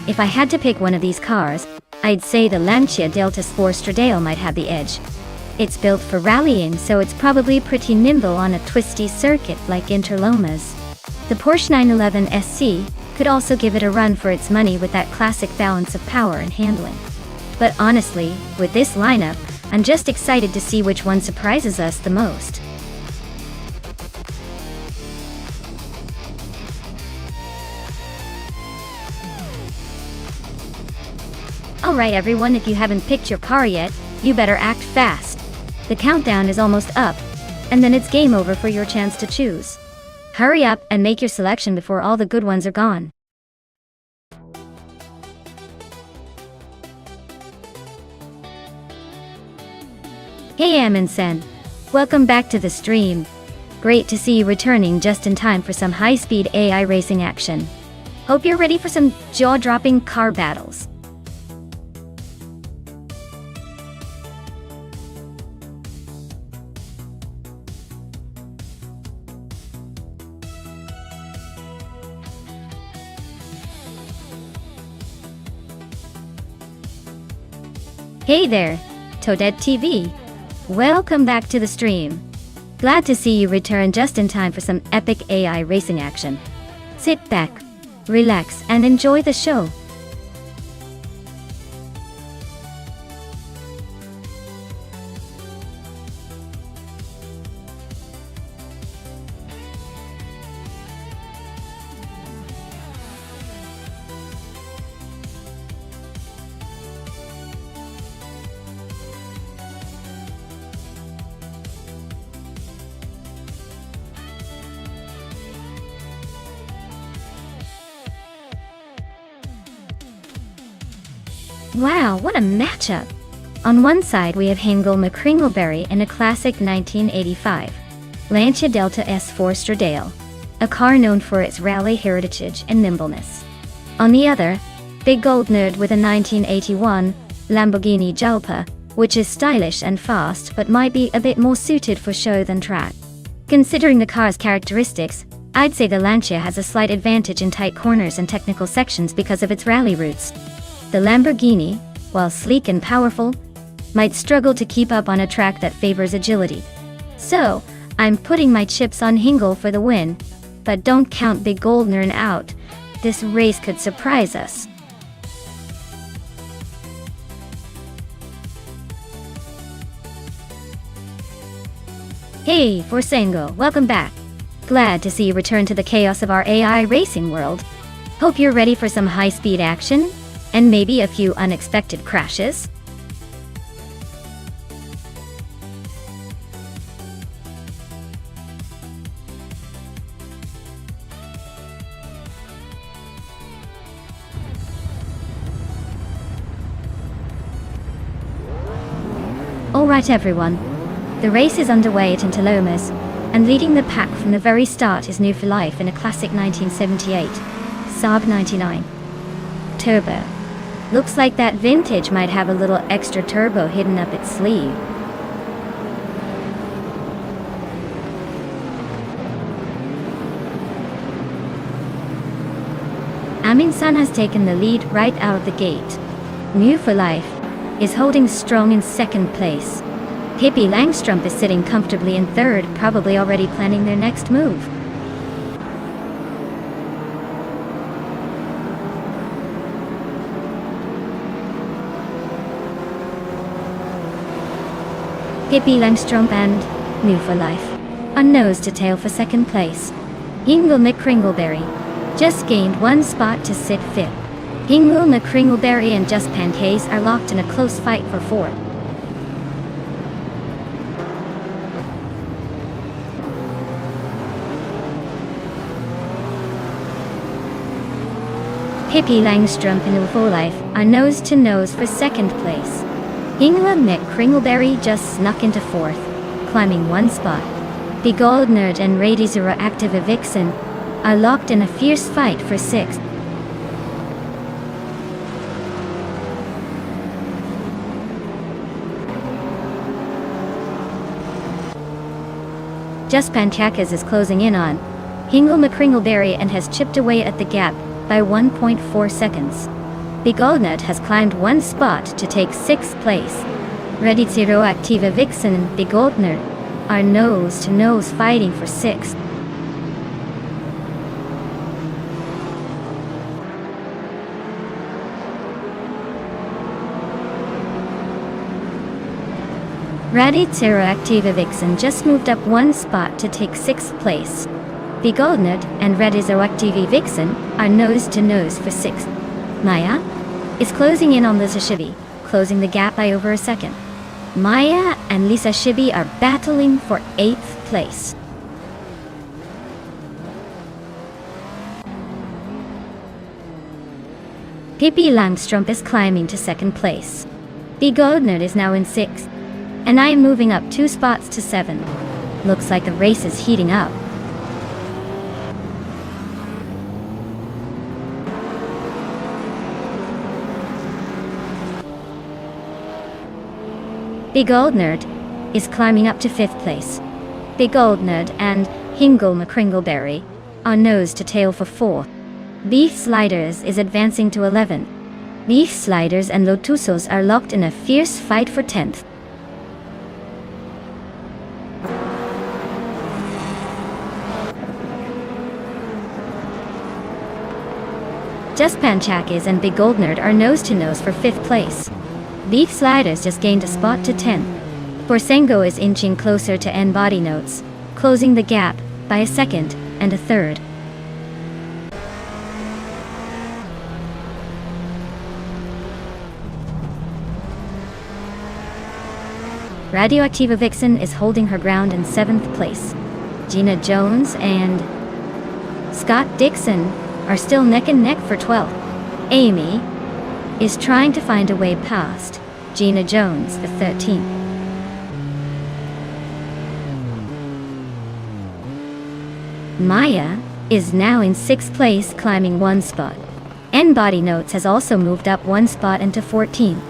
If I had to pick one of these cars, I'd say the Lancia Delta Sportstradale might have the edge. It's built for rallying, so it's probably pretty nimble on a twisty circuit like Interlomas. The Porsche 911 SC could also give it a run for its money with that classic balance of power and handling. But honestly, with this lineup, I'm just excited to see which one surprises us the most. Alright everyone, if you haven't picked your car yet, you better act fast. The countdown is almost up, and then it's game over for your chance to choose. Hurry up and make your selection before all the good ones are gone. Hey Amundsen, welcome back to the stream. Great to see you returning just in time for some high-speed AI racing action. Hope you're ready for some jaw-dropping car battles. Hey there, Toadette TV. Welcome back to the stream. Glad to see you return just in time for some epic AI racing action. Sit back, relax, and enjoy the show. Wow, what a matchup! On one side we have Hingle McCringleberry in a classic 1985 Lancia Delta S4 Stradale, a car known for its rally heritage and nimbleness. On the other, Big Gold Nerd with a 1981 Lamborghini Jalpa, which is stylish and fast but might be a bit more suited for show than track. Considering the car's characteristics, I'd say the Lancia has a slight advantage in tight corners and technical sections because of its rally roots. The Lamborghini, while sleek and powerful, might struggle to keep up on a track that favors agility. So, I'm putting my chips on Hingle for the win, but don't count Big Goldner out. This race could surprise us. Hey, Forsengo, welcome back. Glad to see you return to the chaos of our AI racing world. Hope you're ready for some high-speed action, and maybe a few unexpected crashes. Alright everyone, the race is underway at Interlomas, and leading the pack from the very start is New for Life in a classic 1978 Saab 99 Turbo. Looks like that vintage might have a little extra turbo hidden up its sleeve. Amundsen has taken the lead right out of the gate. New for Life is holding strong in second place. Pippi Langstrup is sitting comfortably in third, probably already planning their next move. Pippi Langstrup and New for Life are nose to tail for second place. Hingle McCringleberry just gained one spot to sit fifth. Hingle McCringleberry and Just Pancase are locked in a close fight for fourth. Pippi Langstrup and New for Life are nose to nose for second place. Hingle McCringleberry just snuck into fourth, climbing one spot. The Gold Nerd and Radio Zero Active Vixen are locked in a fierce fight for sixth. Just Panchakas is closing in on Hingle McCringleberry and has chipped away at the gap by 1.4 seconds. Big Oldnut has climbed one spot to take 6th place. Ready Zero Activa Vixen and Big Oldnut are nose to nose fighting for 6th. Ready Zero Activa Vixen just moved up one spot to take 6th place. Big Oldnut and Ready Zero Activa Vixen are nose to nose for 6th. Maya is closing in on Lisa Shibi, closing the gap by over a second. Maya and Lisa Shibi are battling for 8th place. Pippi Langstrumpf is climbing to 2nd place. Big Oldnut is now in 6th. And I am moving up 2 spots to 7. Looks like the race is heating up. Big Oldnut is climbing up to 5th place. Big Oldnut and Hingle McCringleberry are nose to tail for 4th. Beef Sliders is advancing to 11th. Beef Sliders and Lotusos are locked in a fierce fight for 10th. Just Panchakis and Big Oldnut are nose to nose for 5th place. Beef Sliders just gained a spot to 10th. Borsengo is inching closer to N Body Notes, closing the gap by a 2nd and a 3rd. Radioactiva Vixen is holding her ground in 7th place. Gina Jones and Scott Dixon are still neck and neck for 12th. Amy is trying to find a way past Gina Jones for 13th. Maya is now in 6th place, climbing 1 spot. N Body Notes has also moved up 1 spot into 14th.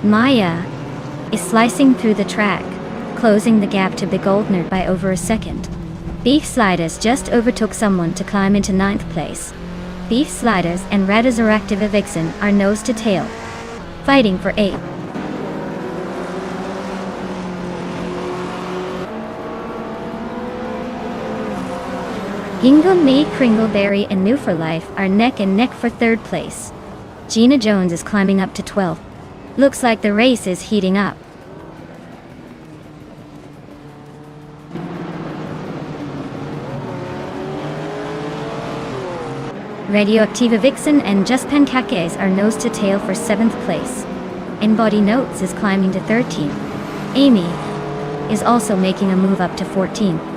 Maya is slicing through the track, closing the gap to Big Oldnut by over a 2nd. Beef Sliders just overtook someone to climb into 9th place. Beef Sliders and Radioactiva Vixen are nose to tail, fighting for 8th. Hingle Me, Kringleberry, and New for Life are neck and neck for 3rd place. Gina Jones is climbing up to 12th. Looks like the race is heating up. Radioactiva Vixen and Just Pancakes are nose to tail for 7th place. N Body Notes is climbing to 13th. Amy is also making a move up to 14th.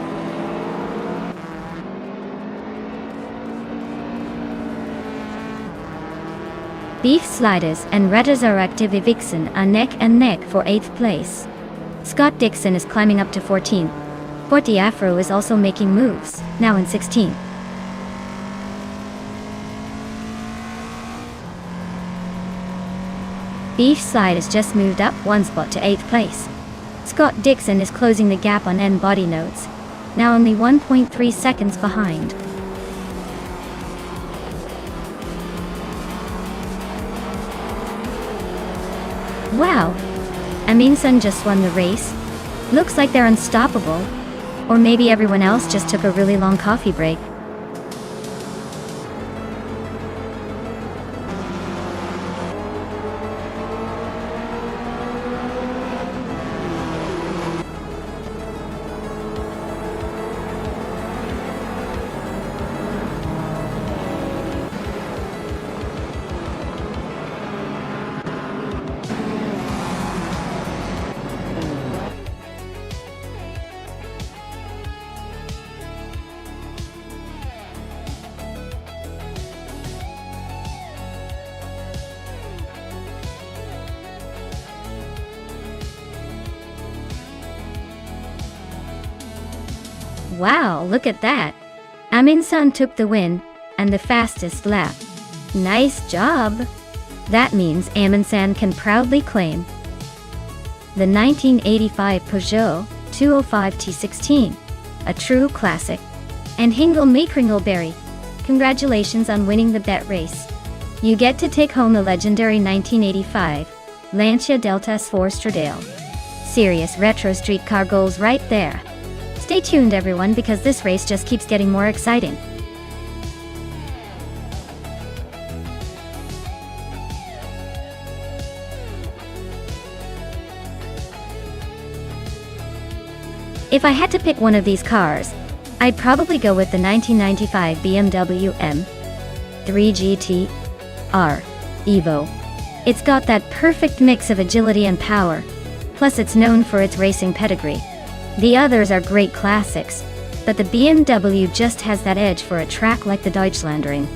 Beef Sliders and Radioactiva Vixen are neck and neck for 8th place. Scott Dixon is climbing up to 14th. Forty Afro is also making moves, now in 16th. Beef Sliders just moved up 1 spot to 8th place. Scott Dixon is closing the gap on N Body Notes, now only 1.3 seconds behind. Wow, Amin-san just won the race. Looks like they're unstoppable. Or maybe everyone else just took a really long coffee break. Wow, look at that. Amin-san took the win, and the fastest lap. Nice job. That means Amin-san can proudly claim the 1985 Peugeot 205 T16, a true classic. And Hingle Macringleberry, congratulations on winning the bet race. You get to take home the legendary 1985 Lancia Delta S4 Stradale. Serious retro street car goals right there. Stay tuned everyone, because this race just keeps getting more exciting. If I had to pick one of these cars, I'd probably go with the 1995 BMW M3 GT R Evo. It's got that perfect mix of agility and power, plus it's known for its racing pedigree. The others are great classics, but the BMW just has that edge for a track like the Deutschlandring.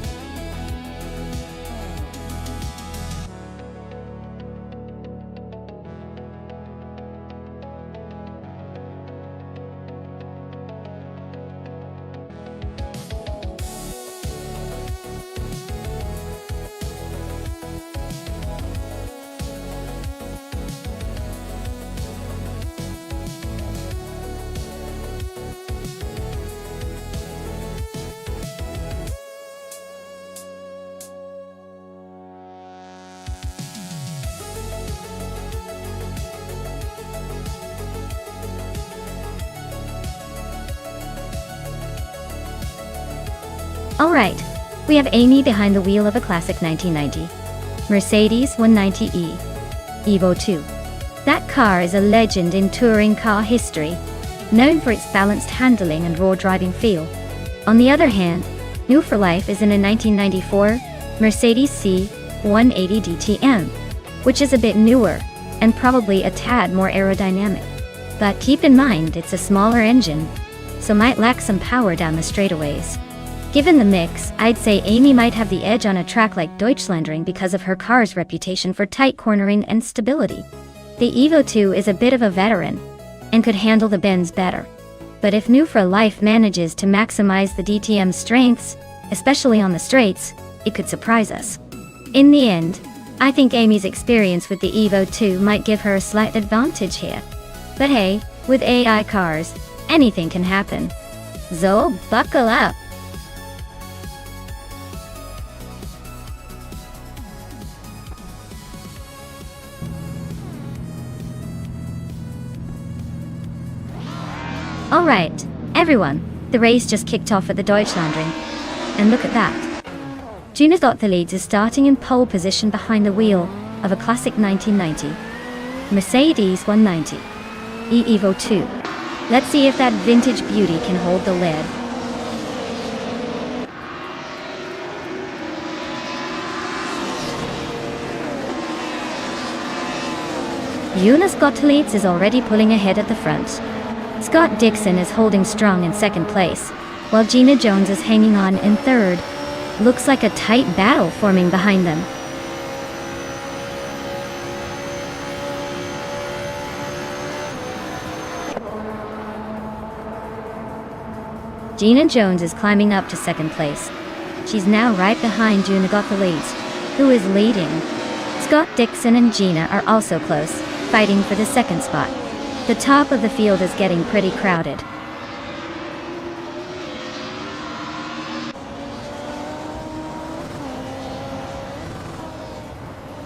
Alright, we have Amy behind the wheel of a classic 1990 Mercedes 190E Evo 2. That car is a legend in touring car history, known for its balanced handling and raw driving feel. On the other hand, new for life is in a 1994 Mercedes C180 DTM, which is a bit newer and probably a tad more aerodynamic. But keep in mind it's a smaller engine, so might lack some power down the straightaways. Given the mix, I'd say Amy might have the edge on a track like Deutschlandring because of her car's reputation for tight cornering and stability. The Evo 2 is a bit of a veteran and could handle the bends better. But if New for Life manages to maximize the DTM's strengths, especially on the straights, it could surprise us. In the end, I think Amy's experience with the Evo 2 might give her a slight advantage here. But hey, with AI cars, anything can happen. So, buckle up! Alright, everyone, the race just kicked off at the Deutschlandring. And look at that. Gina got the leads is starting in pole position behind the wheel of a classic 1990 Mercedes 190 Evo 2. Let's see if that vintage beauty can hold the lead. Jonas Gottlieb is already pulling ahead at the front. Scott Dixon is holding strong in second place, while Gina Jones is hanging on in third. Looks like a tight battle forming behind them. Gina Jones is climbing up to second place. She's now right behind Juna Gottlieb, who is leading. Scott Dixon and Gina are also close, fighting for the second spot. The top of the field is getting pretty crowded.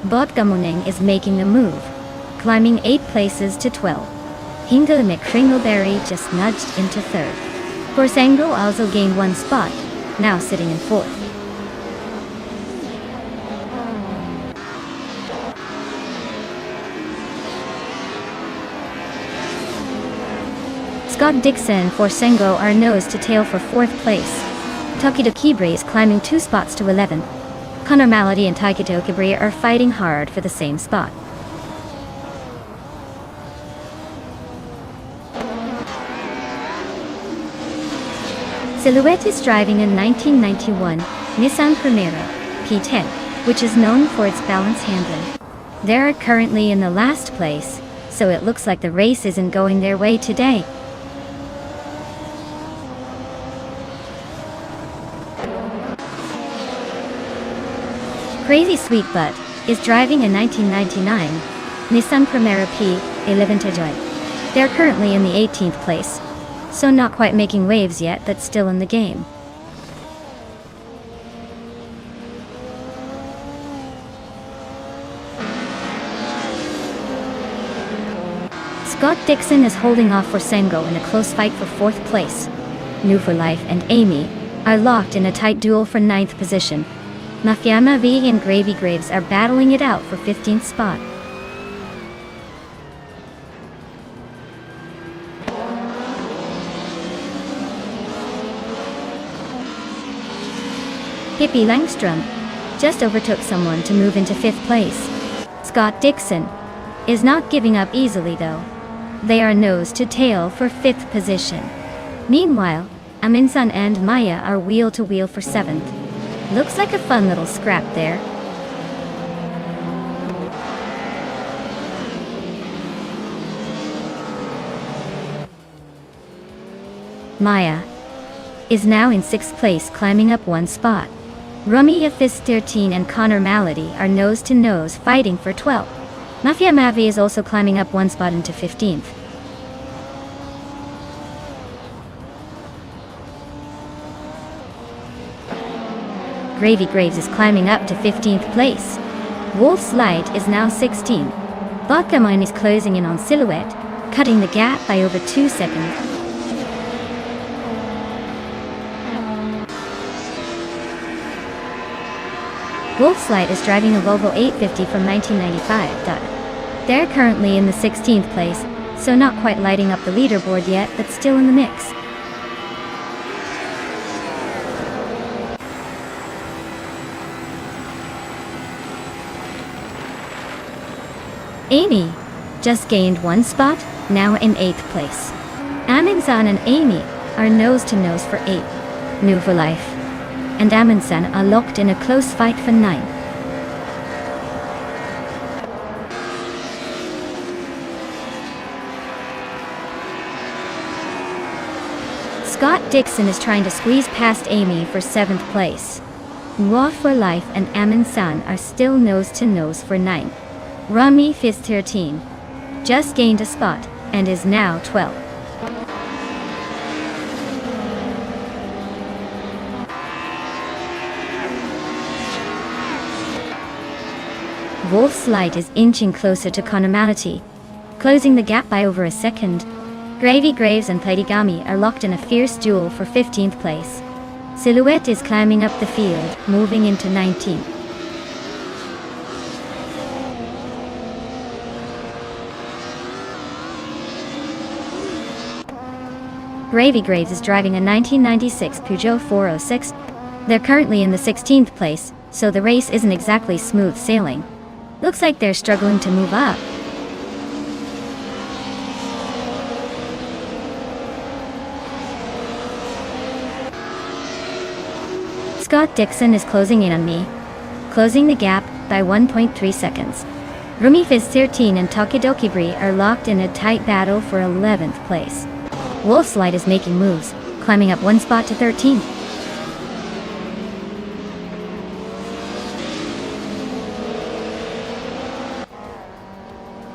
Bob Gamuning is making a move, climbing 8 places to 12. Hingle Macringleberry just nudged into third. Forsengo also gained 1 spot, now sitting in fourth. Scott Dixon and Forsengo are nose to tail for 4th place. Takedo Kibre is climbing 2 spots to 11th. Connor Malady and Takedo Kibre are fighting hard for the same spot. Silhouette is driving a 1991 Nissan Primera P10, which is known for its balance handling. They're currently in the last place, so it looks like the race isn't going their way today. Crazy Sweet Butt is driving a 1999 Nissan Primera P 11 Joy. They're currently in the 18th place, so not quite making waves yet, but still in the game. Scott Dixon is holding off for Sengo in a close fight for 4th place. New for Life and Amy are locked in a tight duel for 9th position. Mafia V and Gravy Graves are battling it out for 15th spot. Hippie Langstrom just overtook someone to move into 5th place. Scott Dixon is not giving up easily though. They are nose to tail for 5th position. Meanwhile, Aminsan and Maya are wheel to wheel for 7th. Looks like a fun little scrap there. Maya is now in 6th place, climbing up 1 spot. Rummy Fist 13 and Connor Malady are nose to nose fighting for 12th. Mafia Mavi is also climbing up 1 spot into 15th. Gravy Graves is climbing up to 15th place. Wolf's Light is now 16. Vodka Mine is closing in on Silhouette, cutting the gap by over 2 seconds. Wolf's Light is driving a Volvo 850 from 1995. They're currently in the 16th place, so not quite lighting up the leaderboard yet, but still in the mix. Amy just gained 1 spot, now in 8th place. Aminsan and Amy are nose to nose for 8th. New for Life and Aminsan are locked in a close fight for 9th. Scott Dixon is trying to squeeze past Amy for 7th place. Raw for Life and Aminsan are still nose to nose for 9th. Rummy Fist 13 just gained a spot and is now 12th. Wolf's Light is inching closer to Konamality, closing the gap by over a second. Gravy Graves and Platigami are locked in a fierce duel for 15th place. Silhouette is climbing up the field, moving into 19th. Gravy Graves is driving a 1996 Peugeot 406. They're currently in the 16th place, so the race isn't exactly smooth sailing. Looks like they're struggling to move up. Scott Dixon is closing in on me, closing the gap by 1.3 seconds. Rumi Fizz 13 and Tokidoki Brie are locked in a tight battle for 11th place. Wolf's Light is making moves, climbing up 1 spot to 13th.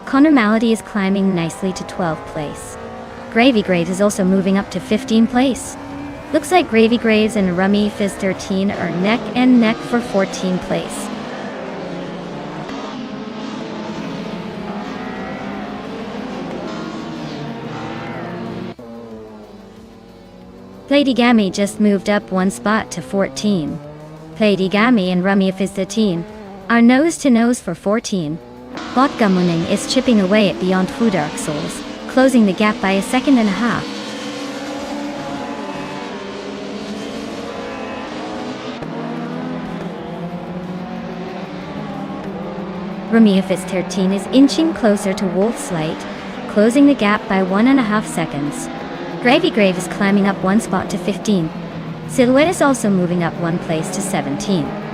Connor Malady is climbing nicely to 12th place. Gravy Graves is also moving up to 15th place. Looks like Gravy Graves and Rummy Fizz 13 are neck and neck for 14th place. Platigami just moved up 1 spot to 14. Platigami and Rummy Fizz 13 are nose to nose for 14. Vodka Muning is chipping away at Beyond Food Dark Souls, closing the gap by a second and a half. Rumia Fist 13 is inching closer to Wolf's Light, closing the gap by 1.5 seconds. Gravy Grave is climbing up 1 spot to 15. Silhouette is also moving up 1 place to 17.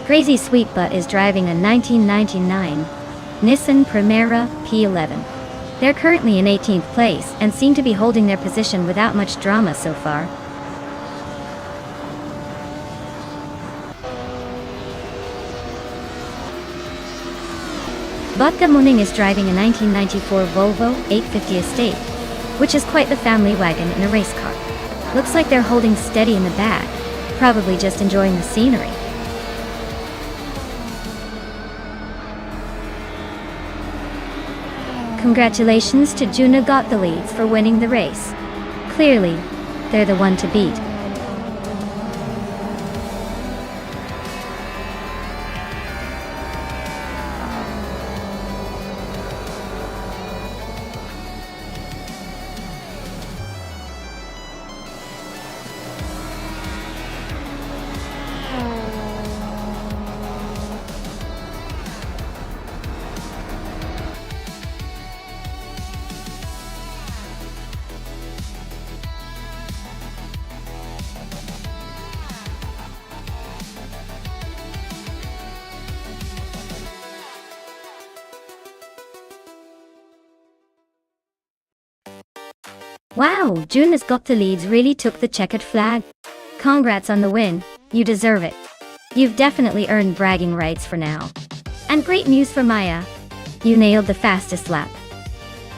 Crazy Sweet Butt is driving a 1999 Nissan Primera P11. They're currently in 18th place and seem to be holding their position without much drama so far. Botka Muning is driving a 1994 Volvo 850 Estate, which is quite the family wagon in a race car. Looks like they're holding steady in the back, probably just enjoying the scenery. Congratulations to Juna got the leads for winning the race. Clearly, they're the one to beat. Wow, Juna's got the leads really took the checkered flag. Congrats on the win, you deserve it. You've definitely earned bragging rights for now. And great news for Maya. You nailed the fastest lap.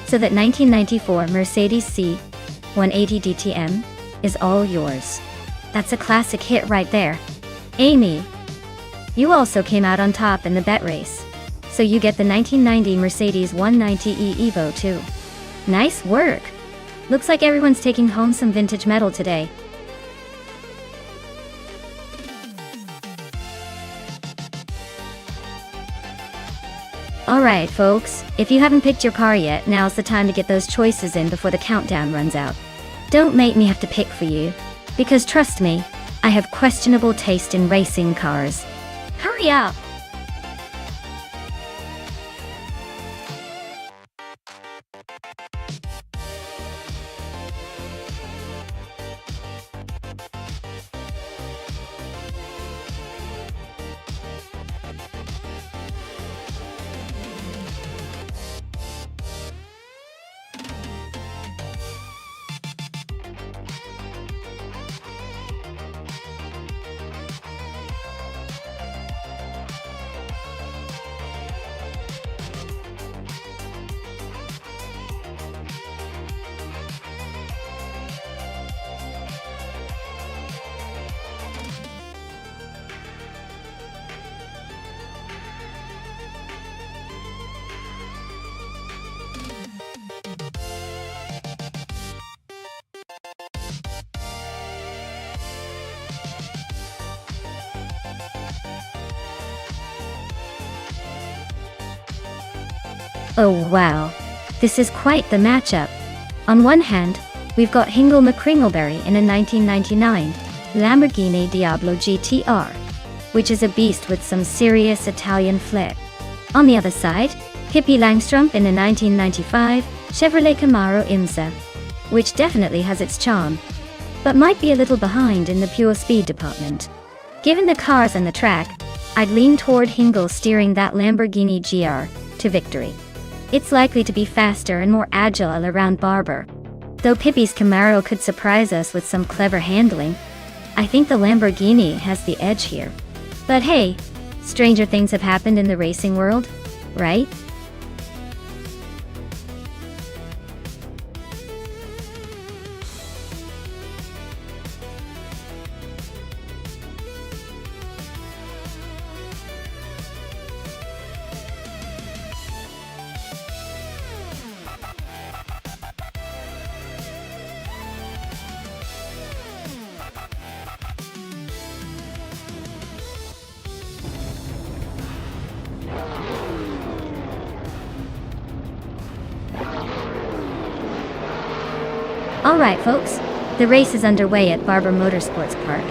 So that 1994 Mercedes C180 DTM is all yours. That's a classic hit right there. Amy, you also came out on top in the bet race. So you get the 1990 Mercedes 190e Evo too. Nice work. Looks like everyone's taking home some vintage metal today. Alright folks, if you haven't picked your car yet, now's the time to get those choices in before the countdown runs out. Don't make me have to pick for you, because trust me, I have questionable taste in racing cars. Hurry up! Oh wow, this is quite the matchup. On one hand, we've got Hingle McCringleberry in a 1999 Lamborghini Diablo GTR, which is a beast with some serious Italian flair. On the other side, Pippi Langstrumpf in a 1995 Chevrolet Camaro Imsa, which definitely has its charm, but might be a little behind in the pure speed department. Given the cars and the track, I'd lean toward Hingle steering that Lamborghini GR to victory. It's likely to be faster and more agile around Barber. Though Pippi's Camaro could surprise us with some clever handling, I think the Lamborghini has the edge here. But hey, stranger things have happened in the racing world, right? Alright folks, the race is underway at Barber Motorsports Park,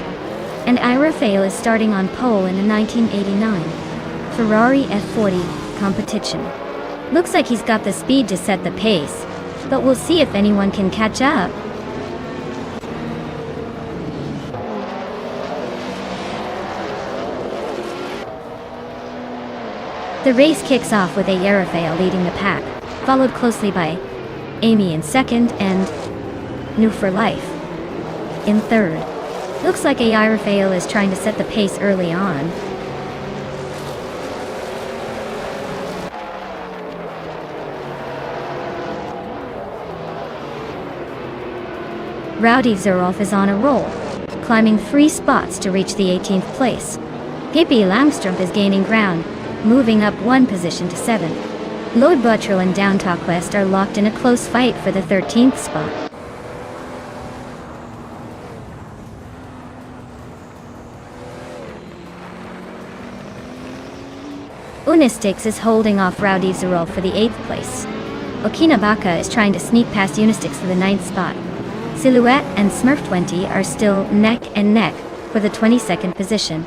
and Ira Fail is starting on pole in a 1989 Ferrari F40 competition. Looks like he's got the speed to set the pace, but we'll see if anyone can catch up. The race kicks off with Arafael leading the pack, followed closely by Amy in second and New for Life in third. Looks like Arafael is trying to set the pace early on. Rowdy Zerolf is on a roll, climbing 3 spots to reach the 18th place. Pippi Langstrumpf is gaining ground, moving up 1 position to 7th. Lord Buttrell and Downtalk West are locked in a close fight for the 13th spot. Unistix is holding off Rowdy Zerolf for the 8th place. Okinabaka is trying to sneak past Unistix for the 9th spot. Silhouette and Smurf20 are still neck and neck for the 22nd position.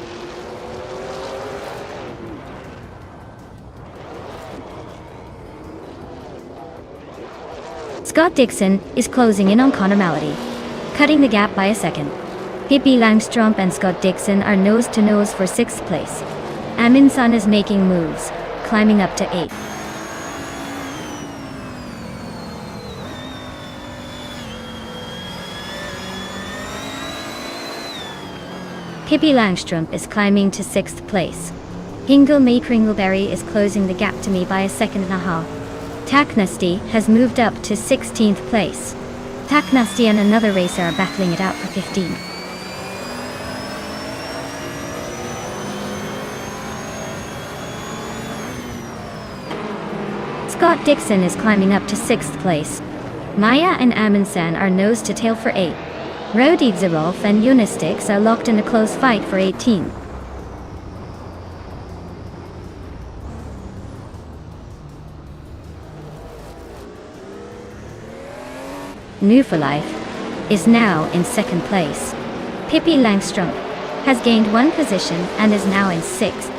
Scott Dixon is closing in on Connor Malady, cutting the gap by a second. Pippi Langstrumpf and Scott Dixon are nose to nose for 6th place. Amundsen is making moves, climbing up to 8th. Pippi Langstrumpf is climbing to 6th place. Hingle Me Kringleberry is closing the gap to me by a second and a half. Taknasty has moved up to 16th place. Taknasty and another racer are battling it out for 15th. Scott Dixon is climbing up to 6th place. Maya and Amundsen are nose to tail for 8. Rowdy Zerolf and Unistix are locked in a close fight for 18. New for Life is now in 2nd place. Pippi Langstrumpf has gained 1 position and is now in 6th.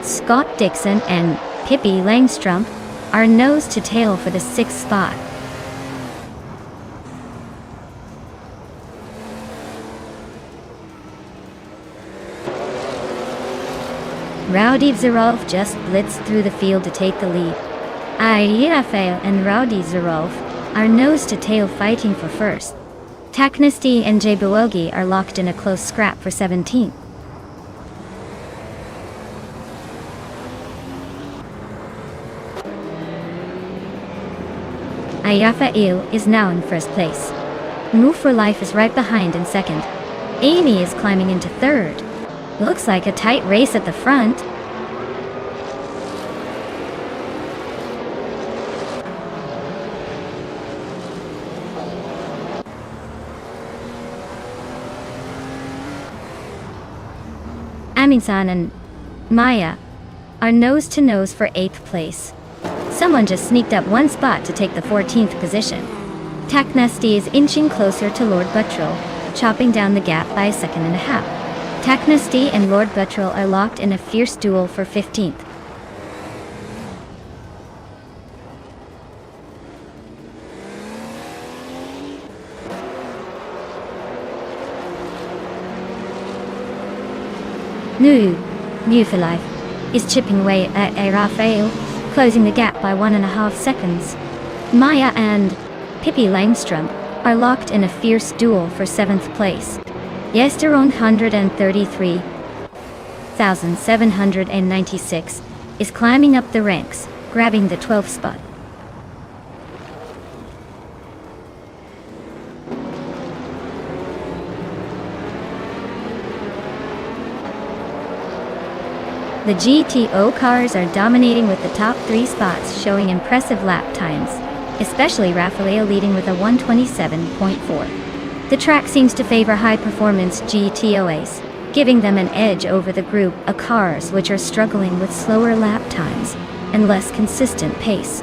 Scott Dixon and Pippi Langstrumpf are nose to tail for the 6th spot. Rowdy Zerolf just blitzed through the field to take the lead. Rafael and Rowdy Zerolf are nose to tail fighting for 1st. Taknasty and Jaybuogi are locked in a close scrap for 17th. Ayafael is now in 1st place. Move for Life is right behind in 2nd. Amy is climbing into 3rd. Looks like a tight race at the front. Amundsen and Maya are nose to nose for 8th place. Someone just sneaked up 1 spot to take the 14th position. Taknasty is inching closer to Lord Buttrell, chopping down the gap by a second and a half. Taknasty and Lord Buttrell are locked in a fierce duel for 15th. New for Life is chipping away at Rafael, closing the gap by 1.5 seconds. Maya and Pippi Langstrumpf are locked in a fierce duel for 7th place. Yesteron 133,796 is climbing up the ranks, grabbing the 12th spot. The GTO cars are dominating with the top 3 spots, showing impressive lap times, especially Rafael leading with a 1:27.4. The track seems to favor high-performance GTOAs, giving them an edge over the group of cars which are struggling with slower lap times and less consistent pace.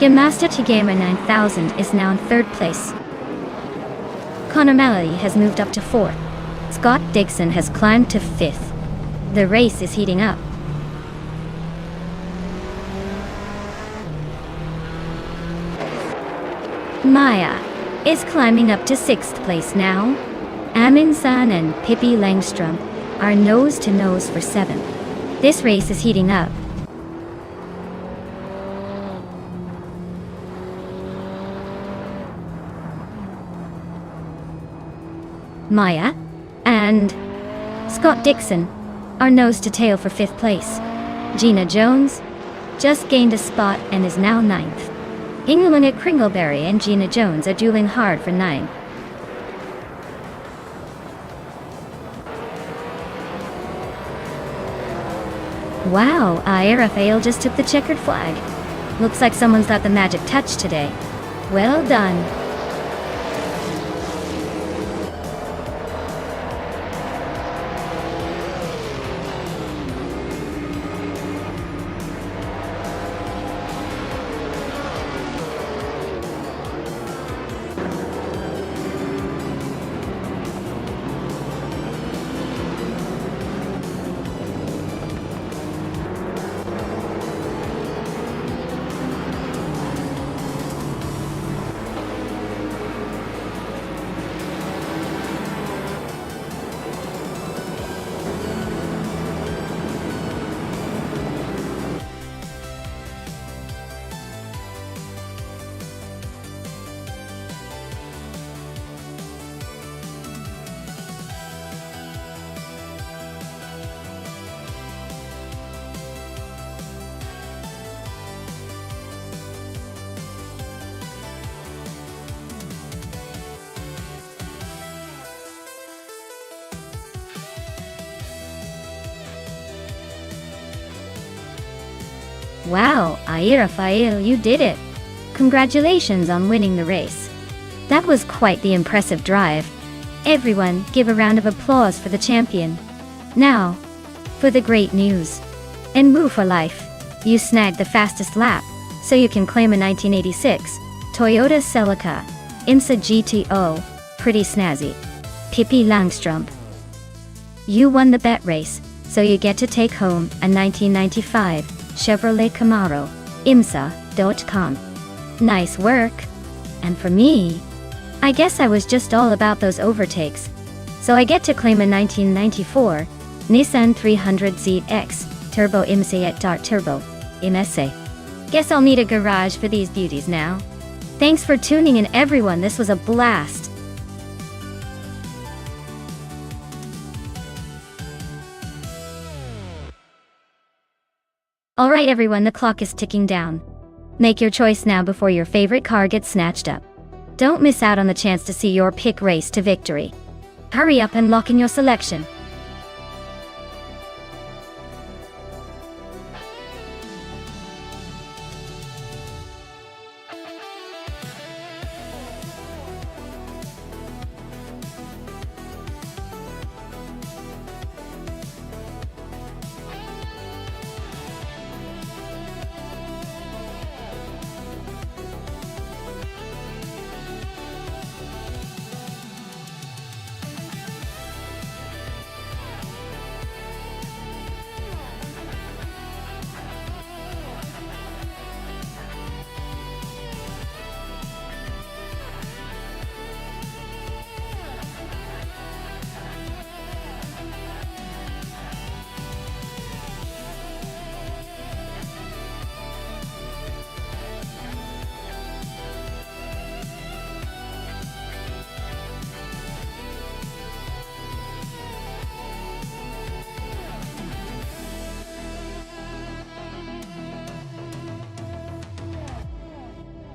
Gamasta Tigama 9000 is now in 3rd place. Connor Malady has moved up to 4th. Scott Dixon has climbed to 5th. The race is heating up. Maya is climbing up to 6th place now. Amundsen and Pippi Langstrumpf are nose to nose for 7th. This race is heating up. Maya and Scott Dixon are nose to tail for 5th place. Gina Jones just gained a spot and is now ninth. England Kringleberry and Gina Jones are dueling hard for 9. Wow, Rafael just took the checkered flag. Looks like someone's got the magic touch today. Well done. Wow, Rafael, you did it. Congratulations on winning the race. That was quite the impressive drive. Everyone, give a round of applause for the champion. Now, for the great news. En route for life, you snagged the fastest lap, so you can claim a 1986 Toyota Celica IMSA GTO, pretty snazzy. Pippi Langstrumpf. You won the bet race, so you get to take home a 1995 Chevrolet Camaro, IMSA.com. Nice work. And for me, I guess I was just all about those overtakes, so I get to claim a 1994 Nissan 300ZX Turbo IMSA at Dart Turbo, IMSA. Guess I'll need a garage for these beauties now. Thanks for tuning in, everyone. This was a blast. Alright everyone, the clock is ticking down. Make your choice now before your favorite car gets snatched up. Don't miss out on the chance to see your pick race to victory. Hurry up and lock in your selection.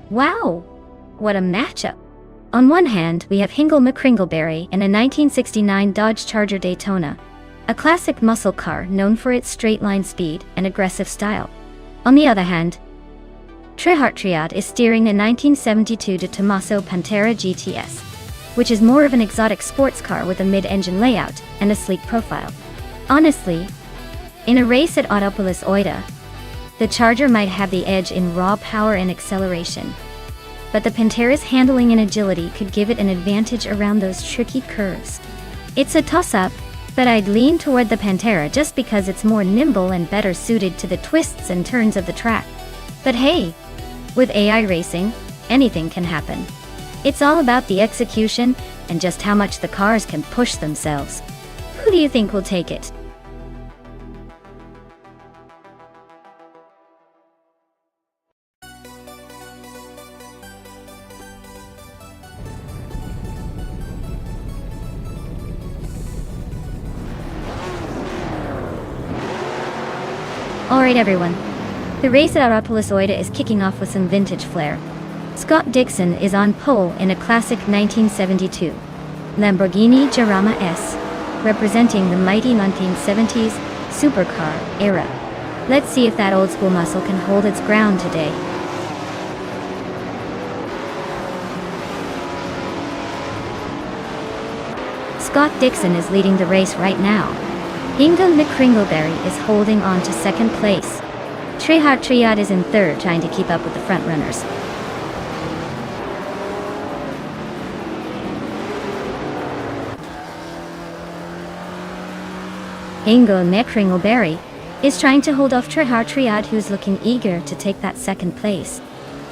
Wow! What a matchup! On one hand, we have Hingle McCringleberry in a 1969 Dodge Charger Daytona, a classic muscle car known for its straight-line speed and aggressive style. On the other hand, Trihartriad is steering a 1972 De Tomaso Pantera GTS, which is more of an exotic sports car with a mid-engine layout and a sleek profile. Honestly, in a race at Autopolis Oida, the Charger might have the edge in raw power and acceleration, but the Pantera's handling and agility could give it an advantage around those tricky curves. It's a toss-up, but I'd lean toward the Pantera just because it's more nimble and better suited to the twists and turns of the track. But hey, with AI racing, anything can happen. It's all about the execution and just how much the cars can push themselves. Who do you think will take it? Alright everyone, the race at Aeropolis Oida is kicking off with some vintage flair. Scott Dixon is on pole in a classic 1972 Lamborghini Jarama S, representing the mighty 1970s supercar era. Let's see if that old school muscle can hold its ground today. Scott Dixon is leading the race right now. Hingle McCringleberry is holding on to second place. Trihart Triad is in third, trying to keep up with the front runners. Hingle McCringleberry is trying to hold off Trihart Triad, who's looking eager to take that second place.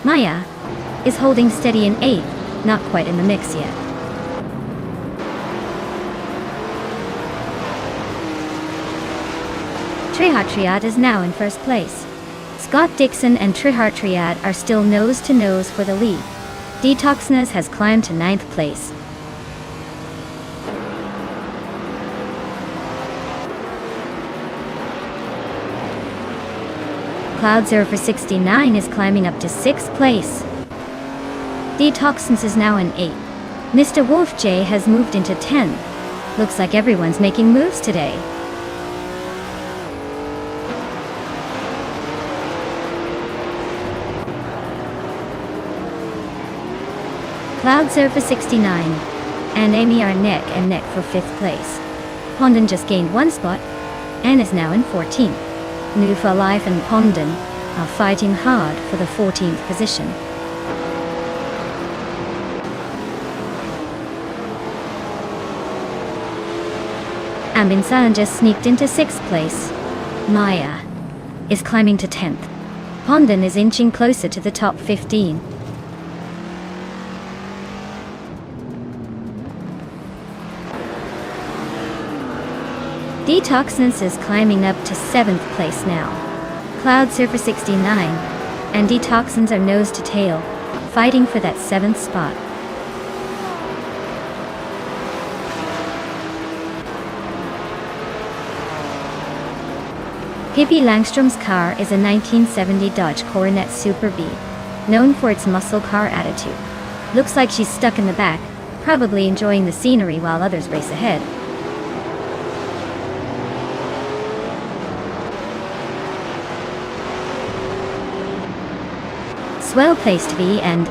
Maya is holding steady in eighth, not quite in the mix yet. Trihart Triad is now in first place. Scott Dixon and Trihart Triad are still nose to nose for the lead. Detoxness has climbed to ninth place. Cloud Surfer 69 is climbing up to 6th place. Detoxness is now in 8th. Mr. Wolf J has moved into 10th. Looks like everyone's making moves today. Cloud Surfer 69 and Amy are neck and neck for 5th place. Pondon just gained 1 spot and is now in 14th. Nufa Life and Pondon are fighting hard for the 14th position. Ambinsan just sneaked into 6th place. Maya is climbing to 10th. Pondon is inching closer to the top 15. Detoxness is climbing up to 7th place now. Cloud Surfer 69 and Detoxins are nose to tail, fighting for that 7th spot. Pippi Langstrom's car is a 1970 Dodge Coronet Super B, known for its muscle car attitude. Looks like she's stuck in the back, probably enjoying the scenery while others race ahead. Swell place to be, and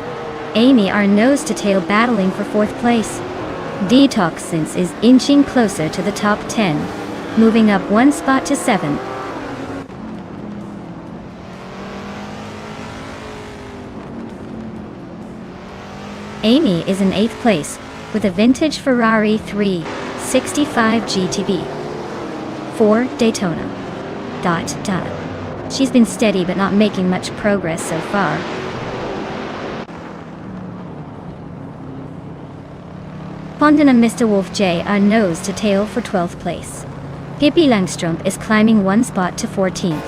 Amy are nose to tail battling for 4th place. Detoxins is inching closer to the top 10, moving up 1 spot to 7. Amy is in 8th place with a vintage Ferrari 365 GTB 4 Daytona. She's been steady but not making much progress so far. Pondon and Mr. Wolf J are nose to tail for 12th place. Pippi Langstrom is climbing 1 spot to 14th.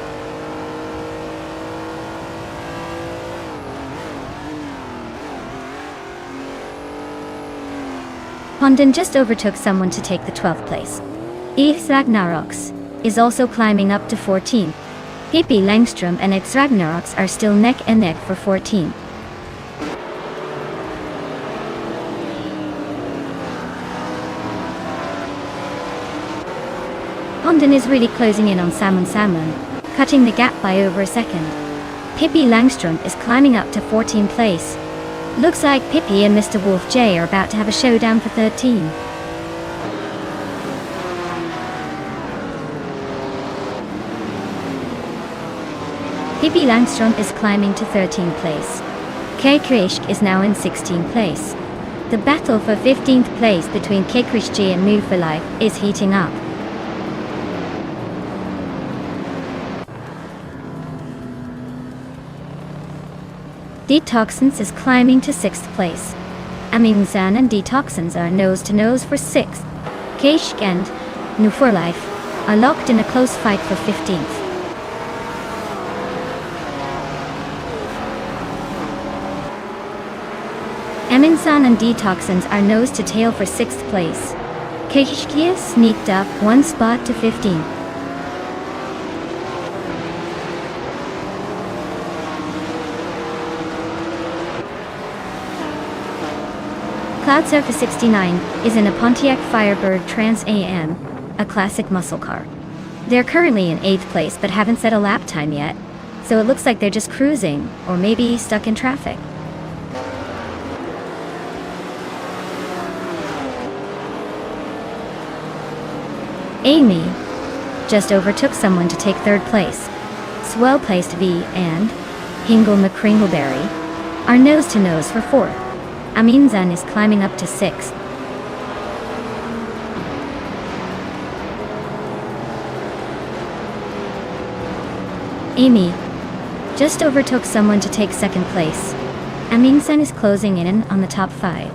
Pondon just overtook someone to take the 12th place. Ix Ragnaroks is also climbing up to 14th. Pippi Langstrom and Ix Ragnaroks are still neck and neck for 14th. Pondon is really closing in on Salmon, cutting the gap by over a second. Pippi Langstrom is climbing up to 14th place. Looks like Pippi and Mr. Wolf J are about to have a showdown for 13. Pippi Langstrom is climbing to 13th place. Kay Krishk is now in 16th place. The battle for 15th place between Kay Krishk and Move for Life is heating up. Detoxins is climbing to 6th place. Amingzan and Detoxins are nose to nose for 6th. Kashk and Nu for Life are locked in a close fight for 15th. Aminsan and Detoxins are nose to tail for 6th place. Kashkia sneaked up 1 spot to 15th. Cloud Surface 69 is in a Pontiac Firebird Trans AM, a classic muscle car. They're currently in 8th place but haven't set a lap time yet, so it looks like they're just cruising, or maybe stuck in traffic. Amy just overtook someone to take 3rd place. Swell placed V and Hingle McCringleberry are nose to nose for 4th. Aminzan is climbing up to 6th. Amy just overtook someone to take 2nd place. Aminsan is closing in on the top 5.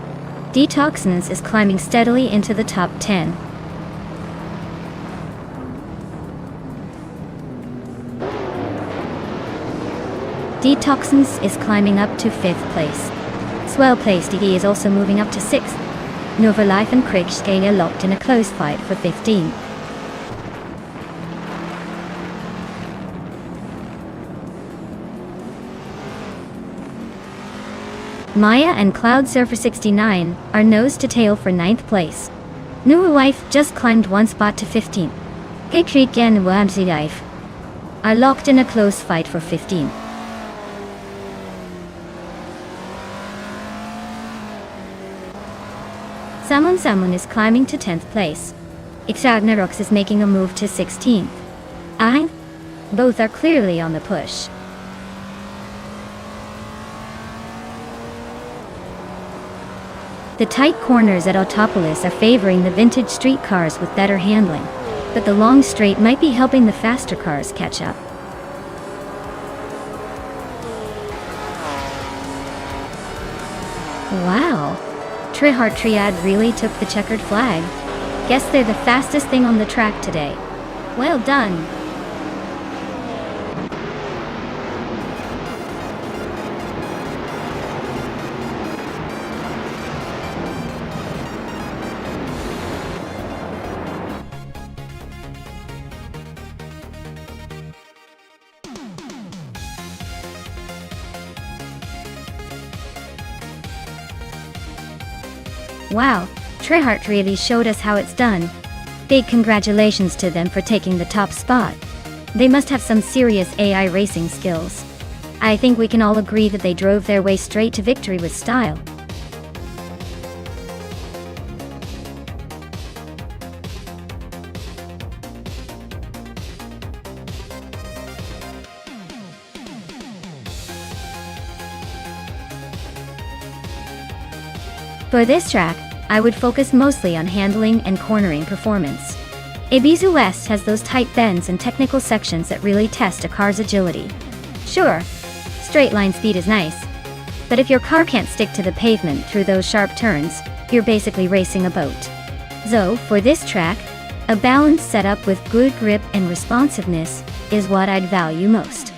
Detoxins is climbing steadily into the top 10. Detoxins is climbing up to 5th place. Swell placed E is also moving up to 6th. Nova Life and Kriegskalia locked in a close fight for 15th. Maya and Cloud Surfer 69 are nose to tail for 9th place. Nova Life just climbed 1 spot to 15th. Gekrik and Wamsi Life are locked in a close fight for 15th. Someone is climbing to 10th place. Ixagnarox is making a move to 16th. Both are clearly on the push. The tight corners at Autopolis are favoring the vintage street cars with better handling, but the long straight might be helping the faster cars catch up. Wow! Trihart Triad really took the checkered flag. Guess they're the fastest thing on the track today. Well done! Wow, Trihart really showed us how it's done. Big congratulations to them for taking the top spot. They must have some serious AI racing skills. I think we can all agree that they drove their way straight to victory with style. For this track, I would focus mostly on handling and cornering performance. Ibiza West has those tight bends and technical sections that really test a car's agility. Sure, straight line speed is nice, but if your car can't stick to the pavement through those sharp turns, you're basically racing a boat. So, for this track, a balanced setup with good grip and responsiveness is what I'd value most.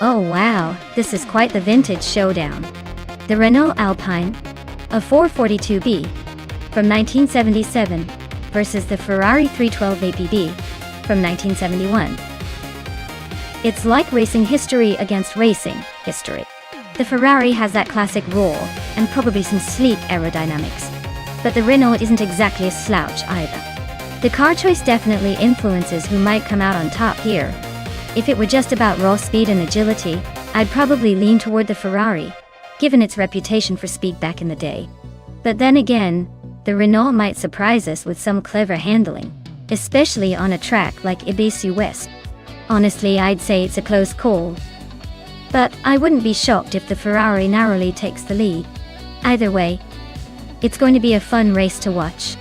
Oh wow, this is quite the vintage showdown. The Renault Alpine, a 442B, from 1977, versus the Ferrari 312 APB, from 1971. It's like racing history against racing history. The Ferrari has that classic roar, and probably some sleek aerodynamics. But the Renault isn't exactly a slouch either. The car choice definitely influences who might come out on top here. If it were just about raw speed and agility, I'd probably lean toward the Ferrari, given its reputation for speed back in the day. But then again, the Renault might surprise us with some clever handling, especially on a track like Ibiza West. Honestly, I'd say it's a close call. But I wouldn't be shocked if the Ferrari narrowly takes the lead. Either way, it's going to be a fun race to watch.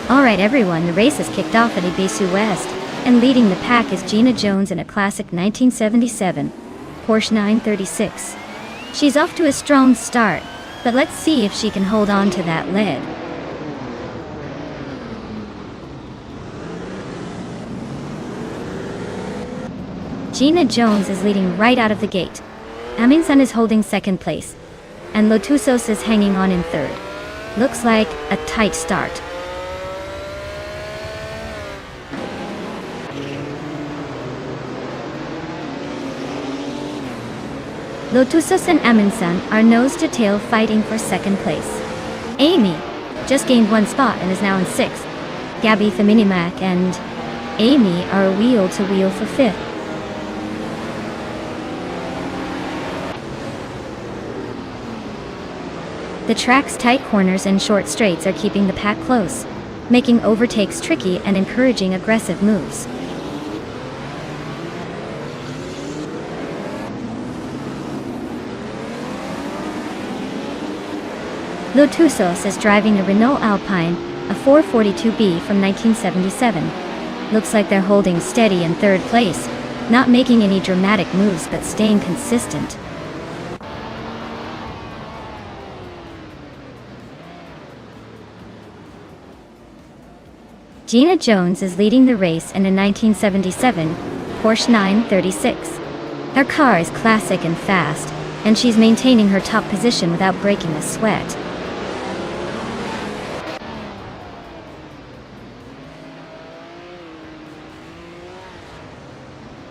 Alright everyone, the race has kicked off at Ibiza West, and leading the pack is Gina Jones in a classic 1977 Porsche 936. She's off to a strong start, but let's see if she can hold on to that lead. Gina Jones is leading right out of the gate. Aminsan is holding second place, and Lotusos is hanging on in third. Looks like a tight start. Lotusos and Aminsan are nose-to-tail fighting for second place. Amy just gained one spot and is now in sixth. Gabby Feminimac and Amy are wheel-to-wheel for fifth. The track's tight corners and short straights are keeping the pack close, making overtakes tricky and encouraging aggressive moves. Lotusos is driving a Renault Alpine, a 442B from 1977. Looks like they're holding steady in third place, not making any dramatic moves but staying consistent. Gina Jones is leading the race in a 1977 Porsche 936. Her car is classic and fast, and she's maintaining her top position without breaking a sweat.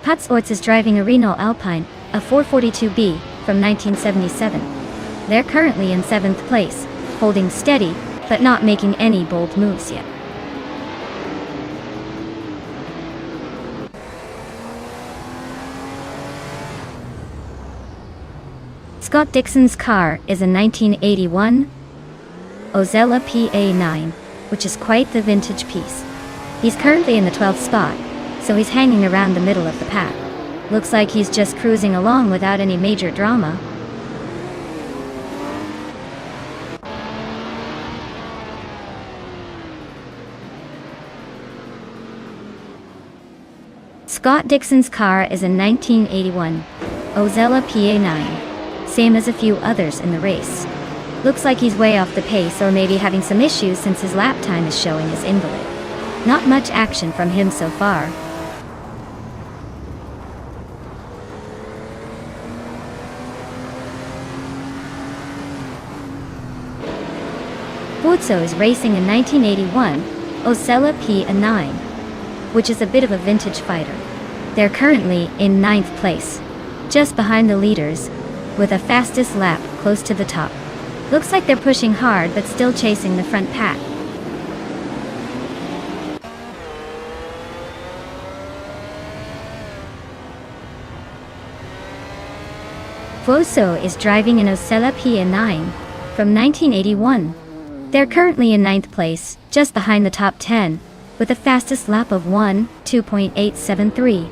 Pats Orts is driving a Renault Alpine, a 442B, from 1977. They're currently in 7th place, holding steady, but not making any bold moves yet. Scott Dixon's car is a 1981 Ozella PA9, which is quite the vintage piece. He's currently in the 12th spot, so he's hanging around the middle of the pack. Looks like he's just cruising along without any major drama. Scott Dixon's car is a 1981 Ozella PA9, same as a few others in the race. Looks like he's way off the pace or maybe having some issues since his lap time is showing as invalid. Not much action from him so far. Buzzo is racing a 1981 Ozella PA9, which is a bit of a vintage fighter. They're currently in 9th place, just behind the leaders, with a fastest lap close to the top. Looks like they're pushing hard but still chasing the front pack. Buzzo is driving an Ozella PA9 from 1981. They're currently in 9th place, just behind the top 10, with a fastest lap of 2.873.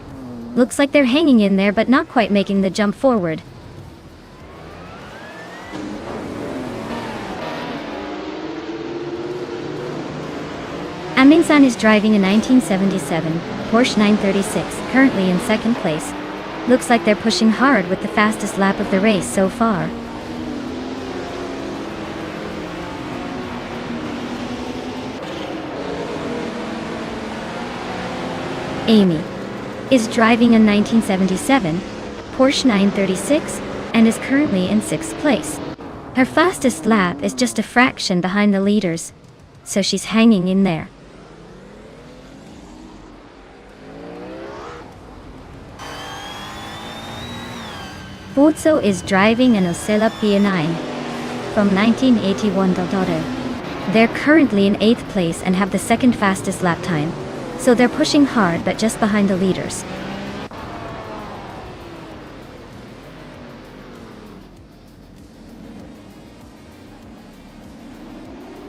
Looks like they're hanging in there but not quite making the jump forward. Aminsan is driving a 1977 Porsche 936, currently in 2nd place. Looks like they're pushing hard with the fastest lap of the race so far. Amy is driving a 1977 Porsche 936 and is currently in 6th place. Her fastest lap is just a fraction behind the leaders, so she's hanging in there. Buzzo is driving an Ozella PA9 from 1981 Dodoro. They're currently in 8th place and have the second fastest lap time, so they're pushing hard but just behind the leaders.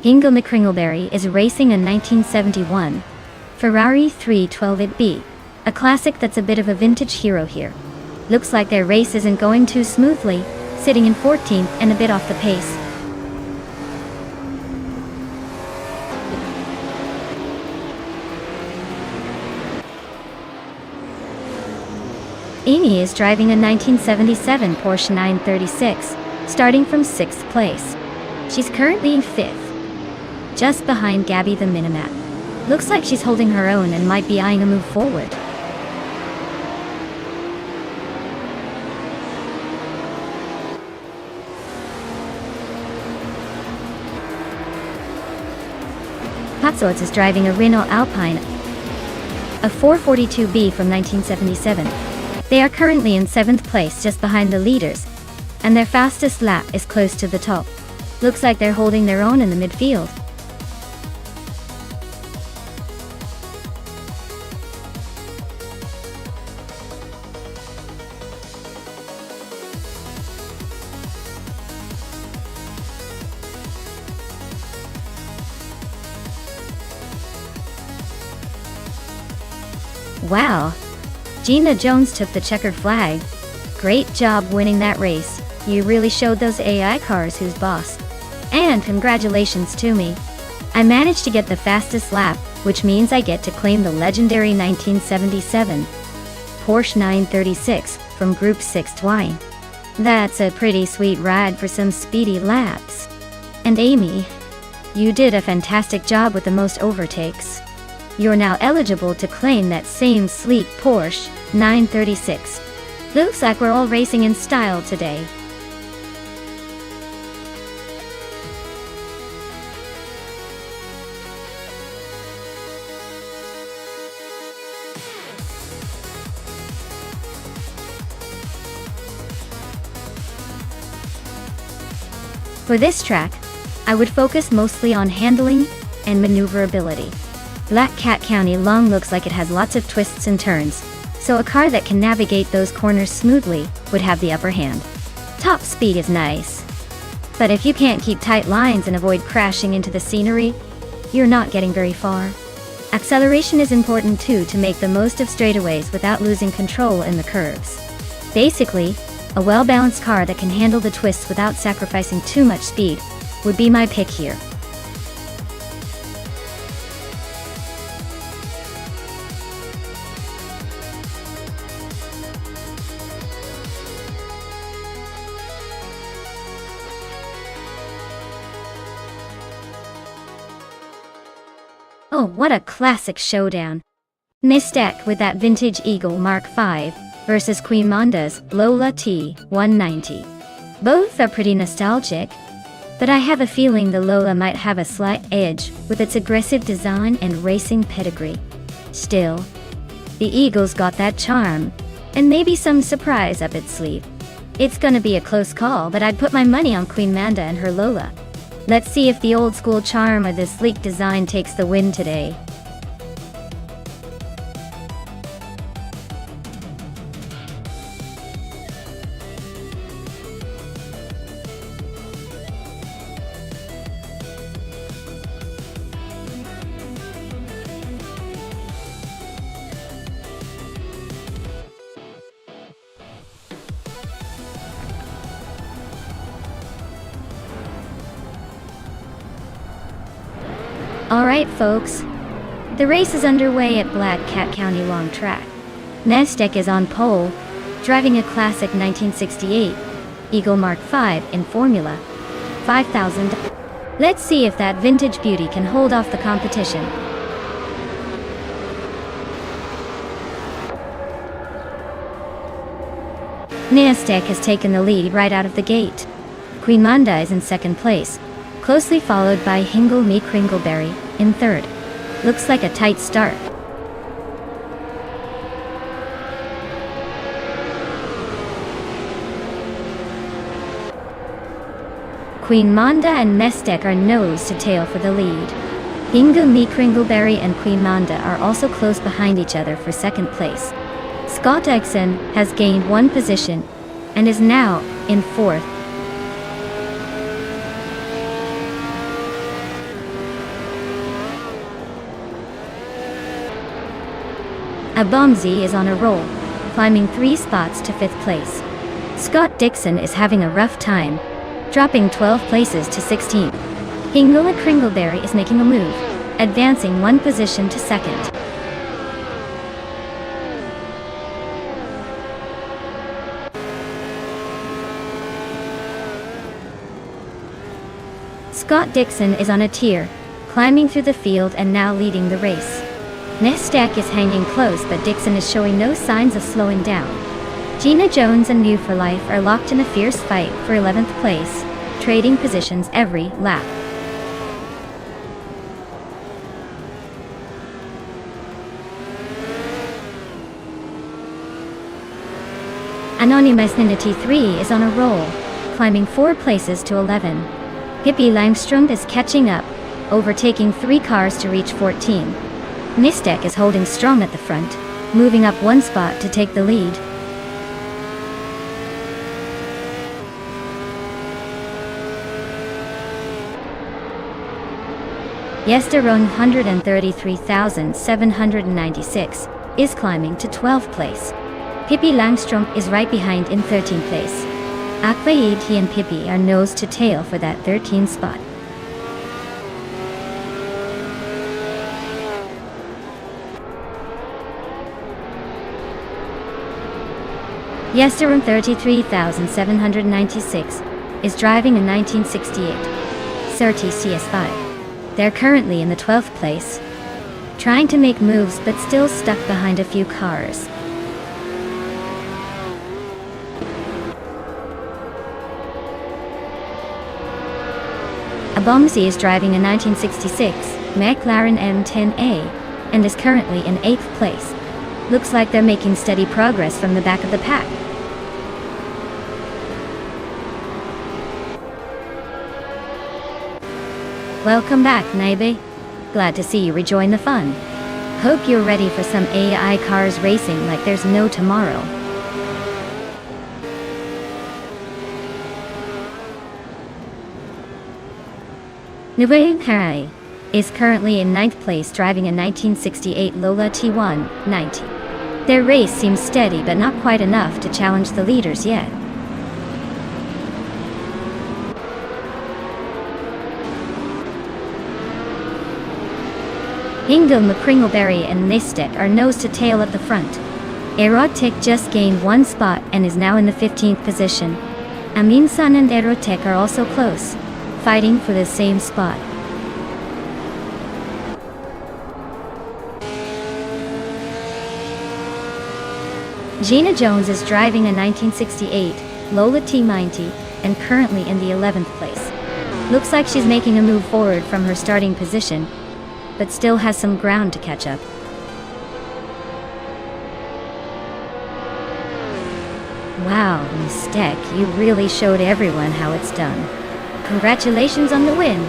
Ingo McCringleberry is racing a 1971 Ferrari 312B, a classic that's a bit of a vintage hero here. Looks like their race isn't going too smoothly, sitting in 14th and a bit off the pace. Amy is driving a 1977 Porsche 936, starting from 6th place. She's currently in 5th, just behind Gabby the Minimat. Looks like she's holding her own and might be eyeing a move forward. Patsorts is driving a Renault Alpine, a 442B from 1977. They are currently in 7th place just behind the leaders, and their fastest lap is close to the top. Looks like they're holding their own in the midfield. Wow! Gina Jones took the checkered flag. Great job winning that race. You really showed those AI cars who's boss. And congratulations to me. I managed to get the fastest lap, which means I get to claim the legendary 1977 Porsche 936 from Group 6 Twine. That's a pretty sweet ride for some speedy laps. And Amy, you did a fantastic job with the most overtakes. You're now eligible to claim that same sleek Porsche 936. Looks like we're all racing in style today. For this track, I would focus mostly on handling and maneuverability. Black Cat County Long looks like it has lots of twists and turns, so a car that can navigate those corners smoothly would have the upper hand. Top speed is nice, but if you can't keep tight lines and avoid crashing into the scenery, you're not getting very far. Acceleration is important too to make the most of straightaways without losing control in the curves. Basically, a well-balanced car that can handle the twists without sacrificing too much speed would be my pick here. Oh, what a classic showdown. Nonstop with that vintage Eagle Mark V versus Queen Monda's Lola T190. Both are pretty nostalgic, but I have a feeling the Lola might have a slight edge with its aggressive design and racing pedigree. Still, the Eagle's got that charm, and maybe some surprise up its sleeve. It's gonna be a close call, but I'd put my money on Queen Manda and her Lola. Let's see if the old school charm or the sleek design takes the win today. Alright folks, the race is underway at Black Cat County Long Track. Nonstop is on pole, driving a classic 1968 Eagle Mark V in Formula 5000. Let's see if that vintage beauty can hold off the competition. Nonstop has taken the lead right out of the gate. Queen Manda is in second place, closely followed by Hingle Me Kringleberry in third. Looks like a tight start. Queen Manda and Mestek are nose to tail for the lead. Hingle Kringleberry and Queen Manda are also close behind each other for second place. Scott Dixon has gained one position and is now in fourth. Abomzi is on a roll, climbing 3 spots to 5th place. Scott Dixon is having a rough time, dropping 12 places to 16th. Hingle Kringleberry is making a move, advancing 1 position to 2nd. Scott Dixon is on a tier, climbing through the field and now leading the race. Mestek is hanging close, but Dixon is showing no signs of slowing down. Gina Jones and New for Life are locked in a fierce fight for 11th place, trading positions every lap. Anonymous Ninity 3 is on a roll, climbing 4 places to 11. Hippie Langstrom is catching up, overtaking 3 cars to reach 14. Mestek is holding strong at the front, moving up 1 spot to take the lead. Yesterone 133,796 is climbing to 12th place. Pippi Langstrom is right behind in 13th place. Akwaid, he and Pippi are nose to tail for that 13th spot. Yesterone 33,796 is driving a 1968 Surtees CS5. They're currently in the 12th place, trying to make moves but still stuck behind a few cars. Abomzi is driving a 1966 McLaren M10A and is currently in 8th place. Looks like they're making steady progress from the back of the pack. Welcome back, Naibe. Glad to see you rejoin the fun. Hope you're ready for some AI cars racing like there's no tomorrow. Nubei Harai is currently in 9th place driving a 1968 Lola T190. Their race seems steady but not quite enough to challenge the leaders yet. Hingle Kringleberry and Mestek are nose to tail at the front. Erotic just gained 1 spot and is now in the 15th position. Aminsan and Erotic are also close, fighting for the same spot. Gina Jones is driving a 1968 Lola T90 and currently in the 11th place. Looks like she's making a move forward from her starting position, but still has some ground to catch up. Wow, Mestek, you really showed everyone how it's done. Congratulations on the win!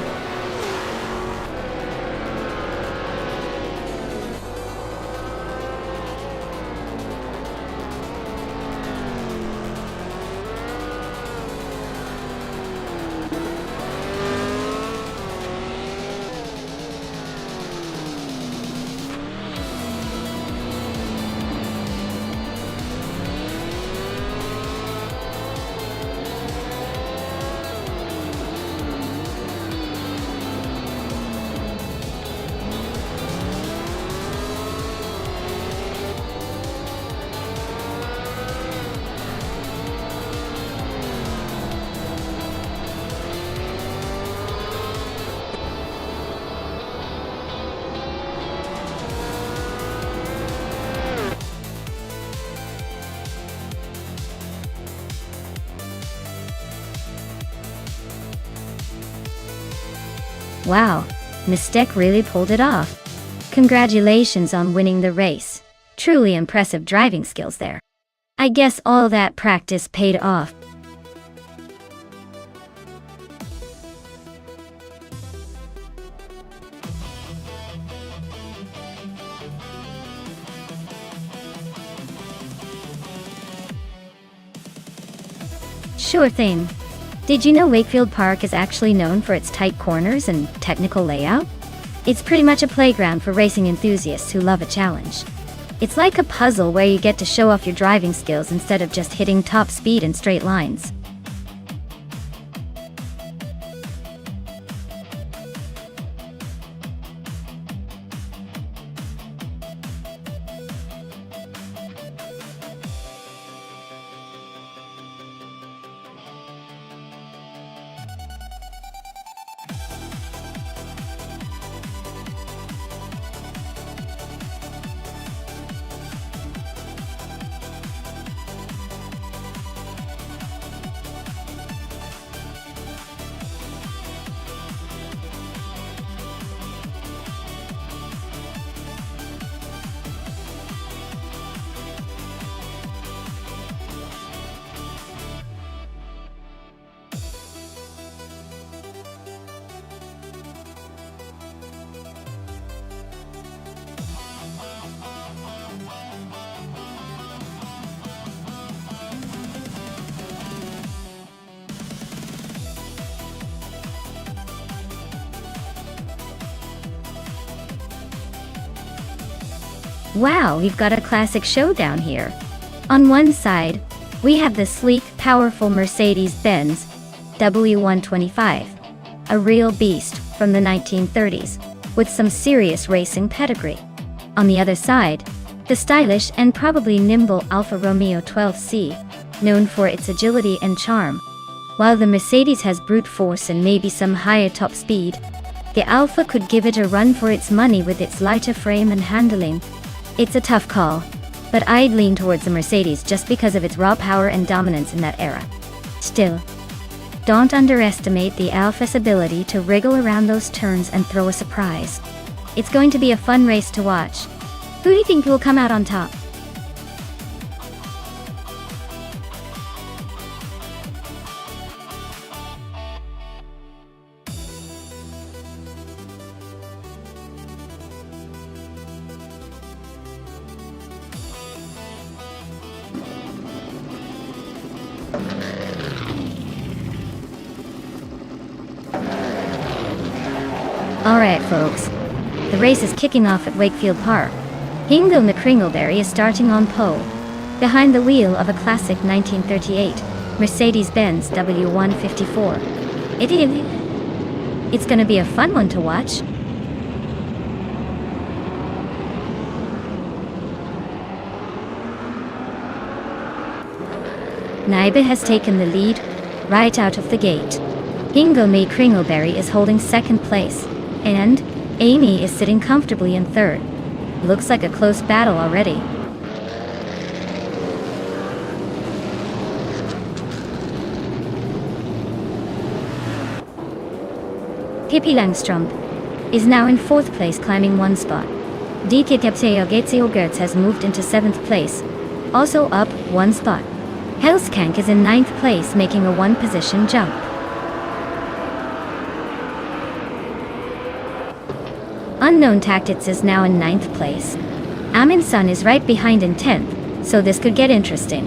Wow, Mestek really pulled it off. Congratulations on winning the race. Truly impressive driving skills there. I guess all that practice paid off. Sure thing. Did you know Wakefield Park is actually known for its tight corners and technical layout? It's pretty much a playground for racing enthusiasts who love a challenge. It's like a puzzle where you get to show off your driving skills instead of just hitting top speed in straight lines. Wow, we've got a classic showdown here. On one side, we have the sleek, powerful Mercedes-Benz W125, a real beast from the 1930s, with some serious racing pedigree. On the other side, the stylish and probably nimble Alfa Romeo 12C, known for its agility and charm. While the Mercedes has brute force and maybe some higher top speed, the Alfa could give it a run for its money with its lighter frame and handling. It's a tough call, but I'd lean towards the Mercedes just because of its raw power and dominance in that era. Still, don't underestimate the Alfa's ability to wriggle around those turns and throw a surprise. It's going to be a fun race to watch. Who do you think will come out on top? Alright folks, the race is kicking off at Wakefield Park. Hingo McCringleberry is starting on pole, behind the wheel of a classic 1938 Mercedes-Benz W154. It's gonna be a fun one to watch. Naiba has taken the lead right out of the gate. Hingo McCringleberry is holding second place, and Amy is sitting comfortably in third. Looks like a close battle already. Pippi Langström is now in fourth place, climbing one spot. Dikitepseo Getseo Gertz has moved into seventh place, also up one spot. Helskank is in ninth place, making a one-position jump. Unknown Tactics is now in ninth place. Amin Sun is right behind in 10th, so this could get interesting.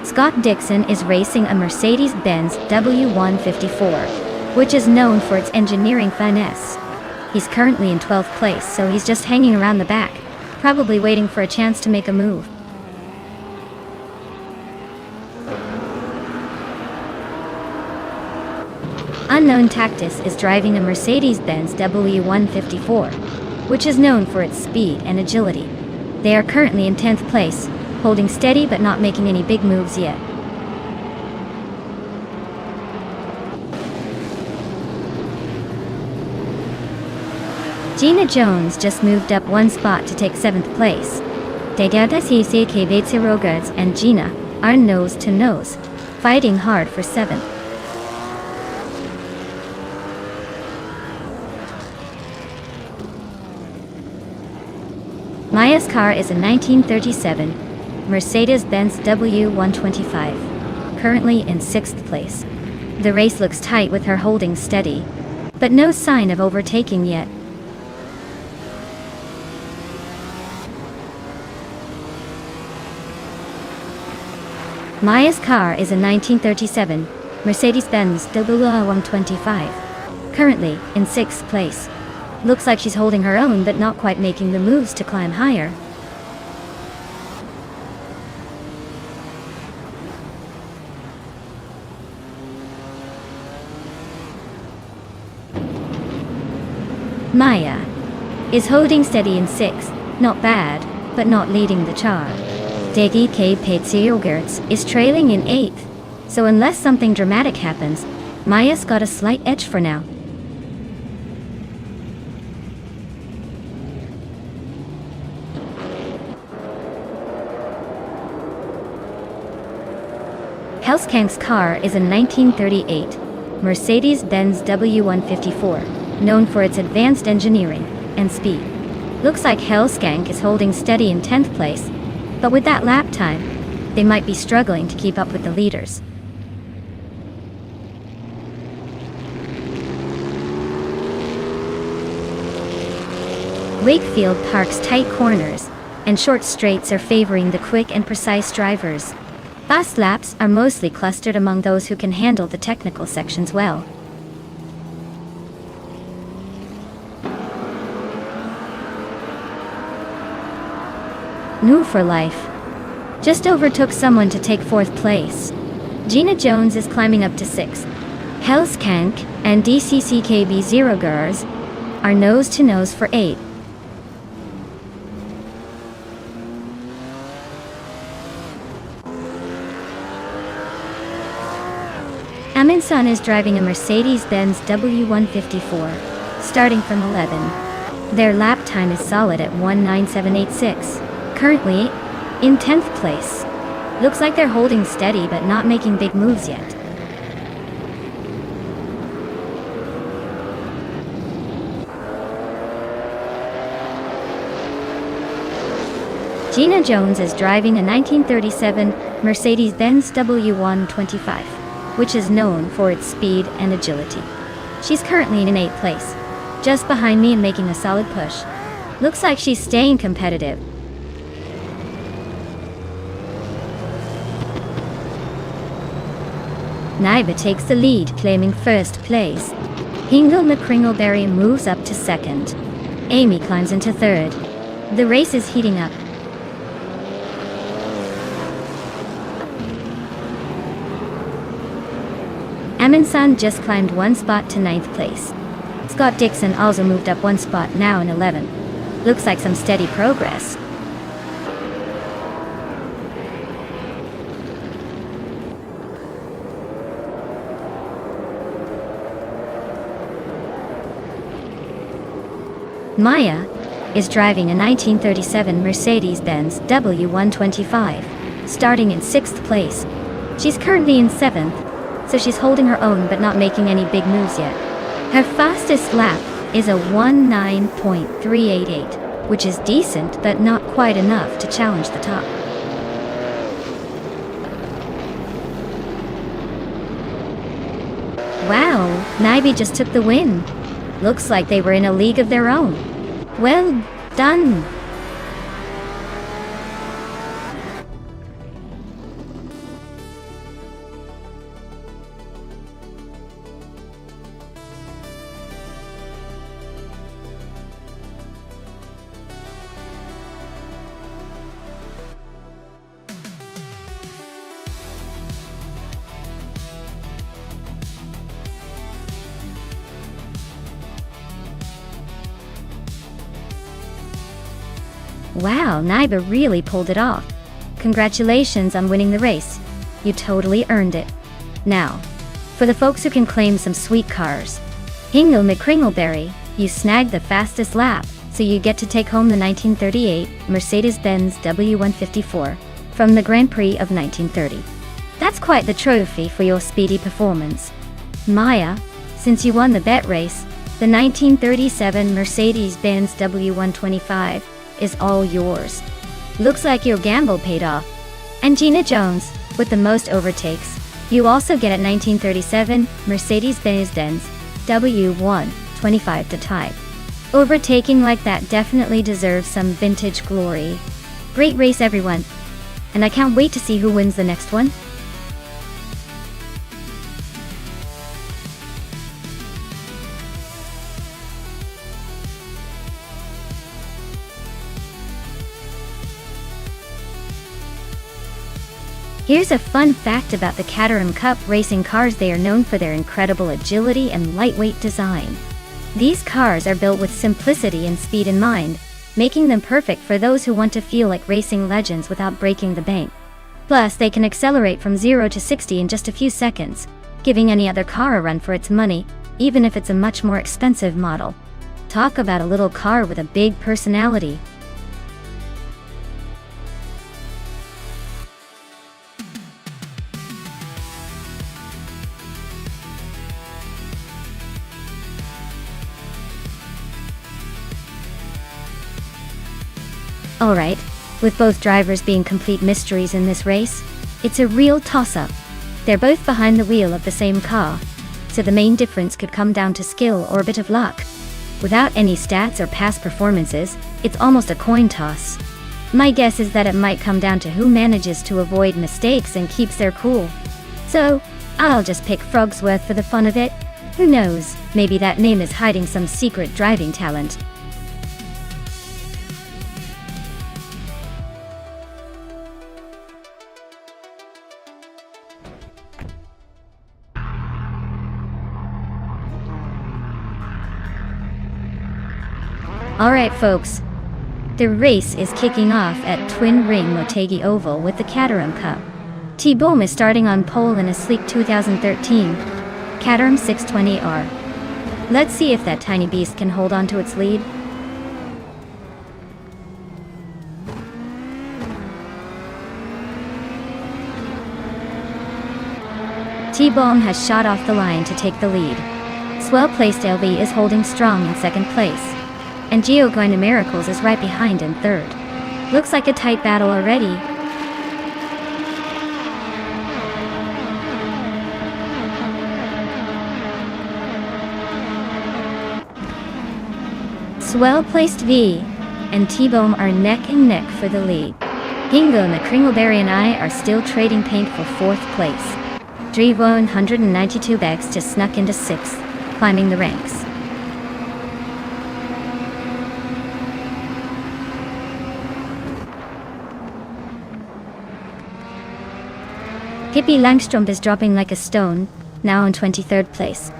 Scott Dixon is racing a Mercedes-Benz W154, which is known for its engineering finesse. He's currently in 12th place, so he's just hanging around the back, probably waiting for a chance to make a move. Unknown Tactics is driving a Mercedes-Benz W154, which is known for its speed and agility. They are currently in 10th place, holding steady but not making any big moves yet. Gina Jones just moved up one spot to take 7th place. Degada Sisi Kvetse Rogards and Gina are nose to nose, fighting hard for 7th. Maya's car is a 1937 Mercedes-Benz W125, currently in 6th place. The race looks tight with her holding steady, but no sign of overtaking yet. Maya's car is a 1937 Mercedes-Benz W125, currently in 6th place. Looks like she's holding her own but not quite making the moves to climb higher. Maya is holding steady in 6th, not bad, but not leading the charge. Degi K. Yogurts is trailing in 8th, so unless something dramatic happens, Maya's got a slight edge for now. Hellskank's car is a 1938 Mercedes-Benz W154, known for its advanced engineering and speed. Looks like Hellskank is holding steady in 10th place, but with that lap time, they might be struggling to keep up with the leaders. Wakefield Park's tight corners and short straights are favoring the quick and precise drivers. Fast laps are mostly clustered among those who can handle the technical sections well. New for life just overtook someone to take 4th place. Gina Jones is climbing up to 6th. Hellskank and DCCKB0 Gers are nose to nose for 8th. Aminsan is driving a Mercedes-Benz W154, starting from 11. Their lap time is solid at 19786. Currently in 10th place. Looks like they're holding steady but not making big moves yet. Gina Jones is driving a 1937 Mercedes-Benz W125, which is known for its speed and agility. She's currently in 8th place, just behind me and making a solid push. Looks like she's staying competitive. Naiba takes the lead, claiming 1st place. Hingle McCringleberry moves up to 2nd. Amy climbs into 3rd. The race is heating up. Aminsan just climbed 1 spot to 9th place. Scott Dixon also moved up 1 spot, now in 11. Looks like some steady progress. Maya is driving a 1937 Mercedes-Benz W125, starting in 6th place. She's currently in 7th, so she's holding her own but not making any big moves yet. Her fastest lap is a 19.388, which is decent but not quite enough to challenge the top. Wow, Naibi just took the win. Looks like they were in a league of their own. Well done. Wow, Naiba really pulled it off. Congratulations on winning the race. You totally earned it. Now, for the folks who can claim some sweet cars. Hingle McCringleberry, you snagged the fastest lap, so you get to take home the 1938 Mercedes-Benz W154 from the Grand Prix of 1930. That's quite the trophy for your speedy performance. Maya, since you won the bet race, the 1937 Mercedes-Benz W125 is all yours. Looks like your gamble paid off. And Gina Jones, with the most overtakes, you also get a 1937 Mercedes-Benz W125 to tie. Overtaking like that definitely deserves some vintage glory. Great race, everyone. And I can't wait to see who wins the next one. Here's a fun fact about the Caterham Cup racing cars. They are known for their incredible agility and lightweight design. These cars are built with simplicity and speed in mind, making them perfect for those who want to feel like racing legends without breaking the bank. Plus, they can accelerate from 0 to 60 in just a few seconds, giving any other car a run for its money, even if it's a much more expensive model. Talk about a little car with a big personality. Alright, with both drivers being complete mysteries in this race, it's a real toss-up. They're both behind the wheel of the same car, so the main difference could come down to skill or a bit of luck. Without any stats or past performances, it's almost a coin toss. My guess is that it might come down to who manages to avoid mistakes and keeps their cool. So, I'll just pick Frogsworth for the fun of it. Who knows, maybe that name is hiding some secret driving talent. Alright folks, the race is kicking off at Twin Ring Motegi Oval with the Caterham Cup. T-Bohm is starting on pole in a sleek 2013 Caterham 620R. Let's see if that tiny beast can hold on to its lead. T-Bohm has shot off the line to take the lead. Well-placed LV is holding strong in second place, and Geoguina Miracles is right behind in third. Looks like a tight battle already. Well-placed V and T-Bohm are neck and neck for the lead. Hingo, McCringleberry and I are still trading paint for fourth place. Drivo 192 bags just snuck into sixth, climbing the ranks. Pippi Langstrup is dropping like a stone, now in 23rd place.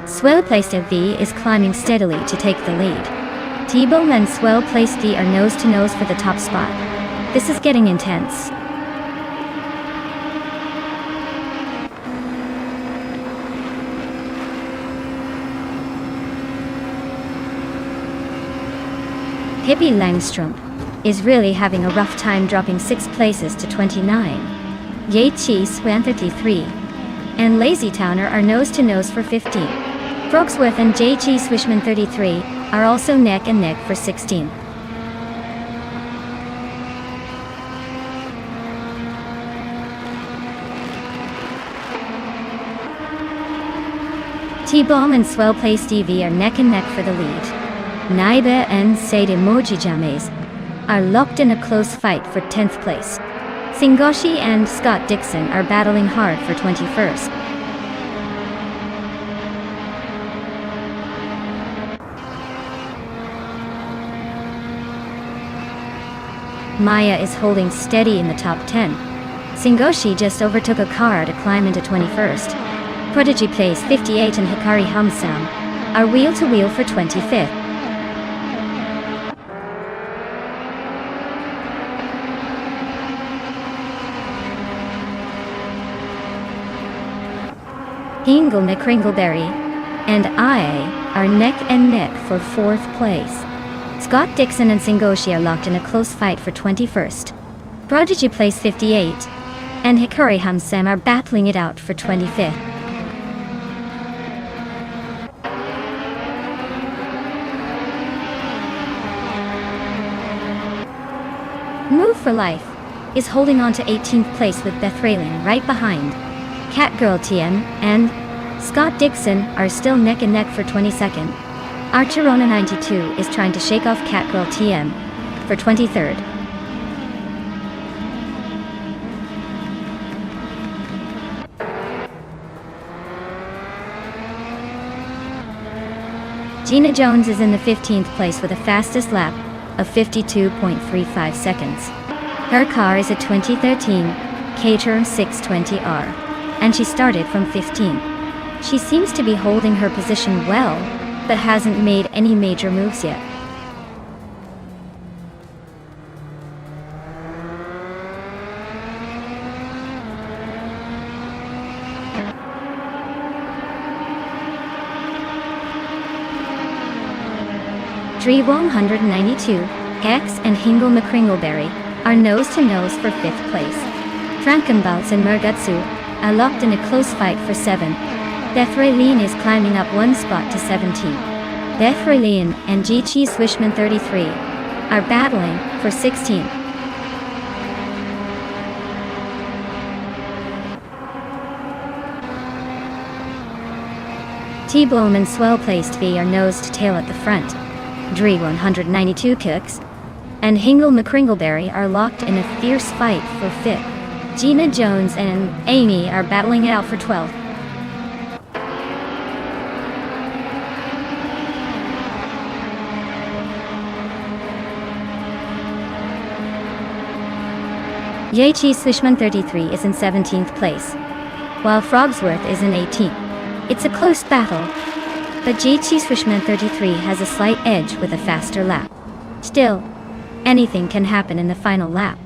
Swell-placed V is climbing steadily to take the lead. T-Bohm and swell-placed D are nose-to-nose for the top spot. This is getting intense. Pippi Langstrup is really having a rough time, dropping 6 places to 29. Ye Chi Swan 33 and Lazy Towner are nose-to-nose for 15. Frogsworth and J Chi Swishman 33 are also neck and neck for 16. T-Bohm and swell-placed EV are neck and neck for the lead. Naibe and Sade Emojijames are locked in a close fight for 10th place. Singoshi and Scott Dixon are battling hard for 21st. Maya is holding steady in the top 10. Singoshi just overtook a car to climb into 21st. Prodigy plays 58 and Hikari Hamsam are wheel-to-wheel for 25th. Hingle McCringleberry and I are neck and neck for 4th place. Scott Dixon and Singoshi are locked in a close fight for 21st. Prodigy plays 58, and Hikari Hamsam are battling it out for 25th. Move for Life is holding on to 18th place with Beth Raylan right behind. Catgirl TM and Scott Dixon are still neck and neck for 22nd. Archerona 92 is trying to shake off Catgirl TM for 23rd. Gina Jones is in the 15th place with a fastest lap of 52.35 seconds. Her car is a 2013 Caterham 620R, and she started from 15. She seems to be holding her position well, but hasn't made any major moves yet. Dre 192, X and Hingle McCringleberry are nose-to-nose for 5th place. Frankenbalz and Murgutsu are locked in a close fight for 7th. Deathraylene is climbing up 1 spot to 17. Deathraylene and G-Chi Swishman 33 are battling for 16th. T-Bloom and Swell-Placed V are nose-to-tail at the front. Dre 192 Cooks and Hingle McCringleberry are locked in a fierce fight for 5th. Gina Jones and Amy are battling it out for 12th. Yachi Swishman 33 is in 17th place, while Frogsworth is in 18th. It's a close battle, but G-Chi Swishman 33 has a slight edge with a faster lap. Still, anything can happen in the final lap.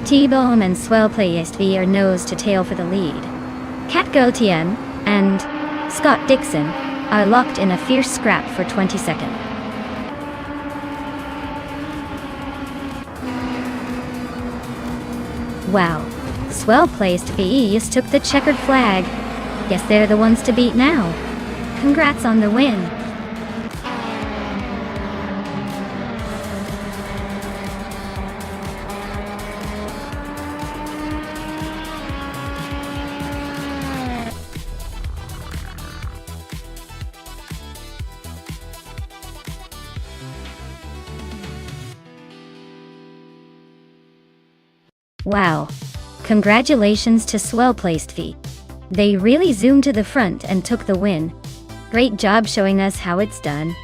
T-Bohm and Swell-Placed V are nose-to-tail for the lead. Kat Gauthier and Scott Dixon are locked in a fierce scrap for 22nd. Wow. Swell-Placed V just took the checkered flag. Guess they're the ones to beat now. Congrats on the win. Wow. Congratulations to Swell-Placed V. They really zoomed to the front and took the win. Great job showing us how it's done.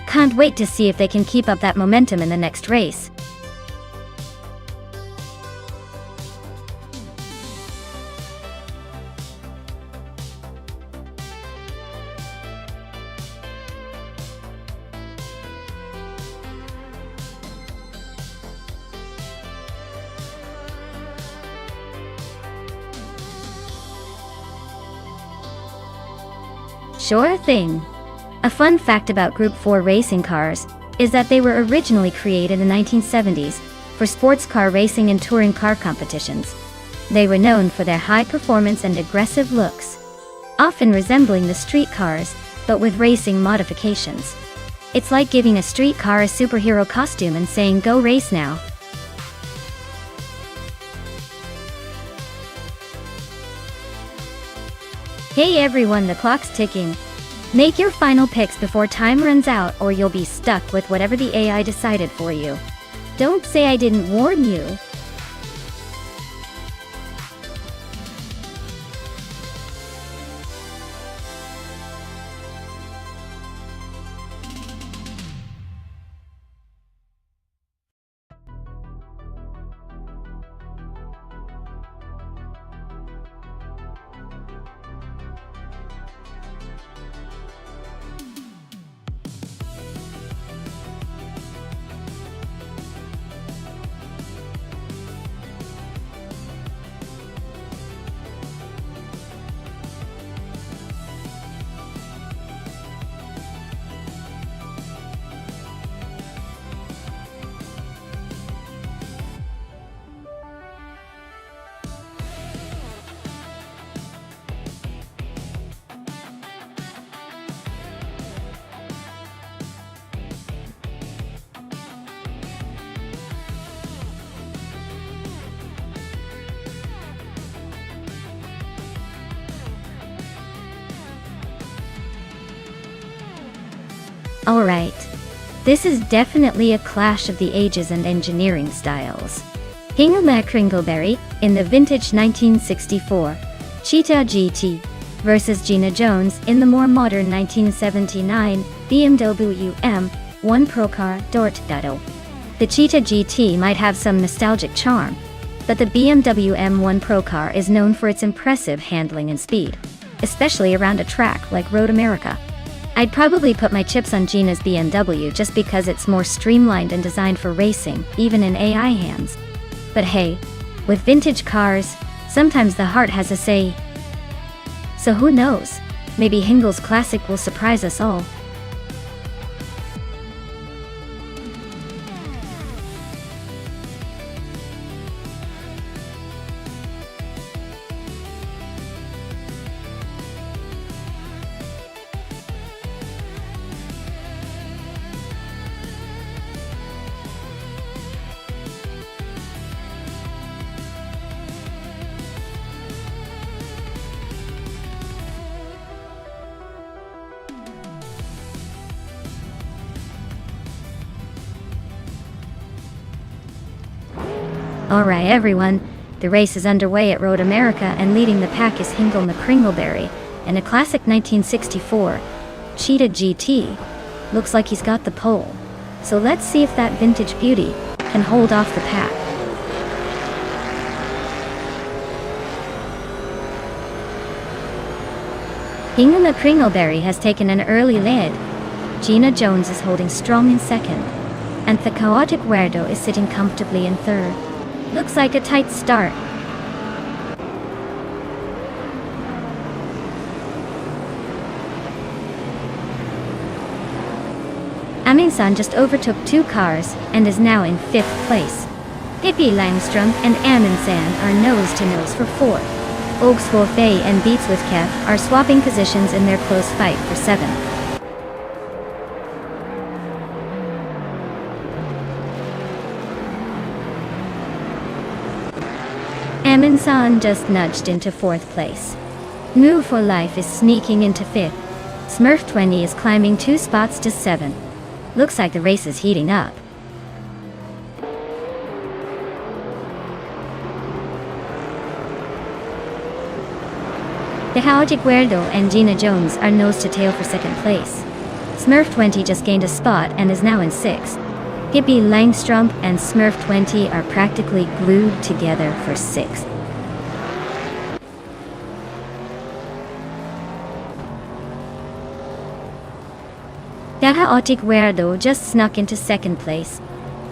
Can't wait to see if they can keep up that momentum in the next race. Sure thing. A fun fact about Group 4 racing cars is that they were originally created in the 1970s for sports car racing and touring car competitions. They were known for their high performance and aggressive looks, often resembling the street cars, but with racing modifications. It's like giving a street car a superhero costume and saying, "Go race now." Hey everyone, the clock's ticking. Make your final picks before time runs out or you'll be stuck with whatever the AI decided for you. Don't say I didn't warn you. Alright. This is definitely a clash of the ages and engineering styles. Hingle McCringleberry, in the vintage 1964 Cheetah GT, versus Gina Jones in the more modern 1979 BMW 1 Procar Dort. The Cheetah GT might have some nostalgic charm, but the BMW M1 Procar is known for its impressive handling and speed, especially around a track like Road America. I'd probably put my chips on Gina's BMW just because it's more streamlined and designed for racing, even in AI hands. But hey, with vintage cars, sometimes the heart has a say. So who knows? Maybe Hingel's classic will surprise us all. Alright everyone, the race is underway at Road America, and leading the pack is Hingle McCringleberry in a classic 1964 Cheetah GT. Looks like he's got the pole. So let's see if that vintage beauty can hold off the pack. Hingle McCringleberry has taken an early lead. Gina Jones is holding strong in second, and the chaotic weirdo is sitting comfortably in third. Looks like a tight start. Amin-san just overtook 2 cars and is now in 5th place. Pippi Langström and Amin-san are nose-to-nose for 4th. Ogswolfey and Beats with Kev are swapping positions in their close fight for 7th. Amin-san just nudged into 4th place. Move for Life is sneaking into 5th. Smurf 20 is climbing 2 spots to 7th. Looks like the race is heating up. The chaotic weirdo and Gina Jones are nose to tail for 2nd place. Smurf 20 just gained a spot and is now in 6th. Pippi Langström and Smurf 20 are practically glued together for 6th. The chaotic weirdo just snuck into 2nd place.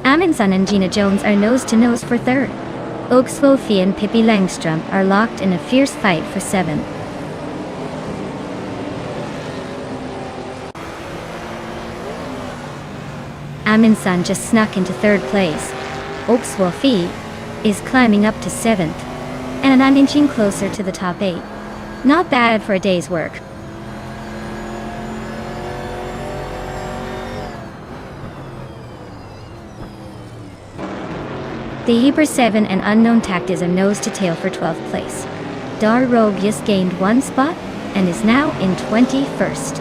Amin-san and Gina Jones are nose-to-nose for 3rd. Ogswolfey and Pippi Langström are locked in a fierce fight for 7th. Amin-san just snuck into 3rd place. Ogswolfey is climbing up to 7th, and I'm inching closer to the top 8. Not bad for a day's work. The Hyper 7 and Unknown Tactics are nose to tail for 12th place. Dar Rogue just gained 1 spot and is now in 21st.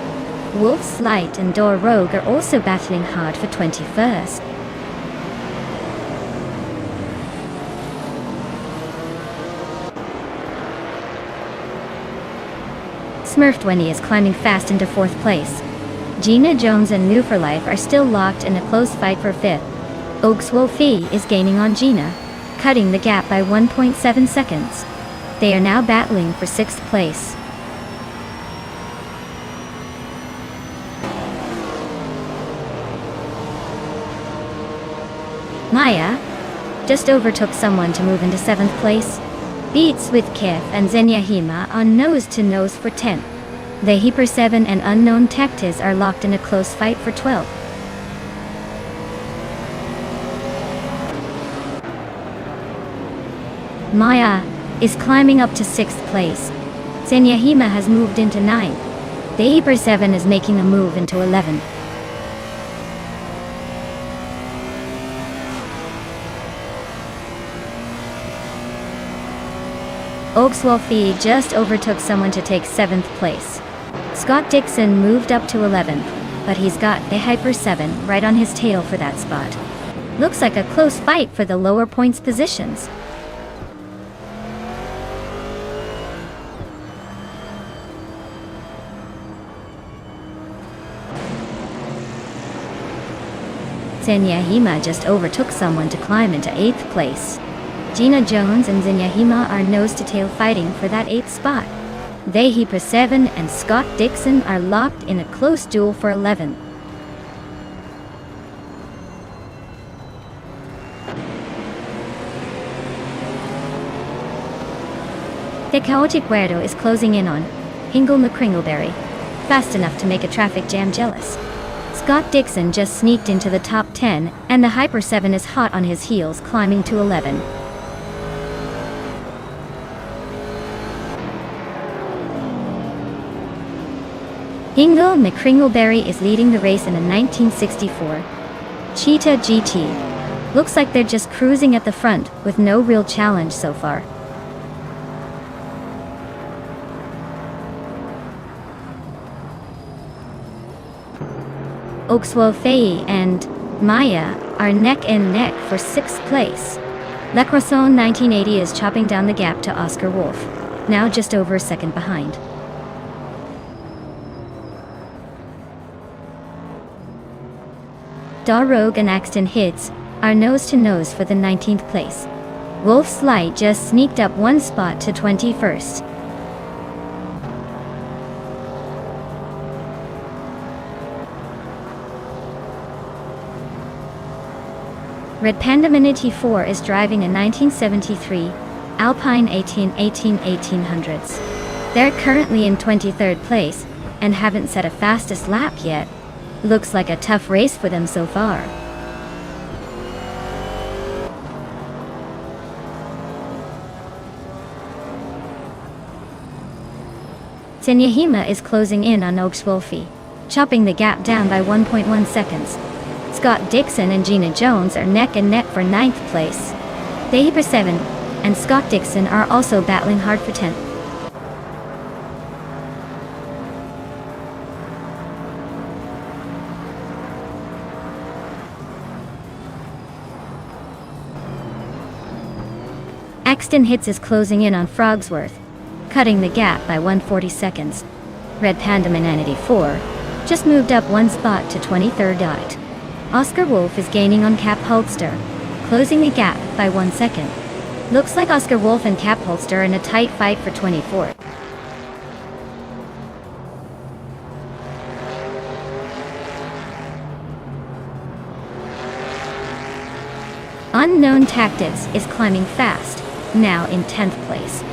Wolf's Light and Dor Rogue are also battling hard for 21st. Smurf 20 is climbing fast into 4th place. Gina Jones and New for Life are still locked in a close fight for 5th. Ogswolfey is gaining on Gina, cutting the gap by 1.7 seconds. They are now battling for 6th place. Maya just overtook someone to move into 7th place. Beats with Kev and Zenyahima are nose-to-nose for 10th. The Hyper 7 and Unknown Tactics are locked in a close fight for 12th. Maya is climbing up to 6th place. Zenyahima has moved into 9th. The Hyper 7 is making a move into 11th. Ogswolfey just overtook someone to take 7th place. Scott Dixon moved up to 11th, but he's got the Hyper 7 right on his tail for that spot. Looks like a close fight for the lower points positions. Zenyahima just overtook someone to climb into 8th place. Gina Jones and Zenyahima are nose-to-tail fighting for that 8th spot. Zenyahima 7 and Scott Dixon are locked in a close duel for 11th. Tekaochi Guerdo is closing in on Hingle McCringleberry, fast enough to make a traffic jam jealous. Scott Dixon just sneaked into the top 10, and the Hyper 7 is hot on his heels, climbing to 11. Hingle McCringleberry is leading the race in a 1964 Cheetah GT. Looks like they're just cruising at the front, with no real challenge so far. Oakswell Faye and Maya are neck and neck for 6th place. Le Croissant 1980 is chopping down the gap to Oscar Wolf, now just over a second behind. Rogue and Axton Hits are nose-to-nose for the 19th place. Wolf's Light just sneaked up one spot to 21st. Red Panda Minity 4 is driving a 1973 Alpine 1800s. They're currently in 23rd place and haven't set a fastest lap yet. Looks like a tough race for them so far. Zenyahima is closing in on Oakswolfie, chopping the gap down by 1.1 seconds. Scott Dixon and Gina Jones are neck and neck for 9th place. Zenyahima 7 and Scott Dixon are also battling hard for 10th. Axton Hits is closing in on Frogsworth, cutting the gap by 140 seconds. Red Panda Mananity 4 just moved up one spot to 23rd. Oscar Wolf is gaining on Cap Holster, closing the gap by 1 second. Looks like Oscar Wolf and Cap Holster are in a tight fight for 24th. Unknown Tactics is climbing fast, now in 10th place.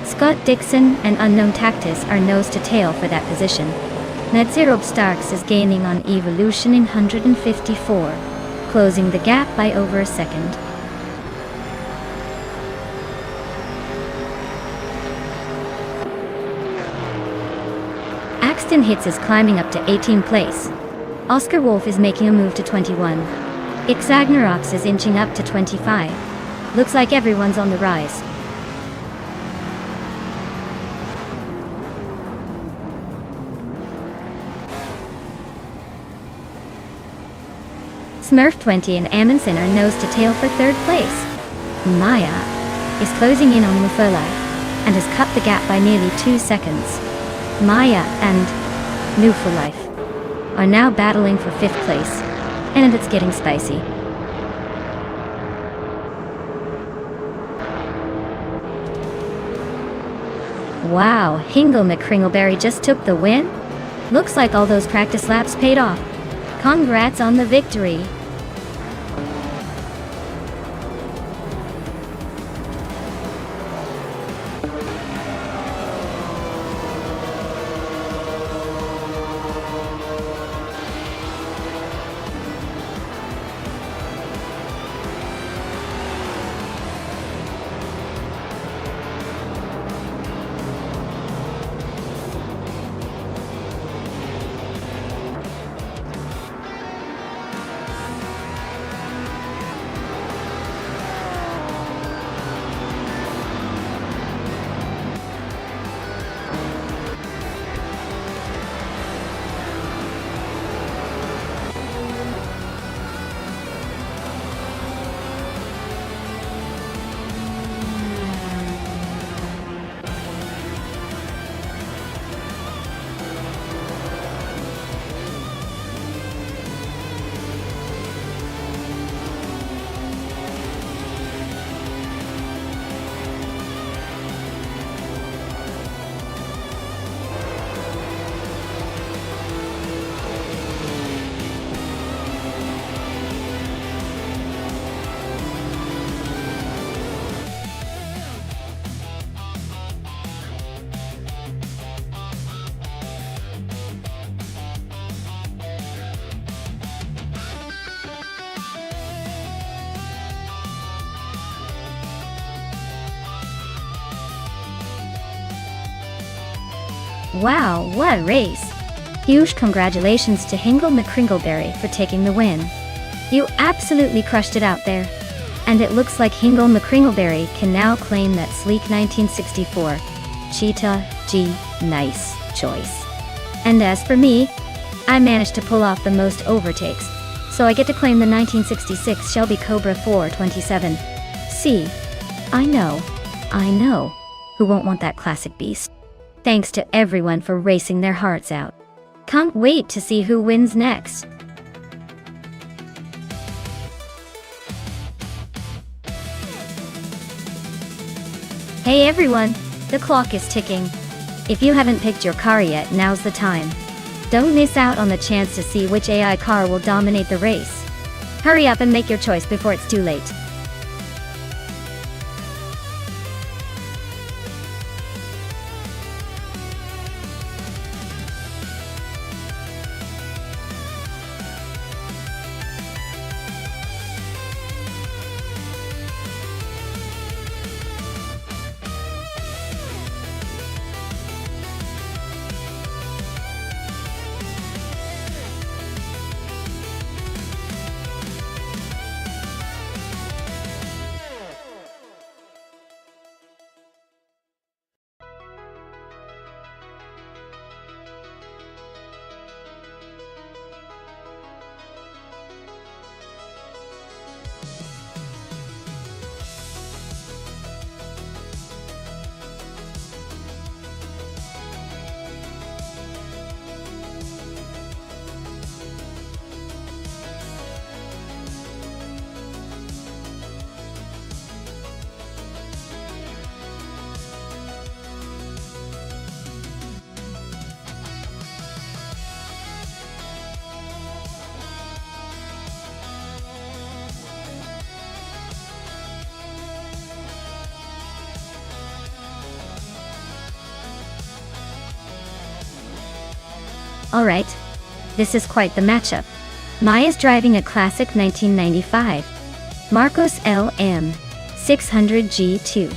Scott Dixon and Unknown Tactics are nose to tail for that position. Net Zero Starks is gaining on Evolution in 154, closing the gap by over a second. Axton Hits is climbing up to 18th place. Oscar Wolf is making a move to 21. Ixagnarox is inching up to 25. Looks like everyone's on the rise. Smurf 20 and Amundsen are nose to tail for 3rd place. Maya is closing in on Mufulai and has cut the gap by nearly 2 seconds. Maya and Nufullife are now battling for 5th place, and it's getting spicy. Wow, Hingle McCringleberry just took the win? Looks like all those practice laps paid off. Congrats on the victory. Wow, what a race! Huge congratulations to Hingle McCringleberry for taking the win. You absolutely crushed it out there. And it looks like Hingle McCringleberry can now claim that sleek 1964 Cheetah G. Nice choice. And as for me, I managed to pull off the most overtakes, so I get to claim the 1966 Shelby Cobra 427. See, I know who won't want that classic beast. Thanks to everyone for racing their hearts out. Can't wait to see who wins next. Hey everyone, the clock is ticking. If you haven't picked your car yet, now's the time. Don't miss out on the chance to see which AI car will dominate the race. Hurry up and make your choice before it's too late. Alright, this is quite the matchup. Maya's driving a classic 1995 Marcos LM 600 G2,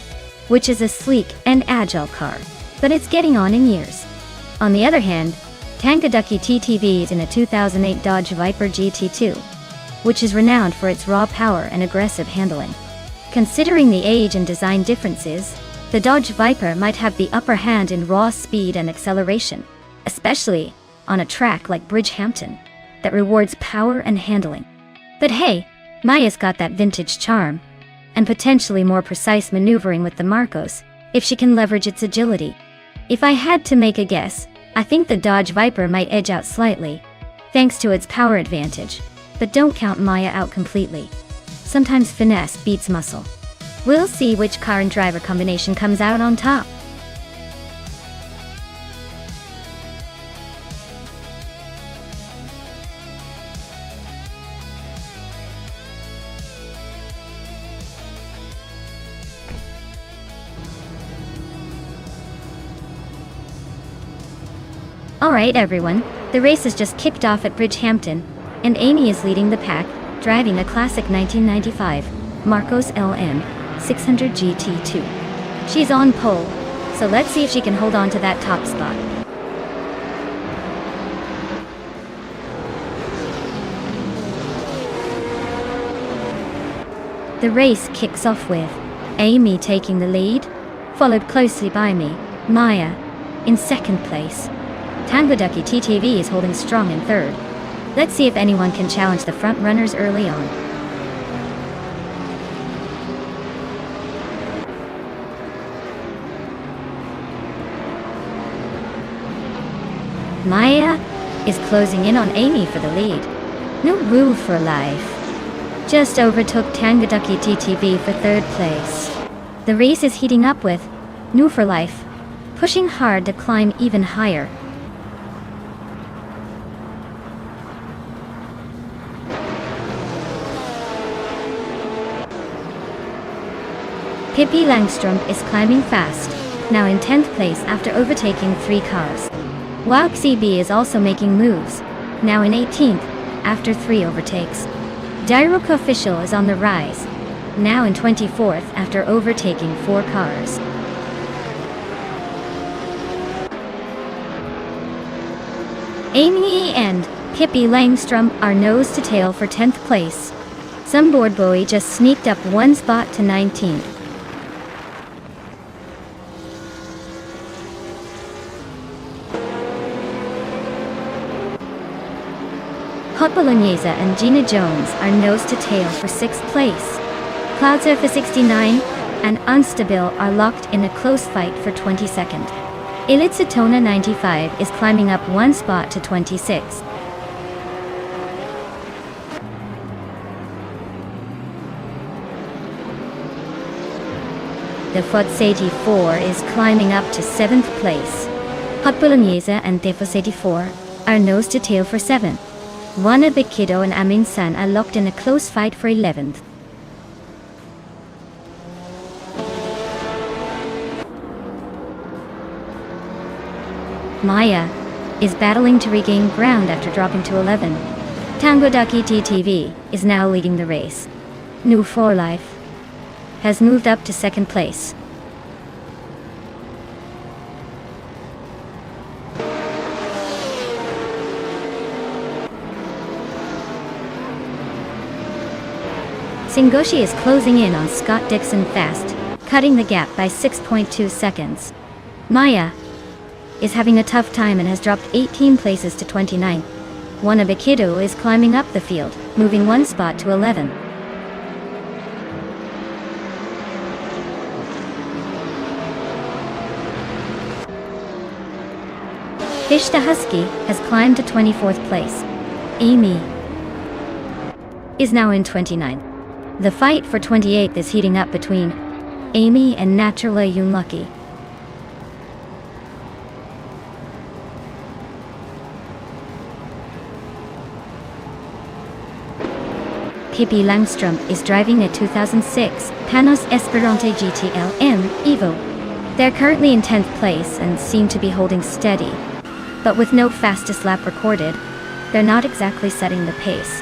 which is a sleek and agile car, but it's getting on in years. On the other hand, Tankaducky TTV is in a 2008 Dodge Viper GT2, which is renowned for its raw power and aggressive handling. Considering the age and design differences, the Dodge Viper might have the upper hand in raw speed and acceleration, especially on a track like Bridgehampton, that rewards power and handling. But hey, Maya's got that vintage charm, and potentially more precise maneuvering with the Marcos, if she can leverage its agility. If I had to make a guess, I think the Dodge Viper might edge out slightly, thanks to its power advantage, but don't count Maya out completely. Sometimes finesse beats muscle. We'll see which car and driver combination comes out on top. Alright everyone, the race has just kicked off at Bridgehampton, and Amy is leading the pack, driving a classic 1995 Marcos LM 600 GT2. She's on pole, so let's see if she can hold on to that top spot. The race kicks off with Amy taking the lead, followed closely by me, Maya, in second place. Tankaducky TTV is holding strong in third. Let's see if anyone can challenge the front runners early on. Maya is closing in on Amy for the lead. No rule for life. Just overtook Tankaducky TTV for third place. The race is heating up with New for Life, pushing hard to climb even higher. Pippi Langstrom is climbing fast, now in 10th place after overtaking 3 cars. Wowk CB is also making moves, now in 18th after 3 overtakes. Dairuka Official is on the rise, now in 24th after overtaking 4 cars. Amy and Pippi Langstrom are nose to tail for 10th place. Some board buoy just sneaked up one spot to 19th. Hot Bolognese and Gina Jones are nose to tail for 6th place. Cloud Surfer 69 and Unstable are locked in a close fight for 22nd. Elitsatona 95 is climbing up one spot to 26th. The Fots 84 is climbing up to 7th place. Hot Bolognese and Defos 84 are nose to tail for 7th. Wana Big Kiddo and Amin San are locked in a close fight for 11th. Maya is battling to regain ground after dropping to 11. Tango Daki TTV is now leading the race. New 4 Life has moved up to 2nd place. Singoshi is closing in on Scott Dixon fast, cutting the gap by 6.2 seconds. Maya is having a tough time and has dropped 18 places to 29. Wanabikido is climbing up the field, moving one spot to 11. Fish the Husky has climbed to 24th place. Amy is now in 29th. The fight for 28th is heating up between Amy and Naturally Unlucky. Pippi Langstrom is driving a 2006 Panos Esperante GTLM Evo. They're currently in 10th place and seem to be holding steady. But with no fastest lap recorded, they're not exactly setting the pace.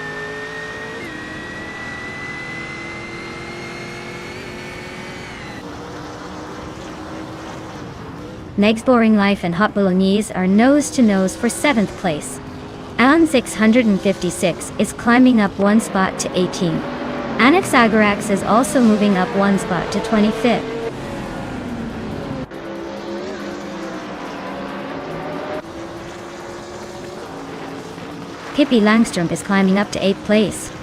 Meg's Boring Life and Hot Bolognese are nose to nose for 7th place. Alan 656 is climbing up one spot to 18. Anif Sagarax is also moving up one spot to 25th. Pippi Langstrom is climbing up to 8th place.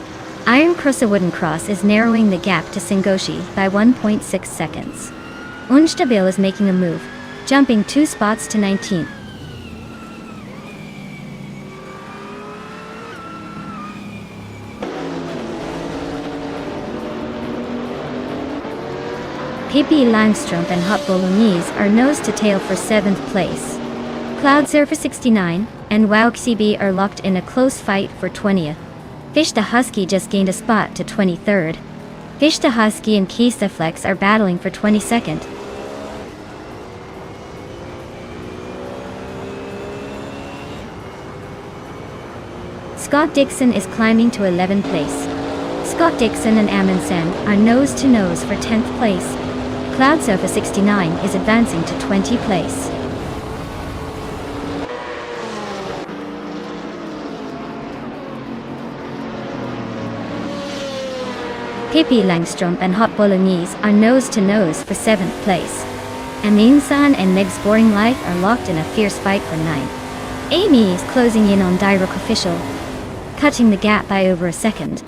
Iron Cross a Wooden Cross is narrowing the gap to Singoshi by 1.6 seconds. Unstabil is making a move, jumping 2 spots to 19th. Pippi Langstrom and Hot Bolognese are nose to tail for 7th place. Cloud Surfer 69 and WowXCB are locked in a close fight for 20th. Fish the Husky just gained a spot to 23rd. Fish the Husky and Kisa Flex are battling for 22nd. Scott Dixon is climbing to 11th place. Scott Dixon and Amin Sen are nose to nose for 10th place. Cloud Surfer 69 is advancing to 20th place. Pippi Langstrom and Hot Bolognese are nose to nose for 7th place. Amin San and Meg's Boring Life are locked in a fierce fight for 9th. Amy is closing in on Direct Official, cutting the gap by over a second.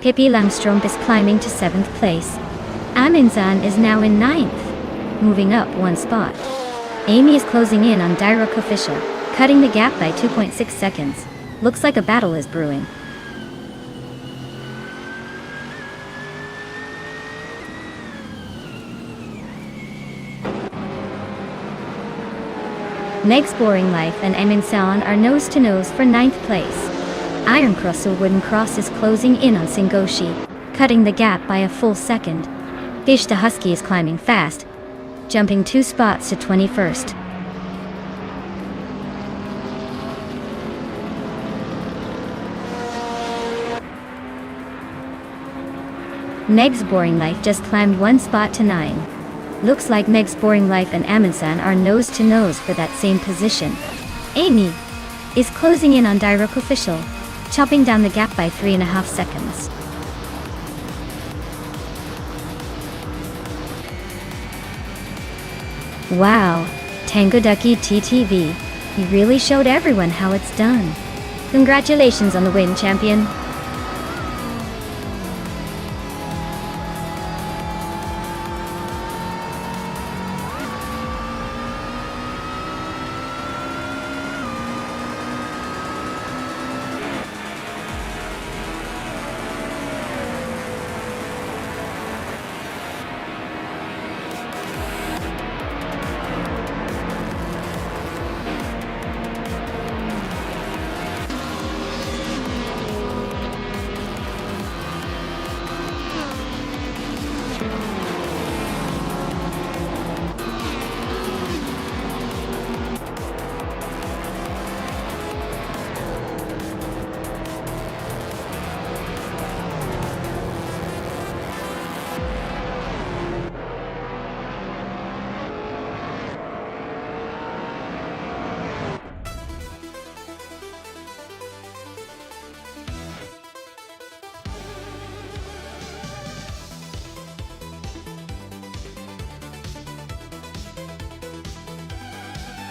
Pippi Langstrom is climbing to 7th place. Amin San is now in 9th, moving up one spot. Amy is closing in on Direct Official, cutting the gap by 2.6 seconds. Looks like a battle is brewing. Meg's Boring Life and Amin San are nose to nose for 9th place. Iron Cross a Wooden Cross is closing in on Singoshi, cutting the gap by a full second. Fish the Husky is climbing fast, jumping 2 spots to 21st. Meg's Boring Life just climbed one spot to 9. Looks like Meg's Boring Life and Amundsen are nose to nose for that same position. Amy is closing in on Direct Official, chopping down the gap by 3.5 seconds. Wow, Tangoducky TTV, you really showed everyone how it's done. Congratulations on the win, champion.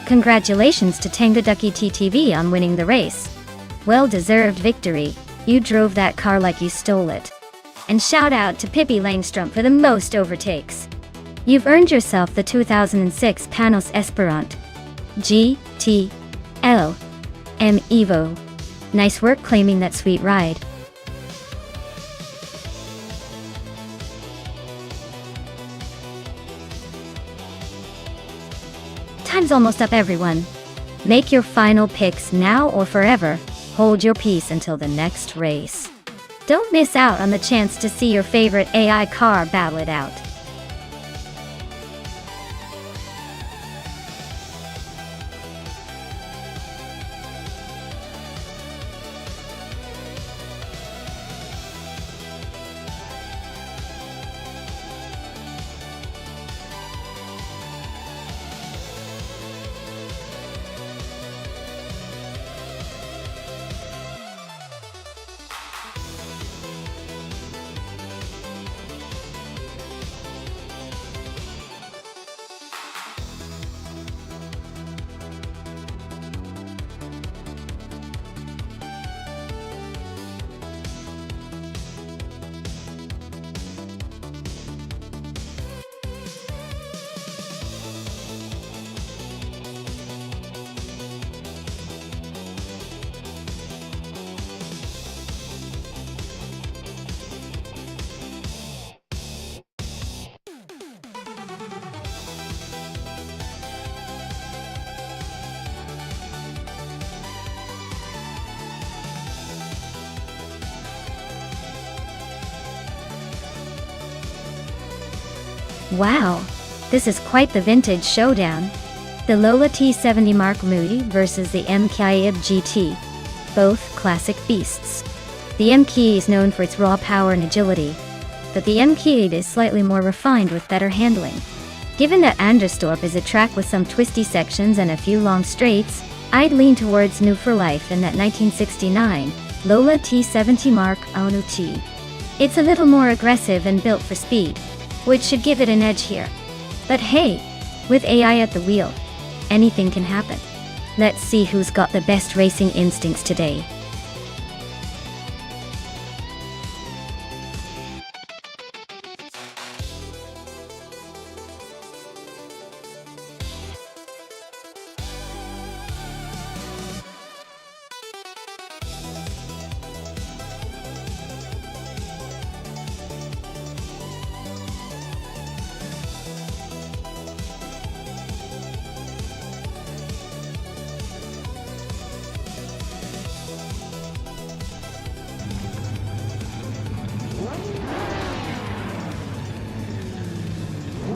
Congratulations to Tangoducky TTV on winning the race. Well-deserved victory. You drove that car like you stole it. And shout out to Pippi Langstrom for the most overtakes. You've earned yourself the 2006 Panos Esperant GT.L M Evo. Nice work claiming that sweet ride. Time's almost up, everyone. Make your final picks now or forever. Hold your peace until the next race. Don't miss out on the chance to see your favorite AI car battle it out. Wow, this is quite the vintage showdown. The Lola T70 Mark Moody versus the MKI GT. Both classic beasts. The MKI is known for its raw power and agility, but the MK8 is slightly more refined with better handling. Given that Anderstorp is a track with some twisty sections and a few long straights, I'd lean towards New for Life in that 1969 Lola T70 Mark T. It's a little more aggressive and built for speed, which should give it an edge here. But hey, with AI at the wheel, anything can happen. Let's see who's got the best racing instincts today.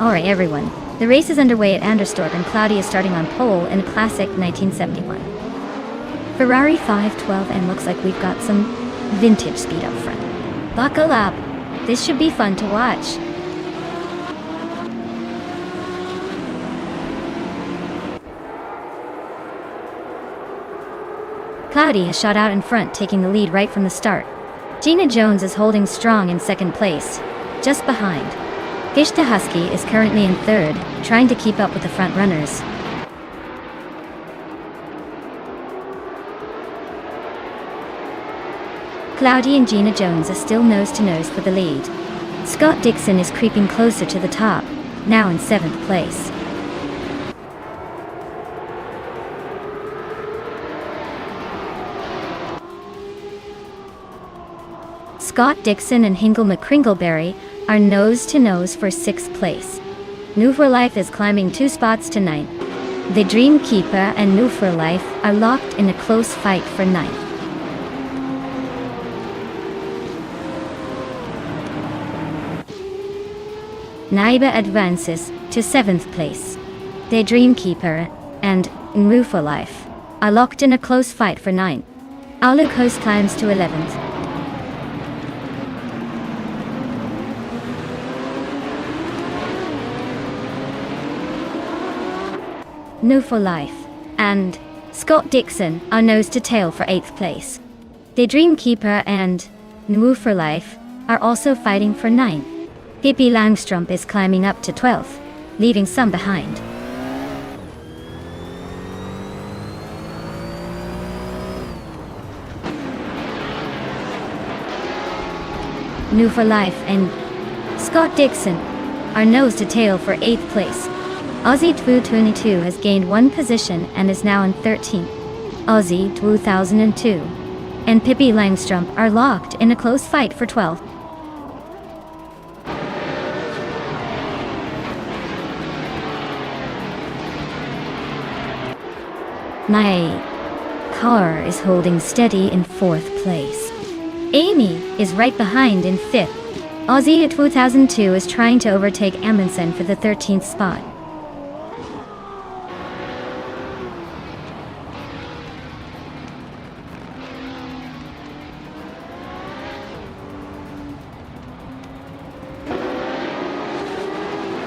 Alright everyone, the race is underway at Anderstorp and Cloudy is starting on pole in a classic 1971 Ferrari 512, and looks like we've got some vintage speed up front. Buckle up! This should be fun to watch. Cloudy has shot out in front, taking the lead right from the start. Gina Jones is holding strong in second place, just behind. Gishta Husky is currently in third, trying to keep up with the front runners. Cloudy and Gina Jones are still nose to nose for the lead. Scott Dixon is creeping closer to the top, now in 7th place. Scott Dixon and Hingle McCringleberry are nose to nose for 6th place. New for Life is climbing 2 spots to 9th. The Dream Keeper and New for Life are locked in a close fight for 9th. Naiba advances to 7th place. The Dream Keeper and New for Life are locked in a close fight for 9th. Alucos climbs to 11th. New for Life and Scott Dixon are nose to tail for 8th place. The Dream Keeper and New for Life are also fighting for 9th. Pippi Langstrump is climbing up to 12th, leaving some behind. New for Life and Scott Dixon are nose to tail for 8th place. Aussie 2022 has gained 1 position and is now in 13th. Aussie 2002 and Pippi Langstrump are locked in a close fight for 12th. My car is holding steady in 4th place. Amy is right behind in 5th. Aussie 2002 is trying to overtake Amundsen for the 13th spot.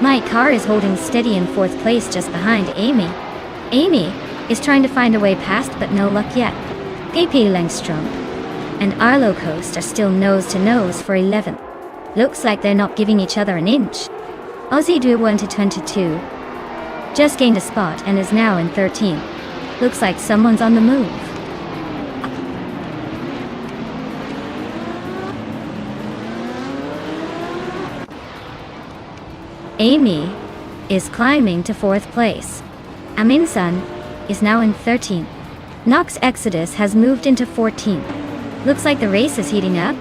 My car is holding steady in 4th place just behind Amy. Amy is trying to find a way past, but no luck yet. P.P. Langstrom and Arlo Coast are still nose to nose for 11th. Looks like they're not giving each other an inch. Aussie Do 1-22 just gained a spot and is now in 13th. Looks like someone's on the move. Amy is climbing to 4th place. Amundsen is now in 13th. Knox Exodus has moved into 14th. Looks like the race is heating up.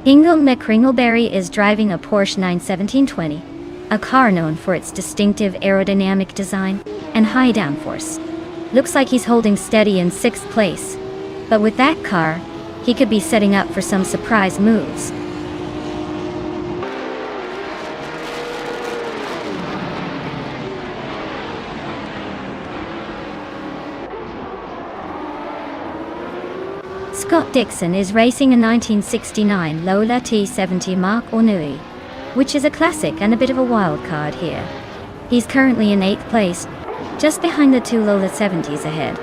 Hingle McCringleberry is driving a Porsche 91720, a car known for its distinctive aerodynamic design and high downforce. Looks like he's holding steady in 6th place, but with that car, he could be setting up for some surprise moves. Scott Dixon is racing a 1969 Lola T70 Mark Ornui, which is a classic and a bit of a wild card here. He's currently in 8th place, just behind the 2 Lola 70s ahead.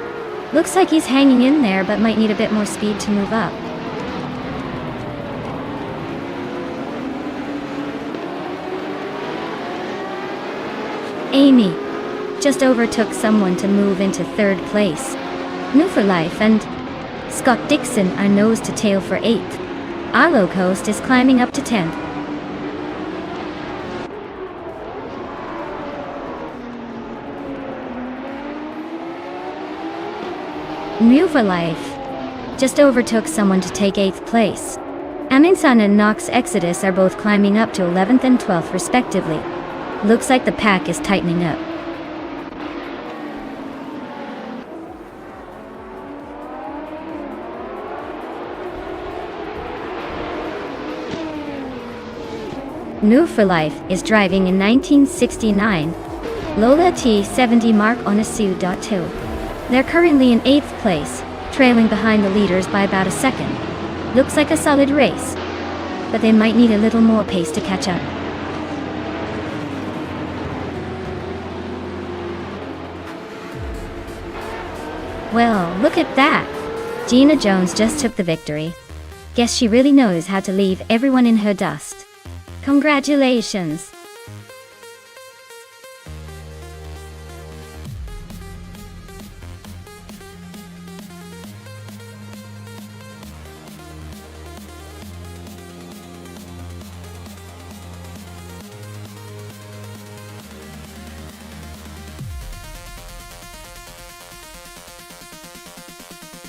Looks like he's hanging in there, but might need a bit more speed to move up. Amy just overtook someone to move into 3rd place. New for Life and Scott Dixon are nose to tail for 8th. Arlo Coast is climbing up to 10th. New for Life just overtook someone to take 8th place. Amundsen and Knox Exodus are both climbing up to 11th and 12th respectively. Looks like the pack is tightening up. New for Life is driving a 1969 Lola T70 mark on a Su.2. They're currently in 8th place, trailing behind the leaders by about a second. Looks like a solid race, but they might need a little more pace to catch up. Well, look at that! Gina Jones just took the victory. Guess she really knows how to leave everyone in her dust. Congratulations!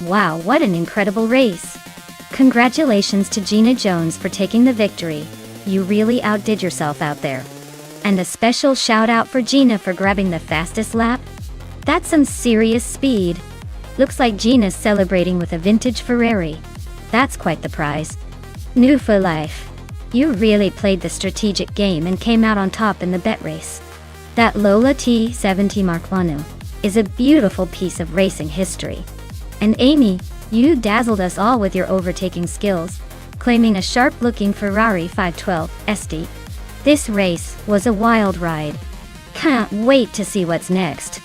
Wow, what an incredible race! Congratulations to Gina Jones for taking the victory. You really outdid yourself out there. And a special shout out for Gina for grabbing the fastest lap. That's some serious speed. Looks like Gina's celebrating with a vintage Ferrari. That's quite the prize. New for life. You really played the strategic game and came out on top in the bet race. That Lola T70 Mark I is a beautiful piece of racing history. And Amy, you dazzled us all with your overtaking skills, claiming a sharp-looking Ferrari 512 SD. This race was a wild ride. Can't wait to see what's next.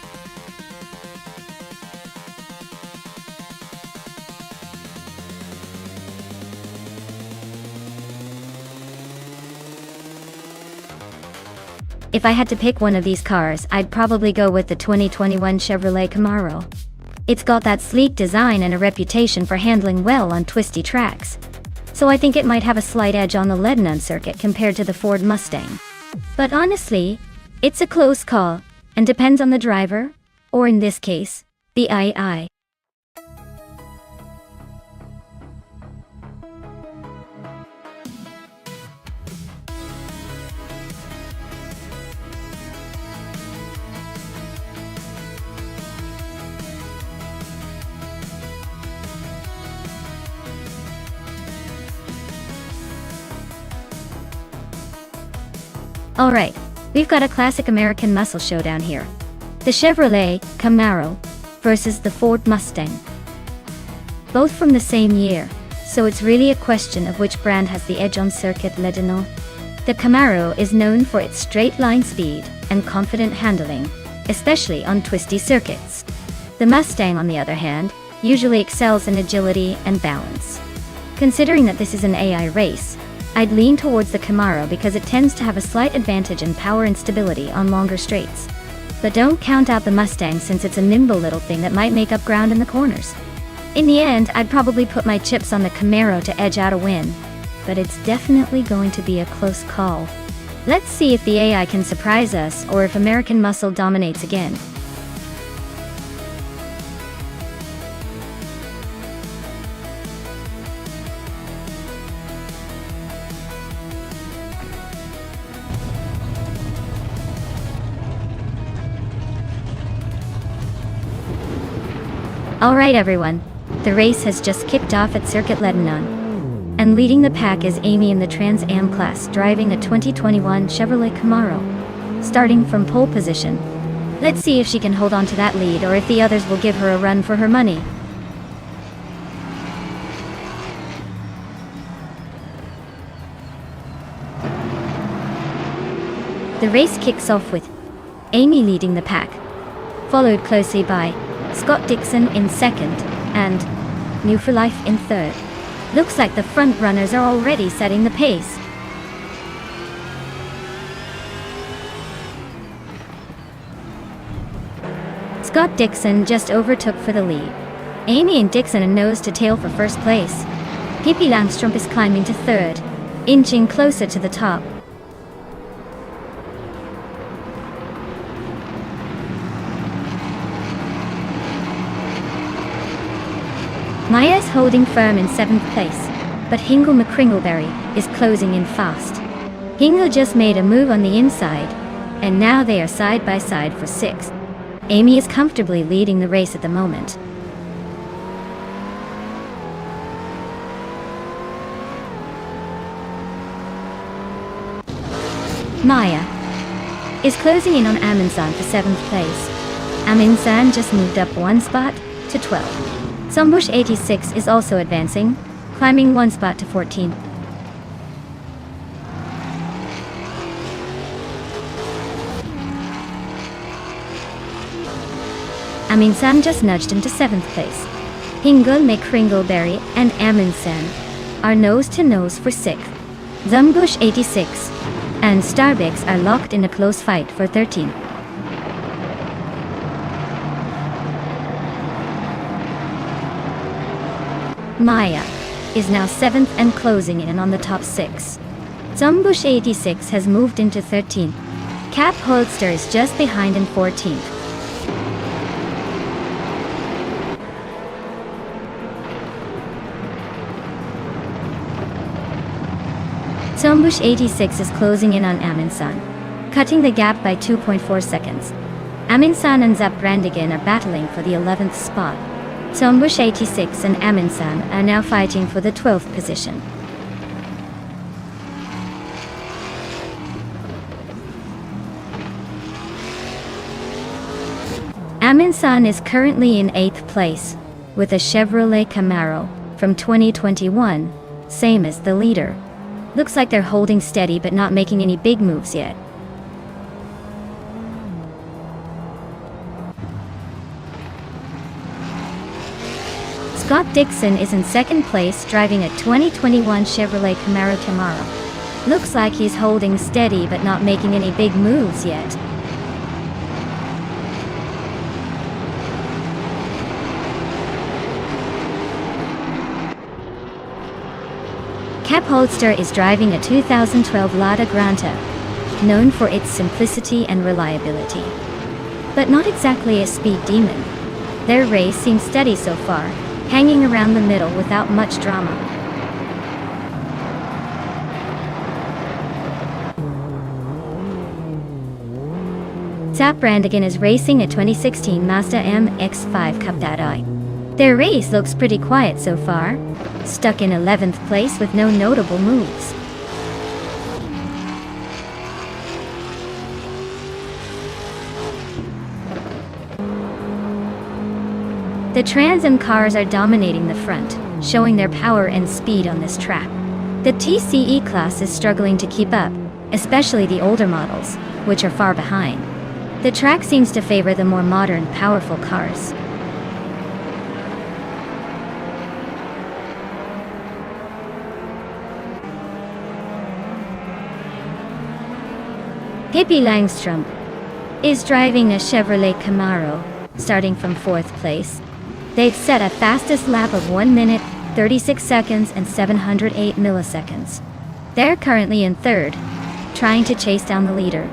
If I had to pick one of these cars, I'd probably go with the 2021 Chevrolet Camaro. It's got that sleek design and a reputation for handling well on twisty tracks. So I think it might have a slight edge on the Lebanon circuit compared to the Ford Mustang. But honestly, it's a close call, and depends on the driver, or in this case, the II. Alright, we've got a classic American muscle showdown here. The Chevrolet Camaro versus the Ford Mustang. Both from the same year, so it's really a question of which brand has the edge on Circuit Lebanon. The Camaro is known for its straight-line speed and confident handling, especially on twisty circuits. The Mustang, on the other hand, usually excels in agility and balance. Considering that this is an AI race, I'd lean towards the Camaro because it tends to have a slight advantage in power and stability on longer straights. But don't count out the Mustang since it's a nimble little thing that might make up ground in the corners. In the end, I'd probably put my chips on the Camaro to edge out a win, but it's definitely going to be a close call. Let's see if the AI can surprise us or if American muscle dominates again. Alright everyone, the race has just kicked off at Circuit Lebanon. And leading the pack is Amy in the Trans Am class driving a 2021 Chevrolet Camaro. Starting from pole position. Let's see if she can hold on to that lead or if the others will give her a run for her money. The race kicks off with Amy leading the pack, followed closely by Scott Dixon in second, and New for Life in third. Looks like the front runners are already setting the pace. Scott Dixon just overtook for the lead. Amy and Dixon are nose to tail for first place. Pippi Langstrup is climbing to third, inching closer to the top. Maya's holding firm in 7th place, but Hingle McCringleberry is closing in fast. Hingle just made a move on the inside, and now they are side by side for 6th. Amy is comfortably leading the race at the moment. Maya is closing in on Aminsan for 7th place. Aminsan just moved up one spot to 12. Sombush 86 is also advancing, climbing one spot to 14. Aminsan just nudged into 7th place. Hingle, Kringleberry, and Aminsan are nose-to-nose for 6th. Zumbush 86 and Starbucks are locked in a close fight for 13th. Maya is now 7th and closing in on the top 6. Zumbush 86 has moved into 13th. Cap Holster is just behind in 14th. Zumbush 86 is closing in on Aminsan, cutting the gap by 2.4 seconds. Aminsan and Zaprandigan are battling for the 11th spot. Zumbush 86 and Aminsan are now fighting for the 12th position. Aminsan is currently in 8th place, with a Chevrolet Camaro from 2021, same as the leader. Looks like they're holding steady but not making any big moves yet. Scott Dixon is in 2nd place driving a 2021 Chevrolet Camaro. Looks like he's holding steady but not making any big moves yet. Cap Holster is driving a 2012 Lada Granta, known for its simplicity and reliability. But not exactly a speed demon. Their race seems steady so far, hanging around the middle without much drama. Zaprandigan is racing a 2016 Mazda MX-5 Kapdadai. Their race looks pretty quiet so far, stuck in 11th place with no notable moves. The Trans Am cars are dominating the front, showing their power and speed on this track. The TCE class is struggling to keep up, especially the older models, which are far behind. The track seems to favor the more modern, powerful cars. Hippie Langstrom is driving a Chevrolet Camaro, starting from 4th place. They've set a fastest lap of 1 minute, 36 seconds and 708 milliseconds. They're currently in 3rd, trying to chase down the leader.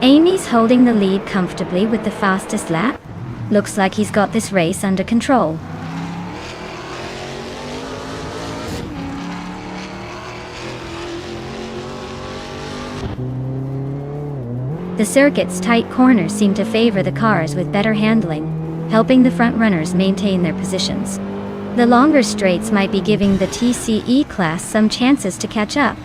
Amy's holding the lead comfortably with the fastest lap. Looks like he's got this race under control. The circuit's tight corners seem to favor the cars with better handling, helping the front runners maintain their positions. The longer straights might be giving the TCE class some chances to catch up.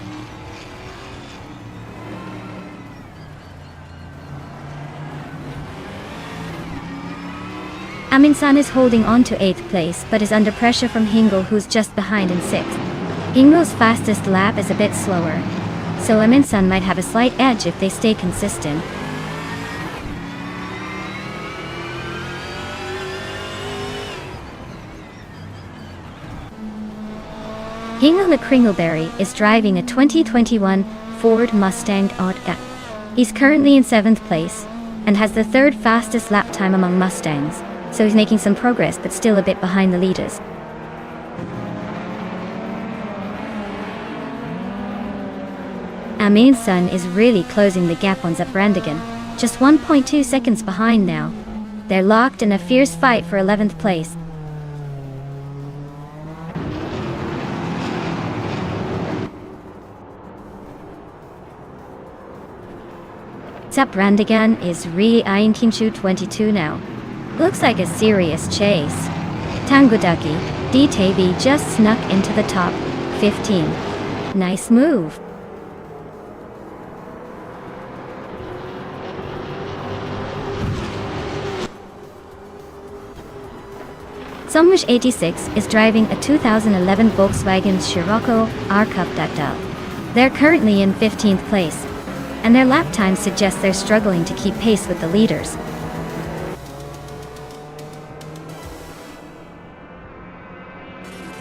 Aminsan is holding on to 8th place but is under pressure from Hingle, who's just behind in 6th. Hingle's fastest lap is a bit slower, so Aminsan might have a slight edge if they stay consistent. Hingle Kringleberry is driving a 2021 Ford Mustang Otka. He's currently in 7th place and has the 3rd fastest lap time among Mustangs, so he's making some progress but still a bit behind the leaders. Aminsan is really closing the gap on Zaprandigan, just 1.2 seconds behind now. They're locked in a fierce fight for 11th place. Zaprandigan is re-19 22 now. Looks like a serious chase. Tangudaki, DTB just snuck into the top 15. Nice move. Somrush 86 is driving a 2011 Volkswagen Scirocco R-Cup Ductile. They're currently in 15th place, and their lap time suggests they're struggling to keep pace with the leaders.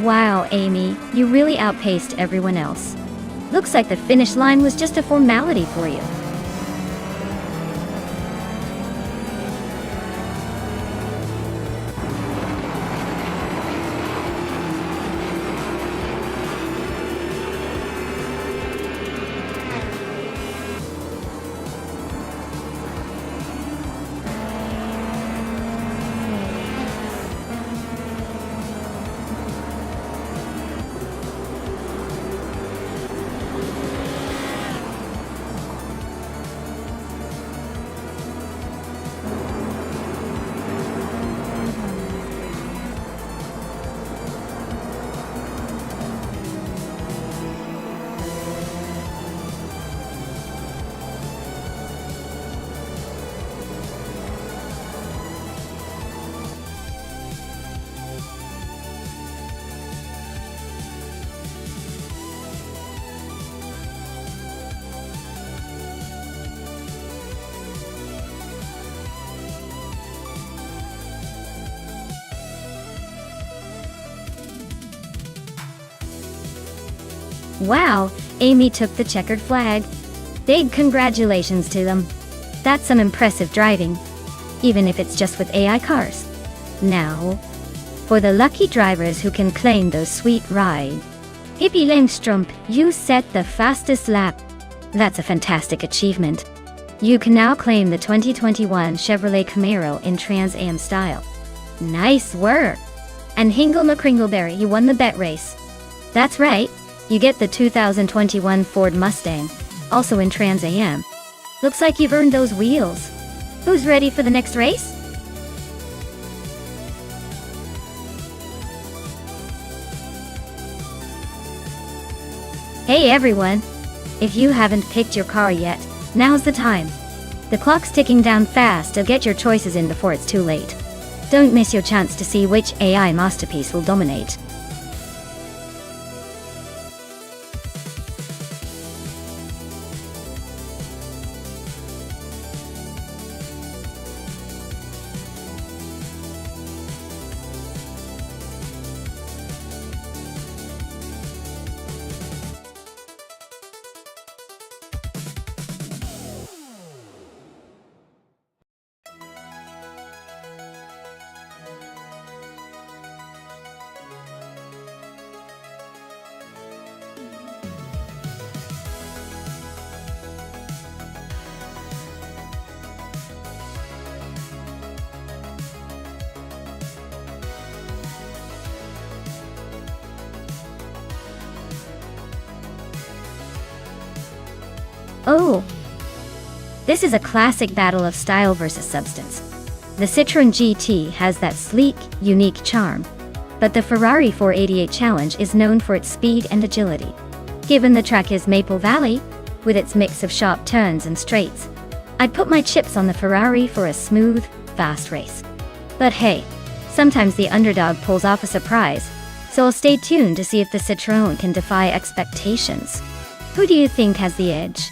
Wow, Amy, you really outpaced everyone else. Looks like the finish line was just a formality for you. Wow, Amy took the checkered flag. Big congratulations to them. That's some impressive driving, even if it's just with AI cars. Now, for the lucky drivers who can claim those sweet rides. Hippie Langstrump, you set the fastest lap. That's a fantastic achievement. You can now claim the 2021 Chevrolet Camaro in Trans Am style. Nice work! And Hingle McCringleberry, you won the bet race. That's right. You get the 2021 Ford Mustang, also in Trans Am. Looks like you've earned those wheels. Who's ready for the next race? Hey everyone! If you haven't picked your car yet, now's the time. The clock's ticking down fast, so get your choices in before it's too late. Don't miss your chance to see which AI masterpiece will dominate. Oh! This is a classic battle of style versus substance. The Citroën GT has that sleek, unique charm, but the Ferrari 488 Challenge is known for its speed and agility. Given the track is Maple Valley, with its mix of sharp turns and straights, I'd put my chips on the Ferrari for a smooth, fast race. But hey, sometimes the underdog pulls off a surprise, so I'll stay tuned to see if the Citroën can defy expectations. Who do you think has the edge?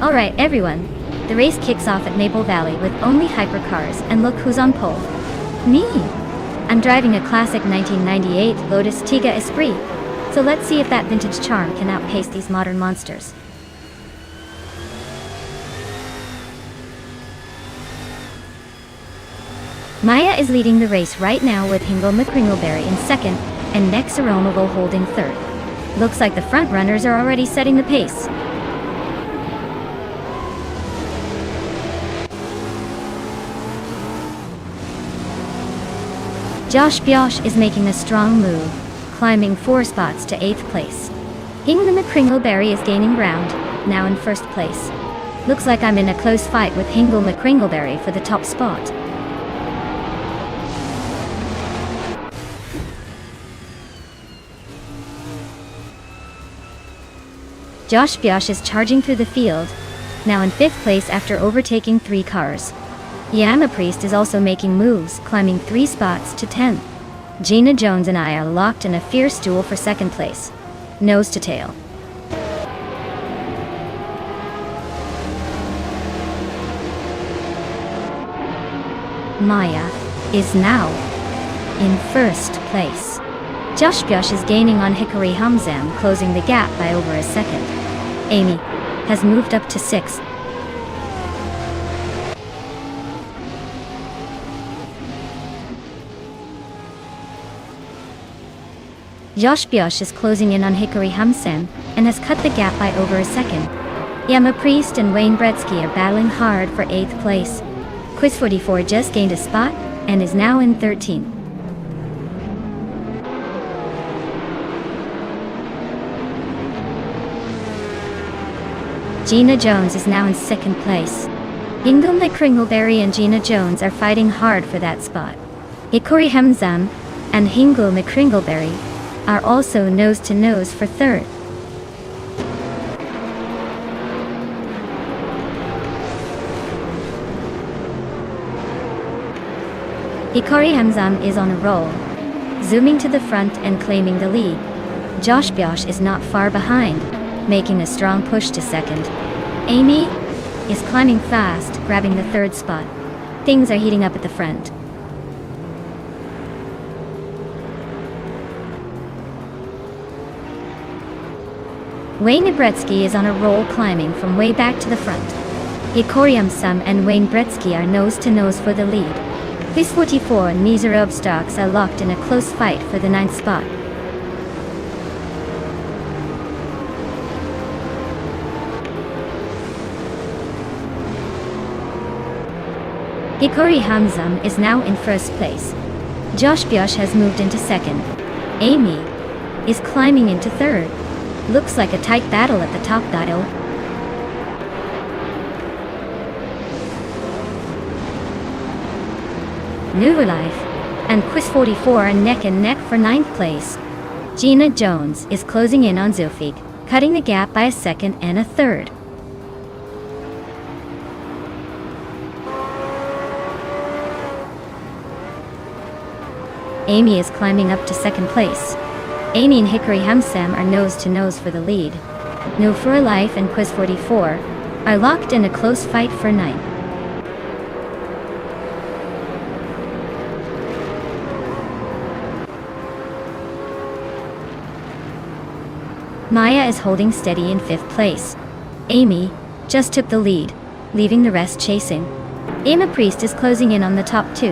Alright everyone, The race kicks off at Maple Valley with only hypercars, and look who's on pole. Me! I'm driving a classic 1998 Lotus Tiga Esprit, so let's see if that vintage charm can outpace these modern monsters. Maya is leading the race right now with Hingle McCringleberry in second, and Nex Aromaville holding third. Looks like the front runners are already setting the pace. Josh Biosh is making a strong move, climbing 4 spots to 8th place. Hingle McCringleberry is gaining ground, now in 1st place. Looks like I'm in a close fight with Hingle McCringleberry for the top spot. Josh Biosh is charging through the field, now in 5th place after overtaking 3 cars. Yama Priest is also making moves, climbing 3 spots to 10th. Gina Jones and I are locked in a fierce duel for 2nd place, nose to tail. Maya is now in 1st place. Josh Biosh is gaining on Hikari Hamzam, closing the gap by over a second. Amy has moved up to 6th. Josh Biosh is closing in on Hikari Hamzam and has cut the gap by over a second. Yama Priest and Wayne Bretsky are battling hard for 8th place. Quiz 44 just gained a spot and is now in 13th. Gina Jones is now in 2nd place. Hingle McCringleberry and Gina Jones are fighting hard for that spot. Hikari Hamzam and Hingle McCringleberry are also nose to nose for 3rd. Hikari Hamzam is on a roll, zooming to the front and claiming the lead. Josh Biosh is not far behind, making a strong push to 2nd. Amy is climbing fast, grabbing the 3rd spot. Things are heating up at the front. Wayne Bretsky is on a roll, climbing from way back to the front. Hikari Hamzam and Wayne Bretsky are nose to nose for the lead. Quiz 44 and Mizarov Stocks are locked in a close fight for the 9th spot. Hikari Hamzam is now in 1st place. Josh Biosh has moved into 2nd. Amy is climbing into 3rd. Looks like a tight battle at the top dial. New Life and Quiz 44 are neck and neck for 9th place. Gina Jones is closing in on Zulfik, cutting the gap by a 2nd and a 3rd. Amy is climbing up to 2nd place. Amy and Hikari Hamzam are nose to nose for the lead. No for a Life and Quiz 44 are locked in a close fight for 9th. Maya is holding steady in 5th place. Amy just took the lead, leaving the rest chasing. Emma Priest is closing in on the top 2,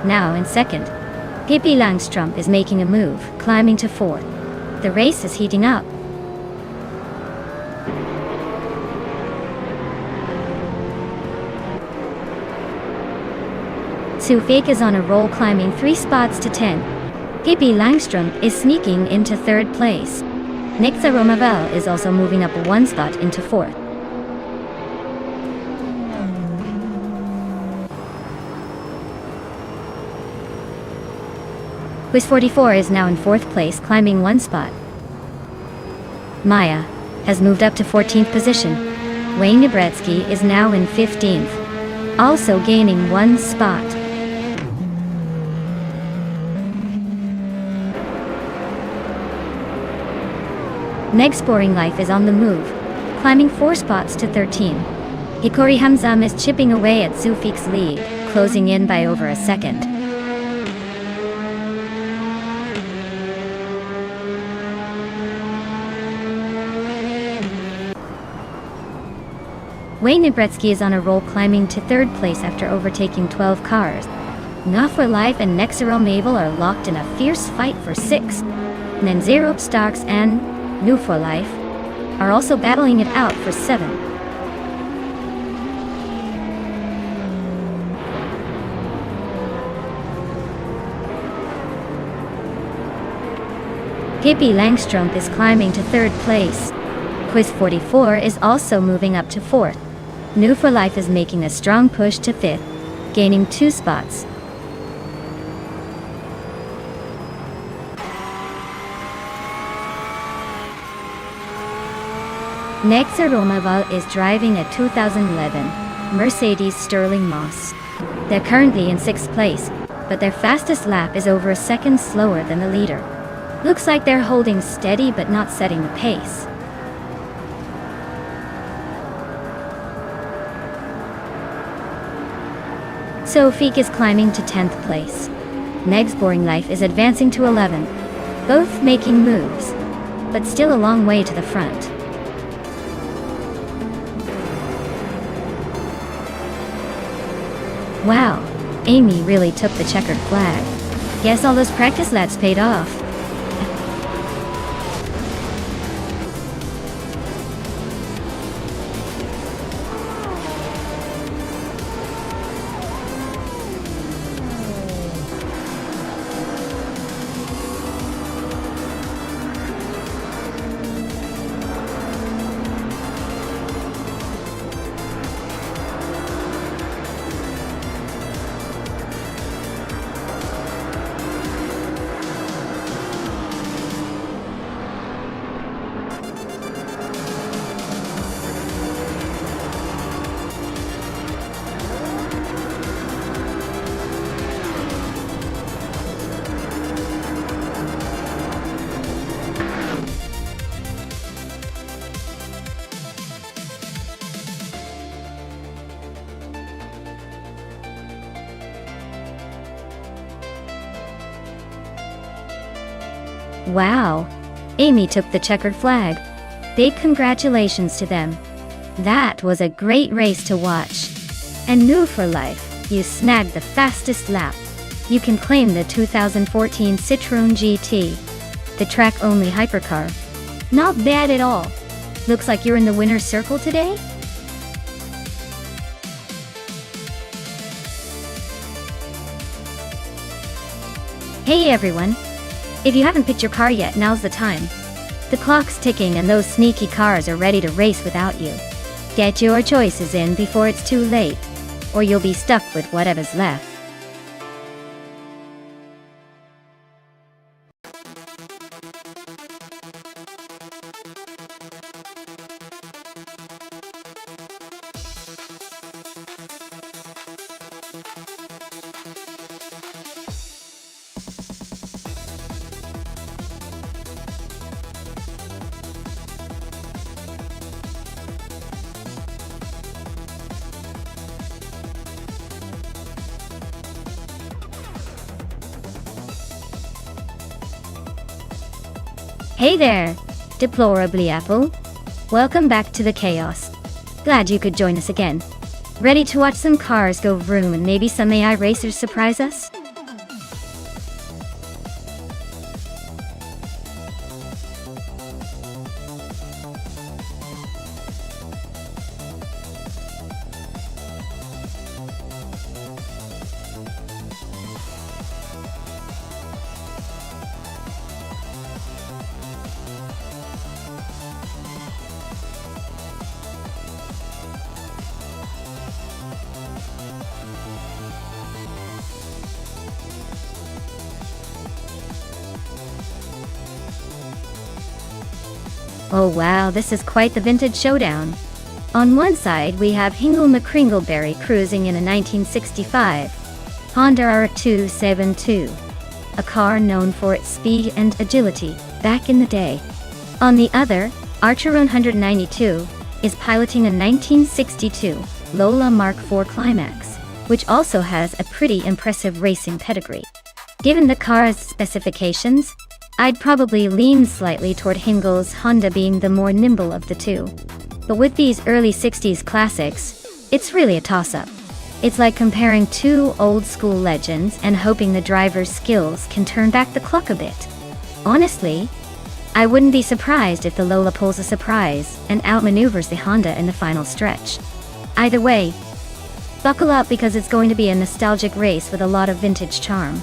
now in 2nd. Pippi Langstrom is making a move, climbing to 4th. The race is heating up. Sufik is on a roll, climbing 3 spots to 10. Pippi Langstrom is sneaking into 3rd place. Nexa Romavel is also moving up 1 spot into 4th. Quiz 44 is now in 4th place, climbing 1 spot. Maya has moved up to 14th position. Wayne Nebretsky is now in 15th, also gaining 1 spot. Meg's Boring Life is on the move, climbing 4 spots to 13. Hikori Hamzam is chipping away at Sufik's lead, closing in by over a second. Wayne Nebretsky is on a roll, climbing to third place after overtaking 12 cars. Not for Life and Nexerel Mabel are locked in a fierce fight for 6th. Nenzerop Starks and New for Life are also battling it out for 7th. Pippi Langstrumpf is climbing to third place. Quiz 44 is also moving up to 4th. New for Life is making a strong push to 5th, gaining 2 spots. Nexa Romaval is driving a 2011 Mercedes Sterling Moss. They're currently in 6th place, but their fastest lap is over a second slower than the leader. Looks like they're holding steady but not setting the pace. Sofik is climbing to 10th place. Meg's Boring Life is advancing to 11th, both making moves, but still a long way to the front. Wow, Amy really took the checkered flag. Guess all those practice laps paid off. Wow, Amy took the checkered flag. Big congratulations to them. That was a great race to watch. And New for Life, you snagged the fastest lap. You can claim the 2014 Citroën GT, the track-only hypercar. Not bad at all. Looks like you're in the winner's circle today? Hey everyone! If you haven't picked your car yet, now's the time. The clock's ticking and those sneaky cars are ready to race without you. Get your choices in before it's too late, or you'll be stuck with whatever's left. Hey there, Deplorably Apple. Welcome back to the chaos. Glad you could join us again. Ready to watch some cars go vroom and maybe some AI racers surprise us? Oh wow, this is quite the vintage showdown. On one side we have Hingle McCringleberry cruising in a 1965 Honda R272, a car known for its speed and agility back in the day. On the other, Archer 192 is piloting a 1962 Lola Mark IV Climax, which also has a pretty impressive racing pedigree. Given the car's specifications, I'd probably lean slightly toward Hengel's Honda being the more nimble of the two. But with these early 60s classics, it's really a toss-up. It's like comparing two old-school legends and hoping the driver's skills can turn back the clock a bit. Honestly, I wouldn't be surprised if the Lola pulls a surprise and outmaneuvers the Honda in the final stretch. Either way, buckle up because it's going to be a nostalgic race with a lot of vintage charm.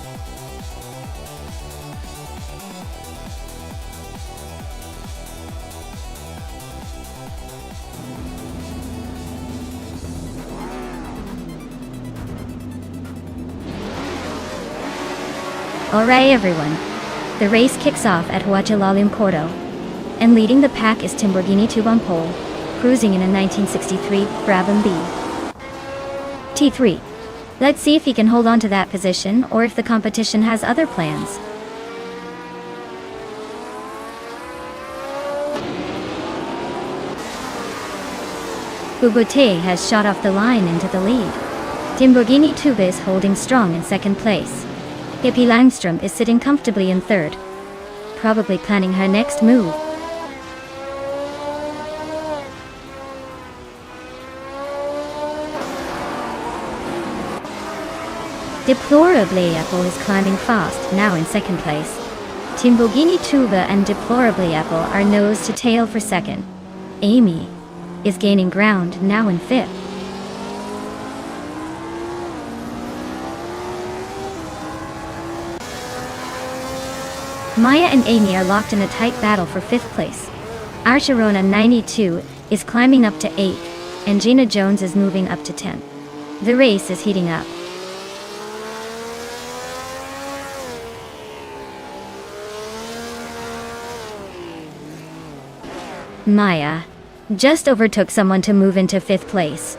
Alright everyone, the race kicks off at Huachilalim Porto, and leading the pack is Timborghini Tube on pole, cruising in a 1963 Brabham B. T3. Let's see if he can hold on to that position or if the competition has other plans. Bubute has shot off the line into the lead. Timborghini Tube is holding strong in second place. Pippi Langstrom is sitting comfortably in third, probably planning her next move. Deplorably Apple is climbing fast, now in second place. Timborghini Tube and Deplorably Apple are nose to tail for second. Amy is gaining ground, now in fifth. Maya and Amy are locked in a tight battle for fifth place. Archerona 92 is climbing up to 8th, and Gina Jones is moving up to 10th. The race is heating up. Maya just overtook someone to move into fifth place.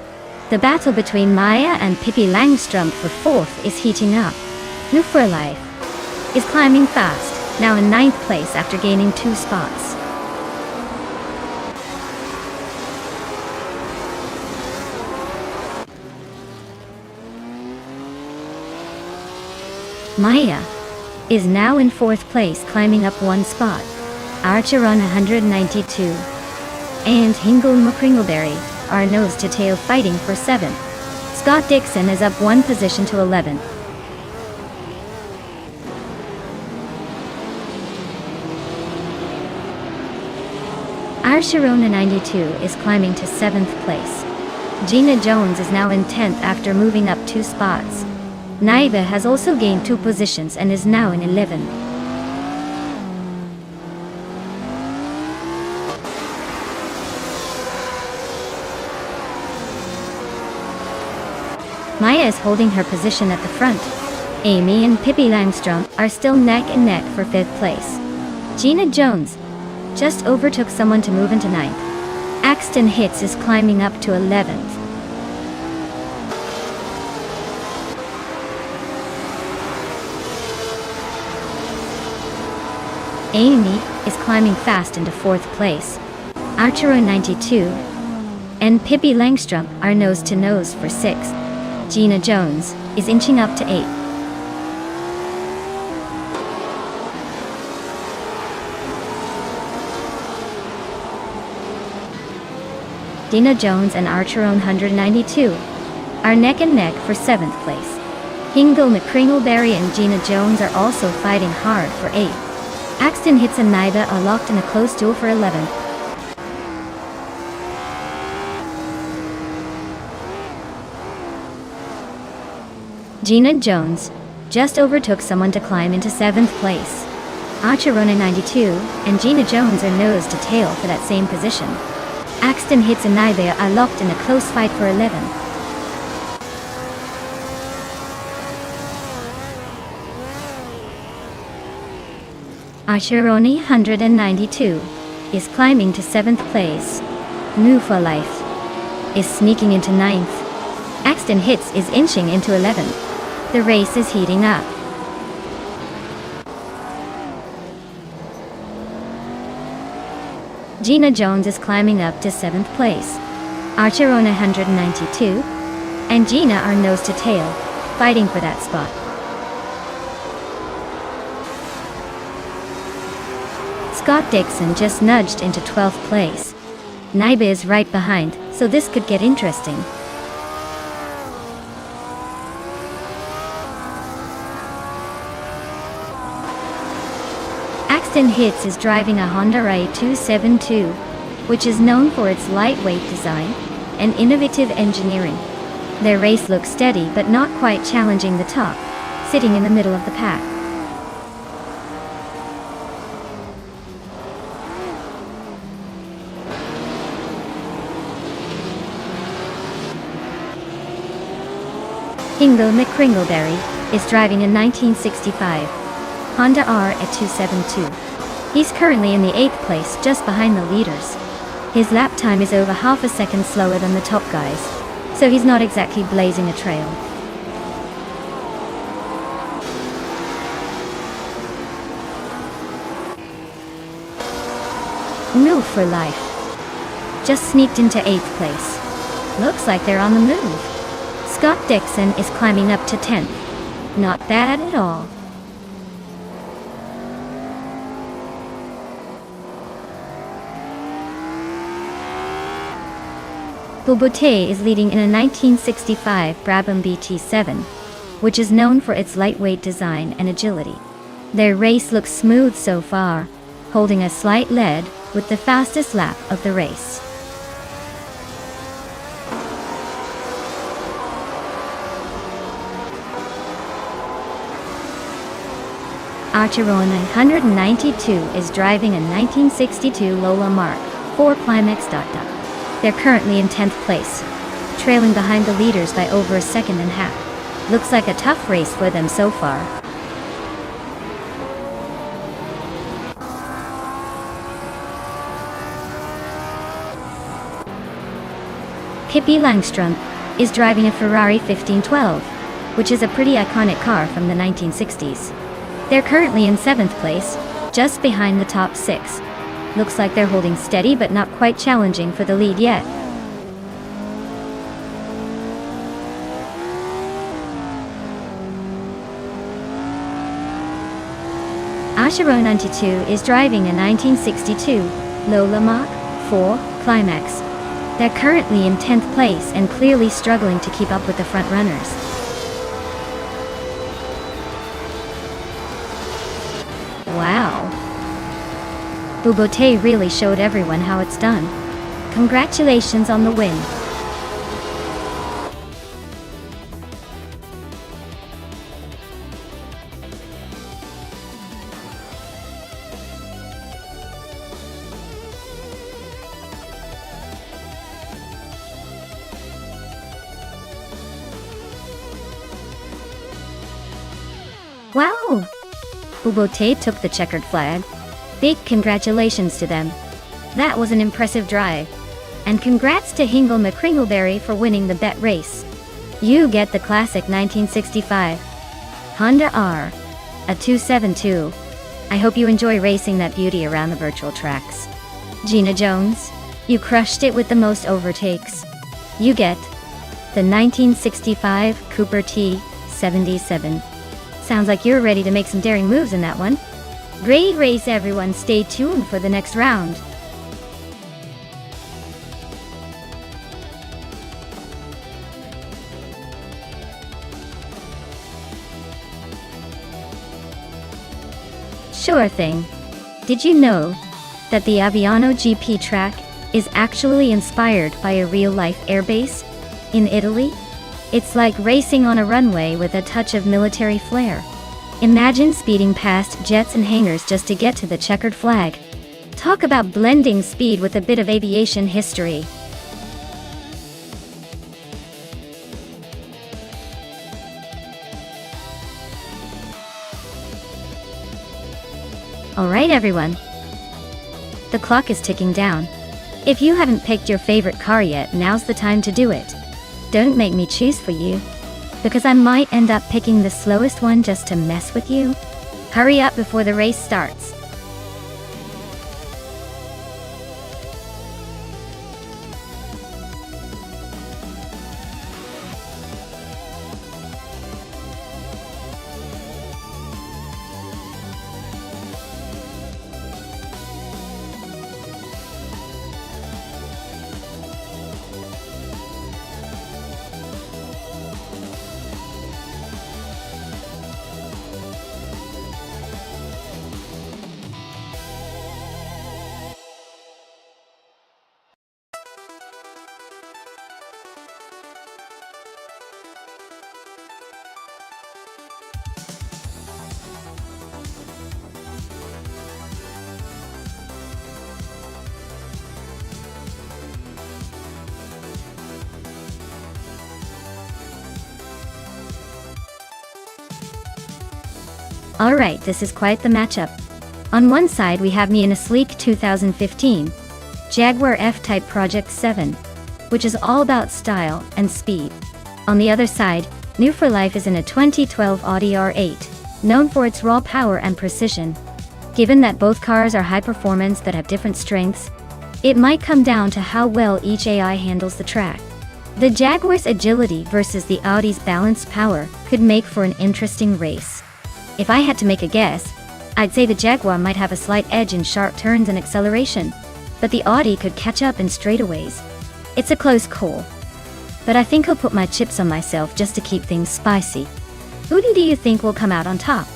The battle between Maya and Pippi Langstrom for fourth is heating up. New for Life is climbing fast, now in 9th place after gaining 2 spots. Maya is now in 4th place, climbing up 1 spot. Archer on 192 and Hingle McCringleberry are nose to tail fighting for 7th. Scott Dixon is up 1 position to 11th. Archerona 92 is climbing to 7th place. Gina Jones is now in 10th after moving up 2 spots. Naiba has also gained 2 positions and is now in 11th. Maya is holding her position at the front. Amy and Pippi Langstrom are still neck and neck for 5th place. Gina Jones just overtook someone to move into 9th. Axton Hitz is climbing up to 11th. Amy is climbing fast into 4th place. Arturo 92 and Pippi Langstrom are nose to nose for 6th. Gina Jones is inching up to 8th. Gina Jones and Archeron 192 are neck and neck for 7th place. Hingle McCringleberry and Gina Jones are also fighting hard for 8th. Axton Hitz and Naiba are locked in a close duel for 11th. Gina Jones just overtook someone to climb into 7th place. Archerona 92 and Gina Jones are nose to tail for that same position. Axton Hitz and Naiba are locked in a close fight for 11th. Archeroni 192 is climbing to 7th place. New for Life is sneaking into 9th. Axton Hitz is inching into 11th. The race is heating up. Gina Jones is climbing up to 7th place. Archer on 192, and Gina are nose to tail, fighting for that spot. Scott Dixon just nudged into 12th place. Naiba is right behind, so this could get interesting. Axton Hits is driving a Honda i272, which is known for its lightweight design and innovative engineering. Their race looks steady but not quite challenging the top, sitting in the middle of the pack. Hingle McCringleberry is driving a 1965 Honda R at 272. He's currently in the 8th place, just behind the leaders. His lap time is over half a second slower than the top guys, so he's not exactly blazing a trail. Move for Life just sneaked into 8th place. Looks like they're on the move. Scott Dixon is climbing up to 10th. Not bad at all. Bobote is leading in a 1965 Brabham BT7, which is known for its lightweight design and agility. Their race looks smooth so far, holding a slight lead with the fastest lap of the race. Archeron 192 is driving a 1962 Lola Mark IV Climax. They're currently in 10th place, trailing behind the leaders by over a second and a half. Looks like a tough race for them so far. Pippi Langstrom is driving a Ferrari 1512, which is a pretty iconic car from the 1960s. They're currently in 7th place, just behind the top 6. Looks like they're holding steady but not quite challenging for the lead yet. Ashiro 92 is driving a 1962 Lola Mach 4 Climax. They're currently in 10th place and clearly struggling to keep up with the front runners. Wow. Bobote really showed everyone how it's done. Congratulations on the win. Wow! Bobote took the checkered flag. Big congratulations to them. That was an impressive drive. And congrats to Hingle McCringleberry for winning the bet race. You get the classic 1965 Honda R, a 272. I hope you enjoy racing that beauty around the virtual tracks. Gina Jones, you crushed it with the most overtakes. You get the 1965 Cooper T77. Sounds like you're ready to make some daring moves in that one. Great race, everyone. Stay tuned for the next round. Sure thing. Did you know that the Aviano GP track is actually inspired by a real-life airbase in Italy? It's like racing on a runway with a touch of military flair. Imagine speeding past jets and hangars just to get to the checkered flag. Talk about blending speed with a bit of aviation history. Alright everyone. The clock is ticking down. If you haven't picked your favorite car yet, now's the time to do it. Don't make me choose for you, because I might end up picking the slowest one just to mess with you. Hurry up before the race starts. Alright, this is quite the matchup. On one side we have me in a sleek 2015 Jaguar F-Type Project 7, which is all about style and speed. On the other side, New for Life is in a 2012 Audi R8, known for its raw power and precision. Given that both cars are high performance but have different strengths, it might come down to how well each AI handles the track. The Jaguar's agility versus the Audi's balanced power could make for an interesting race. If I had to make a guess, I'd say the Jaguar might have a slight edge in sharp turns and acceleration, but the Audi could catch up in straightaways. It's a close call, but I think I'll put my chips on myself just to keep things spicy. Who do you think will come out on top?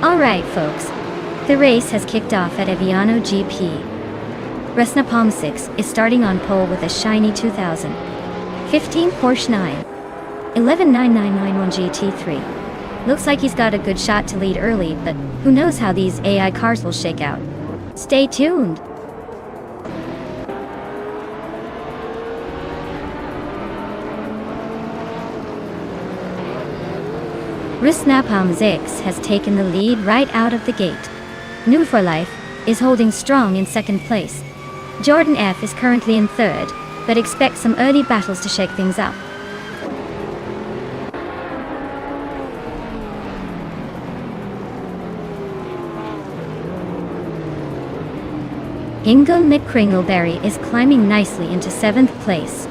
Alright folks, the race has kicked off at Aviano GP. Nonstop 6 is starting on pole with a shiny 2015 Porsche 9119991 GT3. Looks like he's got a good shot to lead early, but who knows how these AI cars will shake out. Stay tuned! Nonstop 6 has taken the lead right out of the gate. New for Life is holding strong in second place. Jordan F is currently in third, but expect some early battles to shake things up. Hingle McCringleberry is climbing nicely into 7th place.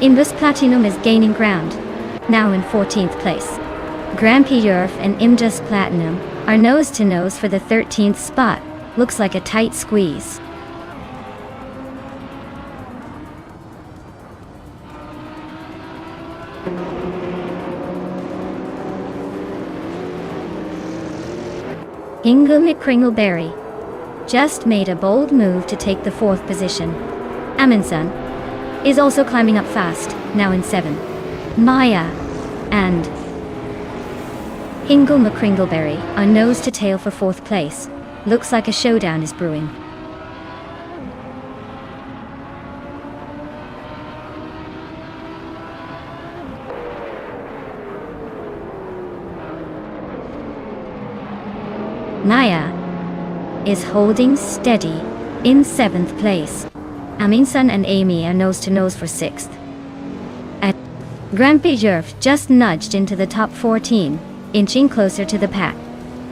Imbus Platinum is gaining ground, now in 14th place. Grampy Yerf and Imjust Platinum are nose-to-nose for the 13th spot. Looks like a tight squeeze. Hingle McCringleberry just made a bold move to take the 4th position. Amundsen is also climbing up fast, now in 7th. Maya and Hingle McCringleberry are nose to tail for 4th place. Looks like a showdown is brewing. Maya is holding steady in 7th place. Amundsen and Amy are nose to nose for 6th. At Grampy Yerf just nudged into the top 14. Inching closer to the pack.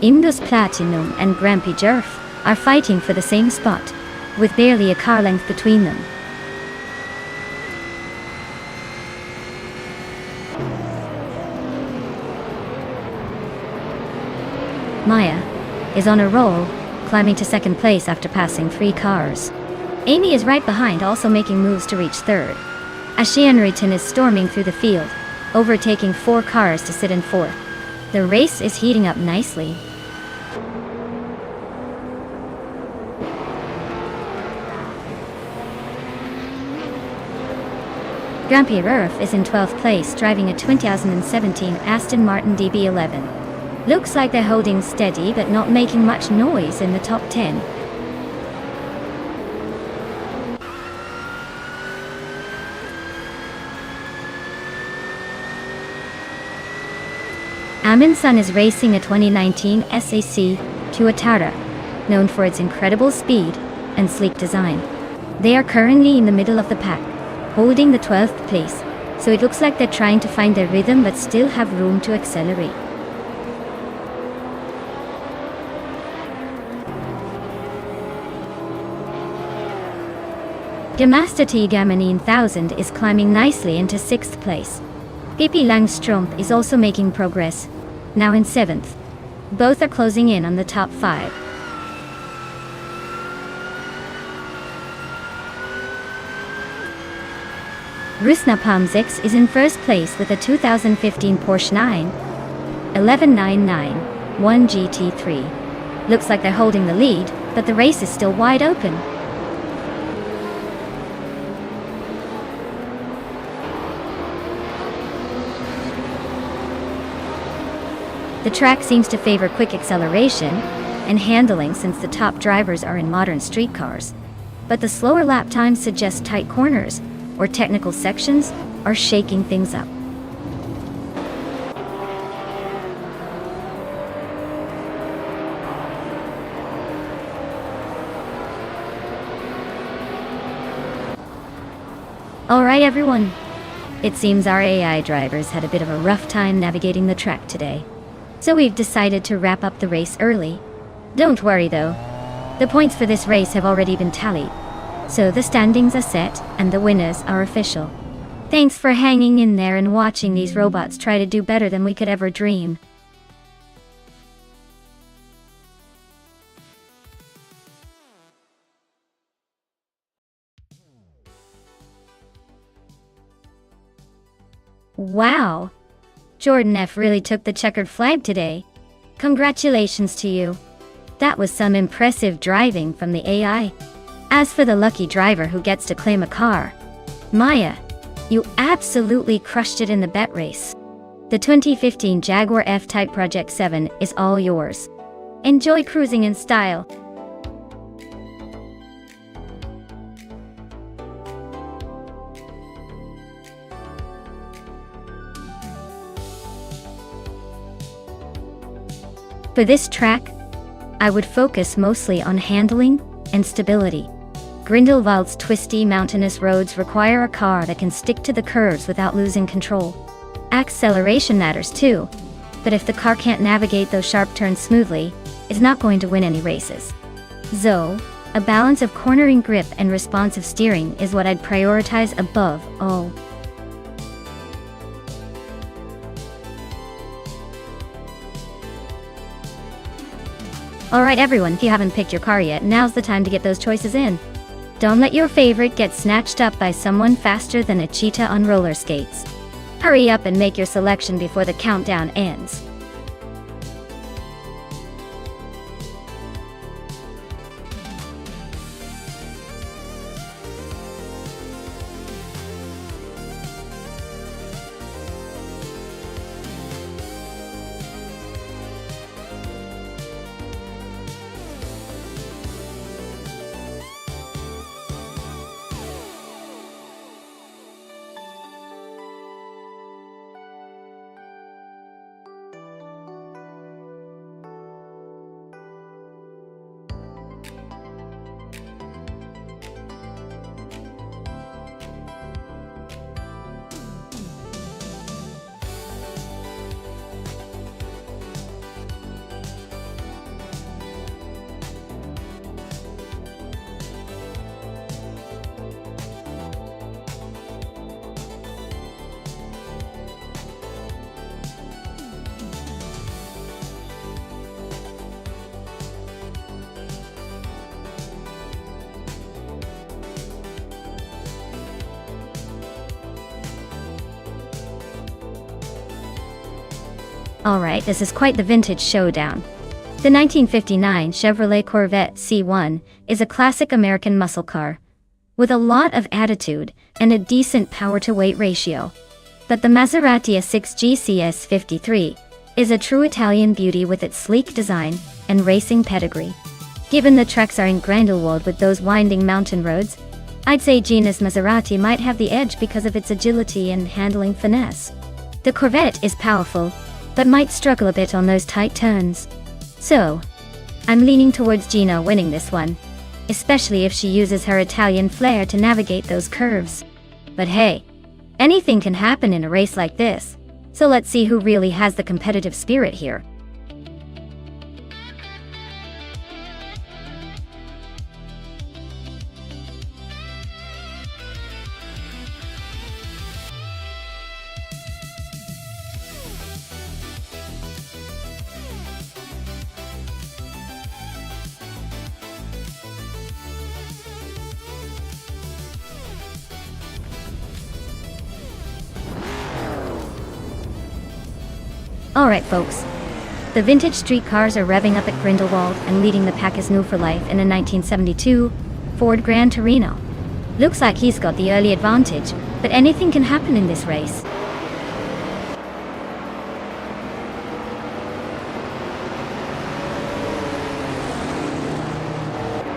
Imbus Platinum and Grampy Yerf are fighting for the same spot, with barely a car length between them. Maya is on a roll, climbing to 2nd place after passing 3 cars. Amy is right behind, also making moves to reach 3rd. Ashianriton is storming through the field, overtaking 4 cars to sit in 4th. The race is heating up nicely. Grampy Yerf is in 12th place, driving a 2017 Aston Martin DB11. Looks like they're holding steady but not making much noise in the top 10. Amundsen is racing a 2019 SAC Tuatara, known for its incredible speed and sleek design. They are currently in the middle of the pack, holding the 12th place, so it looks like they're trying to find their rhythm but still have room to accelerate. Demasta Gamma 1000 is climbing nicely into 6th place. Pippi Langström is also making progress, now in 7th. Both are closing in on the top 5. Nonstop 6 is in 1st place with a 2015 Porsche 91199 11991 GT3. Looks like they're holding the lead, but the race is still wide open. The track seems to favor quick acceleration and handling since the top drivers are in modern street cars. But the slower lap times suggest tight corners or technical sections are shaking things up. Alright everyone, it seems our AI drivers had a bit of a rough time navigating the track today. So we've decided to wrap up the race early. Don't worry though, the points for this race have already been tallied. So the standings are set and the winners are official. Thanks for hanging in there and watching these robots try to do better than we could ever dream. Wow! Jordan F. really took the checkered flag today. Congratulations to you. That was some impressive driving from the AI. As for the lucky driver who gets to claim a car, Maya, you absolutely crushed it in the bet race. The 2015 Jaguar F-Type Project 7 is all yours. Enjoy cruising in style. For this track, I would focus mostly on handling and stability. Grindelwald's twisty, mountainous roads require a car that can stick to the curves without losing control. Acceleration matters too, but if the car can't navigate those sharp turns smoothly, it's not going to win any races. So, a balance of cornering grip and responsive steering is what I'd prioritize above all. Alright everyone, if you haven't picked your car yet, now's the time to get those choices in. Don't let your favorite get snatched up by someone faster than a cheetah on roller skates. Hurry up and make your selection before the countdown ends. Alright, this is quite the vintage showdown. The 1959 Chevrolet Corvette C1 is a classic American muscle car, with a lot of attitude and a decent power-to-weight ratio. But the Maserati A6 GCS 53 is a true Italian beauty with its sleek design and racing pedigree. Given the tracks are in Grindelwald with those winding mountain roads, I'd say Genus Maserati might have the edge because of its agility and handling finesse. The Corvette is powerful, but might struggle a bit on those tight turns. So, I'm leaning towards Gina winning this one, especially if she uses her Italian flair to navigate those curves. But hey, anything can happen in a race like this, so let's see who really has the competitive spirit here. Alright folks, the vintage street cars are revving up at Grindelwald, and leading the pack is New for Life in a 1972 Ford Gran Torino. Looks like he's got the early advantage, but anything can happen in this race.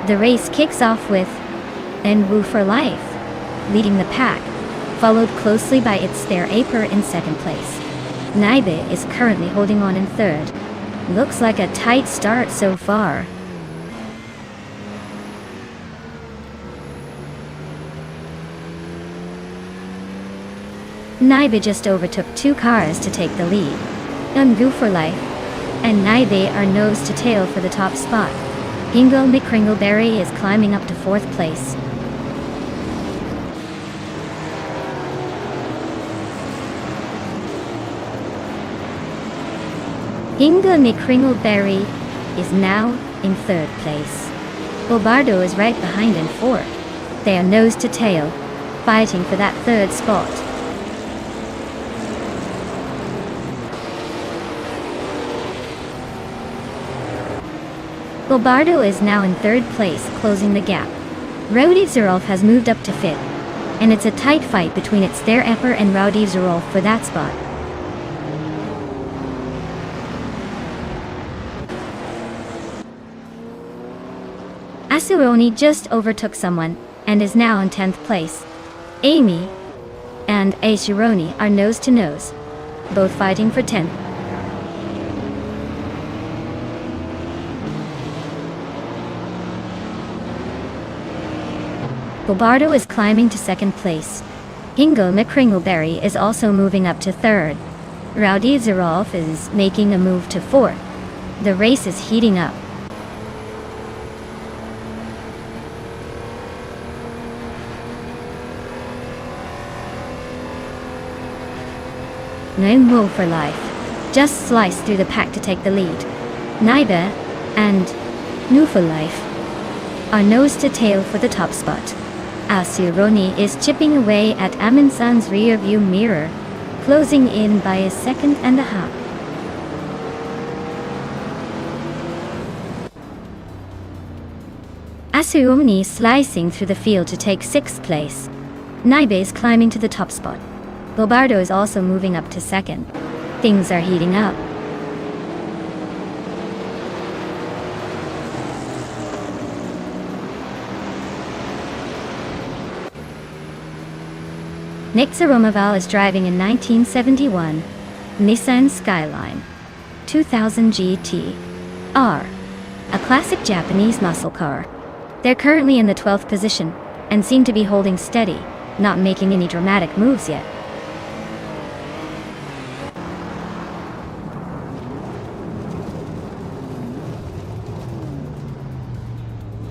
The race kicks off with New for Life leading the pack, followed closely by its Stare Aper in second place. Naibe is currently holding on in third. Looks like a tight start so far. Naibe just overtook 2 cars to take the lead. New for Life and Naibe are nose to tail for the top spot. Hingle McCringleberry is climbing up to 4th place. Hingle McCringleberry is now in 3rd place. Bobardo is right behind in 4th. They are nose to tail, fighting for that 3rd spot. Bobardo is now in 3rd place, closing the gap. Rowdy Zerolf has moved up to 5th, and it's a tight fight between its Stare Aper and Rowdy Zerolf for that spot. Asuoni just overtook someone, and is now in 10th place. Amy and Asuroni are nose to nose, both fighting for 10th. Bobardo is climbing to 2nd place. Hingle McCringleberry is also moving up to 3rd. Rowdy Zerolf is making a move to 4th. The race is heating up. New for Life just sliced through the pack to take the lead. Naibe and New for Life are nose to tail for the top spot. Asuroni is chipping away at Aminsan's rear view mirror, closing in by a 2.5 seconds. Asuoni slicing through the field to take 6th place. Naibe is climbing to the top spot. Bobardo is also moving up to 2nd. Things are heating up. Nick Zaromaval is driving a 1971 Nissan Skyline 2000 GT R, a classic Japanese muscle car. They're currently in the 12th position, and seem to be holding steady, not making any dramatic moves yet.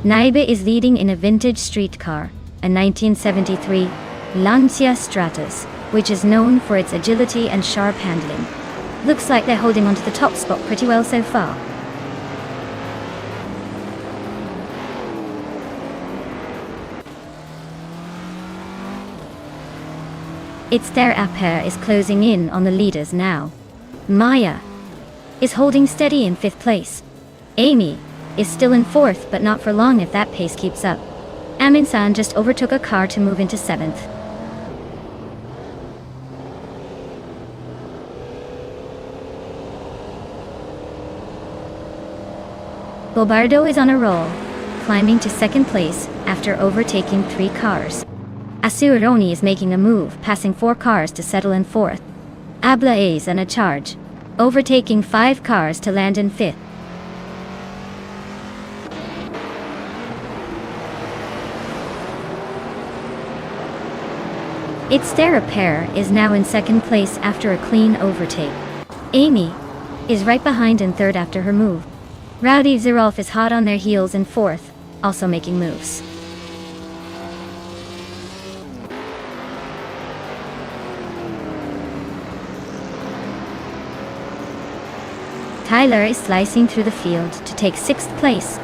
Naibe is leading in a vintage street car, a 1973 Lancia Stratos, which is known for its agility and sharp handling. Looks like they're holding onto the top spot pretty well so far. Its Stare Aper is closing in on the leaders now. Maya is holding steady in 5th place. Amy is still in 4th, but not for long if that pace keeps up. Aminsan just overtook a car to move into 7th. Bobardo is on a roll, climbing to 2nd place after overtaking 3 cars. Asuironi is making a move, passing 4 cars to settle in 4th. Abla is on a charge, overtaking 5 cars to land in 5th. Its Stare Aper is now in 2nd place after a clean overtake. Amy is right behind in 3rd after her move. Rowdy Zerolf is hot on their heels in 4th, also making moves. Tyler is slicing through the field to take 6th place.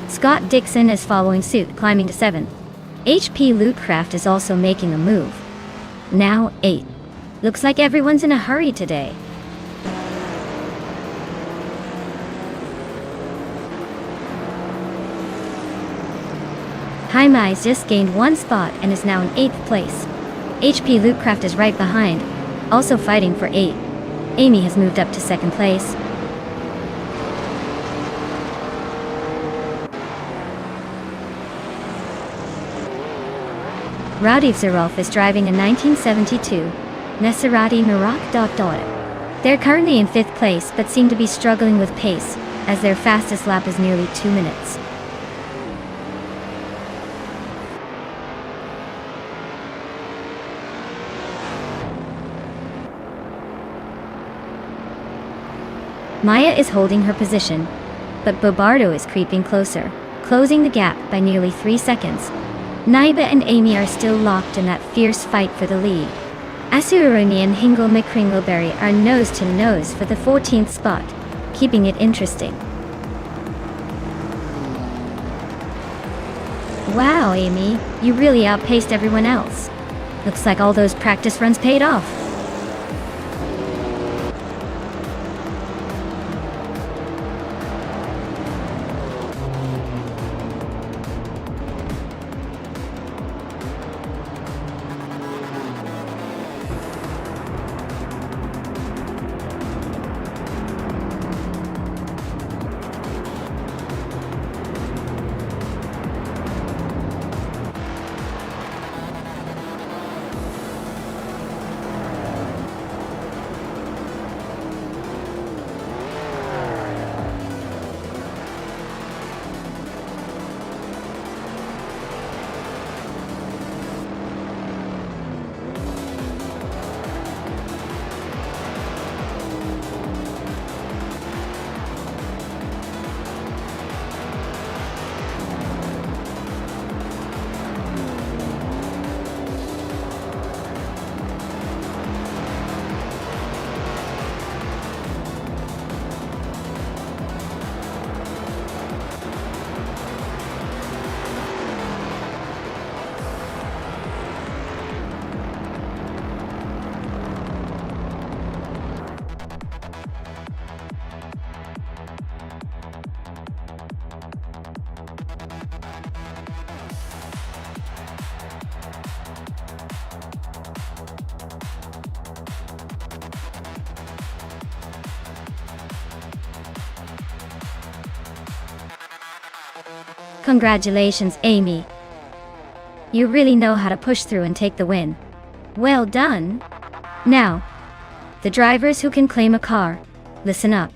Scott Dixon is following suit, climbing to 7th. HP Lootcraft is also making a move. Now 8th. Looks like everyone's in a hurry today. Jaime just gained 1 spot and is now in 8th place. HP Lootcraft is right behind, also fighting for 8. Amy has moved up to 2nd place. Rowdy Zerolf is driving a 1972 Maserati Merak. They're currently in 5th place but seem to be struggling with pace, as their fastest lap is nearly 2 minutes. Maya is holding her position, but Bobardo is creeping closer, closing the gap by nearly 3 seconds. Naiba and Amy are still locked in that fierce fight for the lead. Asuaroni and Hingle McCringleberry are nose to nose for the 14th spot, keeping it interesting. Wow, Amy, you really outpaced everyone else. Looks like all those practice runs paid off. Congratulations, Amy. You really know how to push through and take the win. Well done. Now, the drivers who can claim a car, listen up.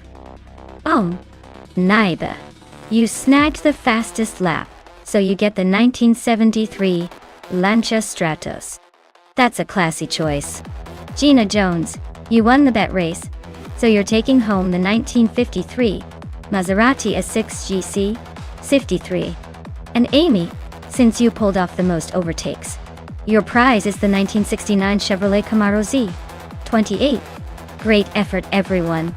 Naiba, you snagged the fastest lap, so you get the 1973 Lancia Stratos. That's a classy choice. Gina Jones, you won the bet race, so you're taking home the 1953 Maserati S6 GC 53. And Amy, since you pulled off the most overtakes, your prize is the 1969 Chevrolet Camaro Z 28. Great effort, everyone.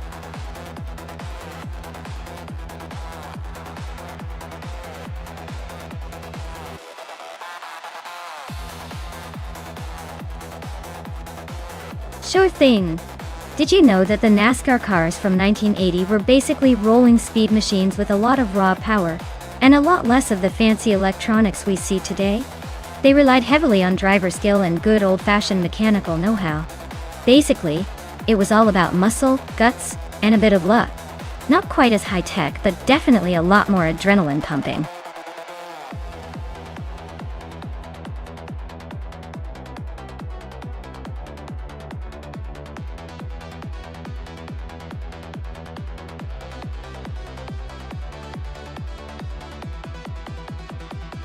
Sure thing. Did you know that the NASCAR cars from 1980 were basically rolling speed machines with a lot of raw power, and a lot less of the fancy electronics we see today? They relied heavily on driver skill and good old-fashioned mechanical know-how. Basically, it was all about muscle, guts, and a bit of luck. Not quite as high-tech, but definitely a lot more adrenaline pumping.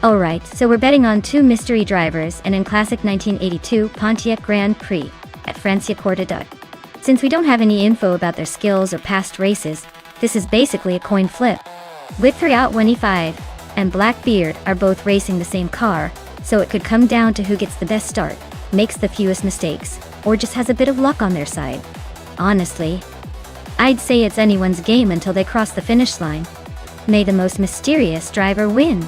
Alright, so we're betting on 2 mystery drivers and in classic 1982 Pontiac Grand Prix at Franciacorta. Since we don't have any info about their skills or past races, this is basically a coin flip. With 3out25 and Blackbeard are both racing the same car, so it could come down to who gets the best start, makes the fewest mistakes, or just has a bit of luck on their side. Honestly, I'd say it's anyone's game until they cross the finish line. May the most mysterious driver win.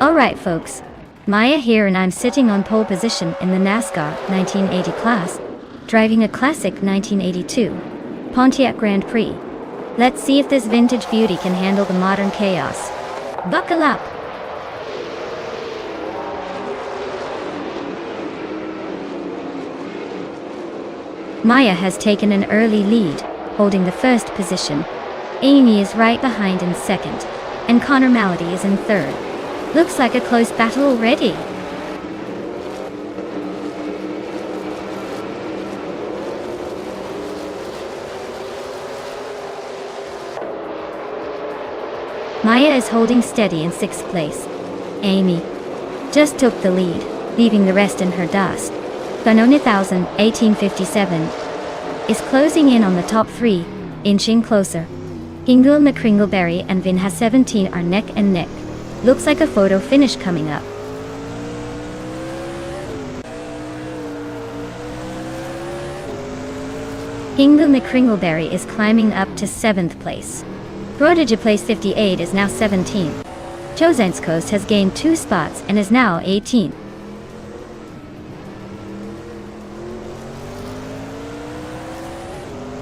Alright folks, Maya here and I'm sitting on pole position in the NASCAR 1980 class, driving a classic 1982 Pontiac Grand Prix. Let's see if this vintage beauty can handle the modern chaos. Buckle up! Maya has taken an early lead, holding the first position. Amy is right behind in second, and Connor Malady is in third. Looks like a close battle already. Maya is holding steady in sixth place. Amy just took the lead, leaving the rest in her dust. Vanoni 1857 is closing in on the top three, inching closer. Hingle McCringleberry and Vin has 17 are neck and neck. Looks like a photo finish coming up. Hingle McCringleberry is climbing up to 7th place. Prodigy place 58 is now 17th. Jozenskos has gained 2 spots and is now 18th.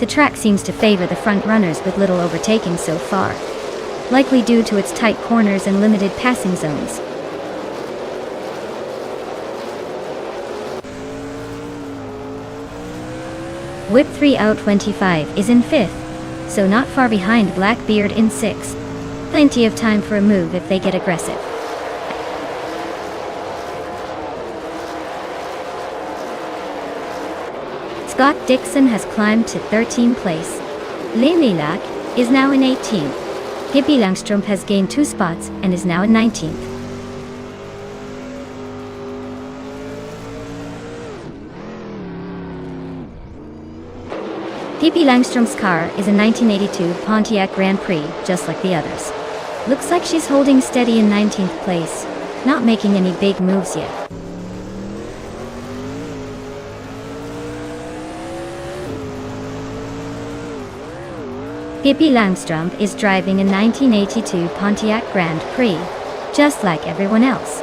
The track seems to favor the front runners with little overtaking so far, likely due to its tight corners and limited passing zones. Whip 3 out 25 is in 5th, so not far behind Blackbeard in 6th. Plenty of time for a move if they get aggressive. Scott Dixon has climbed to 13th place. Lililak is now in 18th. Hippie Langstrom has gained 2 spots and is now in 19th. Hippie Langstrom's car is a 1982 Pontiac Grand Prix, just like the others. Looks like she's holding steady in 19th place, not making any big moves yet. Hippie Langstrom is driving a 1982 Pontiac Grand Prix, just like everyone else.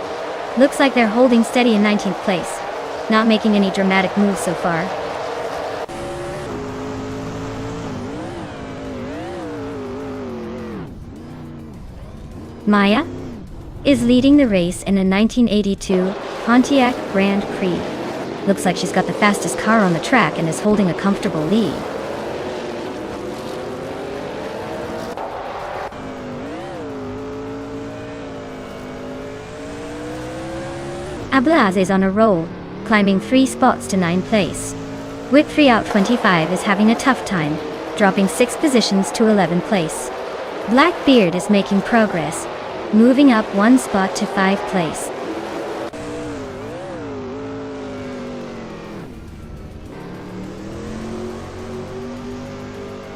Looks like they're holding steady in 19th place, not making any dramatic moves so far. Maya is leading the race in a 1982 Pontiac Grand Prix. Looks like she's got the fastest car on the track and is holding a comfortable lead. Ablaz is on a roll, climbing 3 spots to 9th place. Whip 3 out 25 is having a tough time, dropping 6 positions to 11th place. Blackbeard is making progress, moving up 1 spot to 5th place.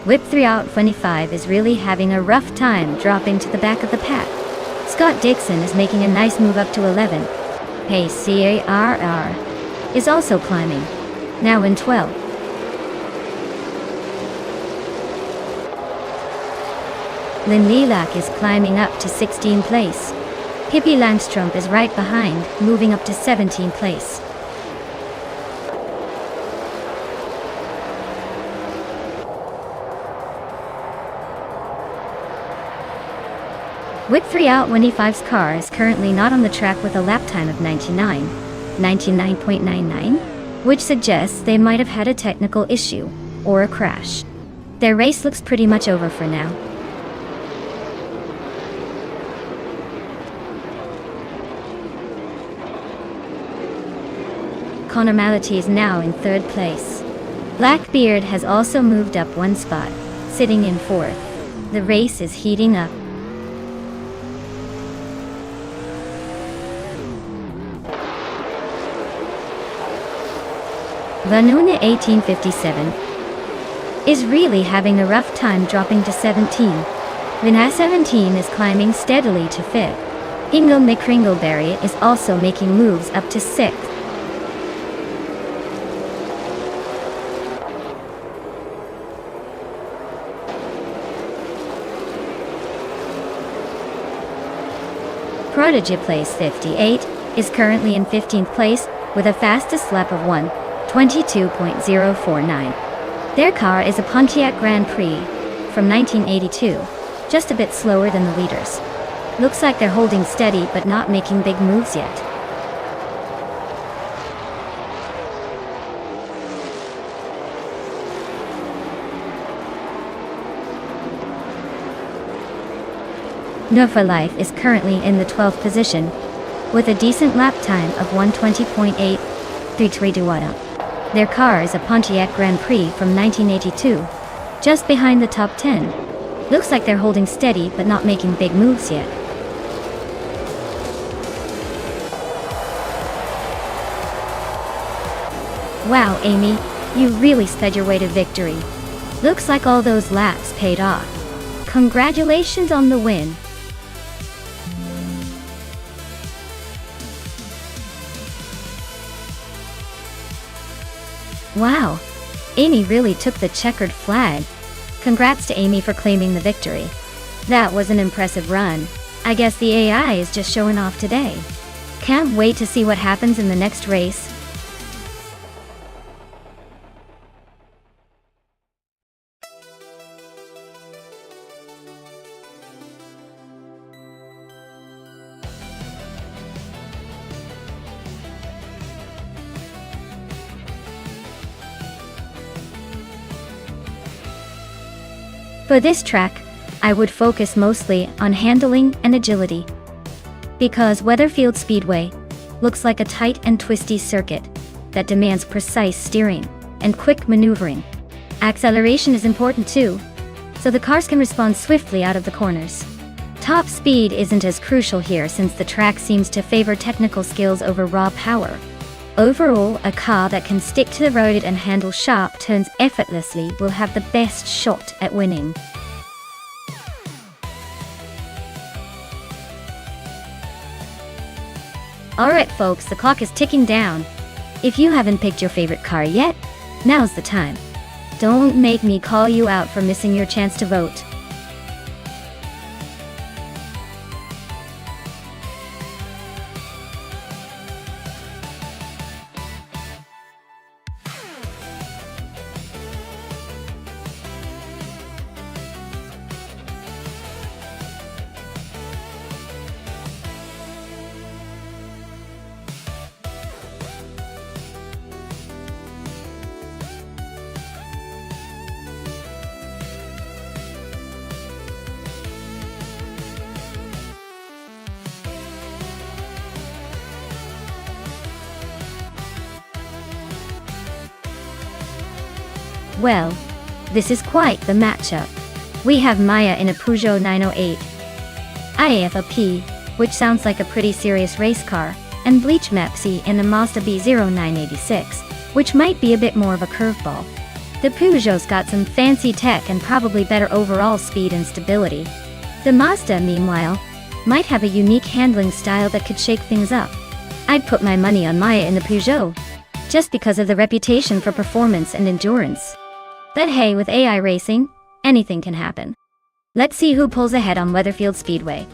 Whip 3 out 25 is really having a rough time dropping to the back of the pack. Scott Dixon is making a nice move up to 11. Pace CARR is also climbing, now in 12th. Lynn Lilak is climbing up to 16th place. Hippie Langstrom is right behind, moving up to 17th place. Whip 3 out 25's car is currently not on the track with a lap time of 99.99, which suggests they might have had a technical issue, or a crash. Their race looks pretty much over for now. Connor Malady is now in 3rd place. Blackbeard has also moved up 1 spot, sitting in 4th. The race is heating up. Vanuna 1857 is really having a rough time dropping to 17. Vina 17 is climbing steadily to 5th. Hingle McCringleberry is also making moves up to 6th. Prodigy Place 58 is currently in 15th place with a fastest lap of 1:22.049. Their car is a Pontiac Grand Prix from 1982, just a bit slower than the leaders. Looks like they're holding steady but not making big moves yet. Nova Life is currently in the 12th position, with a decent lap time of 1:20.833. Their car is a Pontiac Grand Prix from 1982, just behind the top 10. Looks like they're holding steady but not making big moves yet. Wow, Amy, you really sped your way to victory. Looks like all those laps paid off. Congratulations on the win. Wow, Amy really took the checkered flag. Congrats to Amy for claiming the victory. That was an impressive run. I guess the AI is just showing off today. Can't wait to see what happens in the next race. For this track, I would focus mostly on handling and agility. Because Weatherfield Speedway looks like a tight and twisty circuit that demands precise steering and quick maneuvering. Acceleration is important too, so the cars can respond swiftly out of the corners. Top speed isn't as crucial here since the track seems to favor technical skills over raw power. Overall, a car that can stick to the road and handle sharp turns effortlessly will have the best shot at winning. Alright folks, the clock is ticking down. If you haven't picked your favorite car yet, now's the time. Don't make me call you out for missing your chance to vote. Well, this is quite the matchup. We have Maya in a Peugeot 908, IAF which sounds like a pretty serious race car, and Bleach Mepsi in a Mazda B0986, which might be a bit more of a curveball. The Peugeot's got some fancy tech and probably better overall speed and stability. The Mazda, meanwhile, might have a unique handling style that could shake things up. I'd put my money on Maya in the Peugeot, just because of the reputation for performance and endurance. But hey, with AI racing, anything can happen. Let's see who pulls ahead on Weatherfield Speedway.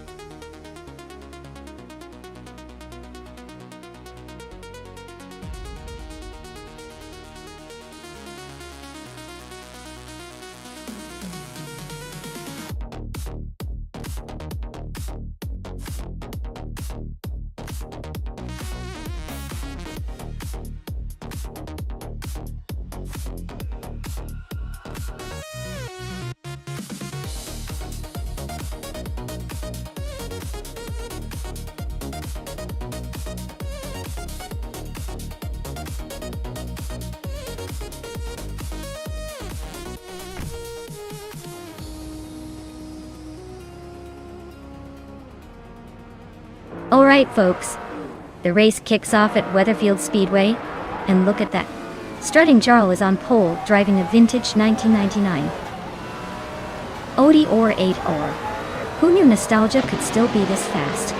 Alright folks, the race kicks off at Weatherfield Speedway, and look at that. Strutting Jarl is on pole, driving a vintage 1999 Audi or 8R. Who knew nostalgia could still be this fast?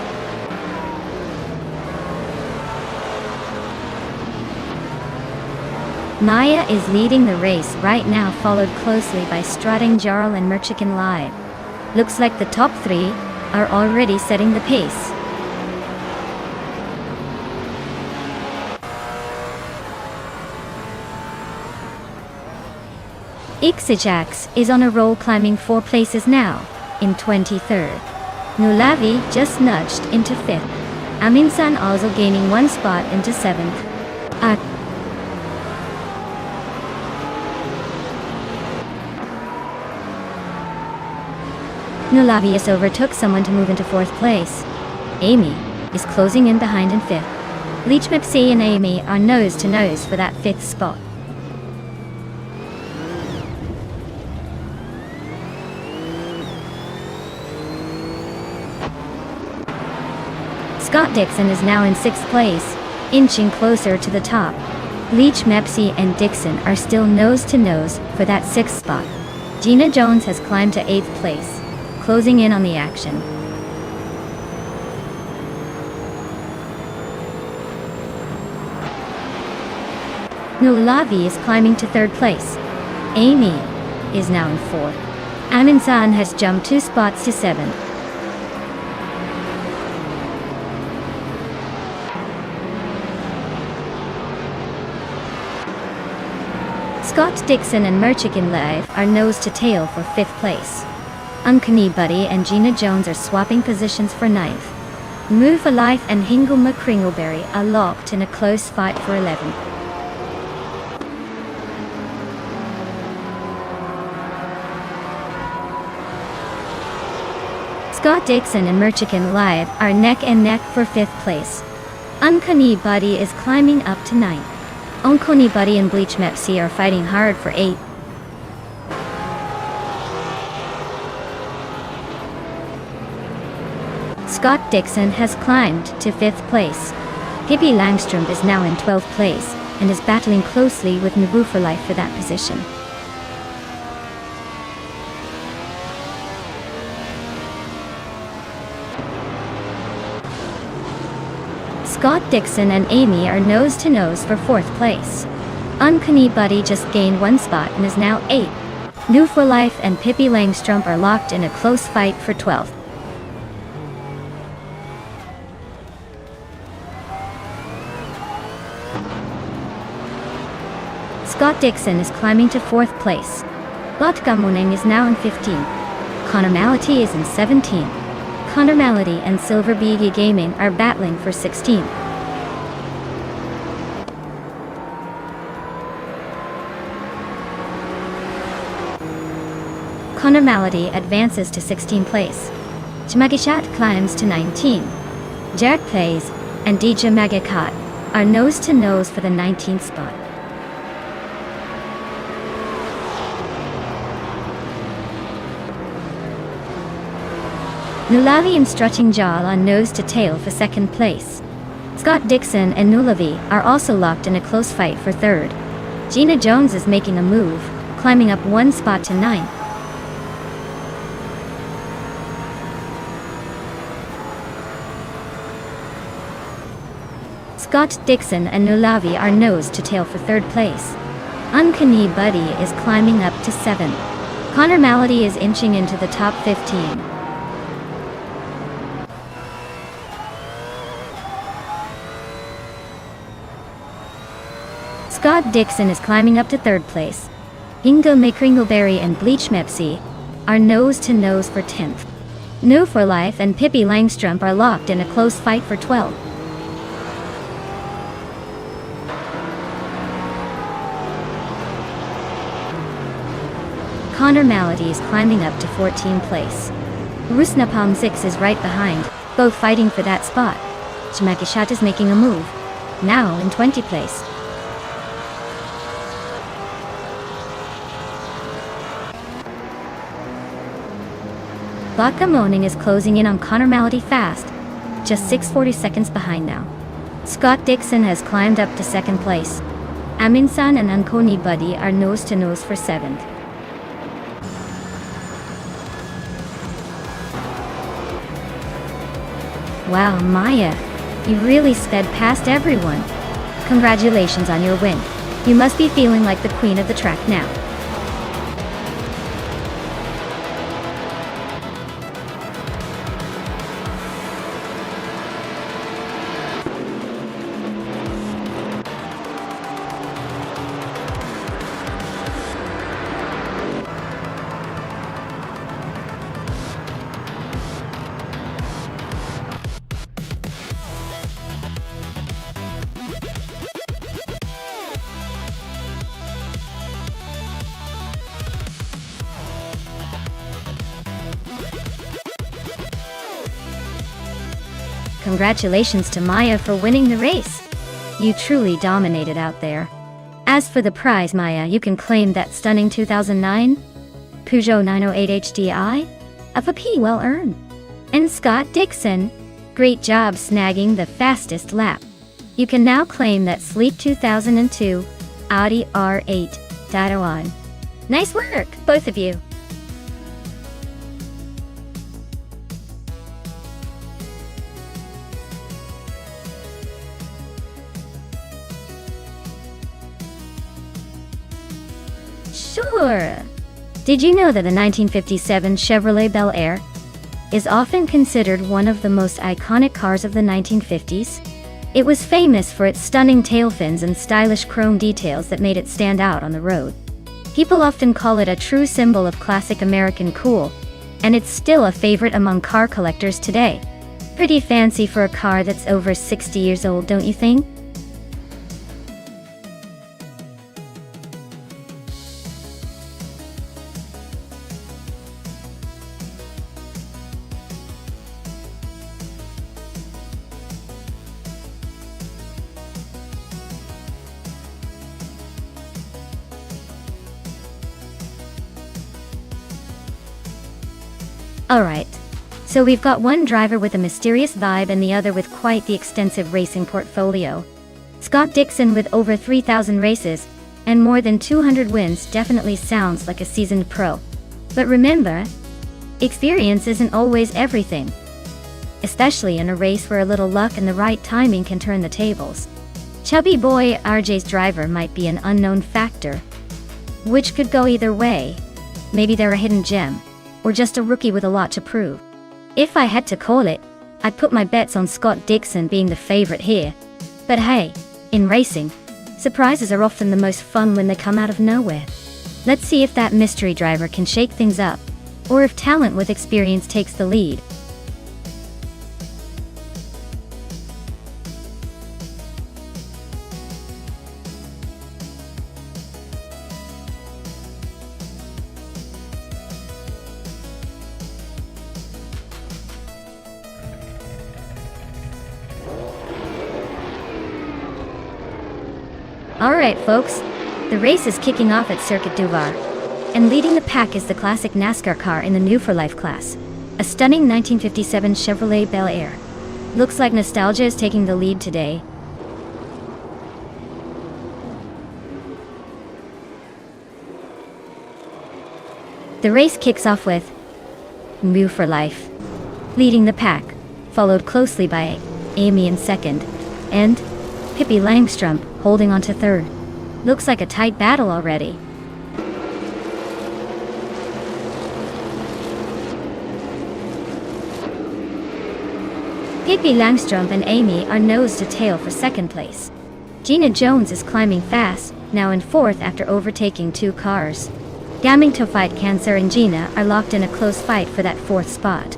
Maya is leading the race right now, followed closely by Strutting Jarl and Merchican Live. Looks like the top three are already setting the pace. Ixajax is on a roll, climbing 4 places now, in 23rd. Nulavi just nudged into 5th. Aminsan also gaining 1 spot into 7th. Nulavius overtook someone to move into 4th place. Amy is closing in behind in 5th. Leechmepsi and Amy are nose to nose for that 5th spot. Scott Dixon is now in 6th place, inching closer to the top. Leech, Mepsi, and Dixon are still nose to nose for that 6th spot. Gina Jones has climbed to 8th place, closing in on the action. Nulavi is climbing to 3rd place. Amy is now in 4th. Aminsan has jumped 2 spots to 7th. Scott Dixon and Merchigan Live are nose to tail for 5th place. Uncanny Buddy and Gina Jones are swapping positions for 9th. Move for Life and Hingle McCringleberry are locked in a close fight for 11th. Scott Dixon and Merchigan Live are neck and neck for 5th place. Uncanny Buddy is climbing up to 9th. Uncanny Buddy and Bleach Mepsi are fighting hard for 8th. Scott Dixon has climbed to 5th place. Pippi Langstrom is now in 12th place and is battling closely with Naboo for Life for that position. Scott Dixon and Amy are nose to nose for 4th place. Uncanny Buddy just gained 1 spot and is now 8th. New for Life and Pippi Langstrom are locked in a close fight for 12th. Scott Dixon is climbing to 4th place. Lotgamuning is now in 15th. Connor Mality is in 17th. Connor Mality and Silver Beagie Gaming are battling for 16th. Connor Malady advances to 16th place. Chmagishat climbs to 19. Jarek Plays and DJ Magakat are nose to nose for the 19th spot. Nulavi and Strutting Jaw are nose to tail for 2nd place. Scott Dixon and Nulavi are also locked in a close fight for 3rd. Gina Jones is making a move, climbing up 1 spot to 9th. Scott Dixon and Nulavi are nose to tail for 3rd place. Uncanny Buddy is climbing up to 7th. Connor Malady is inching into the top 15. Scott Dixon is climbing up to 3rd place. Ingo McCringleberry and Bleach Mepsi are nose to nose for 10th. New for Life and Pippi Langstrom are locked in a close fight for 12th. Connor Malady is climbing up to 14th place. Rusnapalm 6 is right behind, both fighting for that spot. Chmagishat is making a move, now in 20th place. Vodka Moaning is closing in on Connor Malady fast, just 6:40 seconds behind now. Scott Dixon has climbed up to 2nd place. Aminsan and Uncanny Buddy are nose to nose for 7th. Wow, Maya, you really sped past everyone. Congratulations on your win. You must be feeling like the queen of the track now. Congratulations to Maya for winning the race. You truly dominated out there. As for the prize, Maya, you can claim that stunning 2009 Peugeot 908 HDI. FP well earned. And Scott Dixon, great job snagging the fastest lap. You can now claim that sleek 2002 Audi R8 Taiwan. Nice work, both of you. Sure. Did you know that the 1957 Chevrolet Bel Air is often considered one of the most iconic cars of the 1950s? It was famous for its stunning tail fins and stylish chrome details that made it stand out on the road. People often call it a true symbol of classic American cool, and it's still a favorite among car collectors today. Pretty fancy for a car that's over 60 years old, don't you think? Alright, so we've got one driver with a mysterious vibe and the other with quite the extensive racing portfolio. Scott Dixon, with over 3,000 races and more than 200 wins, definitely sounds like a seasoned pro. But remember, experience isn't always everything, especially in a race where a little luck and the right timing can turn the tables. Chubby boy RJ's driver might be an unknown factor, which could go either way. Maybe they're a hidden gem, or just a rookie with a lot to prove. If I had to call it, I'd put my bets on Scott Dixon being the favorite here. But hey, in racing, surprises are often the most fun when they come out of nowhere. Let's see if that mystery driver can shake things up, or if talent with experience takes the lead. Alright folks, the race is kicking off at Circuit du Var, and leading the pack is the classic NASCAR car in the New for Life class, a stunning 1957 Chevrolet Bel Air. Looks like nostalgia is taking the lead today. The race kicks off with New for Life leading the pack, followed closely by Amy in second, and Pippi Langstrom holding on to third. Looks like a tight battle already. Pippi Langstrom and Amy are nose to tail for second place. Gina Jones is climbing fast, now in fourth after overtaking two cars. Gaming to Fight Cancer and Gina are locked in a close fight for that fourth spot.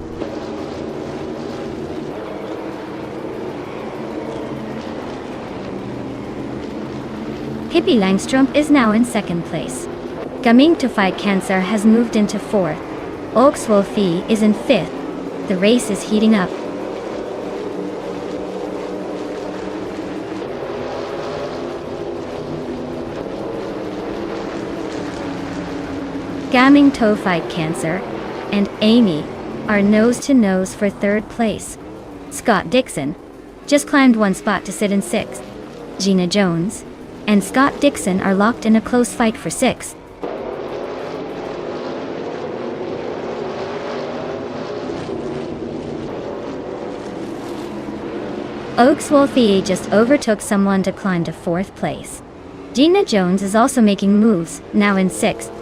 Pippi Langstrom is now in second place. Gaming to Fight Cancer has moved into fourth. Oakswolfie is in fifth. The race is heating up. Gaming to Fight Cancer and Amy are nose to nose for third place. Scott Dixon just climbed one spot to sit in sixth. Gina Jones and Scott Dixon are locked in a close fight for sixth. Oakswolfie just overtook someone to climb to fourth place. Gina Jones is also making moves, now in sixth.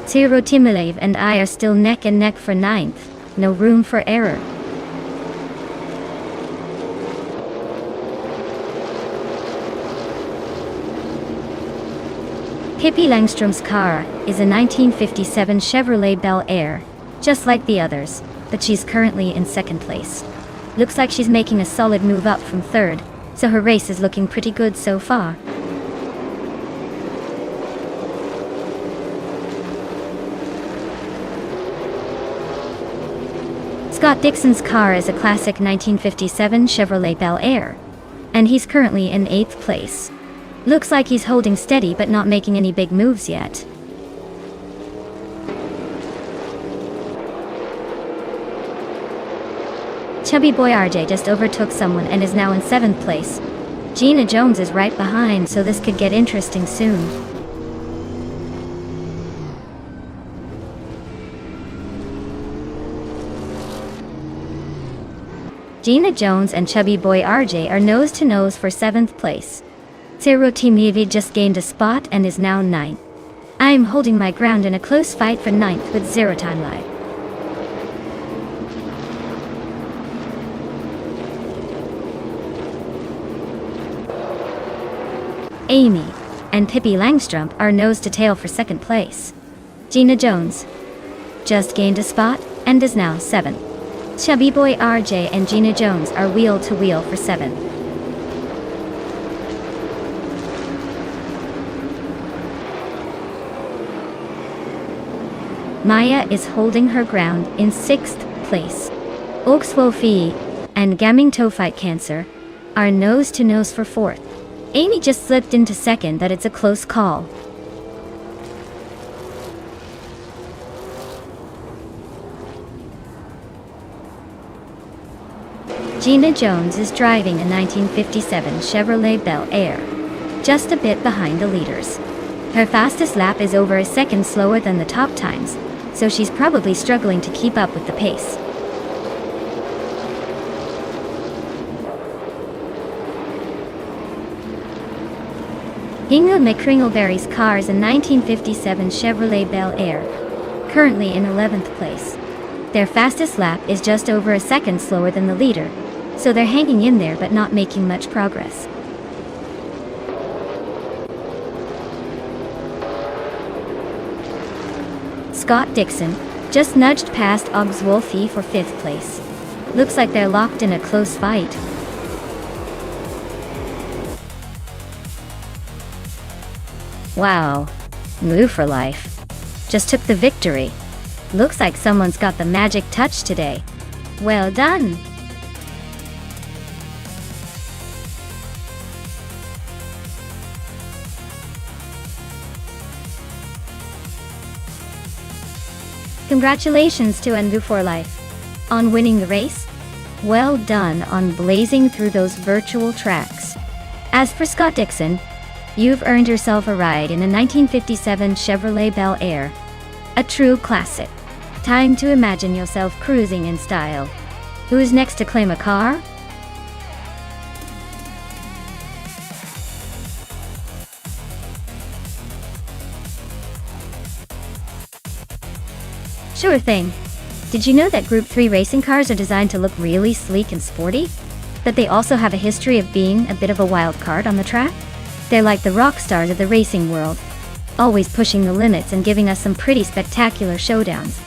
Tiro Timilev and I are still neck and neck for ninth. No room for error. Pippi Langstrom's car is a 1957 Chevrolet Bel Air, just like the others, but she's currently in second place. Looks like she's making a solid move up from third, so her race is looking pretty good so far. Scott Dixon's car is a classic 1957 Chevrolet Bel Air, and he's currently in 8th place. Looks like he's holding steady but not making any big moves yet. Chubby boy RJ just overtook someone and is now in 7th place. Gina Jones is right behind, so this could get interesting soon. Gina Jones and chubby boy RJ are nose to nose for 7th place. Zero Timivi just gained a spot and is now 9th. I am holding my ground in a close fight for 9th with 0 time lag. Amy and Pippi Langstrup are nose to tail for 2nd place. Gina Jones just gained a spot and is now 7th. Chubby boy RJ and Gina Jones are wheel to wheel for 7th. Maya is holding her ground in 6th place. Oxwofi and Gaming Toe Fight Cancer are nose to nose for 4th. Amy just slipped into 2nd, but it's a close call. Gina Jones is driving a 1957 Chevrolet Bel Air, just a bit behind the leaders. Her fastest lap is over a second slower than the top times, so she's probably struggling to keep up with the pace. Hingle McCringleberry's car is a 1957 Chevrolet Bel Air, currently in 11th place. Their fastest lap is just over a second slower than the leader, so they're hanging in there but not making much progress. Scott Dixon just nudged past Oggs Wolfie for 5th place. Looks like they're locked in a close fight. Wow, Moo for life just took the victory. Looks like someone's got the magic touch today. Well done! Congratulations to Envu for life on winning the race. Well done on blazing through those virtual tracks. As for Scott Dixon, you've earned yourself a ride in a 1957 Chevrolet Bel Air, a true classic. Time to imagine yourself cruising in style. Who is next to claim a car? Sure thing. Did you know that Group 3 racing cars are designed to look really sleek and sporty? But they also have a history of being a bit of a wild card on the track? They're like the rock stars of the racing world, always pushing the limits and giving us some pretty spectacular showdowns.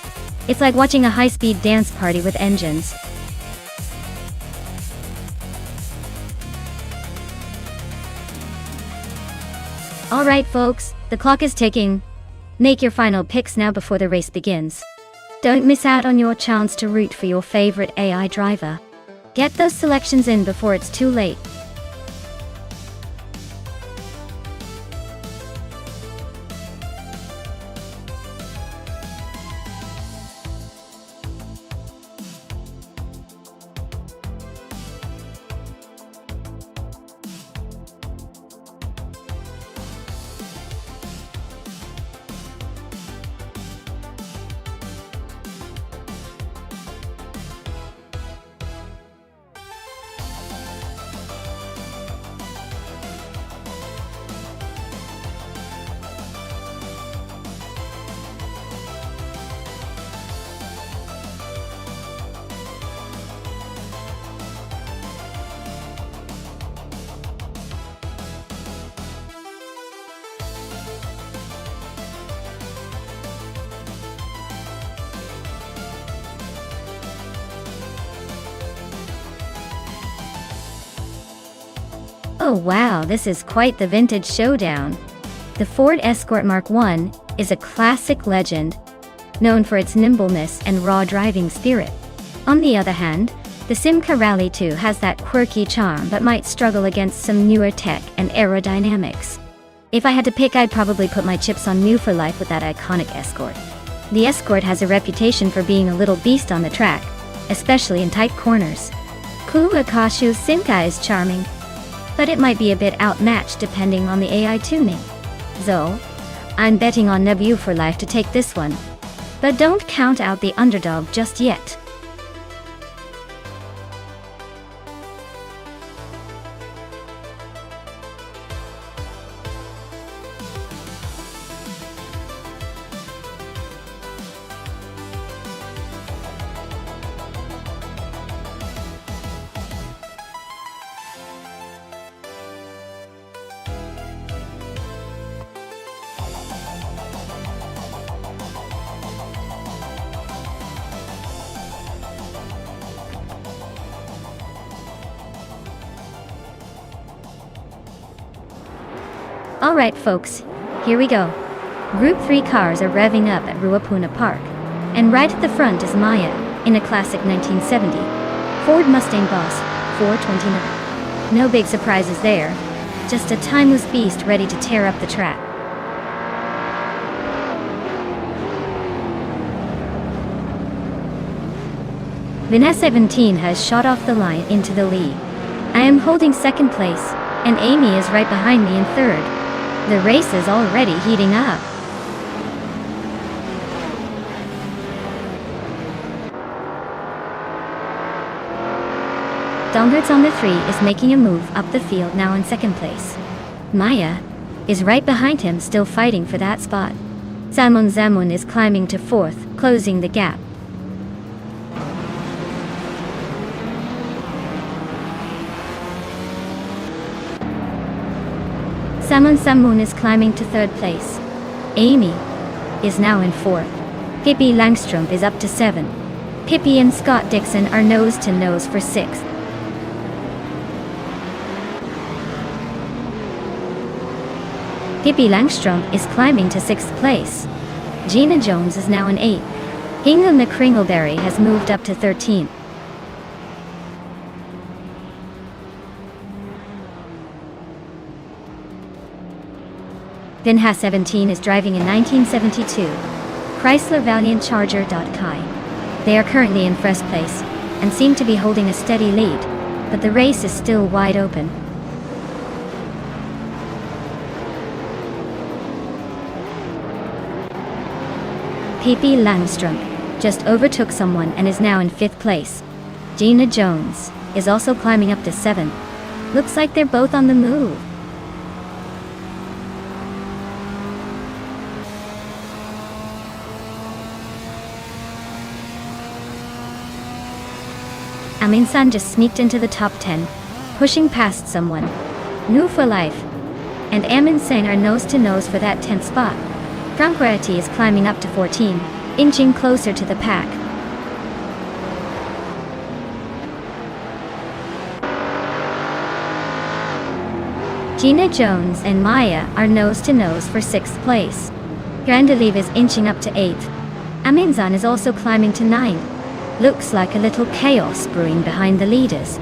It's like watching a high-speed dance party with engines. Alright folks, the clock is ticking. Make your final picks now before the race begins. Don't miss out on your chance to root for your favorite AI driver. Get those selections in before it's too late. Oh wow, this is quite the vintage showdown. The Ford Escort Mark I is a classic legend, known for its nimbleness and raw driving spirit. On the other hand, the Simca Rally 2 has that quirky charm but might struggle against some newer tech and aerodynamics. If I had to pick, I'd probably put my chips on Mu for Life with that iconic Escort. The Escort has a reputation for being a little beast on the track, especially in tight corners. Kuakashu's Simca is charming, but it might be a bit outmatched depending on the AI tuning. So, I'm betting on Nebu for Life to take this one. But don't count out the underdog just yet. Alright folks, here we go. Group 3 cars are revving up at Ruapuna Park. And right at the front is Maya, in a classic 1970 Ford Mustang Boss 429. No big surprises there, just a timeless beast ready to tear up the track. Vanessa 17 has shot off the line into the lead. I am holding second place, and Amy is right behind me in third. The race is already heating up. Dongards on the 3 is making a move up the field now in second place. Maya is right behind him, still fighting for that spot. Zamun is climbing to fourth, closing the gap. Samun is climbing to third place. Amy is now in fourth. Pippi Langstrom is up to 7. Pippi and Scott Dixon are nose to nose for 6th. Pippi Langstrom is climbing to 6th place. Gina Jones is now in 8th. Hingham McCringleberry has moved up to 13th. Vinha 17 is driving a 1972 Chrysler Valiant Charger. Kai. They are currently in first place and seem to be holding a steady lead, but the race is still wide open. Pippi Langstrom just overtook someone and is now in 5th place. Gina Jones is also climbing up to 7th. Looks like they're both on the move. Amin-san just sneaked into the top 10, pushing past someone. New for life. And Amin-san are nose to nose for that 10th spot. Franquetti is climbing up to 14, inching closer to the pack. Gina Jones and Maya are nose to nose for 6th place. Grandelive is inching up to 8th. Amin-san is also climbing to 9th. Looks like a little chaos brewing behind the leaders.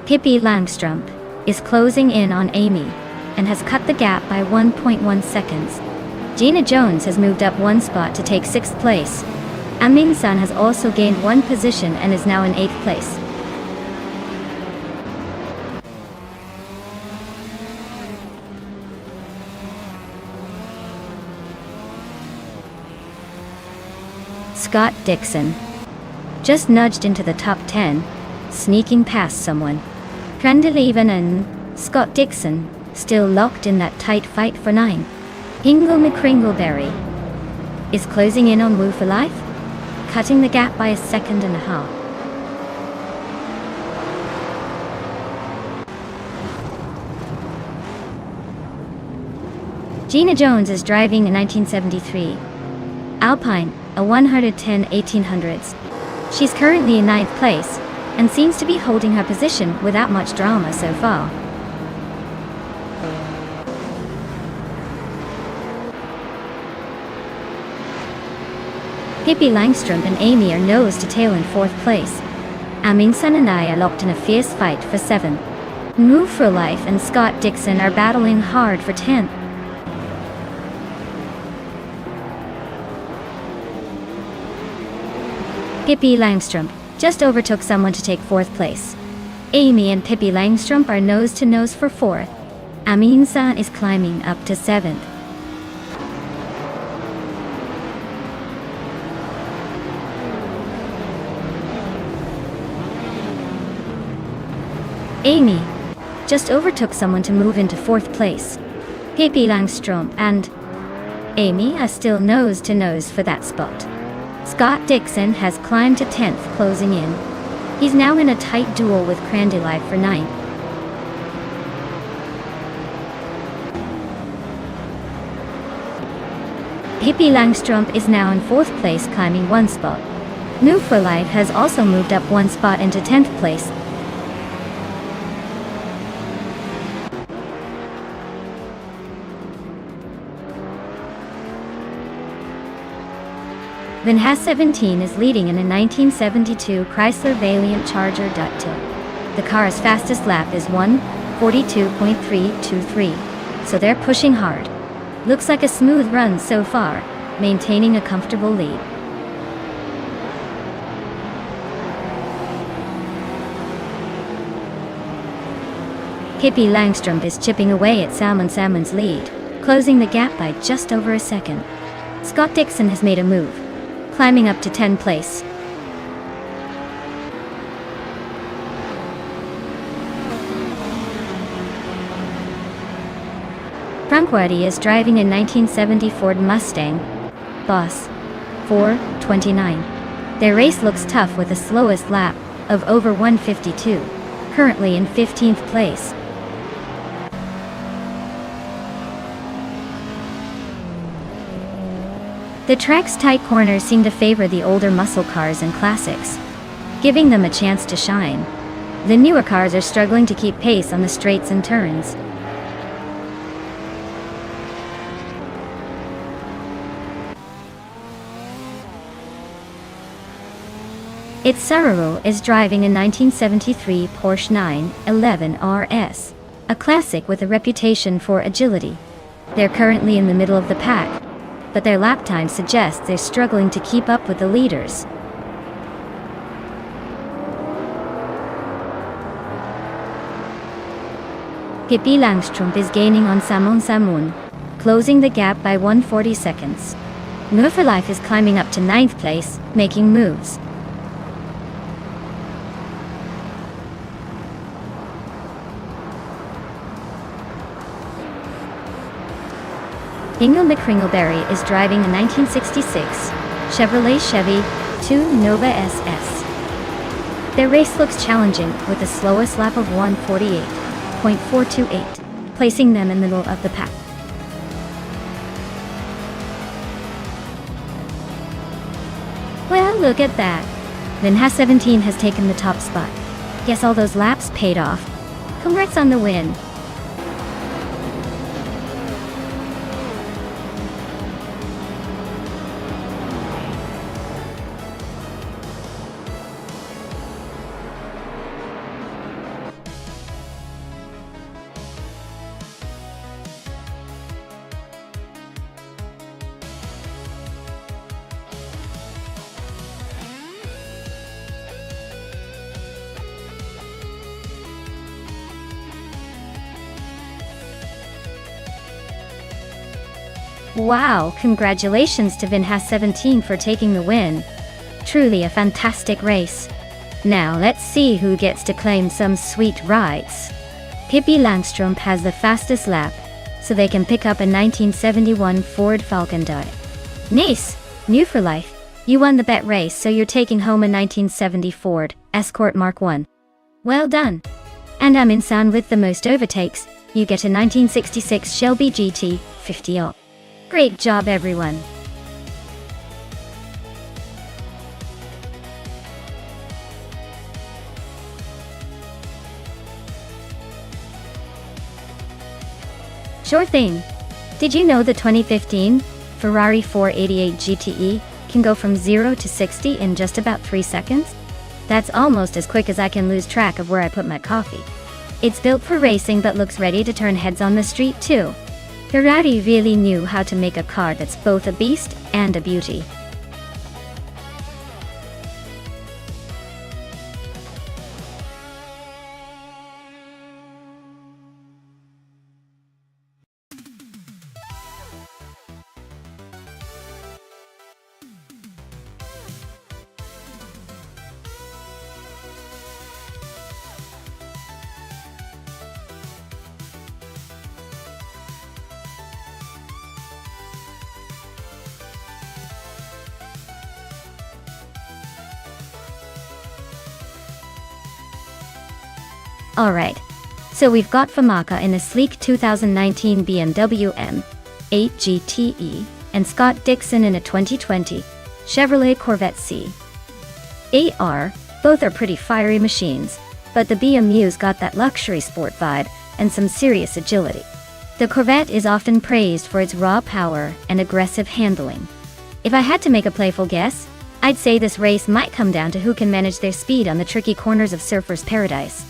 Pippi Langstrom is closing in on Amy and has cut the gap by 1.1 seconds. Gina Jones has moved up 1 spot to take 6th place. Amin-san has also gained 1 position and is now in 8th place. Scott Dixon just nudged into the top 10, sneaking past someone. Grandeliven and Scott Dixon still locked in that tight fight for 9. Hingle McCringleberry is closing in on Woo for Life, cutting the gap by 1.5 seconds. Gina Jones is driving a 1973 Alpine, a 110 1800s. She's currently in 9th place, and seems to be holding her position without much drama so far. Pippi Langstrom and Amy are nose to tail in 4th place. Amundsen and I are locked in a fierce fight for 7th. Move for Life and Scott Dixon are battling hard for 10th. Pippi Langstrom just overtook someone to take 4th place. Amy and Pippi Langstrom are nose to nose for 4th. Amundsen is climbing up to 7th. Amy just overtook someone to move into 4th place. Pippi Langstrom and Amy are still nose to nose for that spot. Scott Dixon has climbed to 10th, closing in. He's now in a tight duel with Crandelive for 9th. Pippi Langstrom is now in 4th place, climbing 1 spot. Move for Life has also moved up 1 spot into 10th place. Vinhas 17 is leading in a 1972 Chrysler Valiant Charger ductile. The car's fastest lap is 1:42.323, so they're pushing hard. Looks like a smooth run so far, maintaining a comfortable lead. Pippi Langstrom is chipping away at Salmon's lead, closing the gap by just over a second. Scott Dixon has made a move, climbing up to 10th place. Franquetti is driving a 1970 Ford Mustang Boss 429. Their race looks tough with the slowest lap of over 1:52, currently in 15th place. The track's tight corners seem to favor the older muscle cars and classics, giving them a chance to shine. The newer cars are struggling to keep pace on the straights and turns. Its Sararo is driving a 1973 Porsche 911 RS, a classic with a reputation for agility. They're currently in the middle of the pack, but their lap time suggests they're struggling to keep up with the leaders. Pippi Langstrom is gaining on Salmon, closing the gap by 140 seconds. Move for Life is climbing up to 9th place, making moves. Ingo McCringleberry is driving a 1966 Chevrolet Chevy 2 Nova SS. Their race looks challenging with the slowest lap of 1:48.428, placing them in the middle of the pack. Well, look at that. Vinhas 17 has taken the top spot. Guess all those laps paid off. Congrats on the win. Wow, congratulations to Vinhas 17 for taking the win. Truly a fantastic race. Now let's see who gets to claim some sweet rides. Pippi Langstrom has the fastest lap, so they can pick up a 1971 Ford Falcon Die. Nice! New for Life. You won the bet race, so you're taking home a 1970 Ford Escort Mark I. Well done. And Amundsen with the most overtakes, you get a 1966 Shelby GT 50R. Great job, everyone. Sure thing. Did you know the 2015 Ferrari 488 GTE can go from 0 to 60 in just about 3 seconds. That's almost as quick as I can lose track of where I put my coffee. It's built for racing but looks ready to turn heads on the street too. Ferrari really knew how to make a car that's both a beast and a beauty. Alright, so we've got Famaka in a sleek 2019 BMW M8 GTE, and Scott Dixon in a 2020 Chevrolet Corvette C. AR, both are pretty fiery machines, but the BMW's got that luxury sport vibe and some serious agility. The Corvette is often praised for its raw power and aggressive handling. If I had to make a playful guess, I'd say this race might come down to who can manage their speed on the tricky corners of Surfer's Paradise.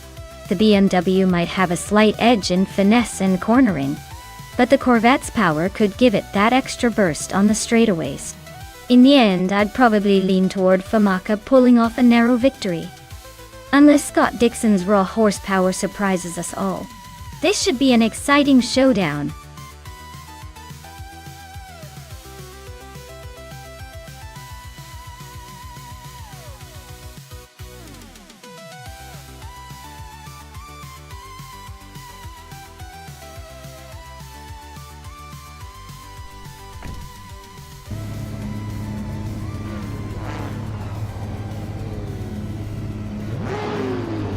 The BMW might have a slight edge in finesse and cornering, but the Corvette's power could give it that extra burst on the straightaways. In the end, I'd probably lean toward Famaka pulling off a narrow victory. Unless Scott Dixon's raw horsepower surprises us all. This should be an exciting showdown.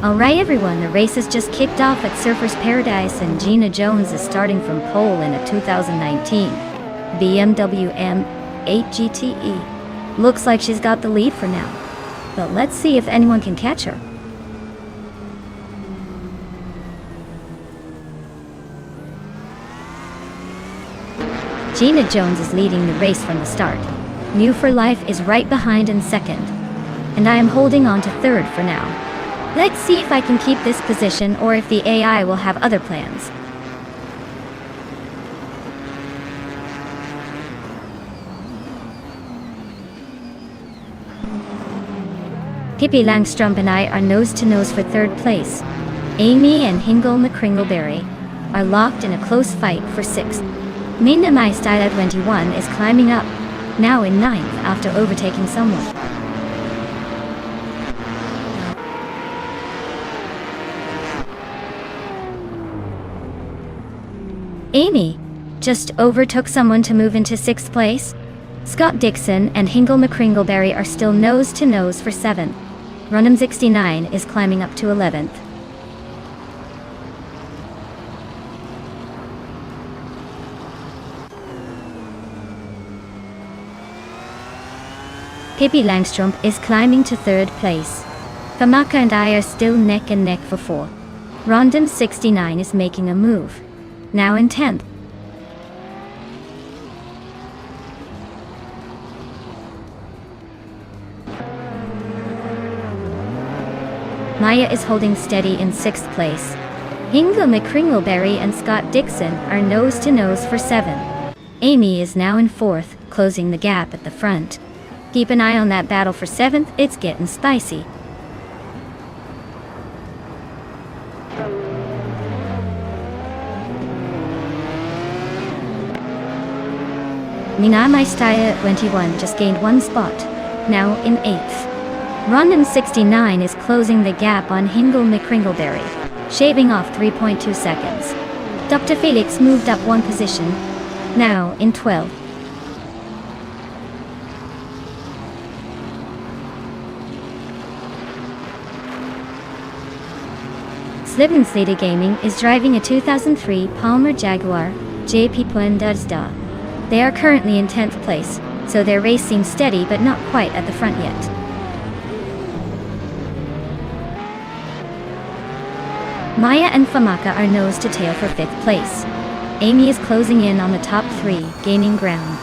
Alright everyone, the race has just kicked off at Surfer's Paradise and Gina Jones is starting from pole in a 2019 BMW M8 GTE. Looks like she's got the lead for now, but let's see if anyone can catch her. Gina Jones is leading the race from the start. New for Life is right behind in second, and I am holding on to third for now. Let's see if I can keep this position or if the AI will have other plans. Pippi Langstrump and I are nose to nose for third place. Amy and Hingle McCringleberry are locked in a close fight for sixth. Minna My Style at 21 is climbing up, now in ninth after overtaking someone. Amy just overtook someone to move into 6th place. Scott Dixon and Hingle McCringleberry are still nose to nose for 7th. Runham 69 is climbing up to 11th. Pippi Langstrump is climbing to 3rd place. Famaka and I are still neck and neck for 4th. Rondon 69 is making a move, now in 10th. Maya is holding steady in 6th place. Hingle McCringleberry and Scott Dixon are nose to nose for 7th. Amy is now in 4th, closing the gap at the front. Keep an eye on that battle for 7th, it's getting spicy. Minna My Style at 21 just gained 1 spot, now in 8th. Rondon 69 is closing the gap on Hingle McCringleberry, shaving off 3.2 seconds. Dr. Felix moved up 1 position, now in 12th. Slivenslider Gaming is driving a 2003 Palmer Jaguar JP Puendazda. They are currently in 10th place, so their race seems steady but not quite at the front yet. Maya and Famaka are nose to tail for 5th place. Amy is closing in on the top 3, gaining ground.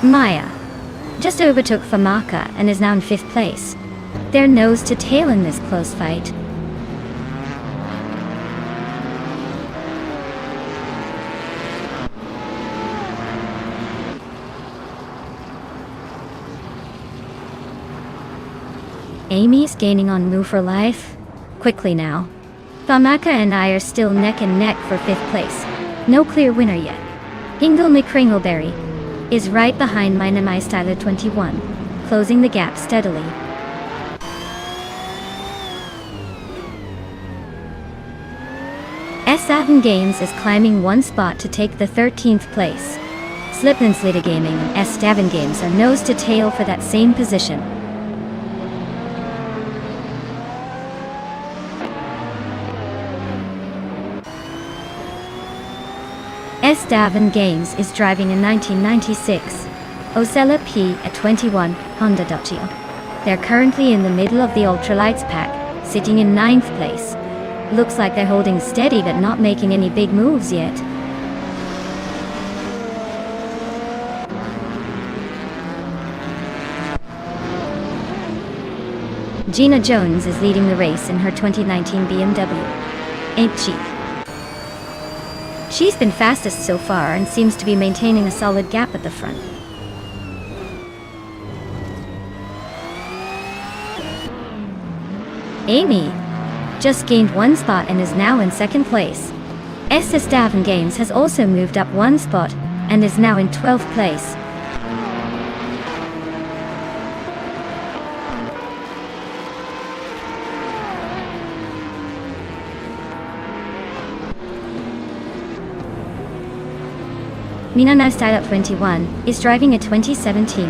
Maya just overtook Famaka and is now in 5th place. They're nose to tail in this close fight. Amy's gaining on Moo for life. Quickly now. Famaka and I are still neck and neck for 5th place. No clear winner yet. Hingle McCringleberry is right behind My Styler 21, closing the gap steadily. S7 Games is climbing one spot to take the 13th place. Slipin Slita Gaming and S7 Games are nose to tail for that same position. S7 Games is driving a 1996 Osella P at 21 Honda Dacia. They're currently in the middle of the Ultralights pack, sitting in 9th place. Looks like they're holding steady but not making any big moves yet. Gina Jones is leading the race in her 2019 BMW. Ain't she? She's been fastest so far and seems to be maintaining a solid gap at the front. Amy just gained one spot and is now in 2nd place. S7 Games has also moved up one spot and is now in 12th place. My Styler 21 is driving a 2017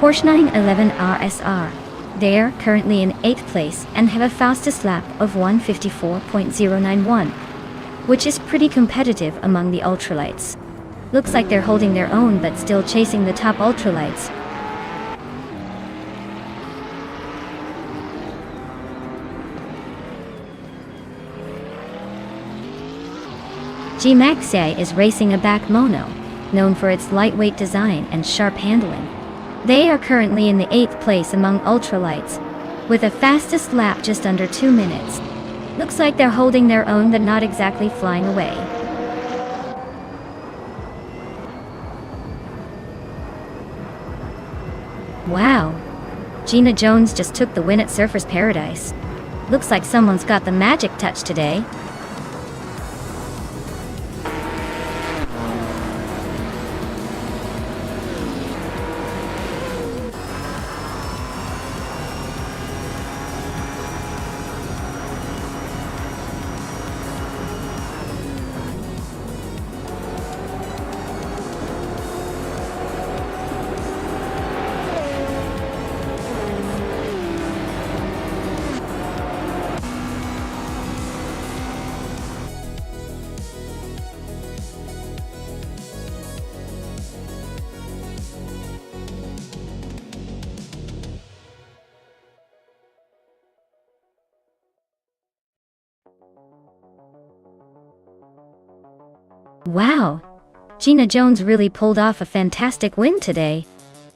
Porsche 911 RSR. They are currently in 8th place and have a fastest lap of 1:54.091, which is pretty competitive among the ultralights. Looks like they're holding their own but still chasing the top ultralights. G-Maxi is racing a back mono, known for its lightweight design and sharp handling. They are currently in the 8th place among ultralights, with a fastest lap just under 2 minutes. Looks like they're holding their own but not exactly flying away. Wow! Gina Jones just took the win at Surfers Paradise. Looks like someone's got the magic touch today. Wow! Gina Jones really pulled off a fantastic win today.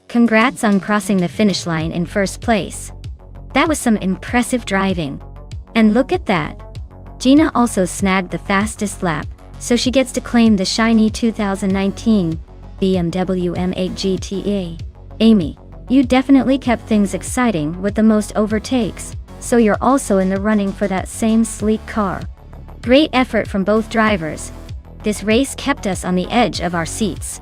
Congrats on crossing the finish line in 1st place. That was some impressive driving. And look at that! Gina also snagged the fastest lap, so she gets to claim the shiny 2019 BMW M8 GTE. Amy, you definitely kept things exciting with the most overtakes, so you're also in the running for that same sleek car. Great effort from both drivers. This race kept us on the edge of our seats.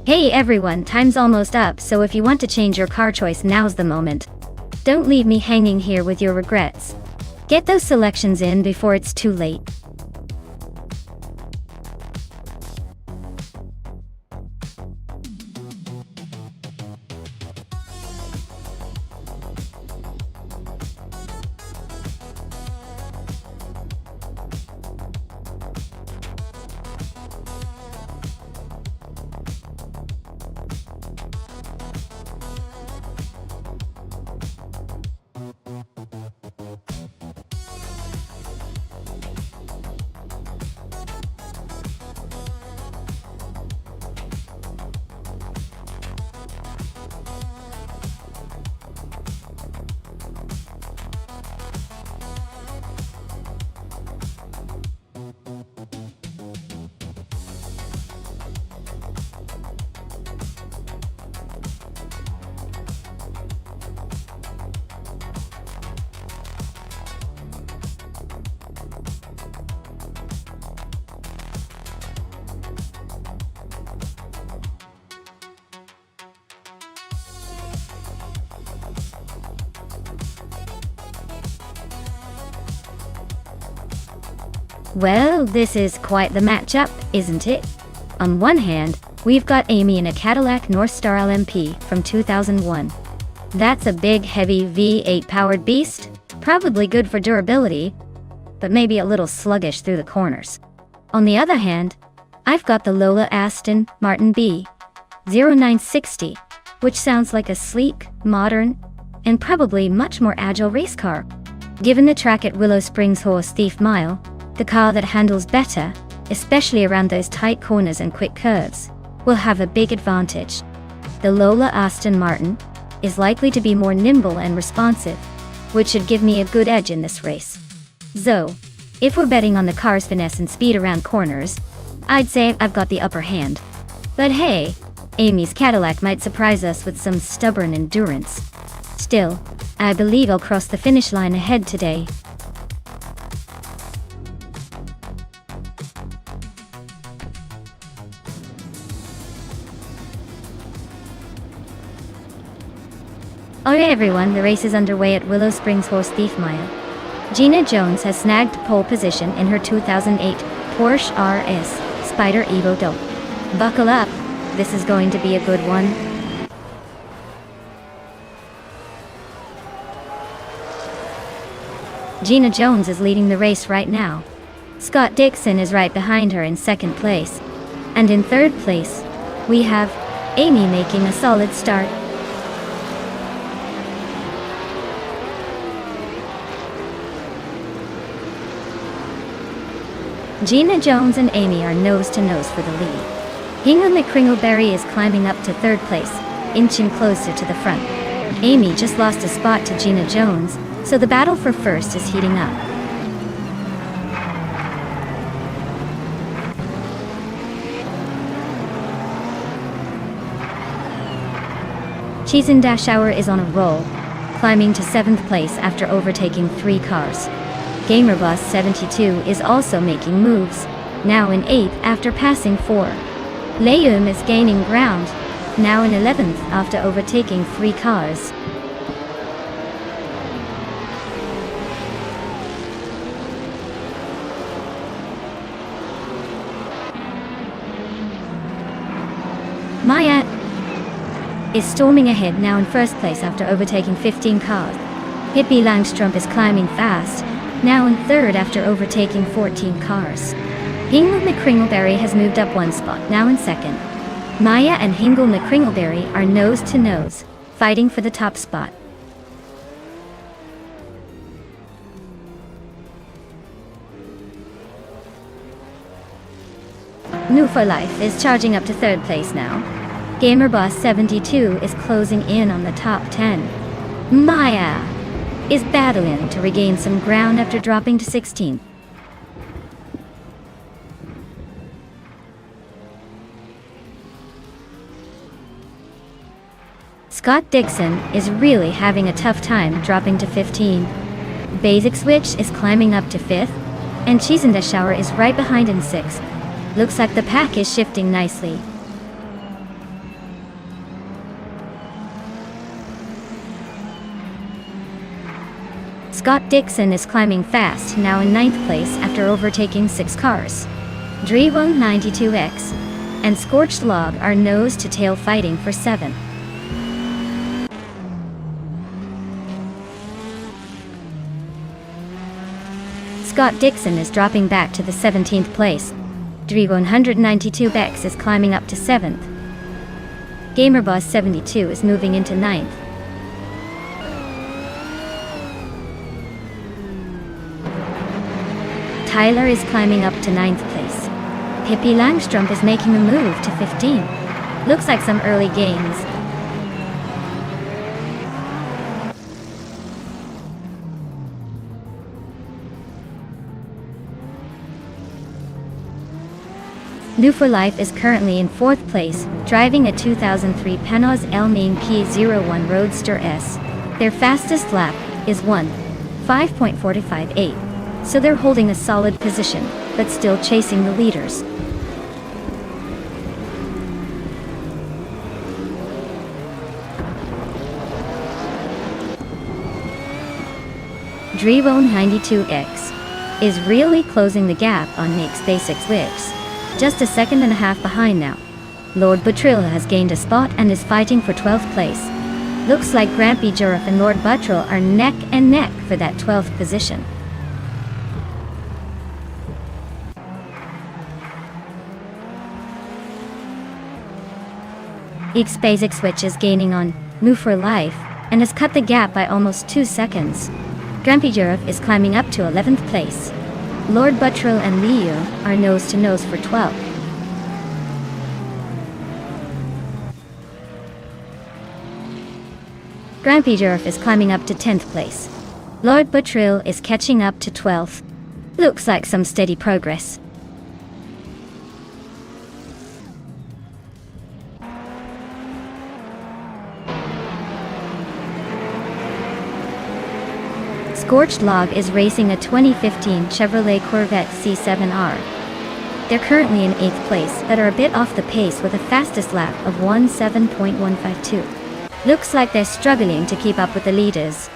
Hey everyone, time's almost up, so if you want to change your car choice, now's the moment. Don't leave me hanging here with your regrets. Get those selections in before it's too late. Well, this is quite the matchup, isn't it? On one hand, we've got Amy in a Cadillac Northstar LMP from 2001. That's a big, heavy V8 powered beast, probably good for durability, but maybe a little sluggish through the corners. On the other hand, I've got the Lola Aston Martin B0960, which sounds like a sleek, modern, and probably much more agile race car. Given the track at Willow Springs Horse Thief Mile, the car that handles better, especially around those tight corners and quick curves, will have a big advantage. The Lola Aston Martin is likely to be more nimble and responsive, which should give me a good edge in this race. So, if we're betting on the car's finesse and speed around corners, I'd say I've got the upper hand. But hey, Amy's Cadillac might surprise us with some stubborn endurance. Still, I believe I'll cross the finish line ahead today. Alright everyone, the race is underway at Willow Springs Horse Thief Mile. Gina Jones has snagged pole position in her 2008 Porsche RS Spyder Evo Dope. Buckle up, this is going to be a good one. Gina Jones is leading the race right now. Scott Dixon is right behind her in second place. And in third place, we have Amy making a solid start. Gina Jones and Amy are nose to nose for the lead. Hingham McCringleberry is climbing up to third place, inching closer to the front. Amy just lost a spot to Gina Jones, so the battle for first is heating up. Cheesin Dashauer is on a roll, climbing to 7th place after overtaking 3 cars. GamerBoss 72 is also making moves, now in 8th after passing 4. Leum is gaining ground, now in 11th after overtaking 3 cars. Maya is storming ahead, now in first place after overtaking 15 cars. Hippie Langstrup is climbing fast, now in third after overtaking 14 cars. Hingle McCringleberry has moved up 1 spot, now in second. Maya and Hingle McCringleberry are nose to nose, fighting for the top spot. New for Life is charging up to third place now. GamerBoss 72 is closing in on the top 10. Maya is battling to regain some ground after dropping to 16th. Scott Dixon is really having a tough time dropping to 15. Basic Switch is climbing up to 5th, and Cheesendashauer is right behind in 6th. Looks like the pack is shifting nicely. Scott Dixon is climbing fast, now in 9th place after overtaking 6 cars. Drewon 92X and Scorched Log are nose to tail fighting for 7th. Scott Dixon is dropping back to the 17th place. Drewon 192X is climbing up to 7th. GamerBoss 72 is moving into 9th. Tyler is climbing up to 9th place. Hippie Langstrup is making a move to 15. Looks like some early gains. New for Life is currently in 4th place, driving a 2003 Panos Elmain P01 Roadster S. Their fastest lap is 1:5.458. So they're holding a solid position, but still chasing the leaders. Drewon 92X is really closing the gap on Nick's basic whips. Just a second and a half behind now. Lord Buttrill has gained a spot and is fighting for 12th place. Looks like Grampy Giraffe and Lord Buttrill are neck and neck for that 12th position. Each basic switch is gaining on Move for Life and has cut the gap by almost 2 seconds. Grampy Giraffe is climbing up to 11th place. Lord Buttrill and Liu are nose to nose for 12th. Grampy Giraffe is climbing up to 10th place. Lord Buttrill is catching up to 12th. Looks like some steady progress. Scorched Log is racing a 2015 Chevrolet Corvette C7R. They're currently in 8th place, but are a bit off the pace with a fastest lap of 17.152. Looks like they're struggling to keep up with the leaders.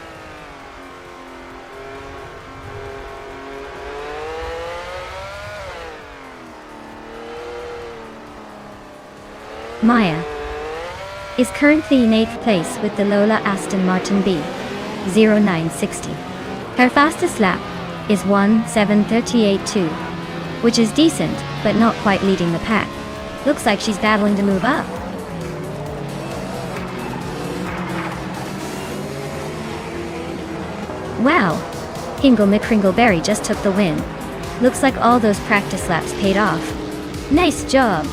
Maya is currently in 8th place with the Lola Aston Martin B0960. Her fastest lap is 17:38.2, which is decent, but not quite leading the pack. Looks like she's battling to move up. Wow! Hingle McCringleberry just took the win. Looks like all those practice laps paid off. Nice job!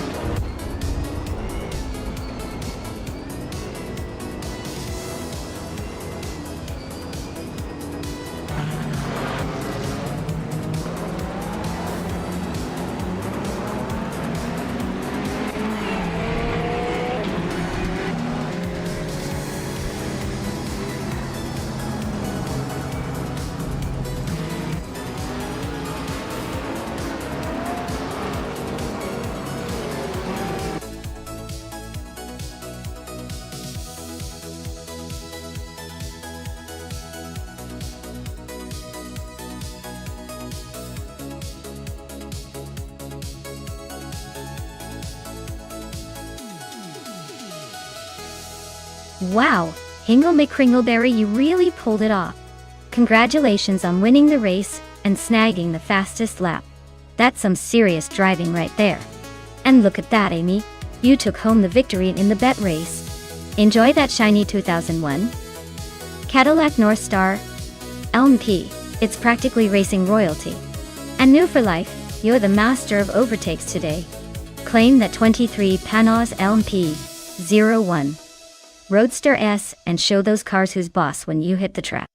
Wow, Hingle McCringleberry, you really pulled it off. Congratulations on winning the race and snagging the fastest lap. That's some serious driving right there. And look at that, Amy. You took home the victory in the bet race. Enjoy that shiny 2001 Cadillac North Star LMP. It's practically racing royalty. And new for life, you're the master of overtakes today. Claim that 23 Panos LMP 01 Roadster S and show those cars who's boss when you hit the track.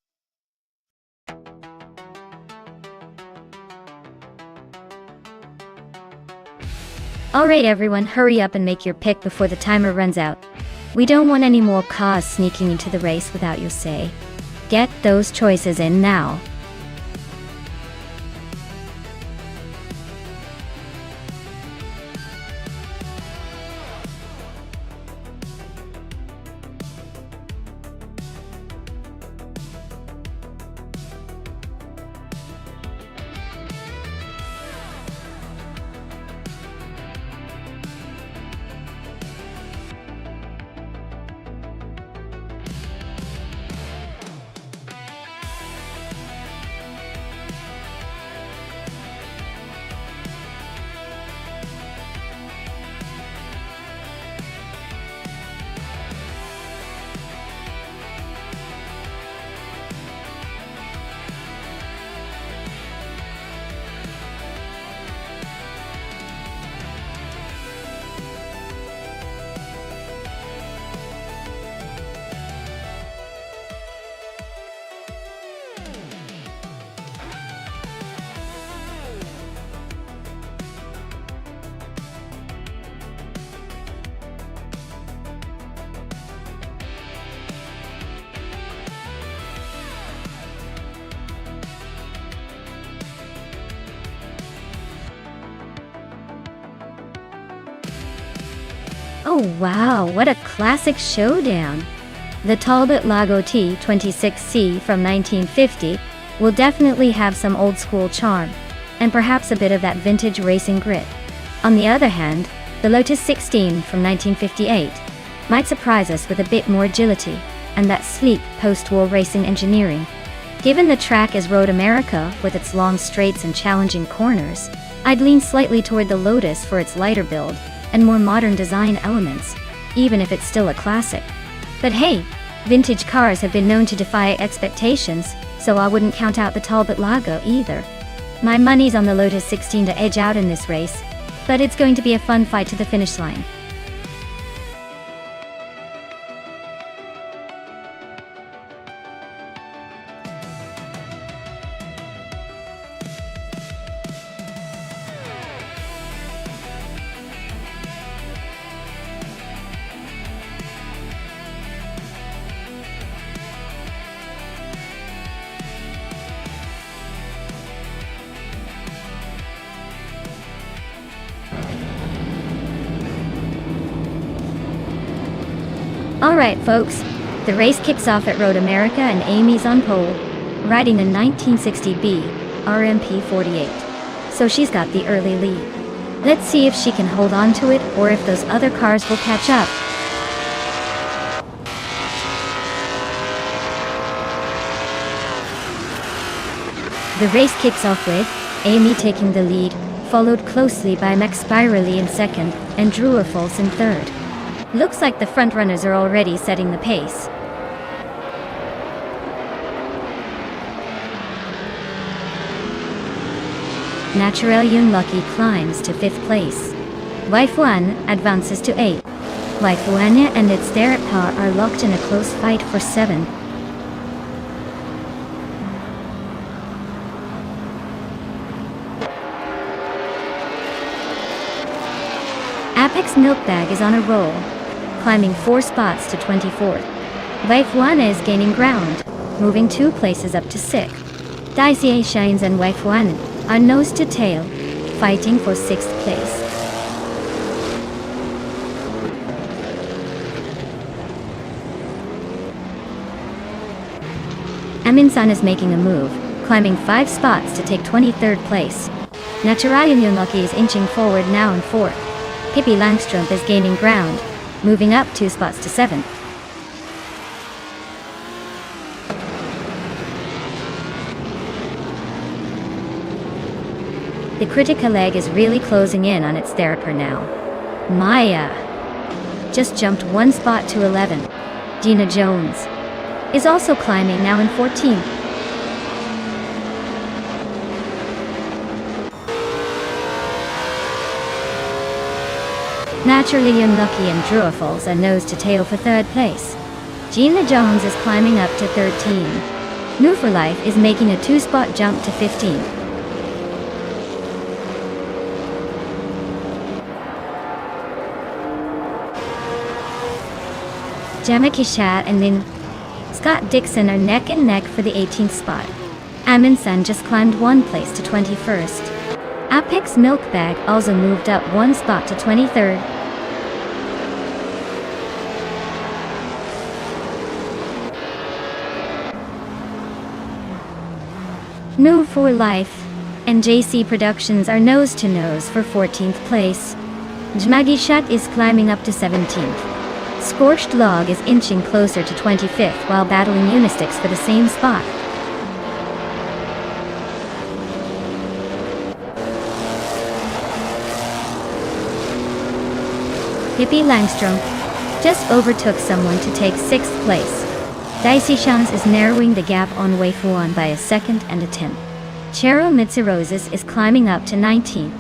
Alright everyone, hurry up and make your pick before the timer runs out. We don't want any more cars sneaking into the race without your say. Get those choices in now. Oh wow, what a classic showdown! The Talbot Lago T26C from 1950 will definitely have some old school charm, and perhaps a bit of that vintage racing grit. On the other hand, the Lotus 16 from 1958 might surprise us with a bit more agility, and that sleek post-war racing engineering. Given the track is Road America with its long straights and challenging corners, I'd lean slightly toward the Lotus for its lighter build and more modern design elements, even if it's still a classic. But hey, vintage cars have been known to defy expectations, so I wouldn't count out the Talbot Lago either. My money's on the Lotus 16 to edge out in this race, but it's going to be a fun fight to the finish line. Alright folks, the race kicks off at Road America and Amy's on pole, riding a 1960B RMP 48. So she's got the early lead. Let's see if she can hold on to it or if those other cars will catch up. The race kicks off with Amy taking the lead, followed closely by Max Spirally in second and Drew Falls in third. Looks like the frontrunners are already setting the pace. Naturel Unlucky climbs to 5th place. Wife 1 advances to 8th. Wife 1 and its Derek car are locked in a close fight for 7th. Apex Milkbag is on a roll, climbing 4 spots to 24th. Wife 1 is gaining ground, moving 2 places up to 6th. Dicey Shines and Wife 1 are nose to tail, fighting for 6th place. Aminsan is making a move, climbing 5 spots to take 23rd place. Naturalian Yunlucky is inching forward now in 4th. Pippi Langstrup is gaining ground, moving up 2 spots to 7th. The critical leg is really closing in on its theraper now. Maya just jumped 1 spot to 11. Gina Jones is also climbing now in 14th. Naturally Unlucky and Druafals are nose to tail for 3rd place. Gina Jones is climbing up to 13. New for Life is making a 2-spot jump to 15. Gemma Kishat and Lynn Scott Dixon are neck and neck for the 18th spot. Amundsen just climbed 1 place to 21st. Apex Milkbag also moved up 1 spot to 23rd. New for Life and JC Productions are nose to nose for 14th place. Jmagishat is climbing up to 17th. Scorched Log is inching closer to 25th while battling Unistix for the same spot. Pippi Langstrom just overtook someone to take 6th place. Dicey Shans is narrowing the gap on Wave 1 by a 2nd and a 10th. Chero Mitsiroses is climbing up to 19th.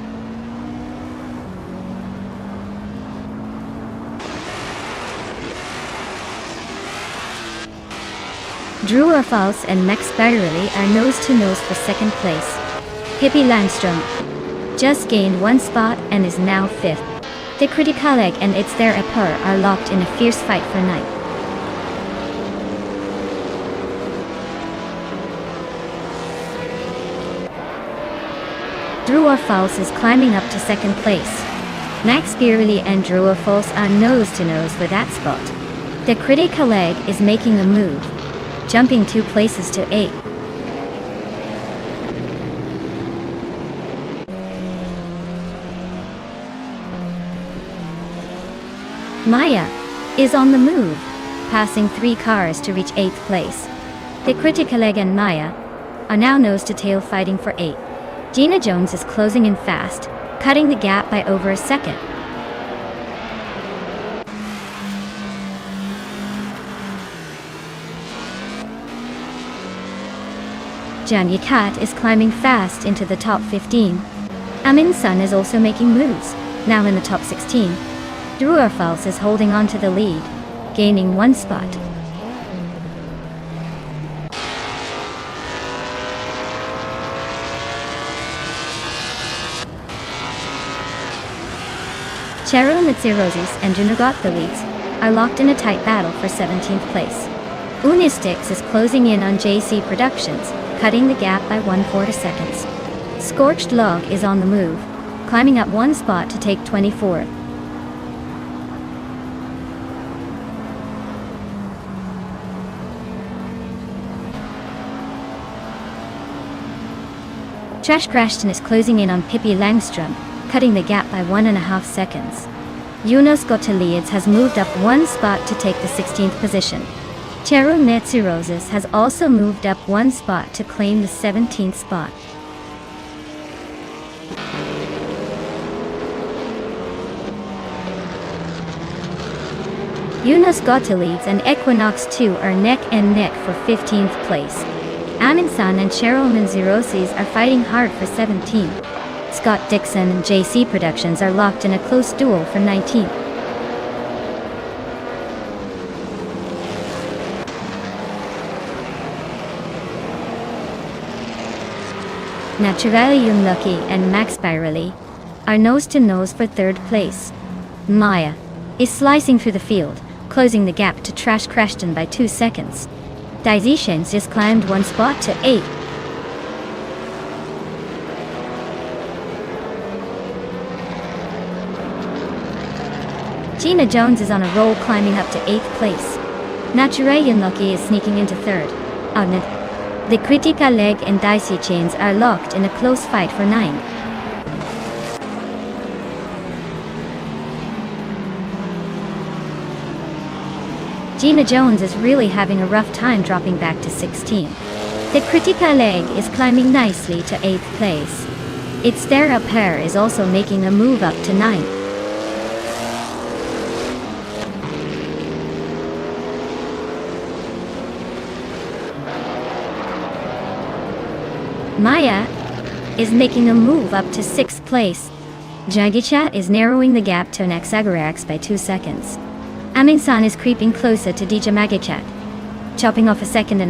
Drew Orfals and Max Spirally are nose to nose for 2nd place. Pippi Langstrom just gained 1 spot and is now 5th. The Criticaleg and its their Apur are locked in a fierce fight for 9th. Drew Orfals is climbing up to 2nd place. Max Spirally and Drew Orfals are nose to nose for that spot. The Criticaleg is making a move, jumping 2 places to 8th. Maya is on the move, passing 3 cars to reach 8th place. The Critical Egg and Maya are now nose to tail fighting for 8. Gina Jones is closing in fast, cutting the gap by over a second. Jan Yakat is climbing fast into the top 15. Amin Sun is also making moves, now in the top 16. Drew Fals is holding on to the lead, gaining 1 spot. Cheryl Mitsirosis and Junagot the leads are locked in a tight battle for 17th place. Unistix is closing in on JC Productions, cutting the gap by 1/4 seconds. Scorched Log is on the move, climbing up 1 spot to take 24th. Trash Crashton is closing in on Pippi Langstrom, cutting the gap by 1.5 seconds. Yunus Gotaliads has moved up 1 spot to take the 16th position. Cheryl Netsirosis has also moved up 1 spot to claim the 17th spot. Yunus Gotaliads and Equinox 2 are neck and neck for 15th place. Aminsan and Cheryl Manzirosis are fighting hard for 17. Scott Dixon and JC Productions are locked in a close duel for 19. Naturally Unlucky and Max Spirally are nose-to-nose for 3rd place. Maya is slicing through the field, closing the gap to Trash Crashton by 2 seconds. Daisy Shens just climbed 1 spot to 8. Gina Jones is on a roll, climbing up to 8th place. Naturally Unlucky is sneaking into 3rd. The Critical Leg and Dicey Chains are locked in a close fight for 9. Gina Jones is really having a rough time dropping back to 16. The Critical Leg is climbing nicely to 8th place. Its Thera pair is also making a move up to 9. Maya is making a move up to 6th place. Jagichat is narrowing the gap to Naxagarax by 2 seconds. Aminsan is creeping closer to DJ Magichat, chopping off 1.5 seconds.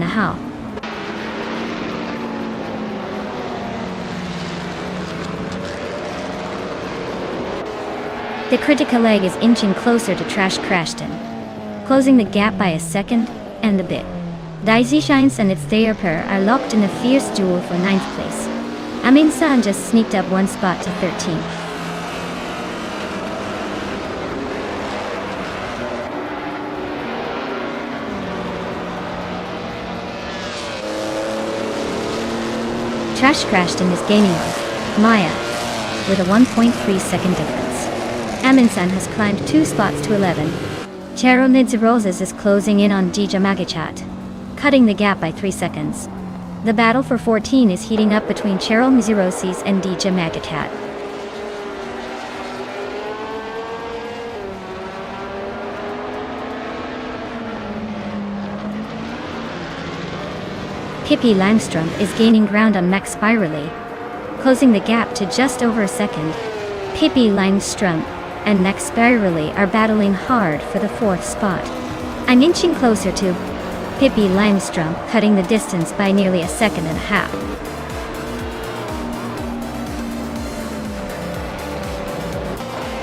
The Critical Leg is inching closer to Trash Crashton, closing the gap by 1 second and a bit. Daisy Shines and its Thayer pair are locked in a fierce duel for 9th place. Aminsan just sneaked up 1 spot to 13. Trash Crashton is gaining on Maya with a 1.3 second difference. Aminsan has climbed 2 spots to 11. Chero Nidziroses is closing in on DJ Magichat, cutting the gap by 3 seconds. The battle for 14 is heating up between Cheryl Mizirosis and DJ Magichat. Pippi Langstrom is gaining ground on Max Spirally, closing the gap to just over 1 second. Pippi Langstrom and Max Spirally are battling hard for the 4th spot. I'm inching closer to Pippi Langstrom, cutting the distance by nearly 1.5 seconds.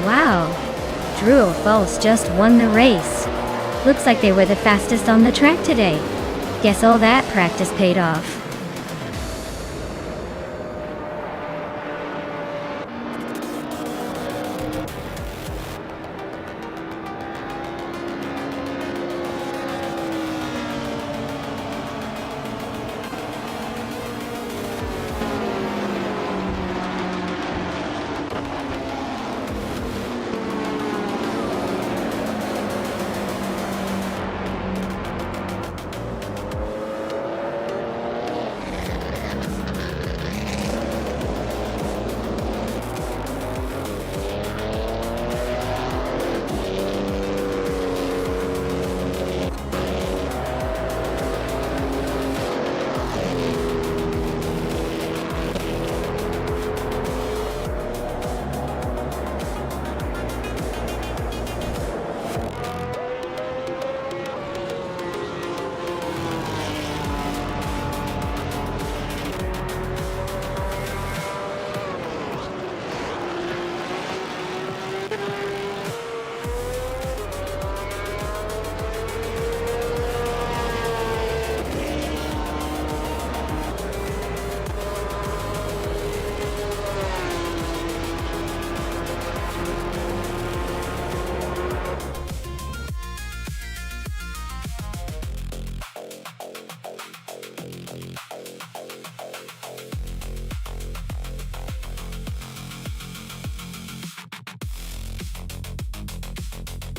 Wow, Drew Falls just won the race. Looks like they were the fastest on the track today. Guess all that practice paid off.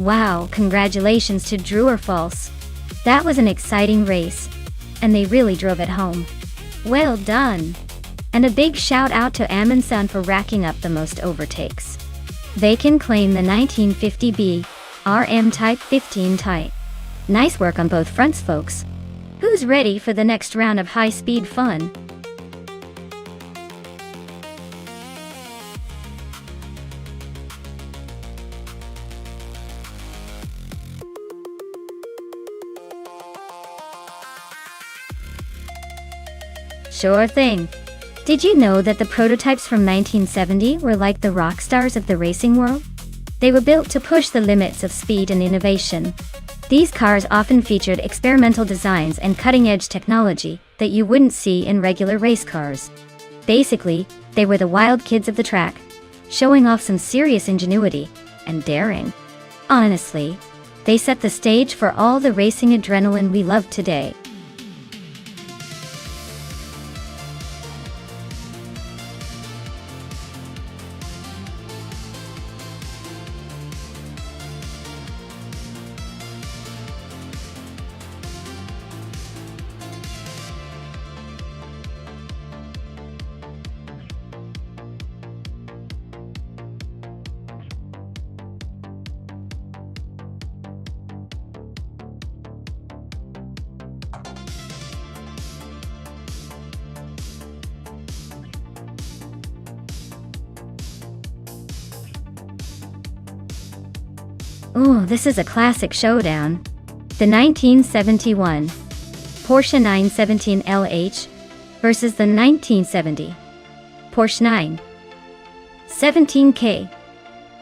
Wow, congratulations to Drew or False. That was an exciting race. And they really drove it home. Well done! And a big shout out to Amundsen for racking up the most overtakes. They can claim the 1950B RM Type 15 type. Nice work on both fronts, folks. Who's ready for the next round of high-speed fun? Sure thing. Did you know that the prototypes from 1970 were like the rock stars of the racing world? They were built to push the limits of speed and innovation. These cars often featured experimental designs and cutting-edge technology that you wouldn't see in regular race cars. Basically, they were the wild kids of the track, showing off some serious ingenuity and daring. Honestly, they set the stage for all the racing adrenaline we love today. Ooh, this is a classic showdown. The 1971 Porsche 917 LH versus the 1970 Porsche 917K.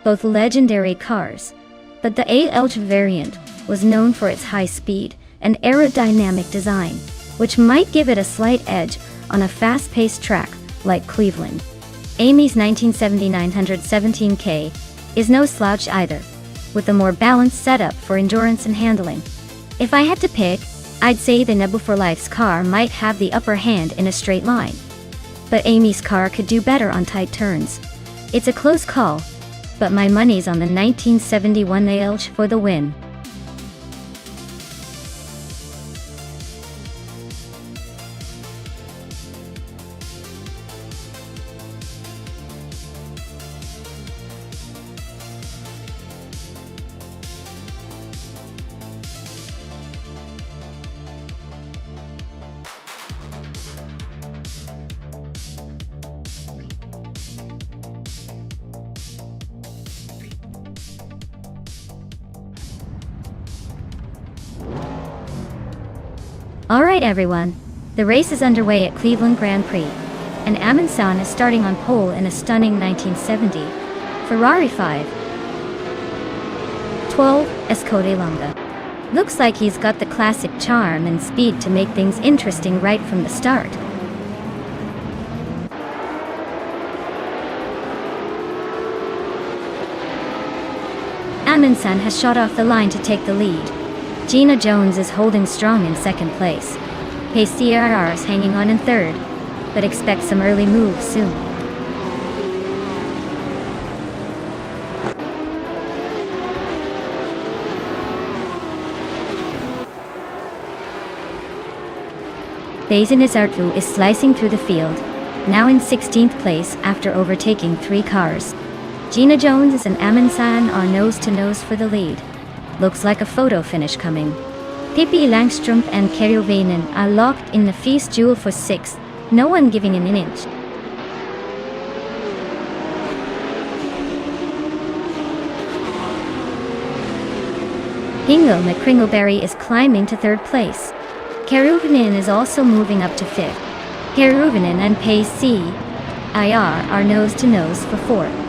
Both legendary cars, but the ALH variant was known for its high speed and aerodynamic design, which might give it a slight edge on a fast-paced track like Cleveland. Amy's 1970 917K is no slouch either, with a more balanced setup for endurance and handling. If I had to pick, I'd say the Nebu for Life's car might have the upper hand in a straight line. But Amy's car could do better on tight turns. It's a close call, but my money's on the 1971 ALH for the win. Alright everyone, the race is underway at Cleveland Grand Prix, and Amundsen is starting on pole in a stunning 1970 Ferrari 512 Escode Longa. Looks like he's got the classic charm and speed to make things interesting right from the start. Amundsen has shot off the line to take the lead. Gina Jones is holding strong in second place. KCRR is hanging on in third, but expect some early moves soon. Basin Izartu is slicing through the field, now in 16th place after overtaking 3 cars. Gina Jones and Amundsen are nose-to-nose for the lead. Looks like a photo finish coming. Pippi Langstrup and Kerjovinen are locked in the feast duel for 6th, no one giving an inch. Ingo McCringleberry is climbing to 3rd place. Kerjovinen is also moving up to 5th. Kerjovinen and Pace CIR are nose-to-nose for 4th.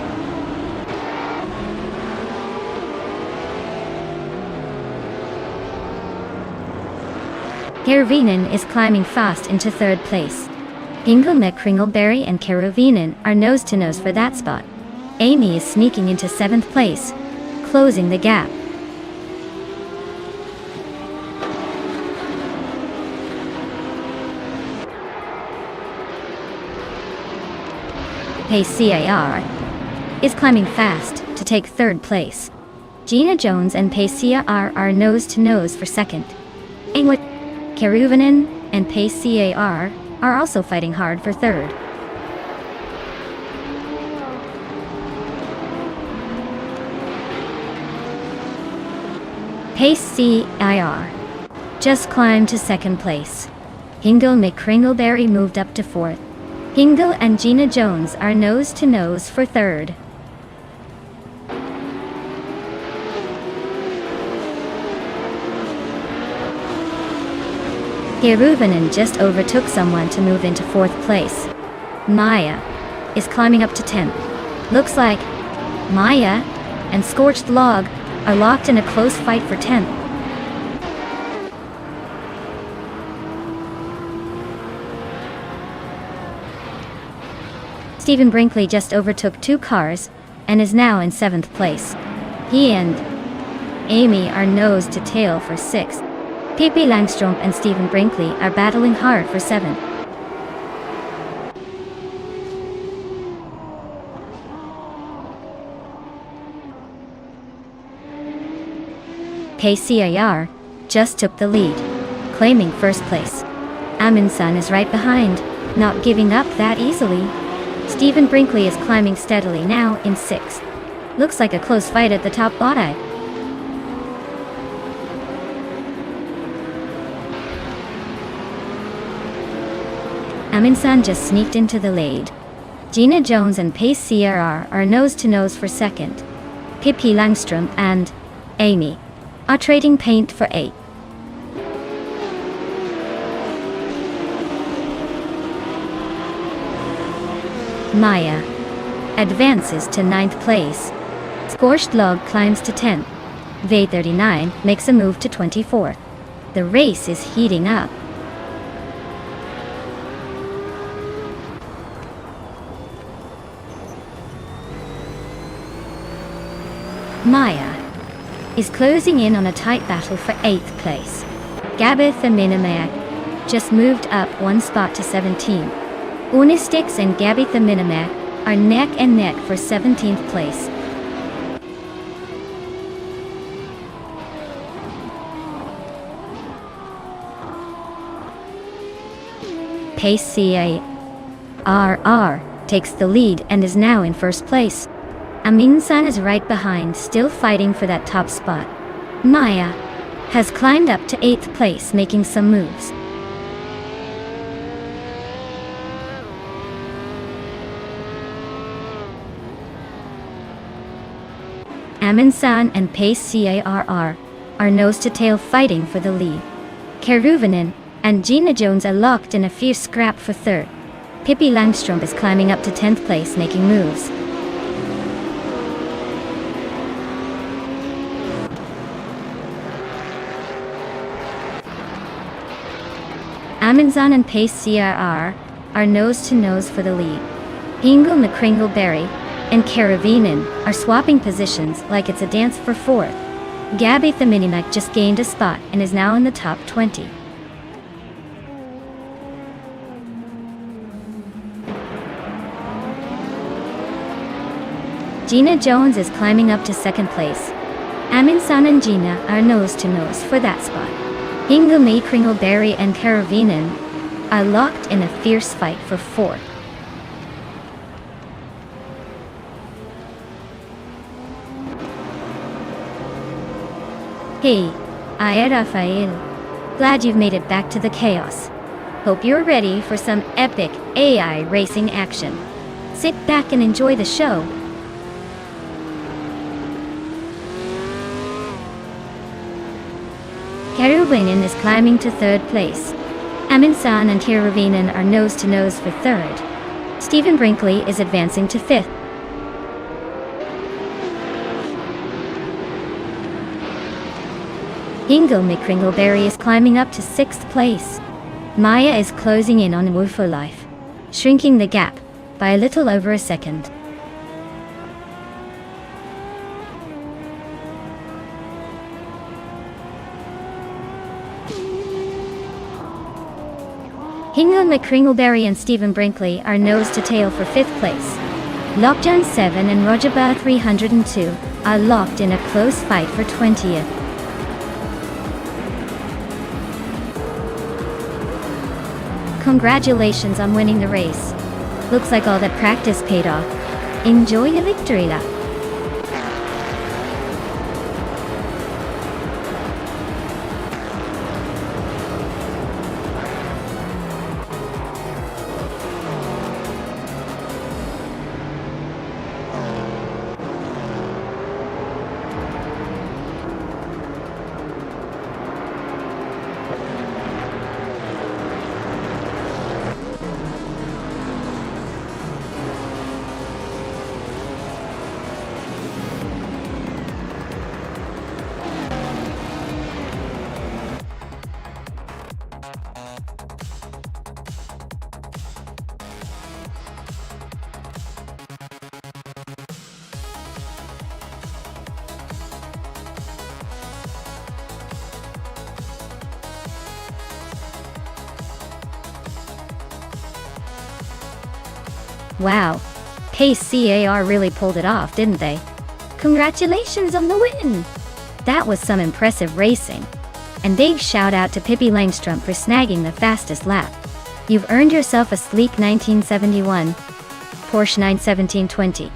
Kerjovinen is climbing fast into 3rd place. Ingo McCringleberry and Kerjovinen are nose-to-nose for that spot. Amy is sneaking into 7th place, closing the gap. Pace CIR is climbing fast to take 3rd place. Gina Jones and Pacia are nose to nose for second. Ingrid Keruvanen and Pacia are also fighting hard for third. Pacia just climbed to second place. Hingle McCringleberry moved up to fourth. Hingle and Gina Jones are nose to nose for third. Keruvanen just overtook someone to move into fourth place. Maya is climbing up to 10th. Looks like Maya and Scorched Log are locked in a close fight for 10th. Stephen Brinkley just overtook 2 cars and is now in 7th place. He and Amy are nose to tail for 6th. Pippi Langstrom and Stephen Brinkley are battling hard for 7th. Pacia just took the lead, claiming first place. Amundsen is right behind, not giving up that easily. Stephen Brinkley is climbing steadily now in 6th. Looks like a close fight at the top bottom. Amundsen just sneaked into the lead. Gina Jones and Pacia are nose to nose for second. Pippi Langstrom and Amy are trading paint for 8th. Maya advances to 9th place. Scorched Log climbs to 10th. V39 makes a move to 24th. The race is heating up. Maya is closing in on a tight battle for 8th place. Gabitha Minimac just moved up 1 spot to 17. Unistix and Gabitha Minimac are neck and neck for 17th place. Pacia takes the lead and is now in first place. Amundsen is right behind, still fighting for that top spot. Maya has climbed up to 8th place, making some moves. Amundsen and Pacia are nose to tail fighting for the lead. Keruvanen and Gina Jones are locked in a fierce scrap for third. Pippi Langstrom is climbing up to 10th place, making moves. Amundsen and Pacia are nose to nose for the lead. Hingle McCringleberry and Keruvanen are swapping positions like it's a dance for 4th. Gabitha Minimac just gained a spot and is now in the top 20. Gina Jones is climbing up to 2nd place. Amundsen and Gina are nose to nose for that spot. Hingle McCringleberry and Keruvanen are locked in a fierce fight for 4th. Hey, Rafael. Glad you've made it back to the chaos. Hope you're ready for some epic AI racing action. Sit back and enjoy the show. Keruvanen is climbing to 3rd place. Amundsen and Keruvanen are nose to nose for 3rd. Stephen Brinkley is advancing to 5th. Hingle McCringleberry is climbing up to 6th place. Maya is closing in on Woofo Life, shrinking the gap by a little over a second. Hingle McCringleberry and Stephen Brinkley are nose to tail for 5th place. Lockdown 7 and Rojaba 302 are locked in a close fight for 20th. Congratulations on winning the race. Looks like all that practice paid off. Enjoy the victory lap. Wow, Pace CAR really pulled it off, didn't they? Congratulations on the win! That was some impressive racing. And big shout out to Pippi Langstrom for snagging the fastest lap. You've earned yourself a sleek 1971 Porsche 91720.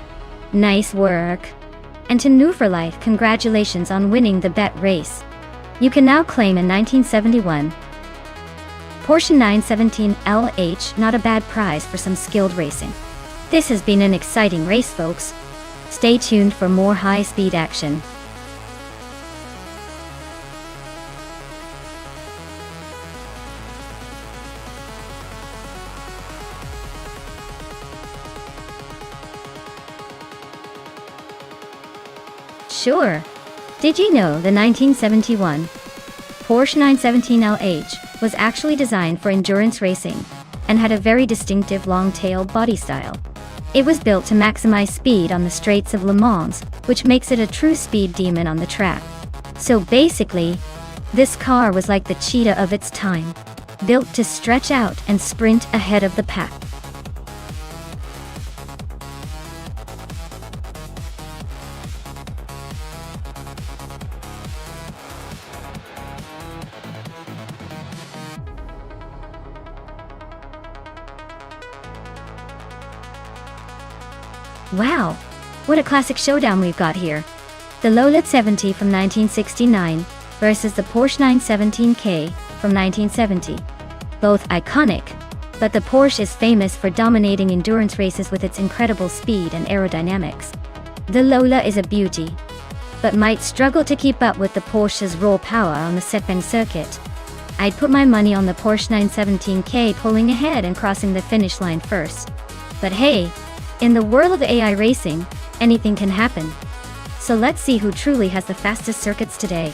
Nice work! And to New for Life, congratulations on winning the bet race. You can now claim a 1971 Porsche 917 LH, not a bad prize for some skilled racing. This has been an exciting race, folks. Stay tuned for more high-speed action. Sure. Did you know the 1971 Porsche 917 LH was actually designed for endurance racing and had a very distinctive long-tailed body style? It was built to maximize speed on the straights of Le Mans, which makes it a true speed demon on the track. So basically, this car was like the cheetah of its time, built to stretch out and sprint ahead of the pack. Wow, what a classic showdown we've got here. The Lola 70 from 1969 versus the Porsche 917K from 1970. Both iconic, but the Porsche is famous for dominating endurance races with its incredible speed and aerodynamics. The Lola is a beauty, but might struggle to keep up with the Porsche's raw power on the Sepang circuit. I'd put my money on the Porsche 917K pulling ahead and crossing the finish line first. But hey, in the world of AI racing, anything can happen. So let's see who truly has the fastest circuits today.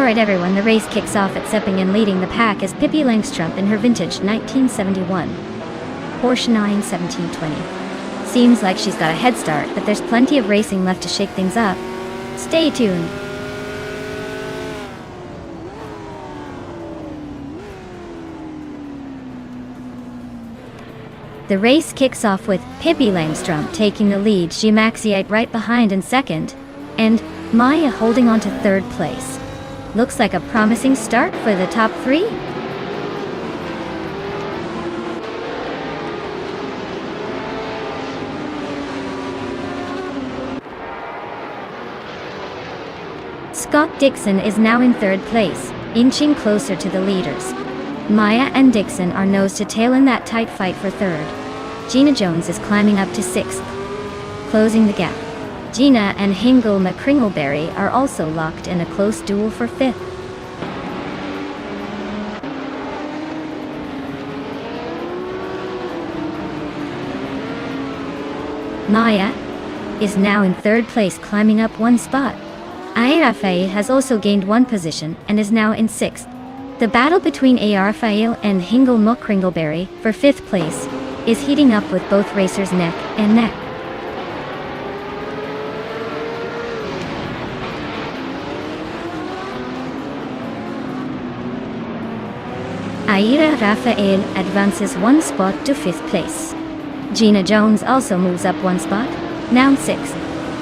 Alright everyone, the race kicks off at Sepang, and leading the pack is Pippi Langstrom in her vintage 1971 Porsche 91720. Seems like she's got a head start, but there's plenty of racing left to shake things up. Stay tuned. The race kicks off with Pippi Langstrom taking the lead, Maxiite right behind in second, and Maya holding on to third place. Looks like a promising start for the top three. Scott Dixon is now in third place, inching closer to the leaders. Maya and Dixon are nose to tail in that tight fight for third. Gina Jones is climbing up to sixth, closing the gap. Gina and Hingle McCringleberry are also locked in a close duel for 5th. Maya is now in 3rd place, climbing up 1 spot. Rafael has also gained 1 position and is now in 6th. The battle between Rafael and Hingle McCringleberry for 5th place is heating up, with both racers neck and neck. Rafael advances 1 spot to 5th place. Gina Jones also moves up 1 spot, now 6th.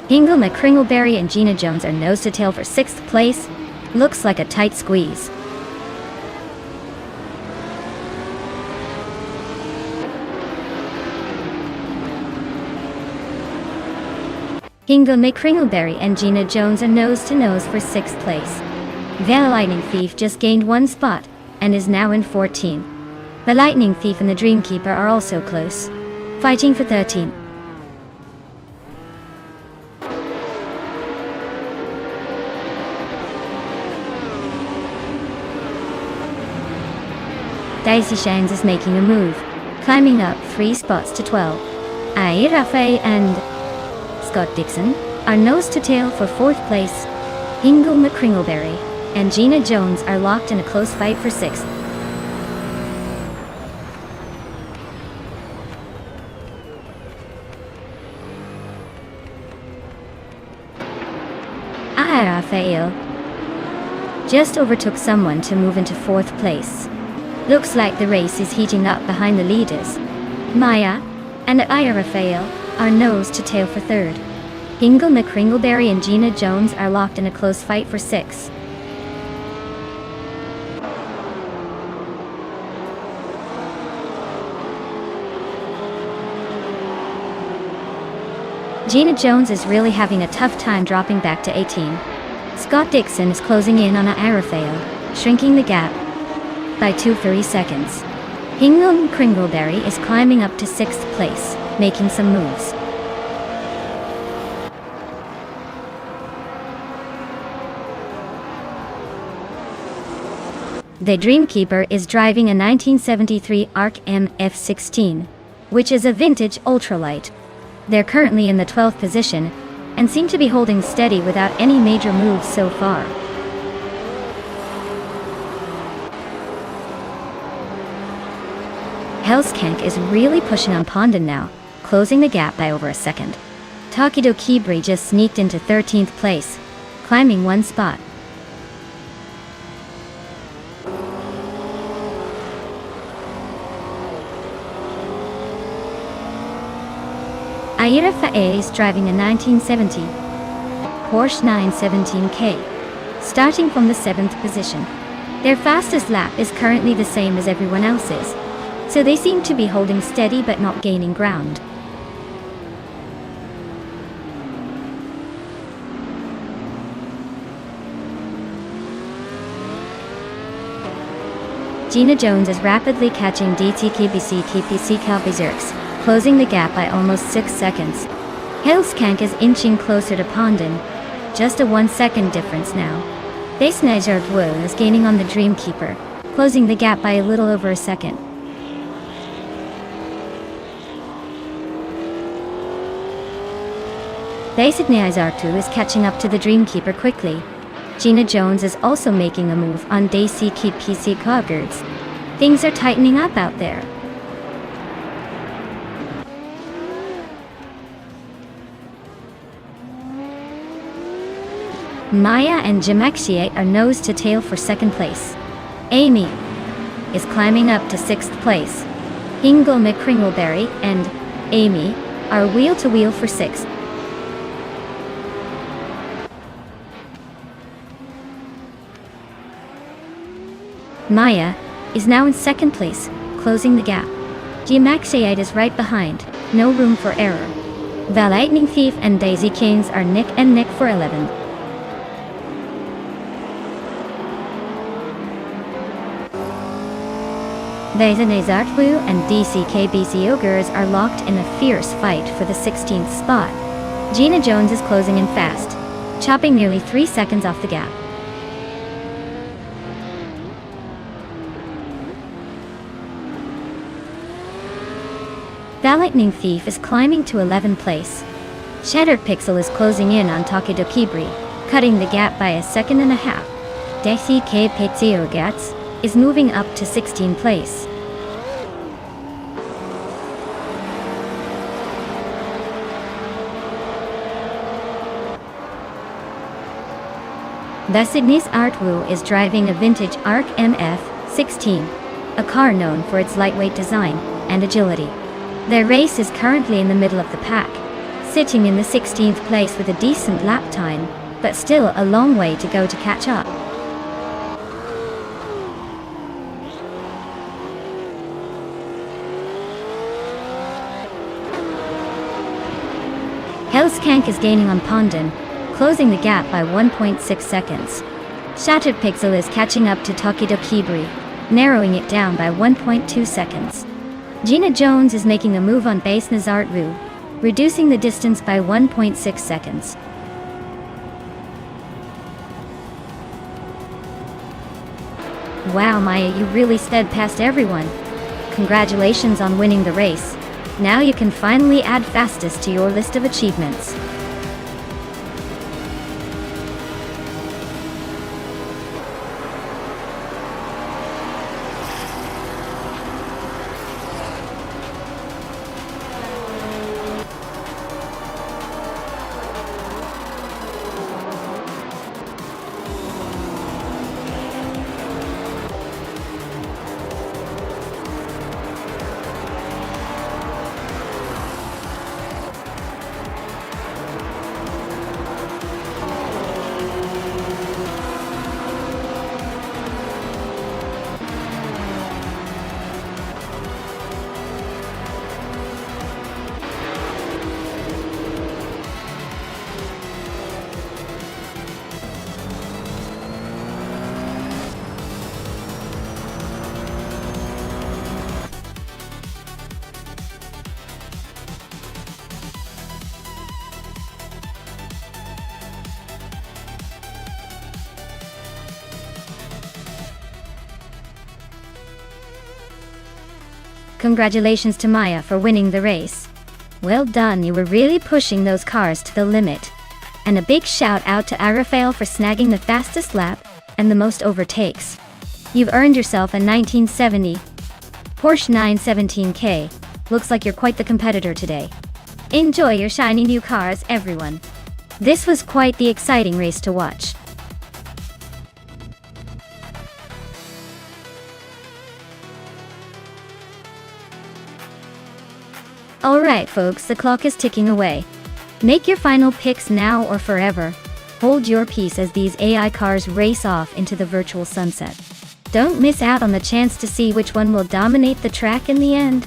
Hingle McCringleberry and Gina Jones are nose to tail for 6th place. Looks like a tight squeeze. Hingle McCringleberry and Gina Jones are nose to nose for 6th place. The Lightning Thief just gained 1 spot and is now in 14th. The Lightning Thief and the Dreamkeeper are also close, fighting for 13th. Daisy Shanes is making a move, climbing up 3 spots to 12. Rafael and Scott Dixon are nose to tail for 4th place. Hingle McCringleberry and Gina Jones are locked in a close fight for 6th. Rafael just overtook someone to move into 4th place. Looks like the race is heating up behind the leaders. Maya and Rafael are nose to tail for 3rd. Hingle McCringleberry and Gina Jones are locked in a close fight for 6th. Gina Jones is really having a tough time dropping back to 18. Scott Dixon is closing in on Rafael, shrinking the gap by 2 seconds. Hingle McCringleberry is climbing up to 6th place, making some moves. The Dreamkeeper is driving a 1973 ARC M F16, which is a vintage ultralight. They're currently in the 12th position and seem to be holding steady without any major moves so far. Hellskank is really pushing on Pondon now, closing the gap by over a second. Takido Kibri just sneaked into 13th place, climbing 1 spot. Rafael is driving a 1970 Porsche 917K, starting from the 7th position. Their fastest lap is currently the same as everyone else's, so they seem to be holding steady but not gaining ground. Gina Jones is rapidly catching DTKBC KPC Kalbizerks, closing the gap by almost 6 seconds. Hellskank is inching closer to Pondon, just a 1 second difference now. Besnezergwu is gaining on the Dreamkeeper, closing the gap by a little over a second. Besnezergwu is catching up to the Dreamkeeper quickly. Gina Jones is also making a move on Daisy KPC Cloggers. Things are tightening up out there. Maya and Jamaxiate are nose to tail for 2nd place. Amy is climbing up to 6th place. Hingle McCringleberry and Amy are wheel to wheel for 6th. Maya is now in 2nd place, closing the gap. Jamaxiate is right behind, no room for error. The Lightning Thief and Daisy Kings are neck and neck for 11th. Besnezergwu and DCKBC Ogres are locked in a fierce fight for the 16th spot. Gina Jones is closing in fast, chopping nearly 3 seconds off the gap. The Lightning Thief is climbing to 11th place. Shattered Pixel is closing in on Takidokibri, cutting the gap by 1.5 seconds. Desi K Petsio Gats is moving up to 16th place. The Sydney's Artwu is driving a vintage ARC MF-16, a car known for its lightweight design and agility. Their race is currently in the middle of the pack, sitting in the 16th place with a decent lap time, but still a long way to go to catch up. Hellskank is gaining on Pondon, closing the gap by 1.6 seconds. Shattered Pixel is catching up to Takidokibri, narrowing it down by 1.2 seconds. Gina Jones is making a move on base Nazartvu, reducing the distance by 1.6 seconds. Wow, Maya, you really sped past everyone. Congratulations on winning the race. Now you can finally add fastest to your list of achievements. Congratulations to Maya for winning the race. Well done, you were really pushing those cars to the limit. And a big shout out to Arafael for snagging the fastest lap and the most overtakes. You've earned yourself a 1970 Porsche 917K. Looks like you're quite the competitor today. Enjoy your shiny new cars, everyone. This was quite the exciting race to watch. Alright folks, the clock is ticking away. Make your final picks now or forever. Hold your peace as these AI cars race off into the virtual sunset. Don't miss out on the chance to see which one will dominate the track in the end.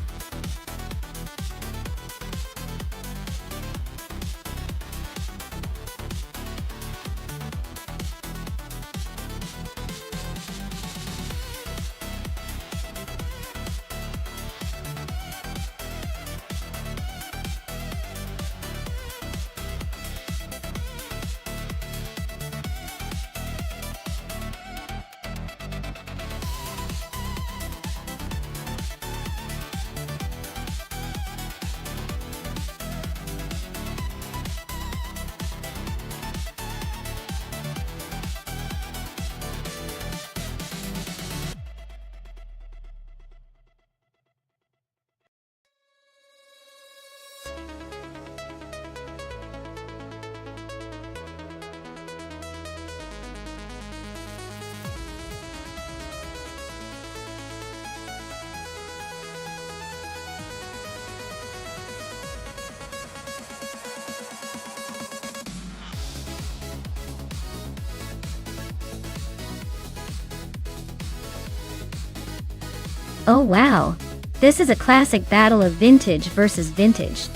Oh wow! This is a classic battle of vintage versus vintage.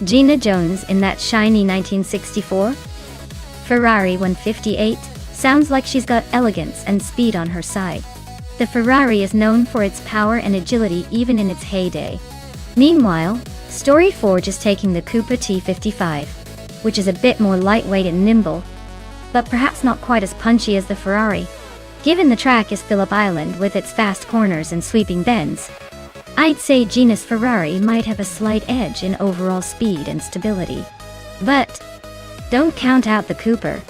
Gina Jones in that shiny 1964 Ferrari 158 sounds like she's got elegance and speed on her side. The Ferrari is known for its power and agility even in its heyday. Meanwhile, Story Forge is taking the Cupra T55. which is a bit more lightweight and nimble, but perhaps not quite as punchy as the Ferrari. Given the track is Phillip Island with its fast corners and sweeping bends, I'd say Gina's Ferrari might have a slight edge in overall speed and stability. But don't count out the Cooper.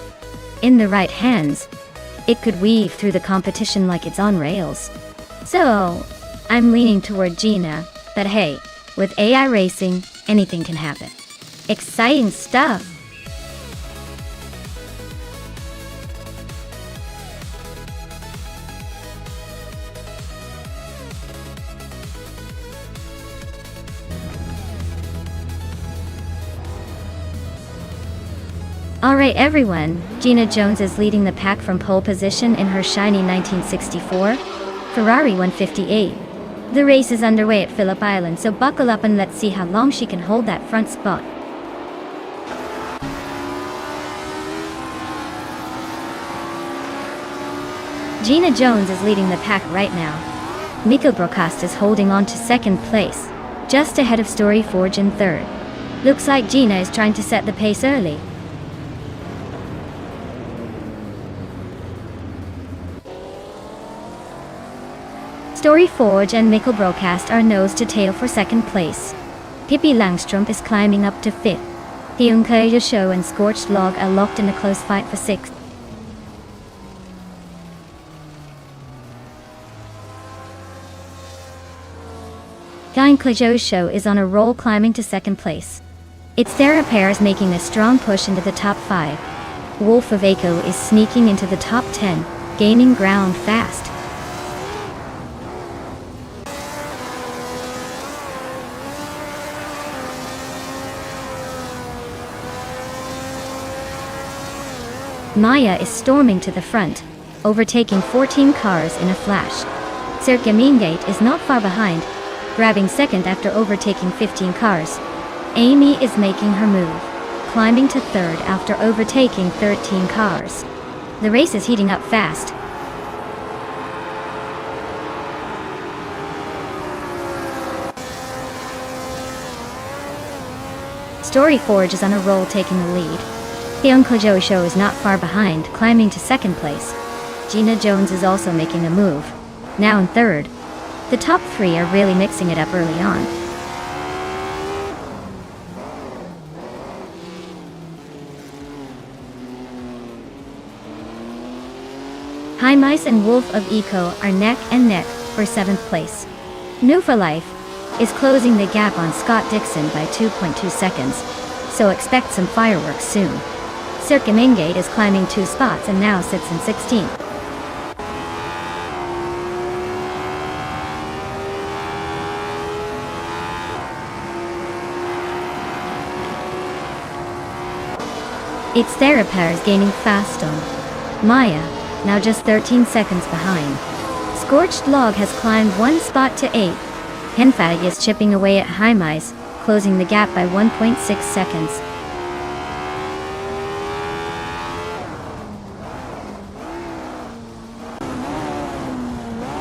In the right hands, it could weave through the competition like it's on rails. So, I'm leaning toward Gina, but hey, with AI racing, anything can happen. Exciting stuff! Alright everyone, Gina Jones is leading the pack from pole position in her shiny 1964 Ferrari 158. The race is underway at Phillip Island, so buckle up and let's see how long she can hold that front spot. Gina Jones is leading the pack right now. Miko Brockast is holding on to second place, just ahead of Story Forge in third. Looks like Gina is trying to set the pace early. Story Forge and Mikkel Broadcast are nose to tail for second place. Pippi Langstrup is climbing up to fifth. Hyunka Show and Scorched Log are locked in a close fight for sixth. Hyunka Show is on a roll, climbing to second place. It's Sarah Pairs making a strong push into the top 5. Wolf of Aiko is sneaking into the top 10, gaining ground fast. Maya is storming to the front, overtaking 14 cars in a flash. Sergei Mingate is not far behind, grabbing second after overtaking 15 cars. Amy is making her move, climbing to third after overtaking 13 cars. The race is heating up fast. Story Forge is on a roll, taking the lead. Hyunka Show is not far behind, climbing to second place. Gina Jones is also making a move, now in third. The top 3 are really mixing it up early on. High Mice and Wolf of Eco are neck and neck for 7th place. New for Life is closing the gap on Scott Dixon by 2.2 seconds, so expect some fireworks soon. Sergei Mingate is climbing 2 spots and now sits in 16th. It's Sarah Pairs gaining fast on Maya, now just 13 seconds behind. Scorched Log has climbed 1 spot to 8. Henfag is chipping away at High Mice, closing the gap by 1.6 seconds.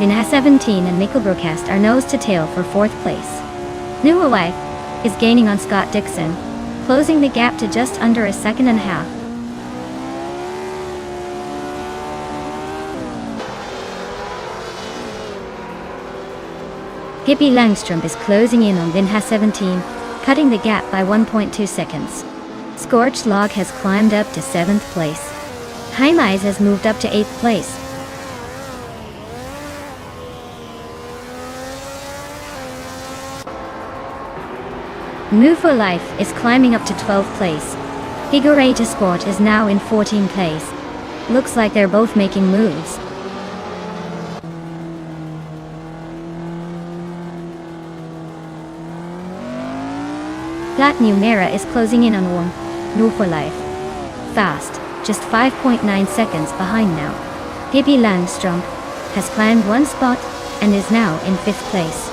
Vinha 17 and Mikkel Broadcast are nose to tail for 4th place. New Life is gaining on Scott Dixon, closing the gap to just under a second and a half. Pippi Langstrup is closing in on Vinha 17, cutting the gap by 1.2 seconds. Scorched Log has climbed up to 7th place. High Mice has moved up to 8th place. New for Life is climbing up to 12th place. Higureta Sport is now in 14th place. Looks like they're both making moves. Flat Numera is closing in on Warm, New for Life. Fast, just 5.9 seconds behind now. Pippi Langstrup has climbed 1 spot and is now in 5th place.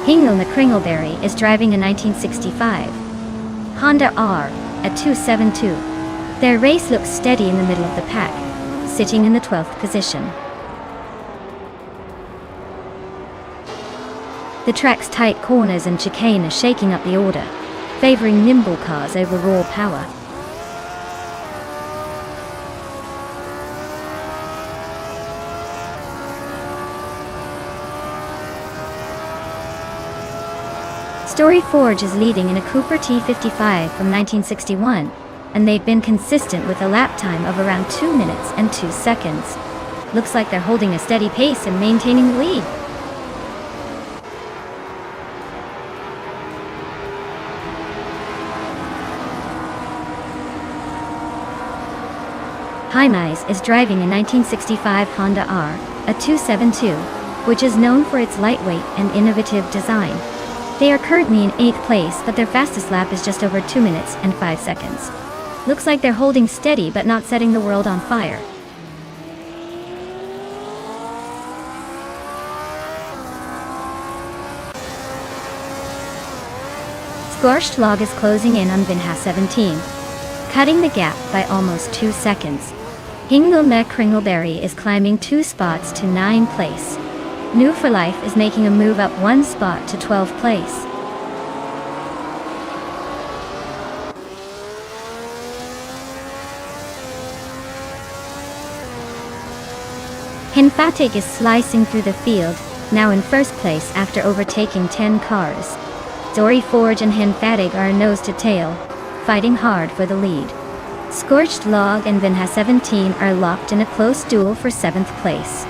Hingle McCringleberry is driving a 1965 Honda R at 272. Their race looks steady in the middle of the pack, sitting in the 12th position. The track's tight corners and chicane are shaking up the order, favoring nimble cars over raw power. Story Forge is leading in a Cooper T55 from 1961, and they've been consistent with a lap time of around 2 minutes and 2 seconds. Looks like they're holding a steady pace and maintaining the lead. Hymise is driving a 1965 Honda R, a 272, which is known for its lightweight and innovative design. They are currently in 8th place, but their fastest lap is just over 2 minutes and 5 seconds. Looks like they're holding steady but not setting the world on fire. Scorched Log is closing in on Vinha 17, cutting the gap by almost 2 seconds. Hingle Kringleberry is climbing 2 spots to 9th place. New for Life is making a move up 1 spot to 12th place. Henfatig is slicing through the field, now in 1st place after overtaking 10 cars. Story Forge and Henfatig are nose to tail, fighting hard for the lead. Scorched Log and Vinha 17 are locked in a close duel for 7th place.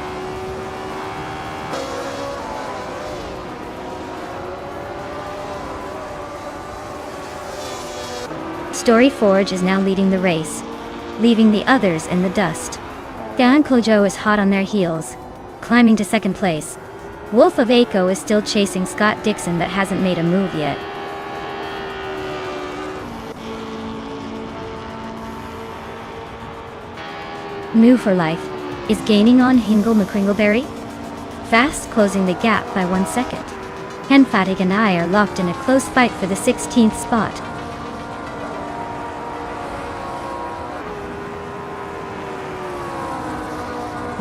Story Forge is now leading the race, leaving the others in the dust. Dan Kojo is hot on their heels, climbing to 2nd place. Wolf of Aco is still chasing Scott Dixon but hasn't made a move yet. New for Life is gaining on Hingle McCringleberry, fast closing the gap by 1 second. Henfatig and I are locked in a close fight for the 16th spot.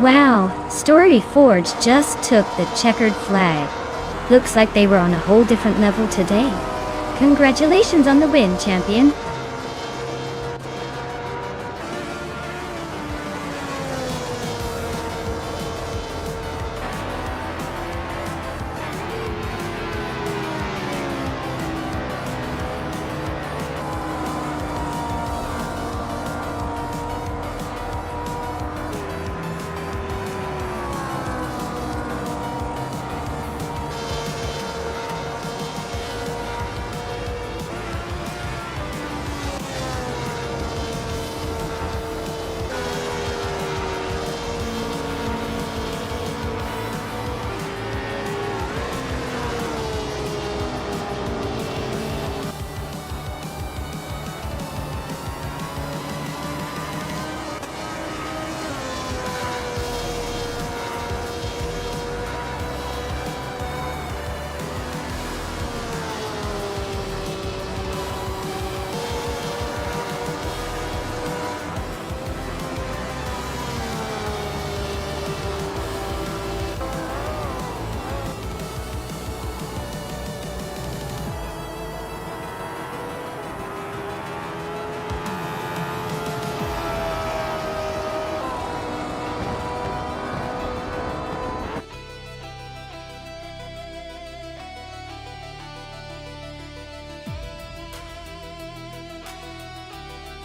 Wow, Story Forge just took the checkered flag. Looks like they were on a whole different level today. Congratulations on the win, champion.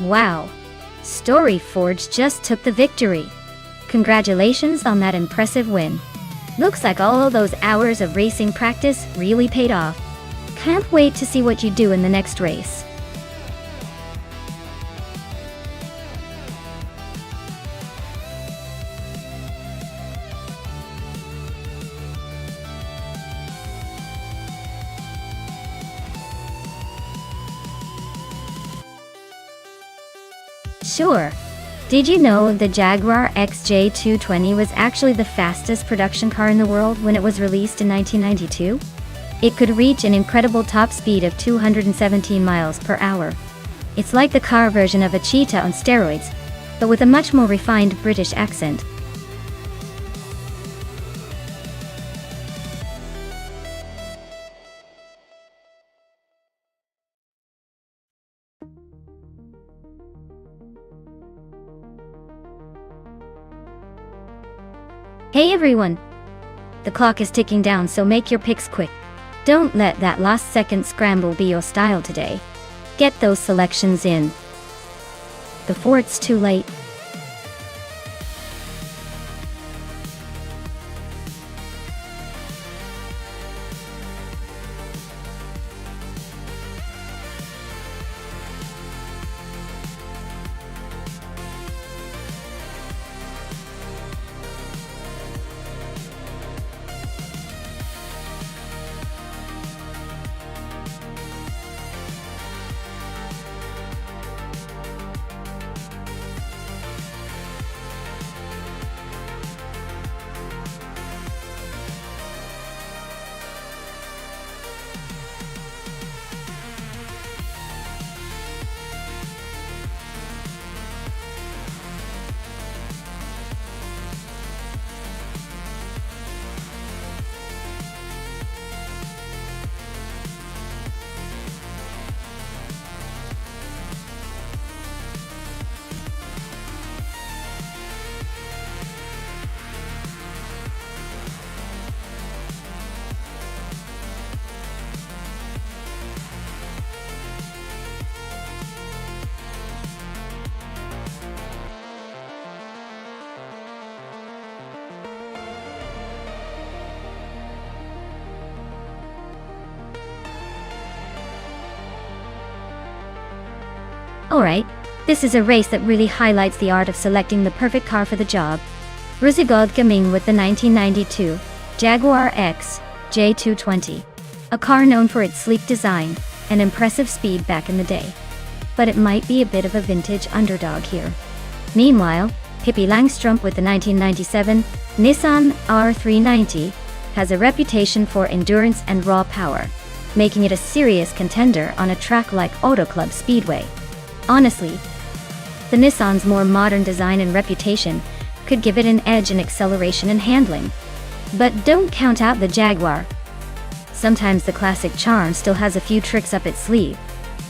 Wow, Story Forge just took the victory. Congratulations on that impressive win. Looks like all those hours of racing practice really paid off. Can't wait to see what you do in the next race. Sure. Did you know the Jaguar XJ220 was actually the fastest production car in the world when it was released in 1992? It could reach an incredible top speed of 217 miles per hour. It's like the car version of a cheetah on steroids, but with a much more refined British accent. Hey everyone! The clock is ticking down, so make your picks quick. Don't let that last second scramble be your style today. Get those selections in before it's too late. Alright, this is a race that really highlights the art of selecting the perfect car for the job. Rusagod Gaming with the 1992 Jaguar X J220, a car known for its sleek design and impressive speed back in the day. But it might be a bit of a vintage underdog here. Meanwhile, Pippi Langstrumpf with the 1997 Nissan R390 has a reputation for endurance and raw power, making it a serious contender on a track like Auto Club Speedway. Honestly, the Nissan's more modern design and reputation could give it an edge in acceleration and handling. But don't count out the Jaguar. Sometimes the classic charm still has a few tricks up its sleeve.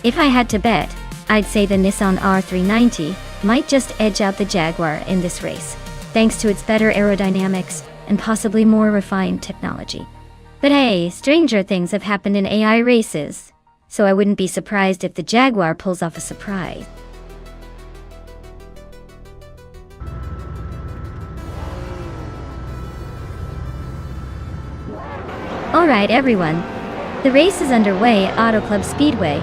If I had to bet, I'd say the Nissan R390 might just edge out the Jaguar in this race, thanks to its better aerodynamics and possibly more refined technology. But hey, stranger things have happened in AI races, so I wouldn't be surprised if the Jaguar pulls off a surprise. Alright everyone, the race is underway at Auto Club Speedway,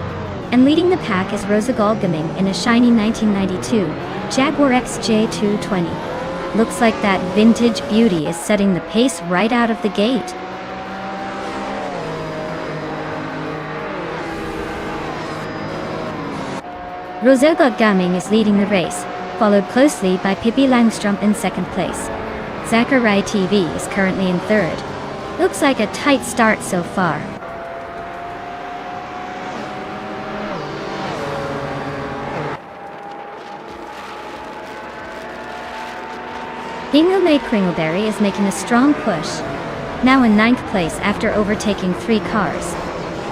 and leading the pack is Rusagod Gaming in a shiny 1992 Jaguar X J220. Looks like that vintage beauty is setting the pace right out of the gate. Rusagod Gaming is leading the race, followed closely by Pippi Langstrumpf in second place. Zachary TV is currently in third. Looks like a tight start so far. Hingelmaid Kringleberry is making a strong push, now in 9th place after overtaking 3 cars.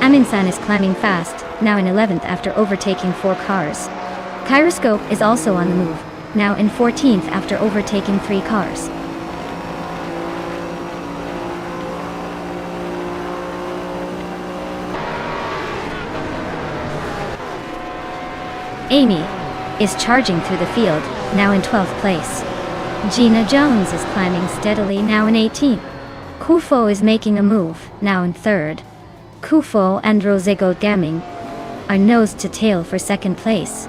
Aminsan is climbing fast, now in 11th after overtaking 4 cars. Kyroscope is also on the move, now in 14th after overtaking 3 cars. Amy is charging through the field, now in 12th place. Gina Jones is climbing steadily, now in 18th. Kufo is making a move, now in 3rd. Kufo and Rusagod Gaming are nose to tail for 2nd place.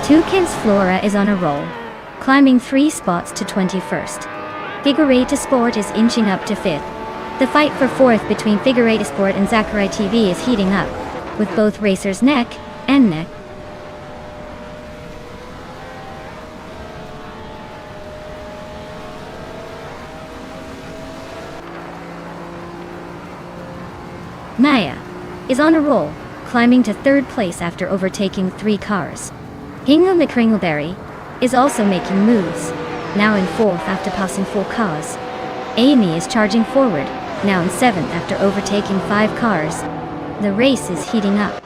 Toucan's Flora is on a roll, climbing 3 spots to 21st. Figurata Sport is inching up to 5th. The fight for 4th between Figurata Sport and Zachary TV is heating up, with both racers neck and neck. Maya is on a roll, climbing to 3rd place after overtaking 3 cars. Hingham McCringleberry is also making moves, now in 4th after passing 4 cars. Amy is charging forward, now in 7th after overtaking 5 cars. The race is heating up.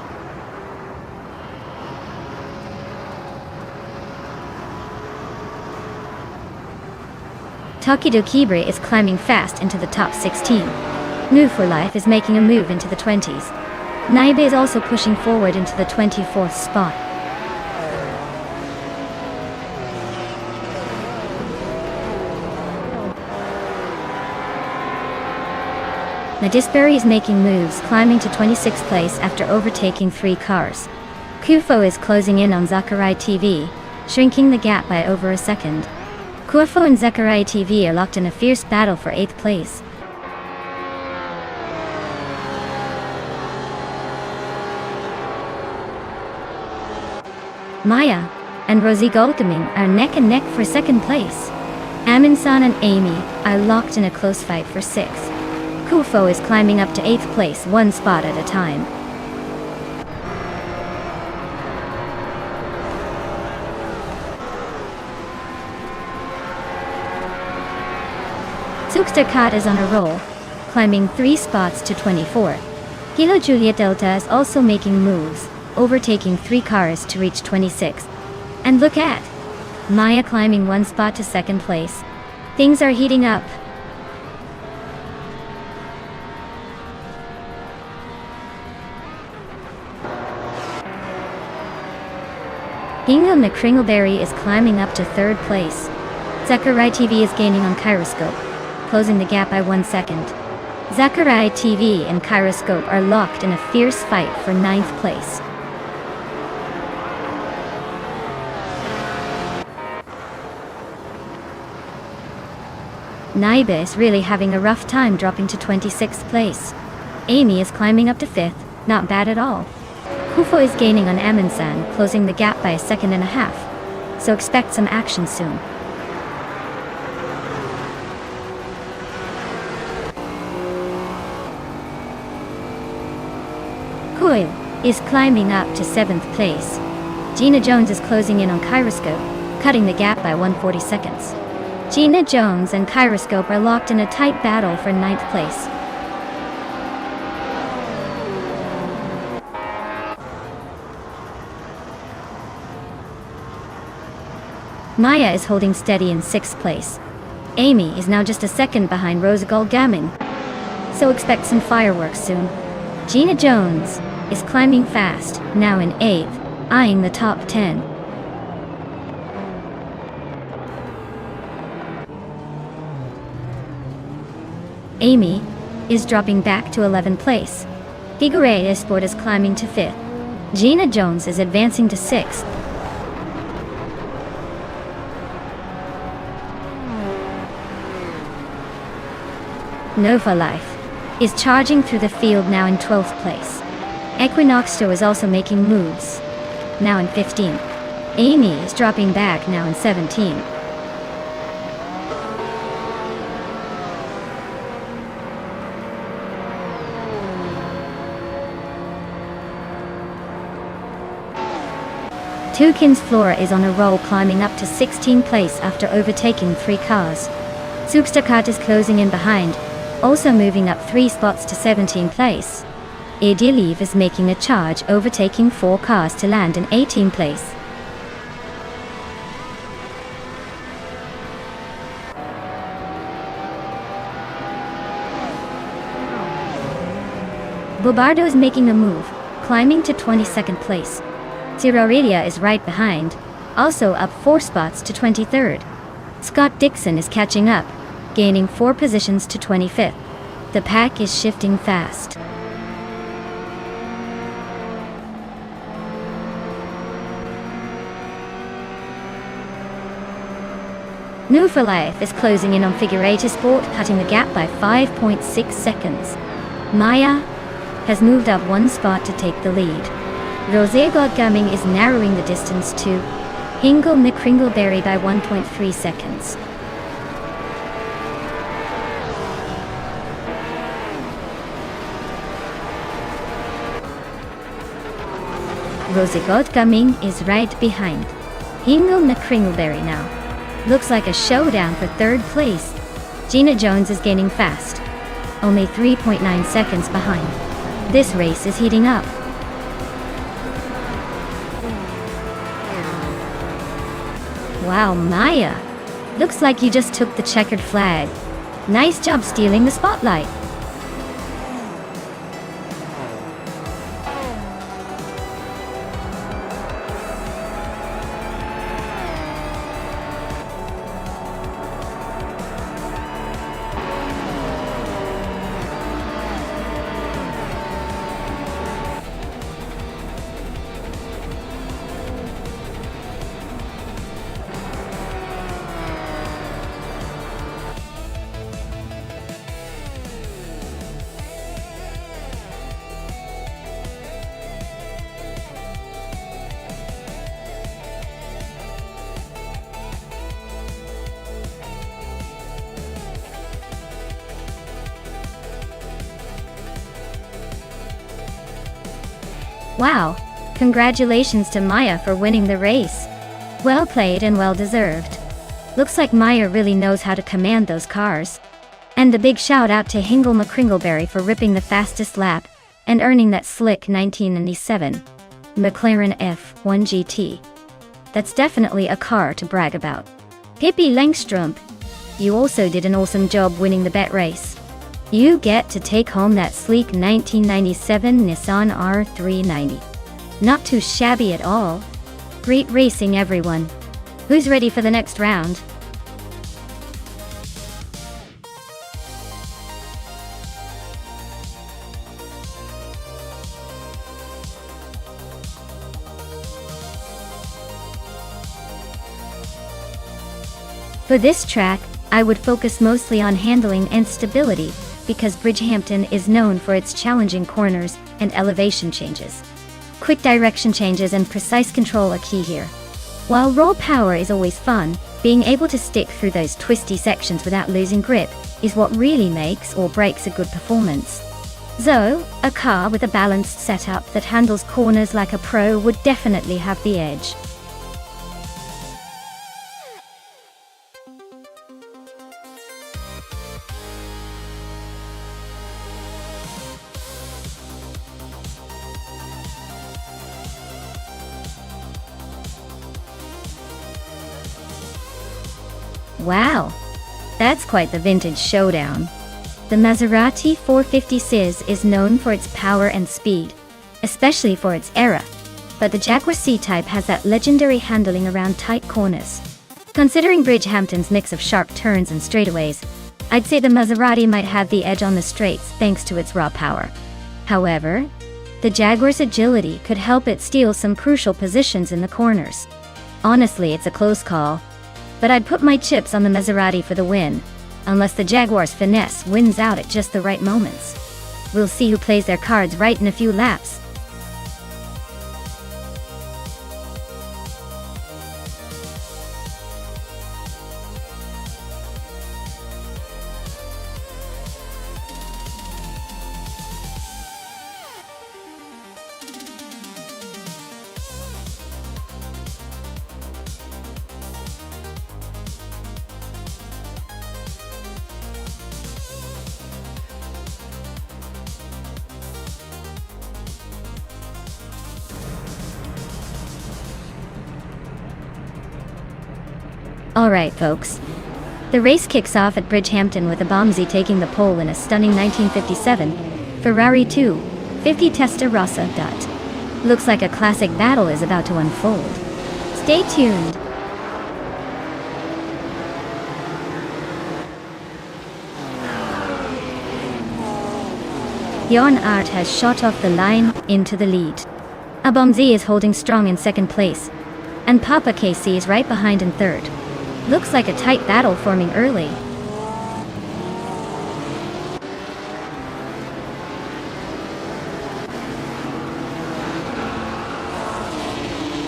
Takido Kibre is climbing fast into the top 16. Move for Life is making a move into the 20s. Naibe is also pushing forward into the 24th spot. Nadisberry is making moves, climbing to 26th place after overtaking 3 cars. Kufo is closing in on Zakarai TV, shrinking the gap by over a second. Kufo and Zakarai TV are locked in a fierce battle for 8th place. Maya and Rosie Goldgaming are neck and neck for 2nd place. Amin-san and Amy are locked in a close fight for 6th. Kufo is climbing up to 8th place, 1 spot at a time. Suksterkat is on a roll, climbing 3 spots to 24. Kilo Juliet Delta is also making moves, overtaking 3 cars to reach 26. And look at Maya climbing 1 spot to 2nd place. Things are heating up. Ingham McCringleberry is climbing up to 3rd place. Zakarai TV is gaining on Kyroscope, closing the gap by 1 second. Zakarai TV and Kyroscope are locked in a fierce fight for 9th place. Naibe is really having a rough time, dropping to 26th place. Amy is climbing up to 5th, not bad at all. Kufo is gaining on Amin-san, closing the gap by 1.5 seconds. So expect some action soon. Coil is climbing up to 7th place. Gina Jones is closing in on Kyroscope, cutting the gap by 140 seconds. Gina Jones and Kyroscope are locked in a tight battle for 9th place. Maya is holding steady in 6th place. Amy is now just a second behind Rosagol Gammon, so expect some fireworks soon. Gina Jones is climbing fast, now in 8th, eyeing the top 10. Amy is dropping back to 11th place. Figure Esport is climbing to 5th. Gina Jones is advancing to 6th. Nova Life is charging through the field, now in 12th place. Equinoxto is also making moves, now in 15th. Amy is dropping back, now in 17th. Tukins Flora is on a roll, climbing up to 16th place after overtaking 3 cars. Substakat is closing in behind, also moving up 3 spots to 17th place. Idiliv is making a charge, overtaking 4 cars to land in 18th place. Bobardo is making a move, climbing to 22nd place. Ziroridia is right behind, also up 4 spots to 23rd. Scott Dixon is catching up, gaining 4 positions to 25th. The pack is shifting fast. New for Life is closing in on Figurator Sport, cutting the gap by 5.6 seconds. Maya has moved up 1 spot to take the lead. Rosé Godgaming is narrowing the distance to Hingle McCringleberry by 1.3 seconds. Rosé Godgaming is right behind Hingle McCringleberry now. Looks like a showdown for 3rd place. Gina Jones is gaining fast, only 3.9 seconds behind. This race is heating up. Wow, Maya! Looks like you just took the checkered flag. Nice job stealing the spotlight. Wow! Congratulations to Maya for winning the race. Well played and well deserved. Looks like Maya really knows how to command those cars. And a big shout out to Hingle McCringleberry for ripping the fastest lap and earning that slick 1997 McLaren F1 GT. That's definitely a car to brag about. Pippi Langstrup, you also did an awesome job winning the bet race. You get to take home that sleek 1997 Nissan R390. Not too shabby at all. Great racing, everyone. Who's ready for the next round? For this track, I would focus mostly on handling and stability, because Bridgehampton is known for its challenging corners and elevation changes. Quick direction changes and precise control are key here. While raw power is always fun, being able to stick through those twisty sections without losing grip is what really makes or breaks a good performance. So, a car with a balanced setup that handles corners like a pro would definitely have the edge. Wow, that's quite the vintage showdown. The Maserati 450 Cis is known for its power and speed, especially for its era, but the Jaguar C-Type has that legendary handling around tight corners. Considering Bridgehampton's mix of sharp turns and straightaways, I'd say the Maserati might have the edge on the straights thanks to its raw power. However, the Jaguar's agility could help it steal some crucial positions in the corners. Honestly, it's a close call, but I'd put my chips on the Maserati for the win, unless the Jaguar's finesse wins out at just the right moments. We'll see who plays their cards right in a few laps. Alright folks, the race kicks off at Bridgehampton with Abomzi taking the pole in a stunning 1957 Ferrari 250 Testarossa. Looks like a classic battle is about to unfold. Stay tuned. Jan Art has shot off the line into the lead. Abomzi is holding strong in second place, and Papa KC is right behind in third. Looks like a tight battle forming early.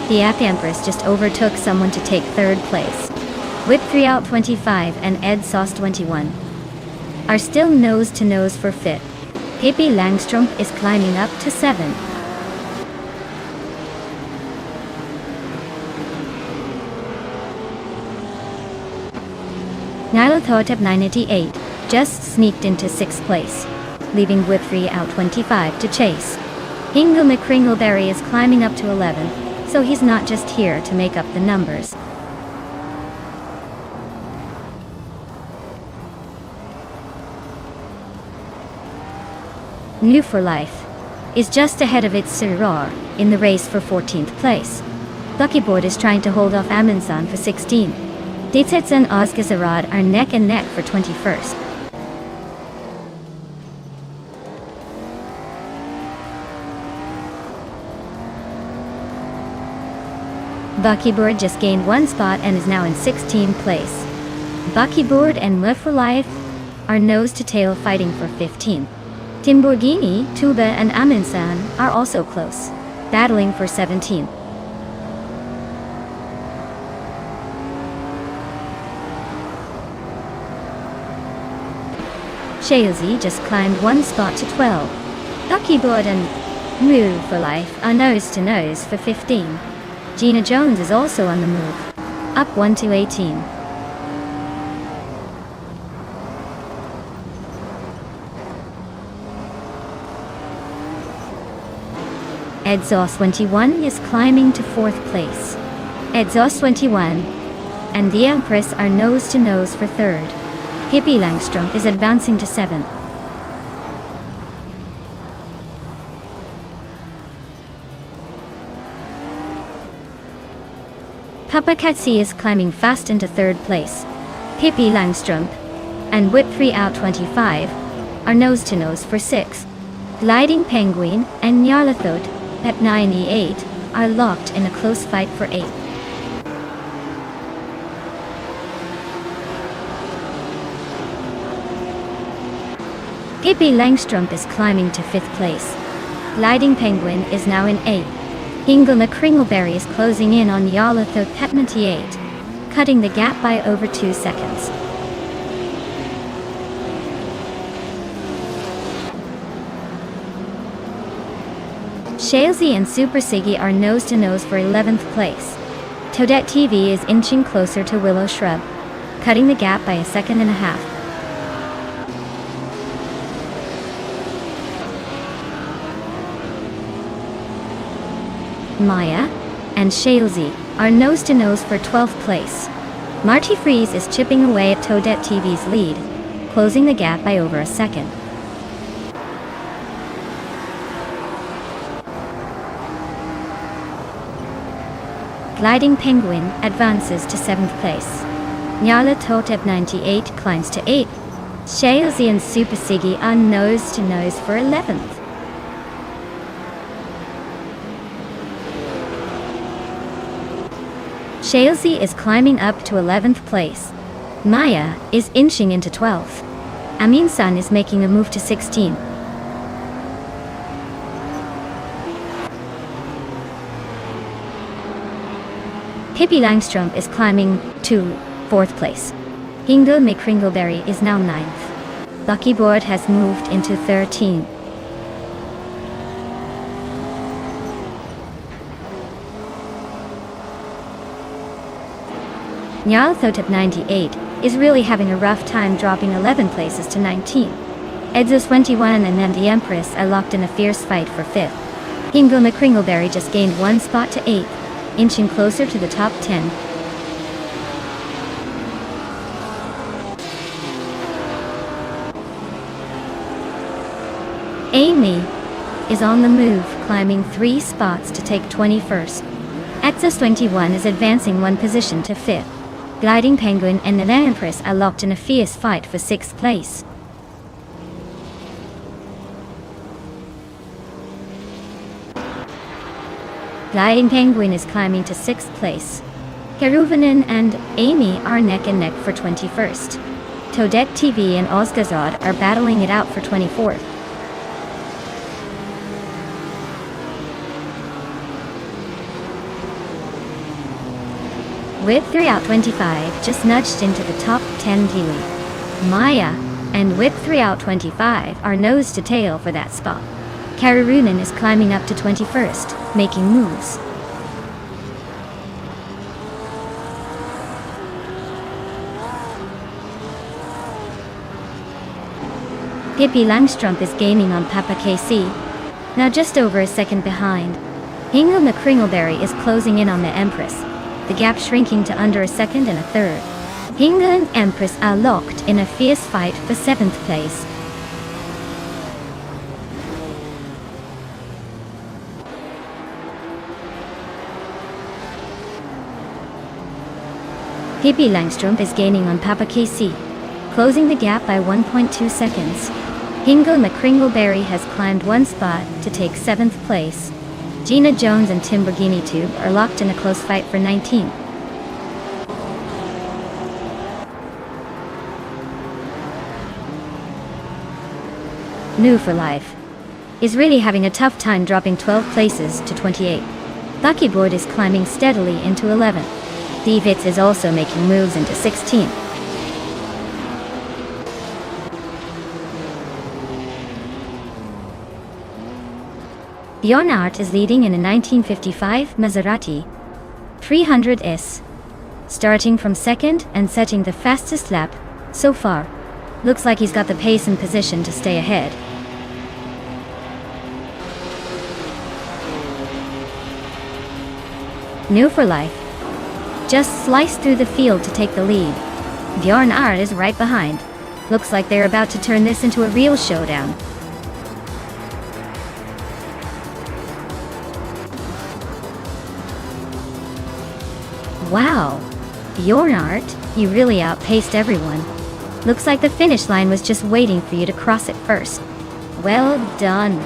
The App Empress just overtook someone to take third place. Whip 3 out 25 and Ed Sauce 21 are still nose to nose for fifth. Pippi Langstrup is climbing up to 7. Nyla Thotep 988 just sneaked into 6th place. leaving Whip 3 out 25 to chase. Hingle McCringleberry is climbing up to 11, so he's not just here to make up the numbers. New for Life is just ahead of its Siror in the race for 14th place. Buckyboard is trying to hold off Aminsan for 16. Datsets and Ozgazarad are neck and neck for 21st. Buckyboard just gained 1 spot and is now in 16th place. Buckyboard and Live for Life are nose to tail fighting for 15th. Timborghini, Tuba and Aminsan are also close, battling for 17th. Shailzy just climbed 1 spot to 12. Buckyboard and Move for Life are nose to nose for 15. Gina Jones is also on the move, up 1 to 18. Edzos 21 is climbing to 4th place. Edzos 21 and the Empress are nose to nose for 3rd. Hippie Langstrom is advancing to 7th. Papakatsi is climbing fast into 3rd place. Hippie Langstrom and Whip 3 out 25 are nose to nose for 6th. Gliding Penguin and Nyarlathot at 98 are locked in a close fight for 8th. Hippie Langstrom is climbing to 5th place. Gliding Penguin is now in 8th. Hingle McCringleberry is closing in on Nyarlathot at 98, cutting the gap by over 2 seconds. Shailzy and Super Siggy are nose to nose for 11th place. Toadette TV is inching closer to Willow Shrub, cutting the gap by 1.5 seconds. Maya and Shailzy are nose to nose for 12th place. Marty Freeze is chipping away at Toadette TV's lead, closing the gap by over 1 second. Gliding Penguin advances to 7th place. Nyarlathot at 98 climbs to 8th. Shailzy and Super Siggy are nose to nose for 11th. Shailzy is climbing up to 11th place. Maya is inching into 12th. Aminsan is making a move to 16. Hippie Langstrom is climbing to 4th place. Hingle McCringleberry is now 9th. Buckyboard has moved into 13. Nyarlathot at 98 is really having a rough time dropping 11 places to 19. Edzos 21 and then the Empress are locked in a fierce fight for 5th. Hingle McCringleberry just gained 1 spot to 8th, inching closer to the top 10. Amy is on the move, climbing 3 spots to take 21st. Edzos 21 is advancing 1 position to 5th. Gliding Penguin and the Empress are locked in a fierce fight for 6th place. Gliding Penguin is climbing to 6th place. Keruvanen and Amy are neck and neck for 21st. Toadette TV and Ozgazad are battling it out for 24th. Whip 3 out 25 just nudged into the top 10 Kiwi. Maya and Whip 3 out 25 are nose to tail for that spot. Kararunen is climbing up to 21st, making moves. Pippi Langstrumpf is gaining on Papa KC, now just over a second behind. Hingle McCringleberry is closing in on the Empress, the gap shrinking to under a second and a third. Hingle and Empress are locked in a fierce fight for 7th place. Pippi Langstrumpf is gaining on Papa KC, closing the gap by 1.2 seconds. Hingle McCringleberry has climbed one spot to take 7th place. Gina Jones and Timborghini Tube are locked in a close fight for 19th. New for Life is really having a tough time dropping 12 places to 28. Buckyboard is climbing steadily into 11th. Divitz is also making moves into 16th. Bjorn Art is leading in a 1955 Maserati 300S, starting from second and setting the fastest lap so far. Looks like he's got the pace and position to stay ahead. New for Life just sliced through the field to take the lead. Bjorn Art is right behind. Looks like they're about to turn this into a real showdown. Wow, Bjorn Art, you really outpaced everyone. Looks like the finish line was just waiting for you to cross it first. Well done.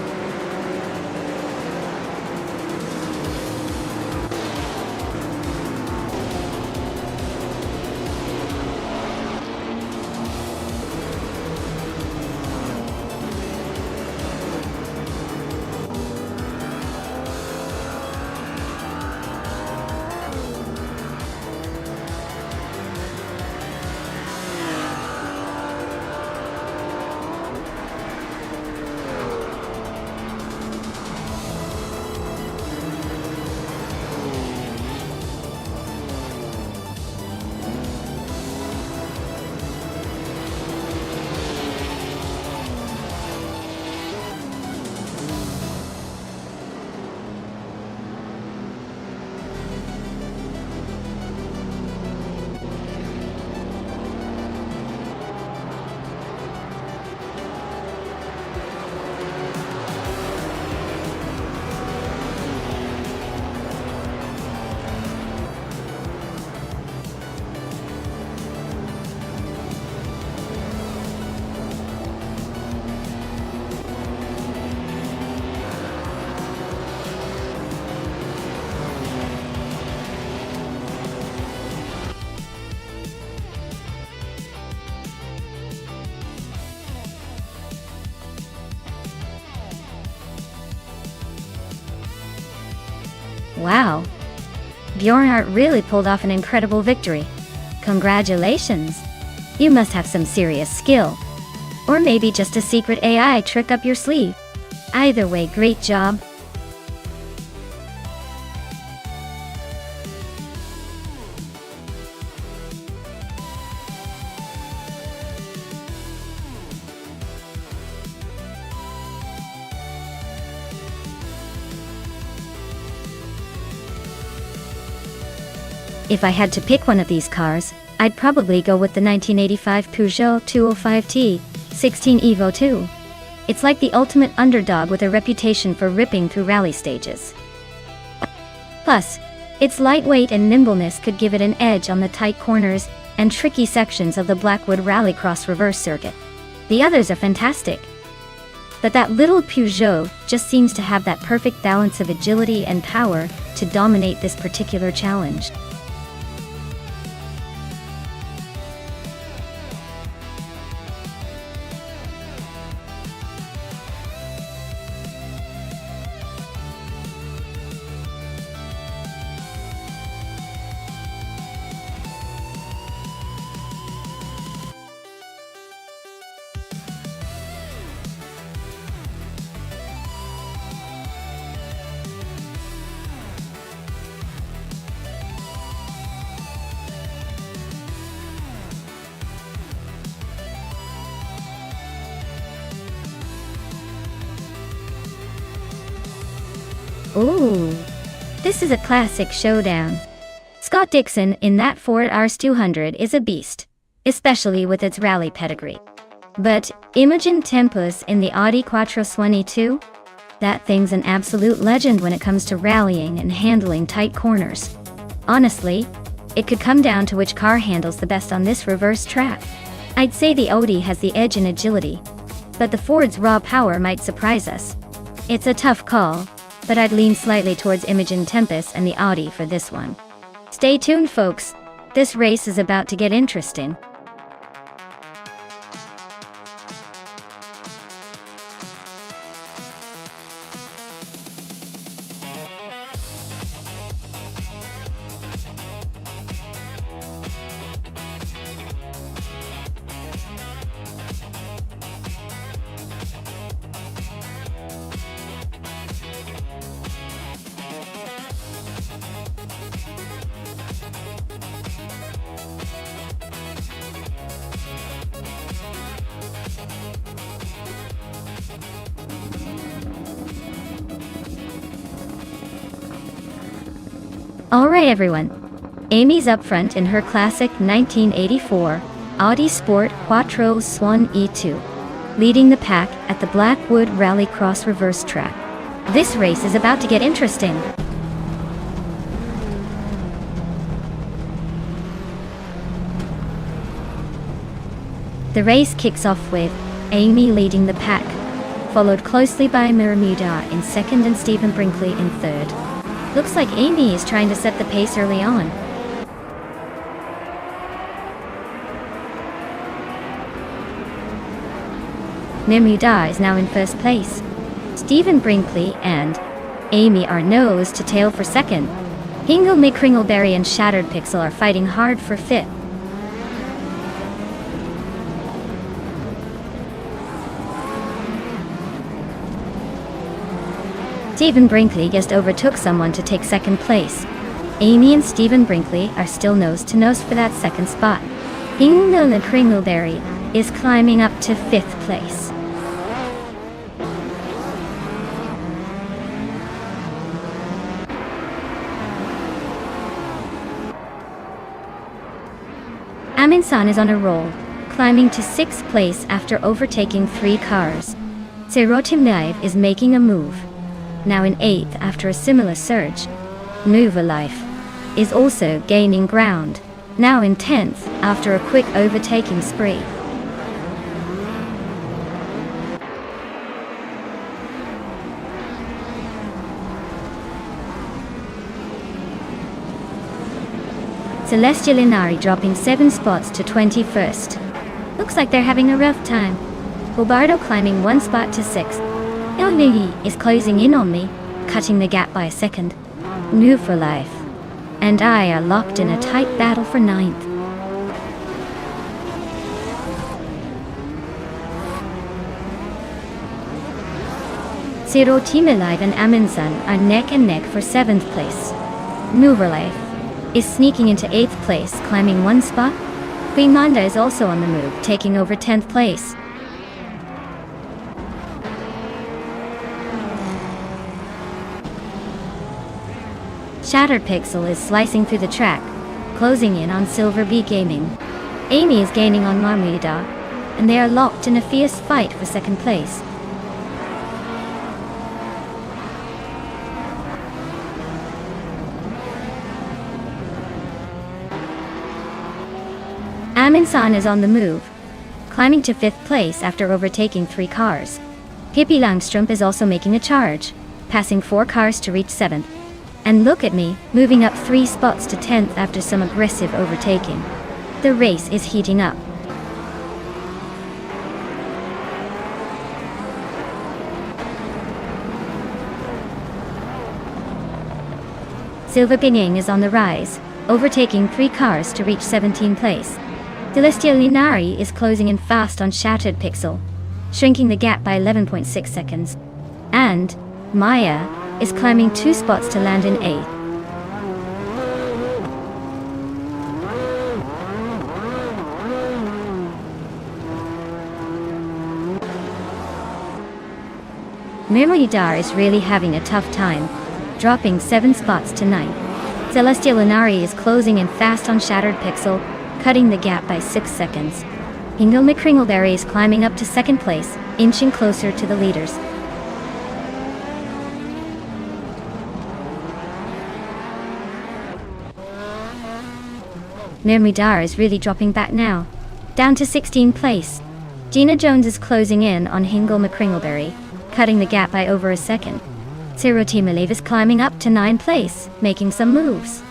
Wow, Bjorn Art really pulled off an incredible victory. Congratulations! You must have some serious skill. Or maybe just a secret AI trick up your sleeve. Either way, great job. If I had to pick one of these cars, I'd probably go with the 1985 Peugeot 205T 16 Evo 2. It's like the ultimate underdog with a reputation for ripping through rally stages. Plus, its lightweight and nimbleness could give it an edge on the tight corners and tricky sections of the Blackwood Rallycross reverse circuit. The others are fantastic, but that little Peugeot just seems to have that perfect balance of agility and power to dominate this particular challenge. Ooh, this is a classic showdown. Scott Dixon in that Ford RS200 is a beast, especially with its rally pedigree. But Imogen Tempus in the Audi Quattro Suoni, that thing's an absolute legend when it comes to rallying and handling tight corners. Honestly, it could come down to which car handles the best on this reverse track. I'd say the Audi has the edge in agility, but the Ford's raw power might surprise us. It's a tough call, but I'd lean slightly towards Imogen Tempus and the Audi for this one. Stay tuned, folks. This race is about to get interesting. Alright everyone, Amy's up front in her classic 1984 Audi Sport Quattro Suoni, leading the pack at the Blackwood Rallycross reverse track. This race is about to get interesting. The race kicks off with Amy leading the pack, followed closely by Bermuda in second and Stephen Brinkley in third. Looks like Amy is trying to set the pace early on. Bermuda is now in first place. Stephen Brinkley and Amy are nose to tail for second. Hingle McCringleberry and Shattered Pixel are fighting hard for fifth. Stephen Brinkley just overtook someone to take second place. Amy and Stephen Brinkley are still nose to nose for that second spot. Hingle McCringleberry is climbing up to fifth place. Aminsan is on a roll, climbing to sixth place after overtaking 3 cars. Serotimlive is making a move, now in 8th after a similar surge. Mover Life is also gaining ground, now in 10th after a quick overtaking spree. Celestia Linari dropping 7 spots to 21st. Looks like they're having a rough time. Bobardo climbing 1 spot to 6th. Ilnui is closing in on me, cutting the gap by a second. New for Life and I are locked in a tight battle for 9th. Serotimilive and Aminsan are neck and neck for 7th place. Mover Life is sneaking into 8th place, climbing 1 spot. Queen Manda is also on the move, taking over 10th place. Shattered Pixel is slicing through the track, closing in on Silver Bee Gaming. Amy is gaining on Marmuda, and they are locked in a fierce fight for second place. Aminsan is on the move, climbing to 5th place after overtaking 3 cars. Pippi Langstrup is also making a charge, passing 4 cars to reach 7th. And look at me, moving up 3 spots to 10th after some aggressive overtaking. The race is heating up. Silver Binging is on the rise, overtaking 3 cars to reach 17th place. Celestia Linari is closing in fast on Shattered Pixel, shrinking the gap by 11.6 seconds. And Maya is climbing 2 spots to land in 8th. Mirmidar is really having a tough time, dropping 7 spots to 9. Celestial Inari is closing in fast on Shattered Pixel, cutting the gap by 6 seconds. Hingle McCringleberry is climbing up to second place, inching closer to the leaders. Nermidar is really dropping back now, down to 16th place. Gina Jones is closing in on Hingle McCringleberry, cutting the gap by over a second. Siroti Malev is climbing up to 9th place, making some moves.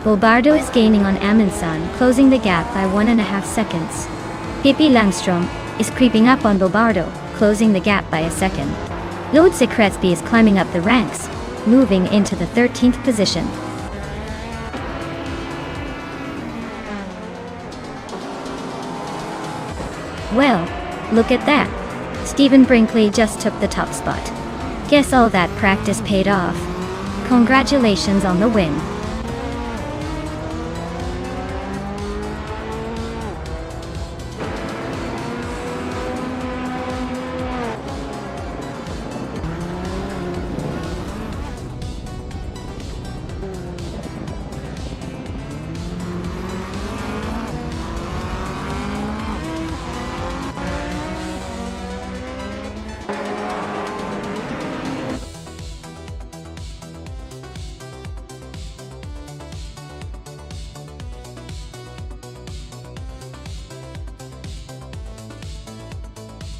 Bolbardo is gaining on Amundsen, closing the gap by 1.5 seconds. Pippi Langstrom is creeping up on Bolbardo, closing the gap by a second. Lode Secretsby is climbing up the ranks, moving into the 13th position. Well, look at that. Stephen Brinkley just took the top spot. Guess all that practice paid off. Congratulations on the win.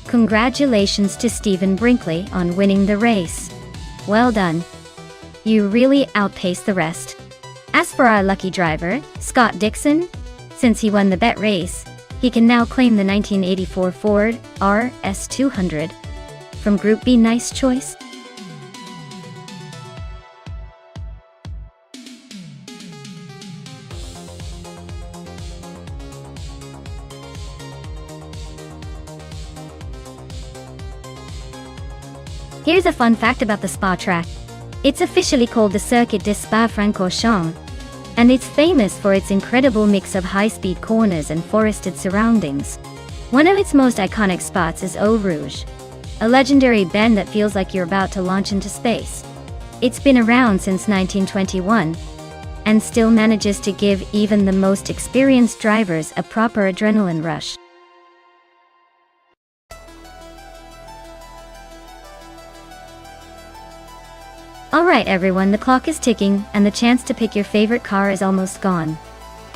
Congratulations to Stephen Brinkley on winning the race. Well done. You really outpaced the rest. As for our lucky driver, Scott Dixon, since he won the bet race, he can now claim the 1984 Ford RS200 from Group B. Nice choice. Here's a fun fact about the Spa track. It's officially called the Circuit de Spa-Francorchamps, and it's famous for its incredible mix of high-speed corners and forested surroundings. One of its most iconic spots is Eau Rouge, a legendary bend that feels like you're about to launch into space. It's been around since 1921, and still manages to give even the most experienced drivers a proper adrenaline rush. Alright everyone, the clock is ticking, and the chance to pick your favorite car is almost gone.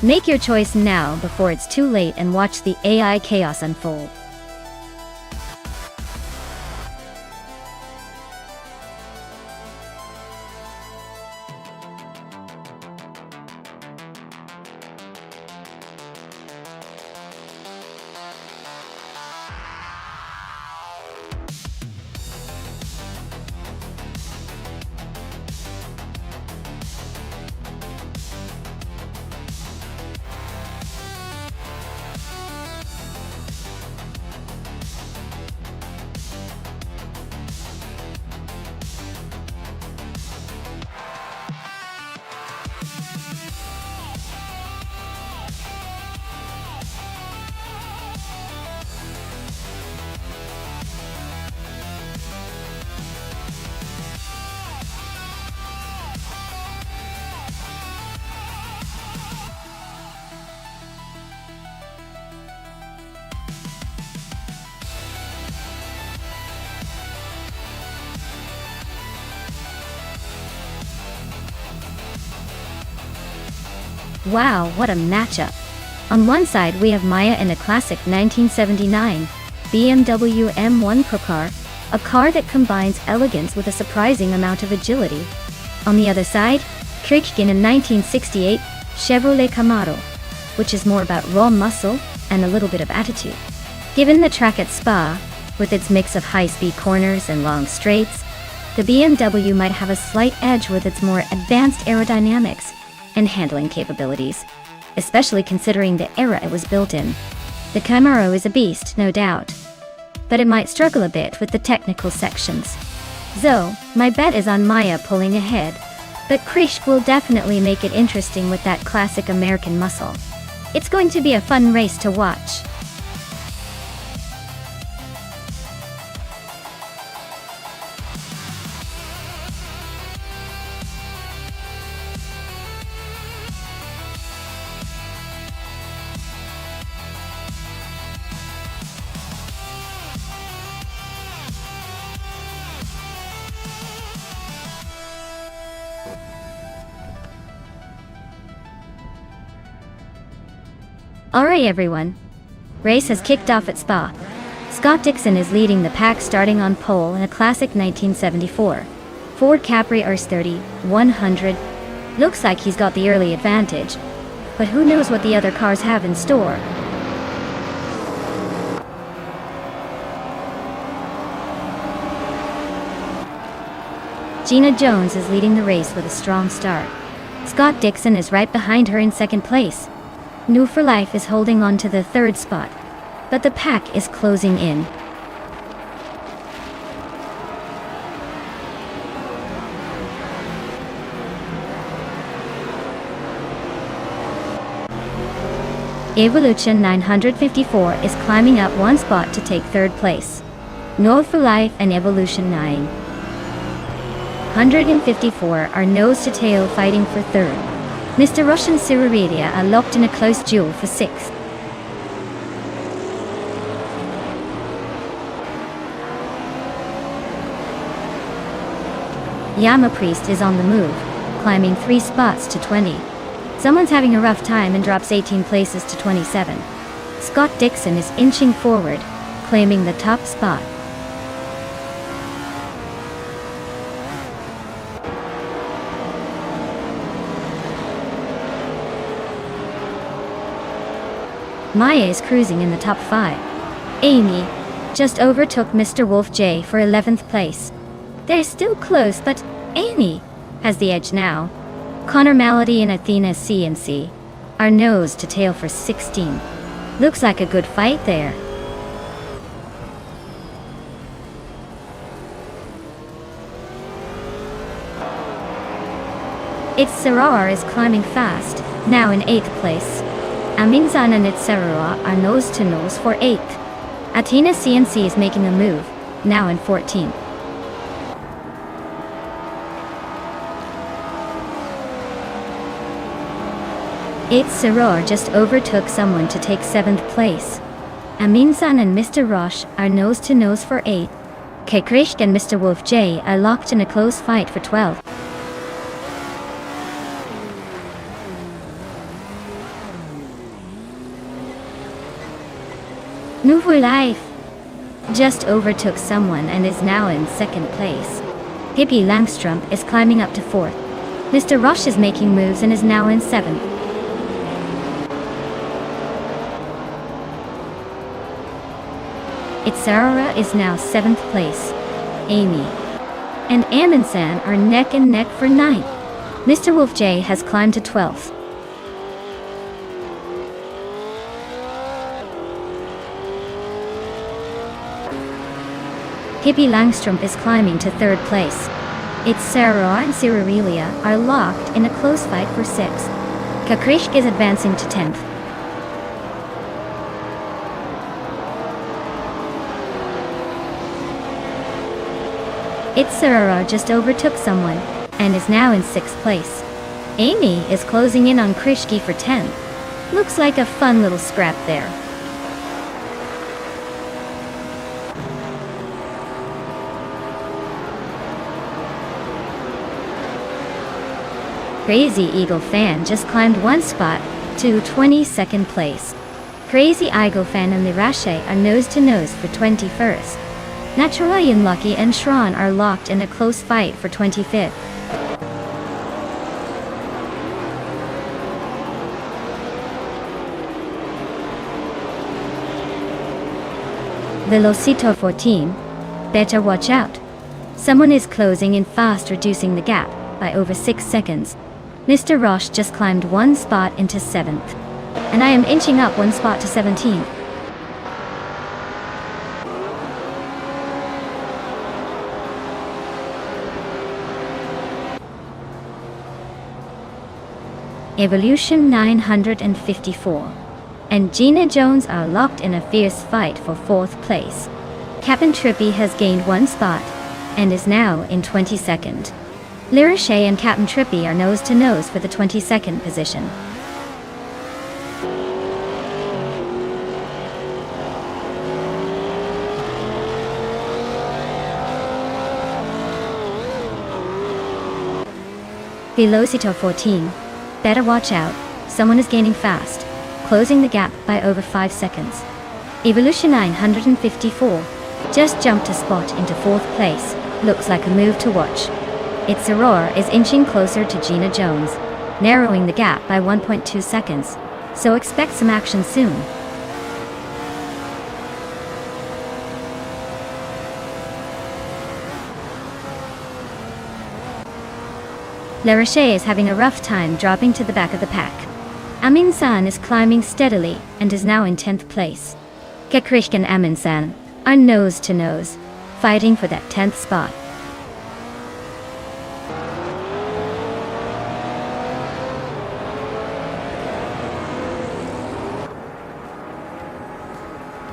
Make your choice now before it's too late and watch the AI chaos unfold. Wow, what a matchup! On one side we have Maya in a classic 1979 BMW M1 Pro car, a car that combines elegance with a surprising amount of agility. On the other side, Krichk in a 1968 Chevrolet Camaro, which is more about raw muscle and a little bit of attitude. Given the track at Spa, with its mix of high-speed corners and long straights, the BMW might have a slight edge with its more advanced aerodynamics and handling capabilities, especially considering the era it was built in. The Camaro is a beast, no doubt, but it might struggle a bit with the technical sections. So, my bet is on Maya pulling ahead, but Krichk will definitely make it interesting with that classic American muscle. It's going to be a fun race to watch. Alright everyone. Race has kicked off at Spa. Scott Dixon is leading the pack starting on pole in a classic 1974 Ford Capri RS30 100. Looks like he's got the early advantage, but who knows what the other cars have in store. Gina Jones is leading the race with a strong start. Scott Dixon is right behind her in second place. New for Life is holding on to the third spot, but the pack is closing in. Evolution 954 is climbing up one spot to take third place. New for Life and Evolution 954 are nose to tail fighting for third. Mr. Rush and Siraredia are locked in a close duel for sixth. Yama Priest is on the move, climbing 3 spots to 20. Someone's having a rough time and drops 18 places to 27. Scott Dixon is inching forward, claiming the top spot. Maya is cruising in the top 5. Amy just overtook Mr. Wolf J for 11th place. They're still close, but Amy has the edge now. Connor Malady and Athena CNC are nose to tail for 16. Looks like a good fight there. It's Sarara is climbing fast, now in 8th place. Aminzan and Sarara are nose to nose for 8th. Athena CNC is making a move, now in 14th. It's Saror just overtook someone to take 7th place. Aminzan and Mr. Roche are nose to nose for 8th. Kekrishk and Mr. Wolf J are locked in a close fight for 12th. Nouveau Life just overtook someone and is now in 2nd place. Pippi Langstrom is climbing up to 4th. Mr. Rush is making moves and is now in 7th. Itzarara is now 7th place. Amy and Amundsen are neck and neck for 9th. Mr. Wolf J has climbed to 12th. Pippi Langstrom is climbing to 3rd place. It's Sarah and Cirarelia are locked in a close fight for 6th. Kakrishk is advancing to 10th. It's Sarara just overtook someone and is now in 6th place. Amy is closing in on Krishki for 10th. Looks like a fun little scrap there. Crazy Eagle Fan just climbed 1 spot to 22nd place. Crazy Eagle Fan and Lirashe are nose to nose for 21st. Naturalian Lucky and Shran are locked in a close fight for 25th. Velocito 14. Better watch out. Someone is closing in fast, reducing the gap by over 6 seconds. Mr. Roche just climbed 1 spot into 7th. And I am inching up 1 spot to 17th. Evolution 954. And Gina Jones are locked in a fierce fight for 4th place. Captain Trippy has gained 1 spot and is now in 22nd. Lirashay and Captain Trippy are nose to nose for the 22nd position. Velocito 14. Better watch out, someone is gaining fast, closing the gap by over 5 seconds. Evolution 954. Just jumped a spot into 4th place, looks like a move to watch. Its Aurora is inching closer to Gina Jones, narrowing the gap by 1.2 seconds, so expect some action soon. Lirashay is having a rough time dropping to the back of the pack. Amin-san is climbing steadily and is now in 10th place. Gekrish and Amin-san are nose to nose, fighting for that 10th spot.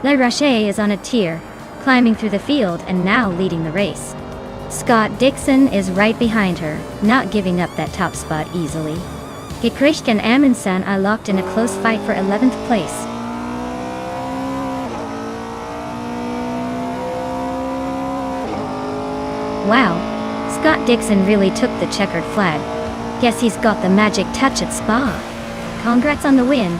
Lirashay is on a tier, climbing through the field and now leading the race. Scott Dixon is right behind her, not giving up that top spot easily. Gekrish and Amin-san are locked in a close fight for 11th place. Wow, Scott Dixon really took the checkered flag. Guess he's got the magic touch at Spa. Congrats on the win.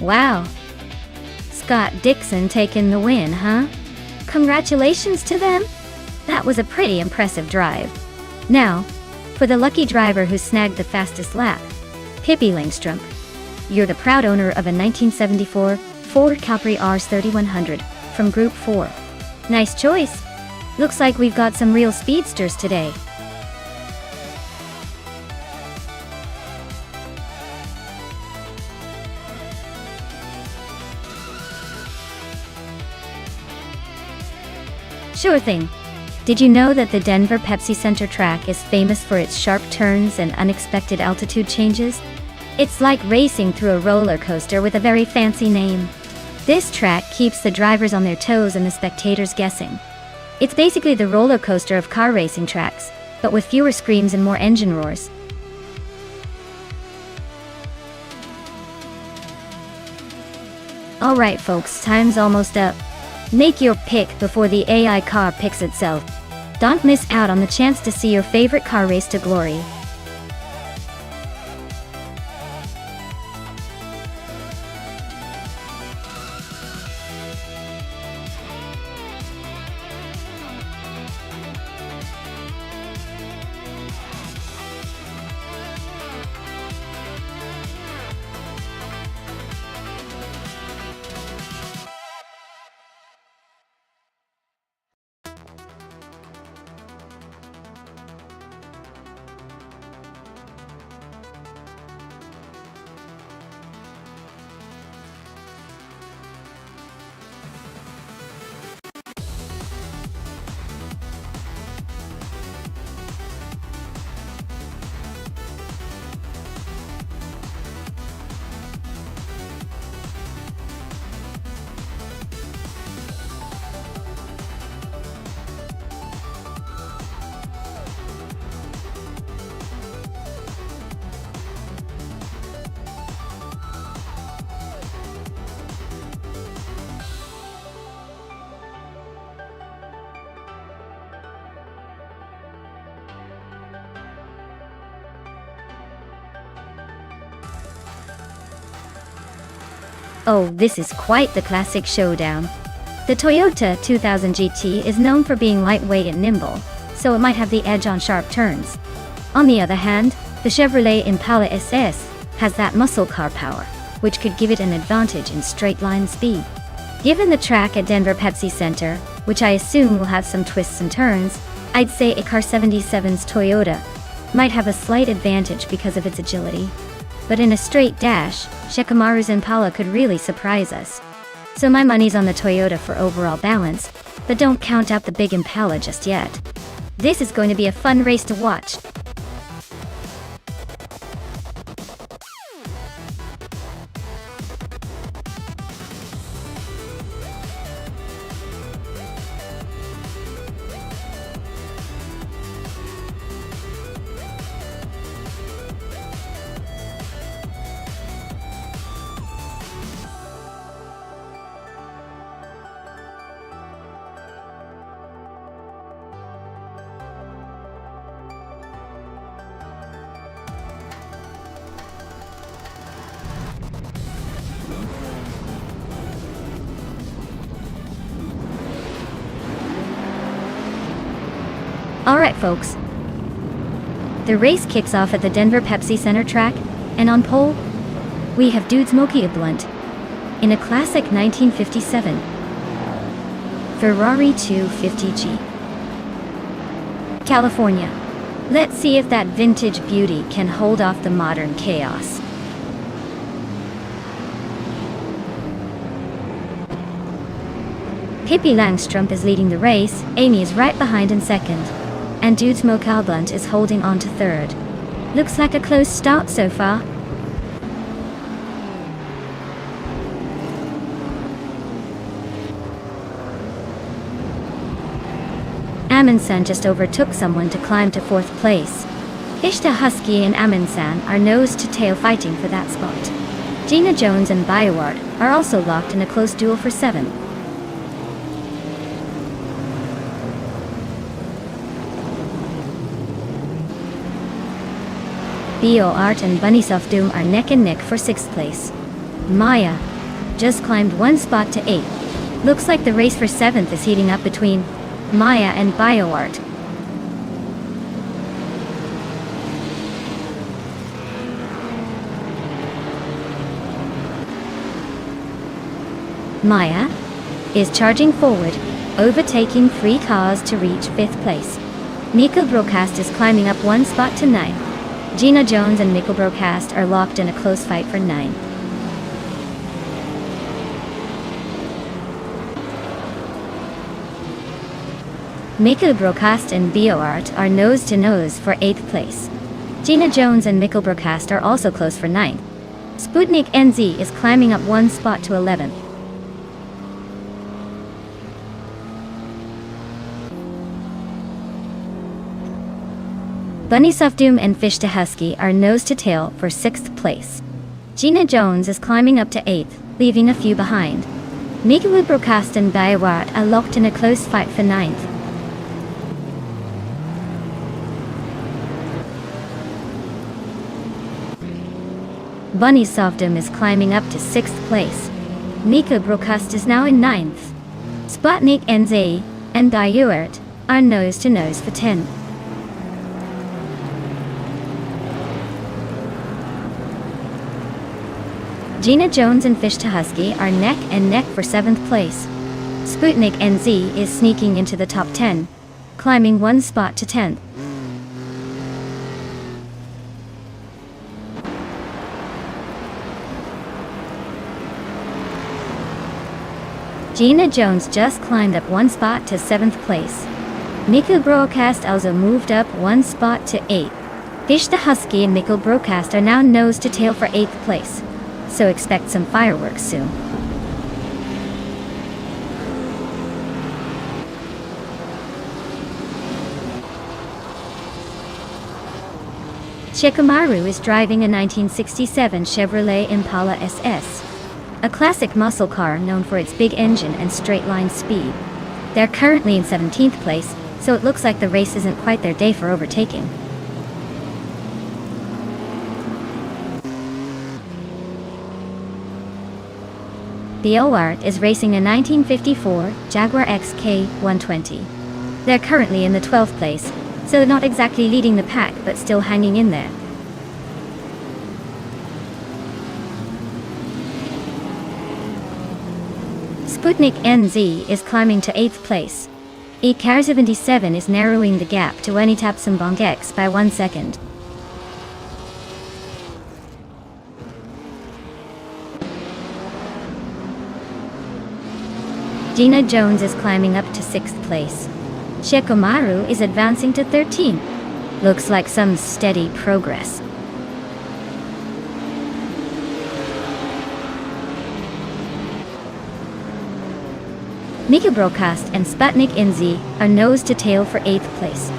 Wow. Scott Dixon taking the win, huh? Congratulations to them. That was a pretty impressive drive. Now, for the lucky driver who snagged the fastest lap, Pippi Langstrom. You're the proud owner of a 1974 Ford Capri Rs 3100 from Group 4. Nice choice. Looks like we've got some real speedsters today. Sure thing. Did you know that the Denver Pepsi Center track is famous for its sharp turns and unexpected altitude changes? It's like racing through a roller coaster with a very fancy name. This track keeps the drivers on their toes and the spectators guessing. It's basically the roller coaster of car racing tracks, but with fewer screams and more engine roars. Alright folks, time's almost up. Make your pick before the AI car picks itself. Don't miss out on the chance to see your favorite car race to glory. Oh, this is quite the classic showdown. The Toyota 2000 GT is known for being lightweight and nimble, so it might have the edge on sharp turns. On the other hand, the Chevrolet Impala SS has that muscle car power, which could give it an advantage in straight-line speed. Given the track at Denver Pepsi Center, which I assume will have some twists and turns, I'd say a Car 77's Toyota might have a slight advantage because of its agility. But in a straight dash, Shikamaru's Impala could really surprise us. So my money's on the Toyota for overall balance, but don't count out the big Impala just yet. This is going to be a fun race to watch. Alright folks, the race kicks off at the Denver Pepsi Center track, and on pole, we have Dude Smokey a Blunt in a classic 1957 Ferrari 250G. California. Let's see if that vintage beauty can hold off the modern chaos. Pippi Langstrumpf is leading the race, Amy is right behind in second, and Dude Smoke Alblunt is holding on to third. Looks like a close start so far. Amundsen just overtook someone to climb to fourth place. Ishta Husky and Amundsen are nose to tail fighting for that spot. Gina Jones and Biowart are also locked in a close duel for seventh. Biowart and Bunnysoft Doom are neck and neck for sixth place. Maya just climbed one spot to eighth. Looks like the race for seventh is heating up between Maya and Biowart. Maya is charging forward, overtaking 3 cars to reach fifth place. Nico Broadcast is climbing up one spot to ninth. Gina Jones and Nico Broadcast are locked in a close fight for ninth. Mikkel Broadcast and Biowart are nose to nose for 8th place. Gina Jones and Mikkel Broadcast are also close for 9th. Sputnik NZ is climbing up one spot to 11th. Bunny Softdoom and Fish to Husky are nose to tail for 6th place. Gina Jones is climbing up to 8th, leaving a few behind. Mikkel Broadcast and Biowart are locked in a close fight for 9th. Bunny Softdoom is climbing up to 6th place. Mika Broadcast is now in 9th. Sputnik NZ and Biowart are nose to nose for 10th. Gina Jones and Fish to Husky are neck and neck for 7th place. Sputnik NZ is sneaking into the top 10, climbing one spot to 10th. Gina Jones just climbed up one spot to 7th place. Mikkel Broadcast also moved up one spot to 8th. Fish the Husky and Mikkel Broadcast are now nose to tail for 8th place, so expect some fireworks soon. Shikamaru is driving a 1967 Chevrolet Impala SS, a classic muscle car known for its big engine and straight-line speed. They're currently in 17th place, so it looks like the race isn't quite their day for overtaking. Art is racing a 1954 Jaguar XK 120. They're currently in the 12th place, so not exactly leading the pack but still hanging in there. Sputnik NZ is climbing to 8th place. Car 77 is narrowing the gap to Anitap Sambong X by 1 second. Gina Jones is climbing up to 6th place. Shekomaru is advancing to 13. Looks like some steady progress. Nika Broadcast and Sputnik NZ are nose to tail for 8th place.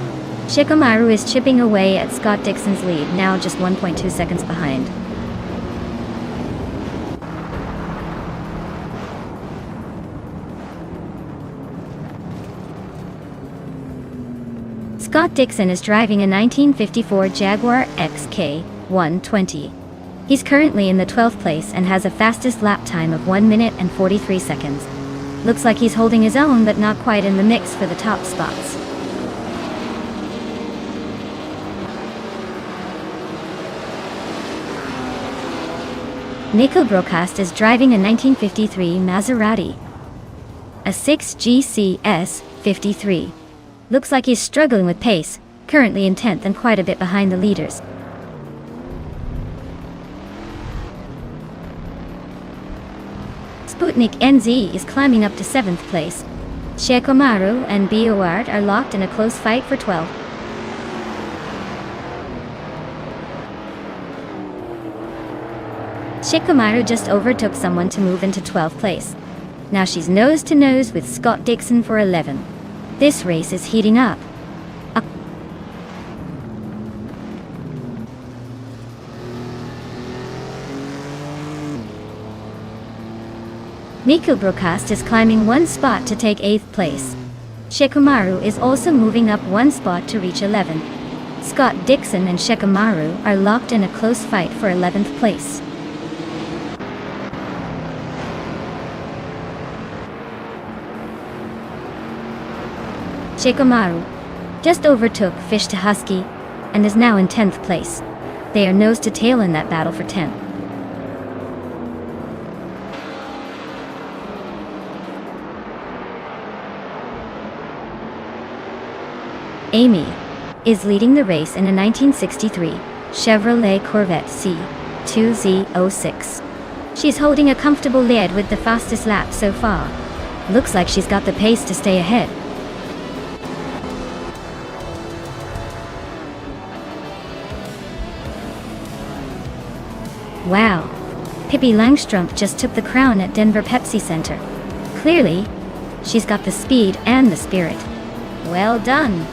Shekomaru is chipping away at Scott Dixon's lead, now just 1.2 seconds behind. Scott Dixon is driving a 1954 Jaguar XK 120. He's currently in the 12th place and has a fastest lap time of 1 minute and 43 seconds. Looks like he's holding his own but not quite in the mix for the top spots. Nico Broadcast is driving a 1953 Maserati, a 6GCS 53. Looks like he's struggling with pace, currently in 10th and quite a bit behind the leaders. Sputnik NZ is climbing up to 7th place. Shekomaru and Art are locked in a close fight for 12th. Shekomaru just overtook someone to move into 12th place. Now she's nose to nose with Scott Dixon for 11. This race is heating up. Nico Broadcast is climbing 1 spot to take 8th place. Shekomaru is also moving up 1 spot to reach 11. Scott Dixon and Shekomaru are locked in a close fight for 11th place. Shekomaru just overtook Fish to Husky and is now in 10th place. They are nose to tail in that battle for 10th. Amy is leading the race in a 1963 Chevrolet Corvette C2Z06. She's holding a comfortable lead with the fastest lap so far. Looks like she's got the pace to stay ahead. Wow, Pippi Langstrumpf just took the crown at Denver Pepsi Center. Clearly, she's got the speed and the spirit. Well done.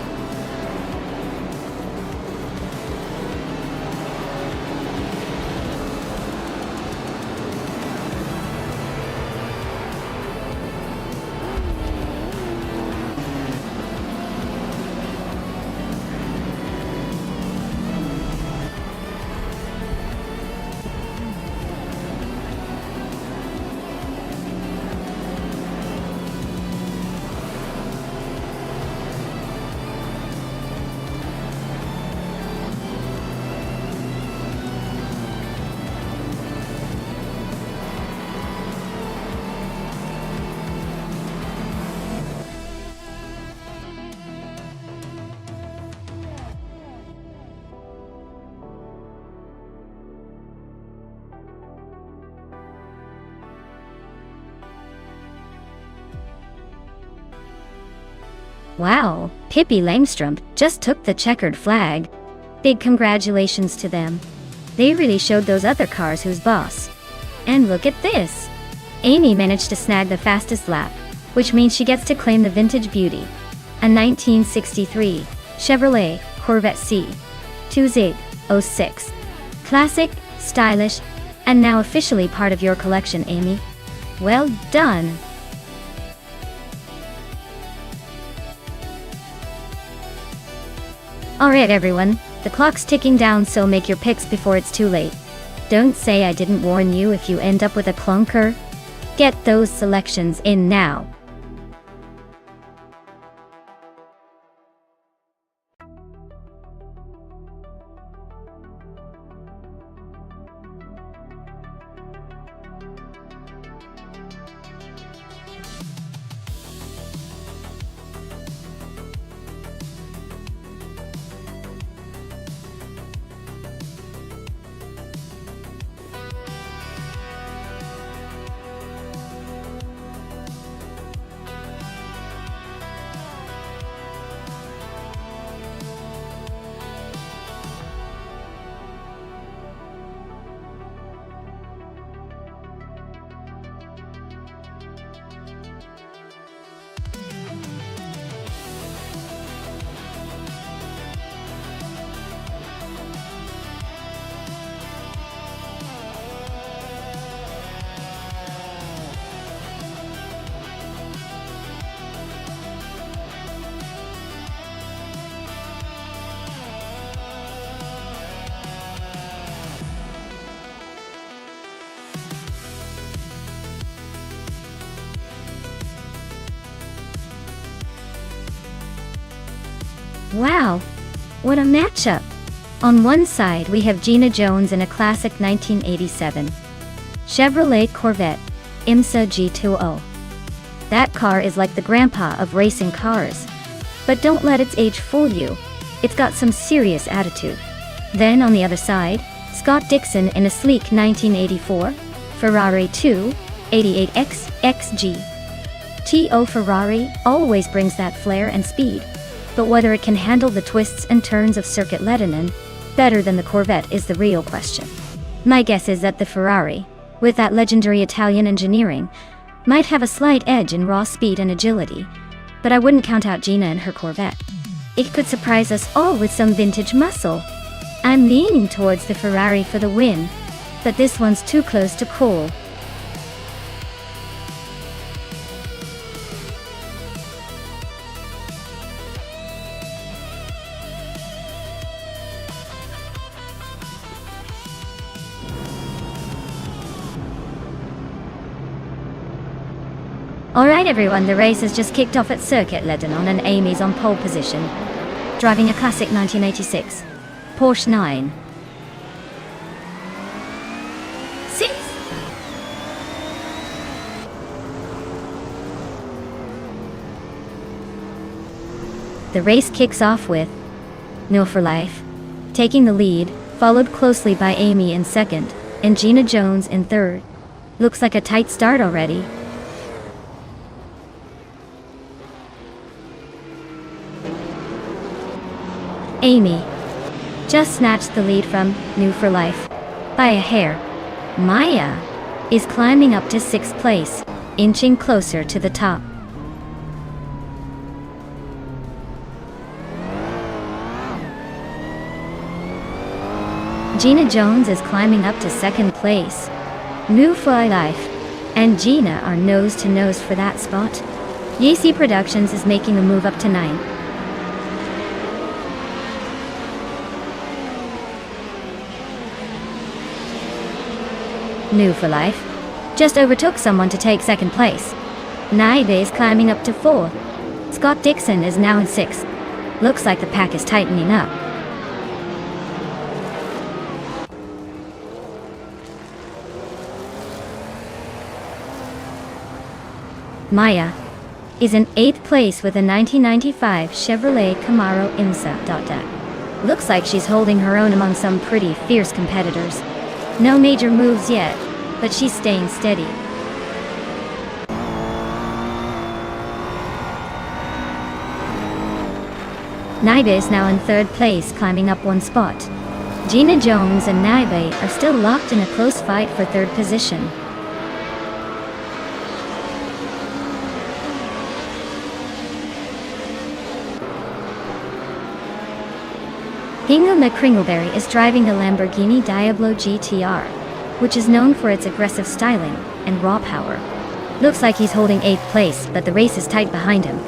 Wow, Pippi Langstrumpf just took the checkered flag. Big congratulations to them. They really showed those other cars who's boss. And look at this! Amy managed to snag the fastest lap, which means she gets to claim the vintage beauty. A 1963 Chevrolet Corvette C2Z06. Classic, stylish, and now officially part of your collection, Amy. Well done! Alright everyone, the clock's ticking down, so make your picks before it's too late. Don't say I didn't warn you if you end up with a clunker. Get those selections in now. Wow, what a matchup! On one side we have Gina Jones in a classic 1987 Chevrolet Corvette IMSA G20. That car is like the grandpa of racing cars. But don't let its age fool you. It's got some serious attitude. Then on the other side, Scott Dixon in a sleek 1984 Ferrari 288X XG. TO Ferrari always brings that flair and speed. But whether it can handle the twists and turns of Circuit Lebanon better than the Corvette is the real question. My guess is that the Ferrari, with that legendary Italian engineering, might have a slight edge in raw speed and agility, but I wouldn't count out Gina and her Corvette. It could surprise us all with some vintage muscle. I'm leaning towards the Ferrari for the win, but this one's too close to call. Alright everyone, the race has just kicked off at Circuit Lebanon and Amy's on pole position, driving a classic 1986 Porsche 9. The race kicks off with No for Life taking the lead, followed closely by Amy in second, and Gina Jones in third. Looks like a tight start already. Amy just snatched the lead from New for Life by a hair. Maya is climbing up to 6th place, inching closer to the top. Gina Jones is climbing up to 2nd place. New for Life and Gina are nose to nose for that spot. Yeezy Productions is making a move up to 9. New for Life just overtook someone to take 2nd place. Naive is climbing up to 4. Scott Dixon is now in 6th. Looks like the pack is tightening up. Maya is in 8th place with a 1995 Chevrolet Camaro IMSA. Looks like she's holding her own among some pretty fierce competitors. No major moves yet, but she's staying steady. Naibe is now in 3rd place, climbing up 1 spot. Gina Jones and Naibe are still locked in a close fight for 3rd position. Hingham McCringleberry is driving the Lamborghini Diablo GTR, which is known for its aggressive styling and raw power. Looks like he's holding 8th place, but the race is tight behind him.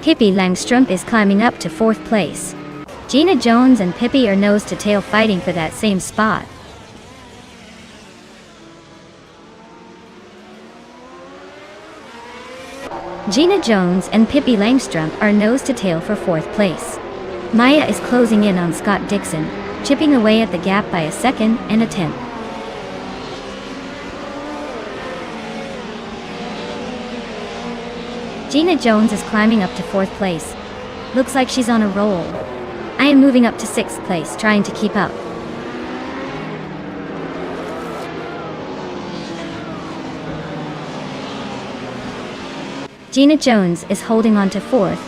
Pippi Langstrumpf is climbing up to 4th place. Gina Jones and Pippi are nose to tail fighting for that same spot. Gina Jones and Pippi Langstrumpf are nose to tail for 4th place. Maya is closing in on Scott Dixon, chipping away at the gap by a second and a tenth. Gina Jones is climbing up to 4th place. Looks like she's on a roll. I am moving up to 6th place, trying to keep up. Gina Jones is holding on to 4th,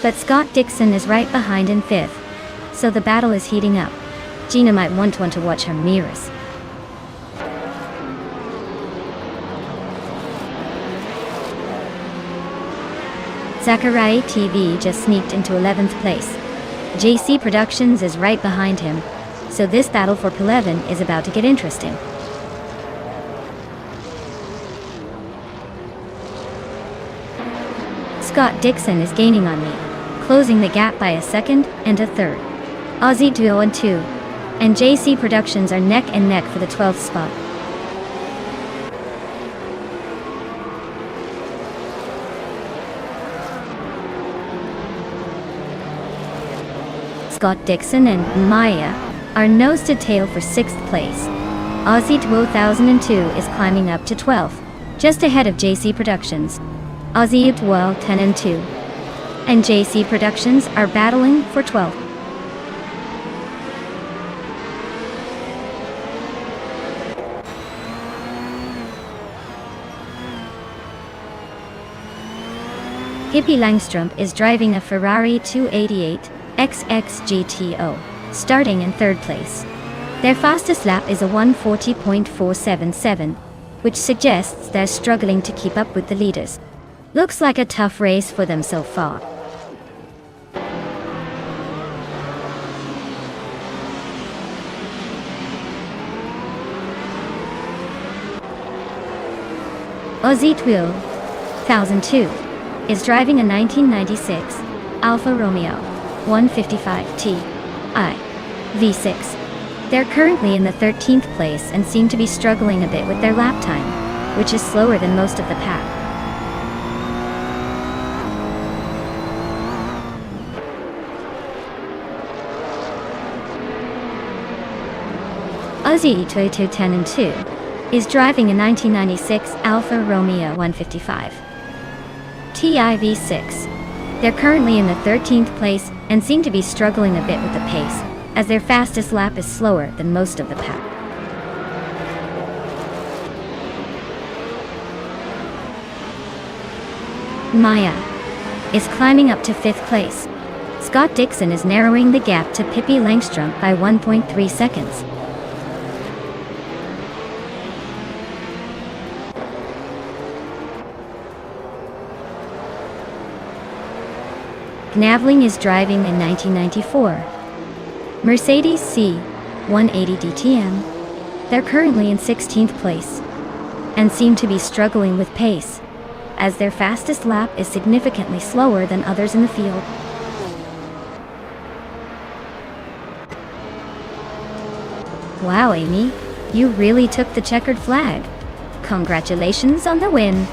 but Scott Dixon is right behind in 5th, so the battle is heating up. Gina might want to watch her mirrors. Zachariah TV just sneaked into 11th place. JC Productions is right behind him, so this battle for P11 is about to get interesting. Scott Dixon is gaining on me, closing the gap by a second and a third. Aussie Duo and 2, and JC Productions are neck and neck for the 12th spot. Scott Dixon and Maya are nose to tail for 6th place. Aussie Duo 1002 is climbing up to 12th, just ahead of JC Productions. Aussie Duo 10 and 2, and JC Productions are battling for 12th. Pippi Langstrumpf is driving a Ferrari 288 XX GTO, starting in 3rd place. Their fastest lap is a 1:40.477, which suggests they're struggling to keep up with the leaders. Looks like a tough race for them so far. Aussie Duo 1002 is driving a 1996 Alfa Romeo 155 Ti V6. They're currently in the 13th place and seem to be struggling a bit with their lap time, which is slower than most of the pack. Aussie Duo 10 and 2 is driving a 1996 Alfa Romeo 155 Ti V6. They're currently in the 13th place and seem to be struggling a bit with the pace, as their fastest lap is slower than most of the pack. Maya is climbing up to 5th place. Scott Dixon is narrowing the gap to Pippi Langstrumpf by 1.3 seconds. Navling is driving a 1994 Mercedes C180 DTM. They're currently in 16th place and seem to be struggling with pace, as their fastest lap is significantly slower than others in the field. Wow, Amy, you really took the checkered flag. Congratulations on the win.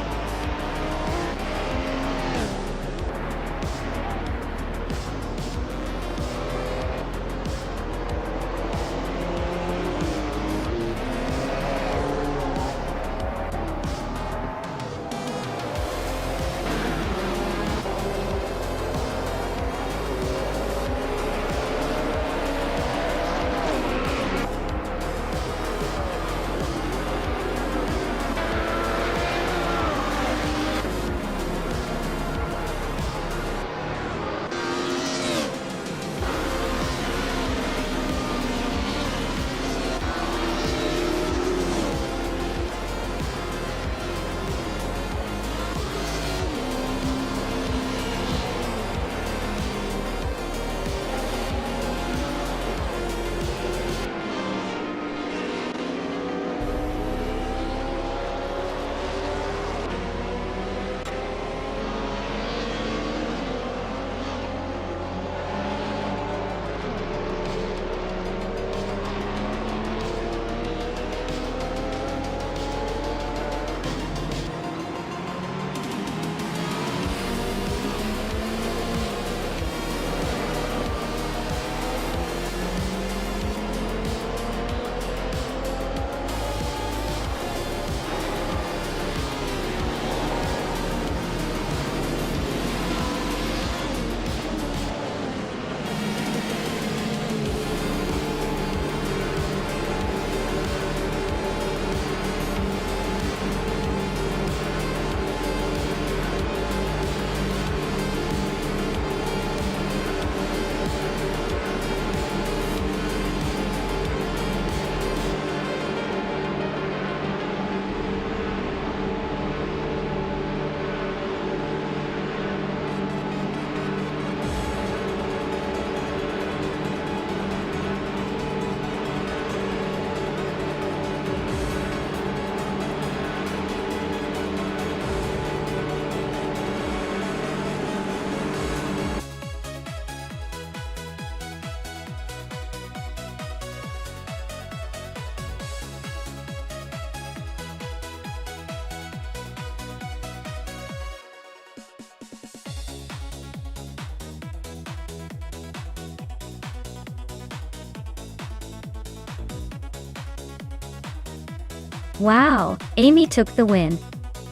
Wow, Amy took the win.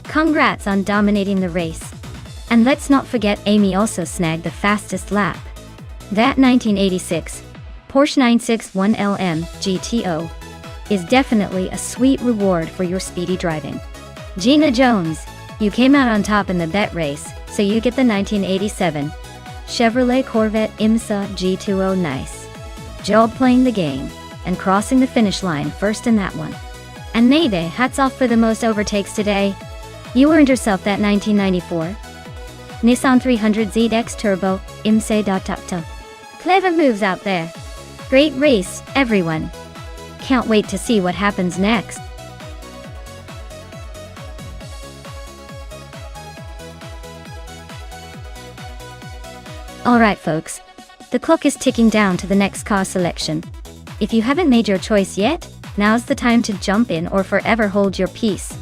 Congrats on dominating the race. And let's not forget Amy also snagged the fastest lap. That 1986 Porsche 961 GTO is definitely a sweet reward for your speedy driving. Gina Jones, you came out on top in the bet race, so you get the 1987 Chevrolet Corvette IMSA G20. Nice job playing the game and crossing the finish line first in that one. And Nade, hats off for the most overtakes today. You earned yourself that 1994 Nissan 300ZX Turbo IMSA. Clever moves out there. Great race, everyone. Can't wait to see what happens next. Alright folks, the clock is ticking down to the next car selection. If you haven't made your choice yet, now's the time to jump in or forever hold your peace.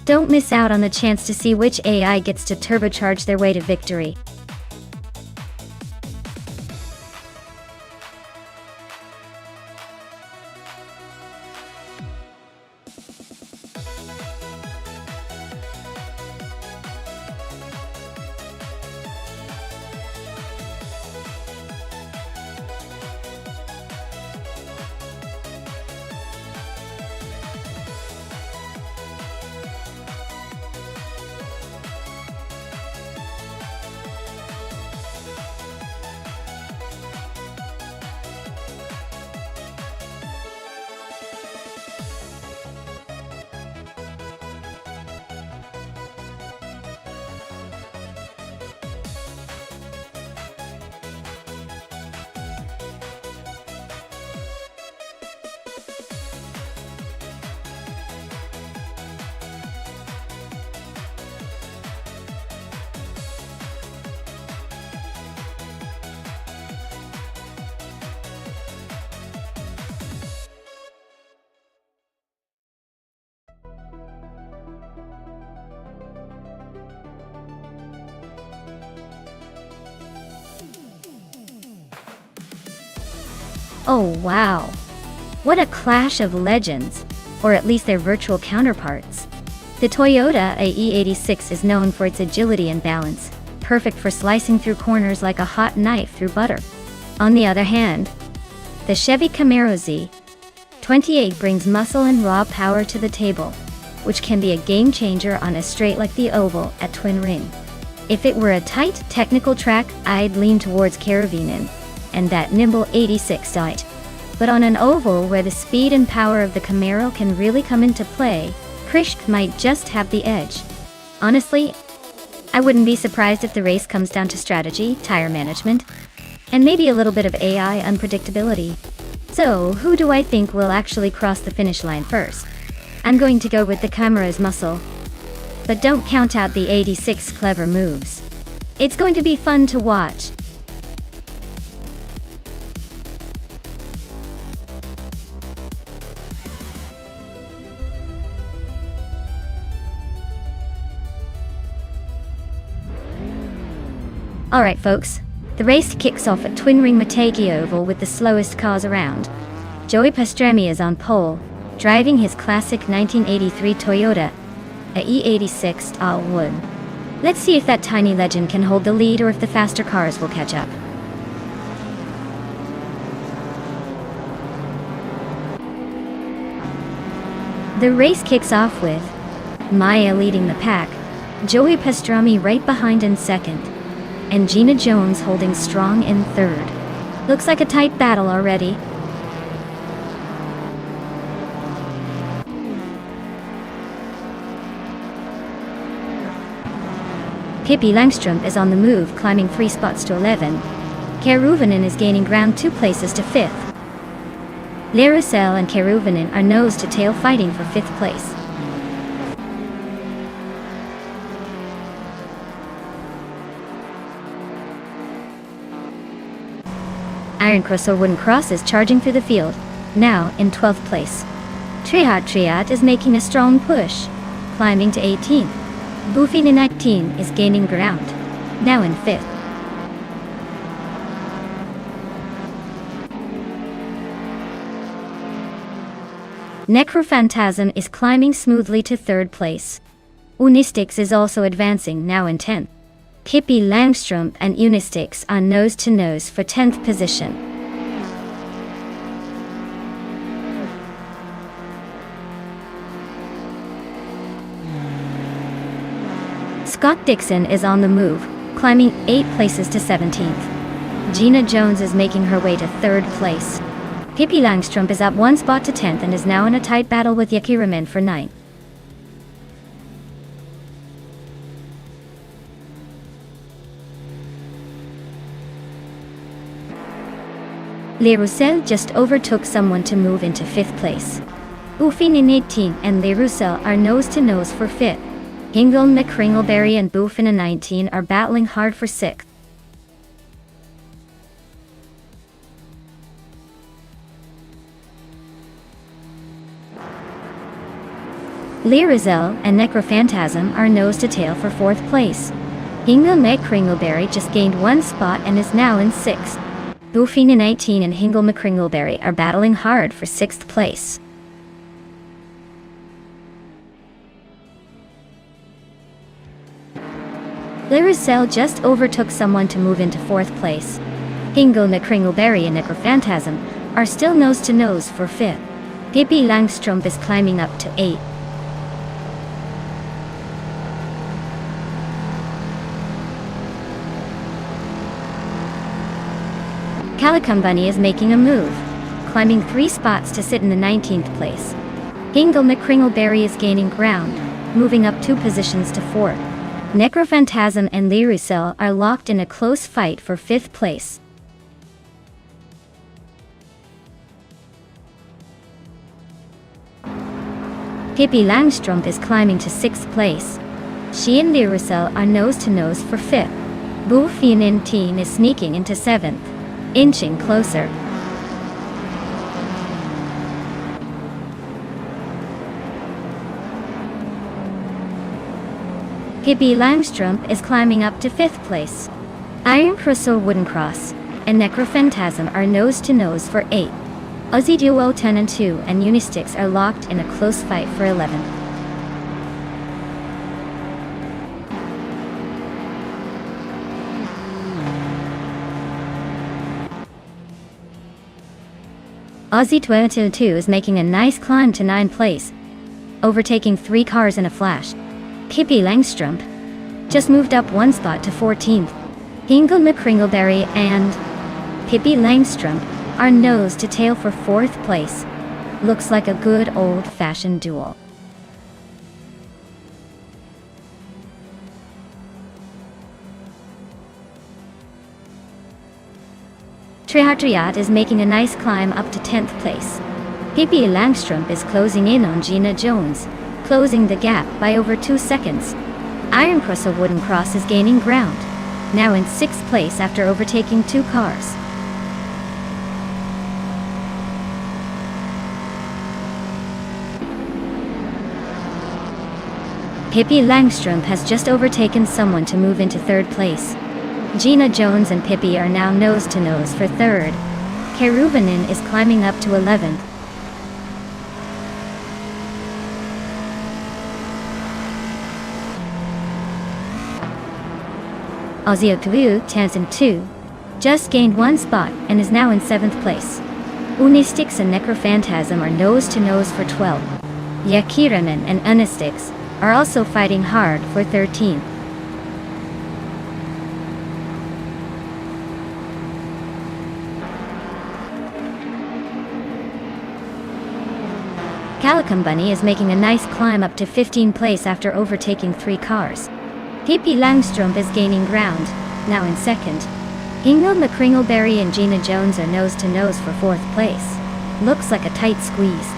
Don't miss out on the chance to see which AI gets to turbocharge their way to victory. Oh wow! What a clash of legends, or at least their virtual counterparts. The Toyota AE86 is known for its agility and balance, perfect for slicing through corners like a hot knife through butter. On the other hand, the Chevy Camaro Z28 brings muscle and raw power to the table, which can be a game changer on a straight like the oval at Twin Ring. If it were a tight, technical track, I'd lean towards Caravinen and that nimble 86 diet. But on an oval where the speed and power of the Camaro can really come into play, Krishk might just have the edge. Honestly, I wouldn't be surprised if the race comes down to strategy, tire management, and maybe a little bit of AI unpredictability. So, who do I think will actually cross the finish line first? I'm going to go with the Camara's muscle. But don't count out the 86's clever moves. It's going to be fun to watch. Alright folks, the race kicks off at Twin Ring Motegi Oval with the slowest cars around. Joey Pastrami is on pole, driving his classic 1983 Toyota AE86 All-Wood. Let's see if that tiny legend can hold the lead or if the faster cars will catch up. The race kicks off with Maya leading the pack, Joey Pastrami right behind in second, and Gina Jones holding strong in third. Looks like a tight battle already. Pippi Langström is on the move, climbing 3 spots to 11. Keruvanen is gaining ground 2 places to 5th. Larusel and Keruvanen are nose to tail fighting for 5th place. Iron Cross or Wooden Cross is charging through the field, now in 12th place. Triat is making a strong push, climbing to 18th. Buffin in 19 is gaining ground, now in 5th. Necrophantasm is climbing smoothly to 3rd place. Unistix is also advancing, now in 10th. Pippi Langstrump and Unistix are nose-to-nose for 10th position. Scott Dixon is on the move, climbing 8 places to 17th. Gina Jones is making her way to 3rd place. Pippi Langstrump is up 1 spot to 10th and is now in a tight battle with Yakiramin for 9th. Le Roussel just overtook someone to move into 5th place. Buffin in 18 and Le Roussel are nose-to-nose for 5th. Hingle, McCringleberry and Buffin in 19 are battling hard for 6th. Le Roussel and Necrophantasm are nose-to-tail for 4th place. Hingle McCringleberry just gained 1 spot and is now in 6th. Buffin in 18 and Hingle McCringleberry are battling hard for 6th place. Le Roussel just overtook someone to move into 4th place. Hingle McCringleberry and Necrophantasm are still nose-to-nose for 5th. Pippi Langstrump is climbing up to 8th. Calicum Bunny is making a move, climbing 3 spots to sit in the 19th place. Hingle McCringleberry is gaining ground, moving up 2 positions to 4th. Necrophantasm and Le Roussel are locked in a close fight for 5th place. Pippi Langstrump is climbing to 6th place. She and Le Roussel are nose-to-nose for 5th. Buffin in 18 is sneaking into 7th. Inching closer. Pippi Langstrump is climbing up to 5th place. Iron Cross or Wooden Cross and Necrophantasm are nose-to-nose for 8th. Aussie duo 10 and 2 and Unistix are locked in a close fight for 11th. Aussie 22 is making a nice climb to 9th place, overtaking 3 cars in a flash. Pippi Langstrump just moved up 1 spot to 14th. Hingle McCringleberry and Pippi Langstrump are nose-to-tail for 4th place. Looks like a good old-fashioned duel. Triatriat is making a nice climb up to 10th place. Pippi Langstrump is closing in on Gina Jones, closing the gap by over 2 seconds. Iron Cross or Wooden Cross is gaining ground, now in 6th place after overtaking 2 cars. Pippi Langstrump has just overtaken someone to move into 3rd place. Gina Jones and Pippi are now nose-to-nose for 3rd. Keruvanin is climbing up to 11th. Ozioklu Tanzan 2 just gained 1 spot and is now in 7th place. Unistix and Necrophantasm are nose-to-nose for 12th. Yakiramin and Unistix are also fighting hard for 13th. Calicum Bunny is making a nice climb up to 15th place after overtaking 3 cars. Pippi Langstrump is gaining ground, now in 2nd. Hingle McCringleberry and Gina Jones are nose-to-nose for 4th place. Looks like a tight squeeze.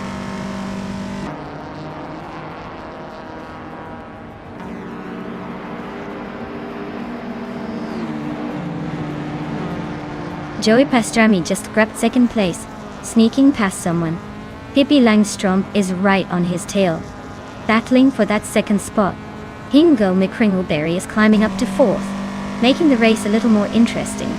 Joey Pastrami just grabbed 2nd place, sneaking past someone. Pippi Langstrump is right on his tail, battling for that 2nd spot. Hingle McCringleberry is climbing up to 4th, making the race a little more interesting.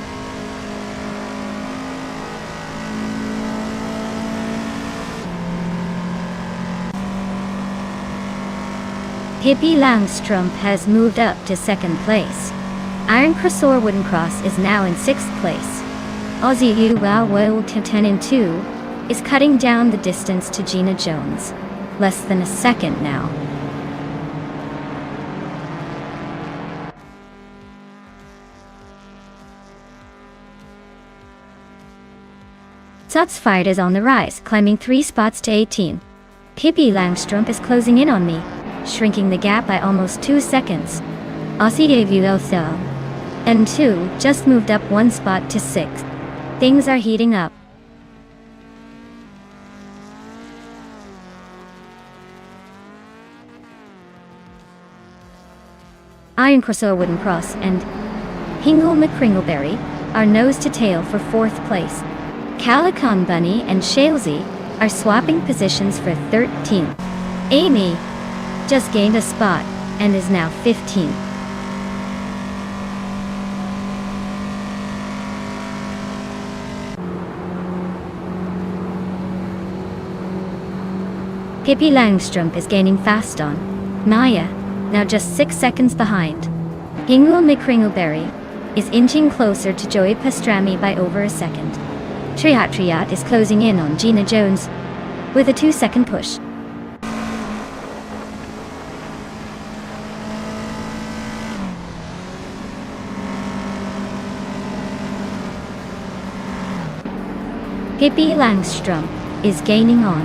Hippie Langstrumpf has moved up to second place. Iron Crossor Wooden Cross is now in sixth place. Aussie U Wow Wow to 10 and 2 is cutting down the distance to Gina Jones. Less than a second now. Sutsfired is on the rise, climbing 3 spots to 18. Hippie Langstrumpf is closing in on me, shrinking the gap by almost 2 seconds. Aussie AVUL and 2 just moved up 1 spot to 6. Things are heating up. Iron Crossor Wooden Cross and Hingle McCringleberry are nose to tail for 4th place. Calicon Bunny and Shalesy are swapping positions for 13th. Amy just gained a spot and is now 15th. Hippie Langstrumpf is gaining fast on Maya, now just 6 seconds behind. Hingle McCringleberry is inching closer to Joey Pastrami by over a second. Triat is closing in on Gina Jones with a 2-second push. Hippie Langstrumpf is gaining on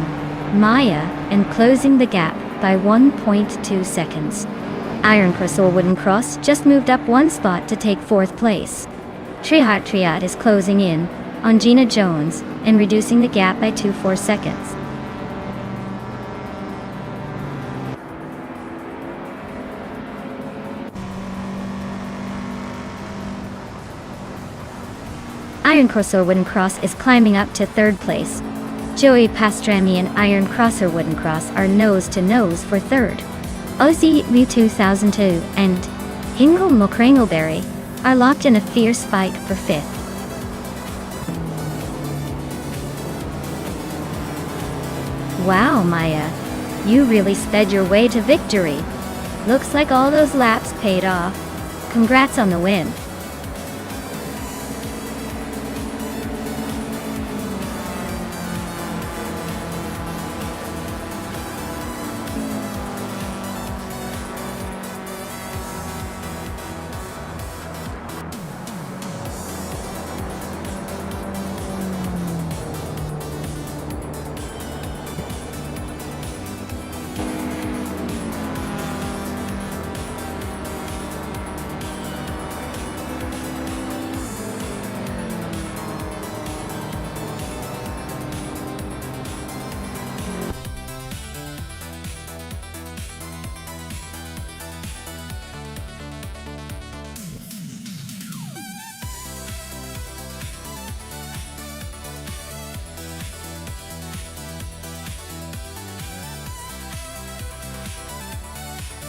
Maya and closing the gap by 1.2 seconds. Iron Crossor Wooden Cross just moved up 1 spot to take 4th place. Triat is closing in on Gina Jones and reducing the gap by 2.4 seconds. Iron Crossor Wooden Cross is climbing up to 3rd place. Joey Pastrami and Iron Crossor Wooden Cross are nose to nose for 3rd. Aussie Lee 2002 and Hingle McCringleberry are locked in a fierce fight for 5th. Wow, Maya, you really sped your way to victory. Looks like all those laps paid off. Congrats on the win.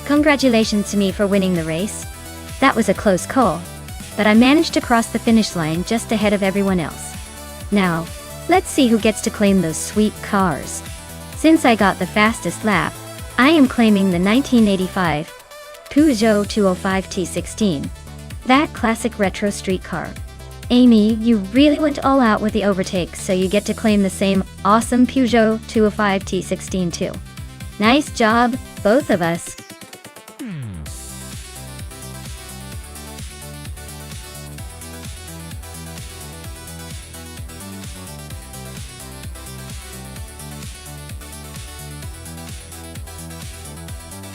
Congratulations to me for winning the race. That was a close call, but I managed to cross the finish line just ahead of everyone else. Now, let's see who gets to claim those sweet cars. Since I got the fastest lap, I am claiming the 1985 Peugeot 205 T16. That classic retro street car. Amy, you really went all out with the overtake, so you get to claim the same awesome Peugeot 205 T16 too. Nice job, both of us.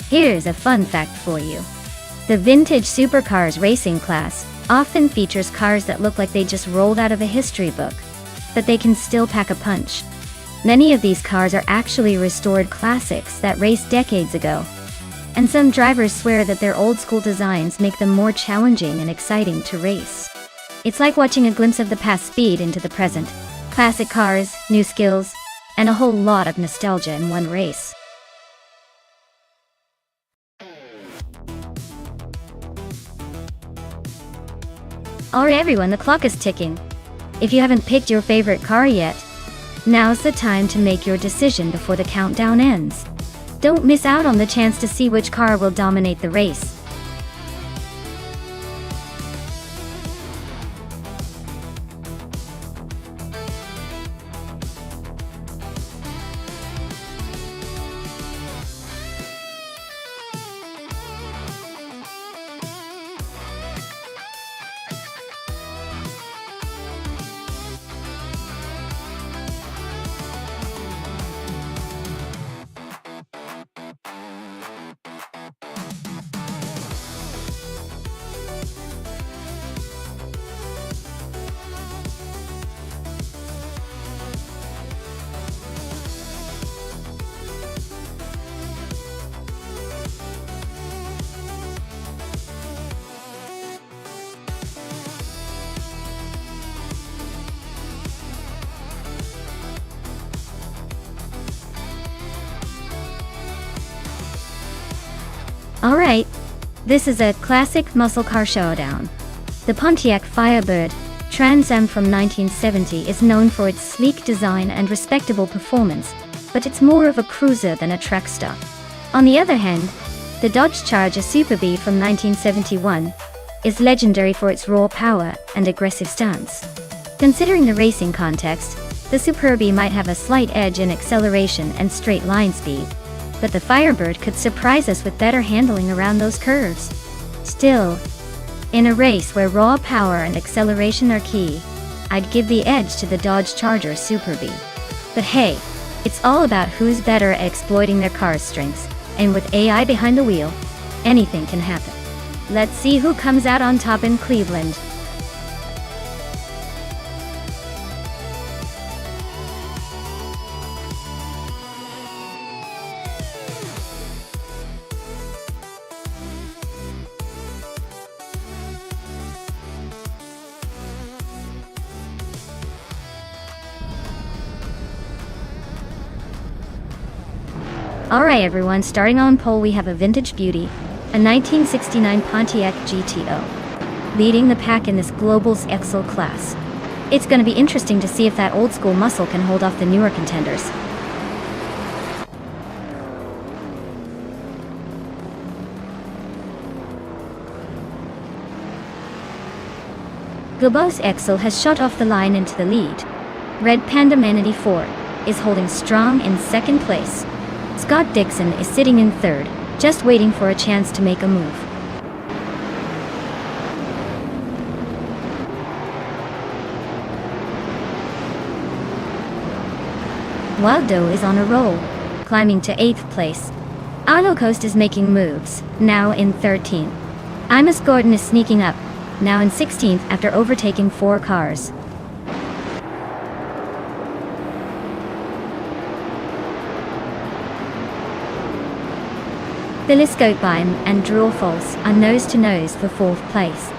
Here's a fun fact for you. The vintage supercars racing class often features cars that look like they just rolled out of a history book, but they can still pack a punch. Many of these cars are actually restored classics that raced decades ago, and some drivers swear that their old school designs make them more challenging and exciting to race. It's like watching a glimpse of the past speed into the present. Classic cars, new skills, and a whole lot of nostalgia in one race. Alright everyone, the clock is ticking. If you haven't picked your favorite car yet, now's the time to make your decision before the countdown ends. Don't miss out on the chance to see which car will dominate the race. Alright, this is a classic muscle car showdown. The Pontiac Firebird Trans Am from 1970 is known for its sleek design and respectable performance, but it's more of a cruiser than a track star. On the other hand, the Dodge Charger Super Bee from 1971 is legendary for its raw power and aggressive stance. Considering the racing context, the Super Bee might have a slight edge in acceleration and straight line speed, but the Firebird could surprise us with better handling around those curves. Still, in a race where raw power and acceleration are key, I'd give the edge to the Dodge Charger Super Bee. But hey, it's all about who's better at exploiting their car's strengths, and with AI behind the wheel, anything can happen. Let's see who comes out on top in Cleveland. Alright everyone, starting on pole we have a vintage beauty, a 1969 Pontiac GTO, leading the pack in this Global's Excel class. It's gonna be interesting to see if that old school muscle can hold off the newer contenders. Global's Excel has shot off the line into the lead. Red Panda Manatee 4 is holding strong in second place. Scott Dixon is sitting in third, just waiting for a chance to make a move. Waldo is on a roll, climbing to 8th place. Arlo Coast is making moves, now in 13th. Imus Gordon is sneaking up, now in 16th after overtaking 4 cars. Telescope Beam and Drool Falls are nose-to-nose for 4th place.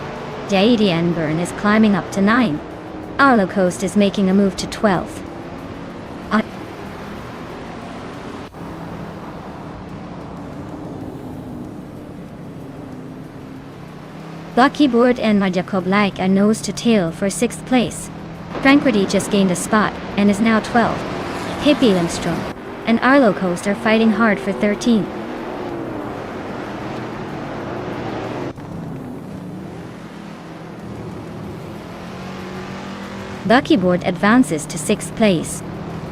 J.D. Enburn is climbing up to 9. Arlo Coast is making a move to 12th. Lucky Board and Jacob Like are nose-to-tail for 6th place. Tranquility just gained a spot and is now 12th. Hippie Lindstrom and Arlo Coast are fighting hard for 13th. Lucky Board advances to 6th place.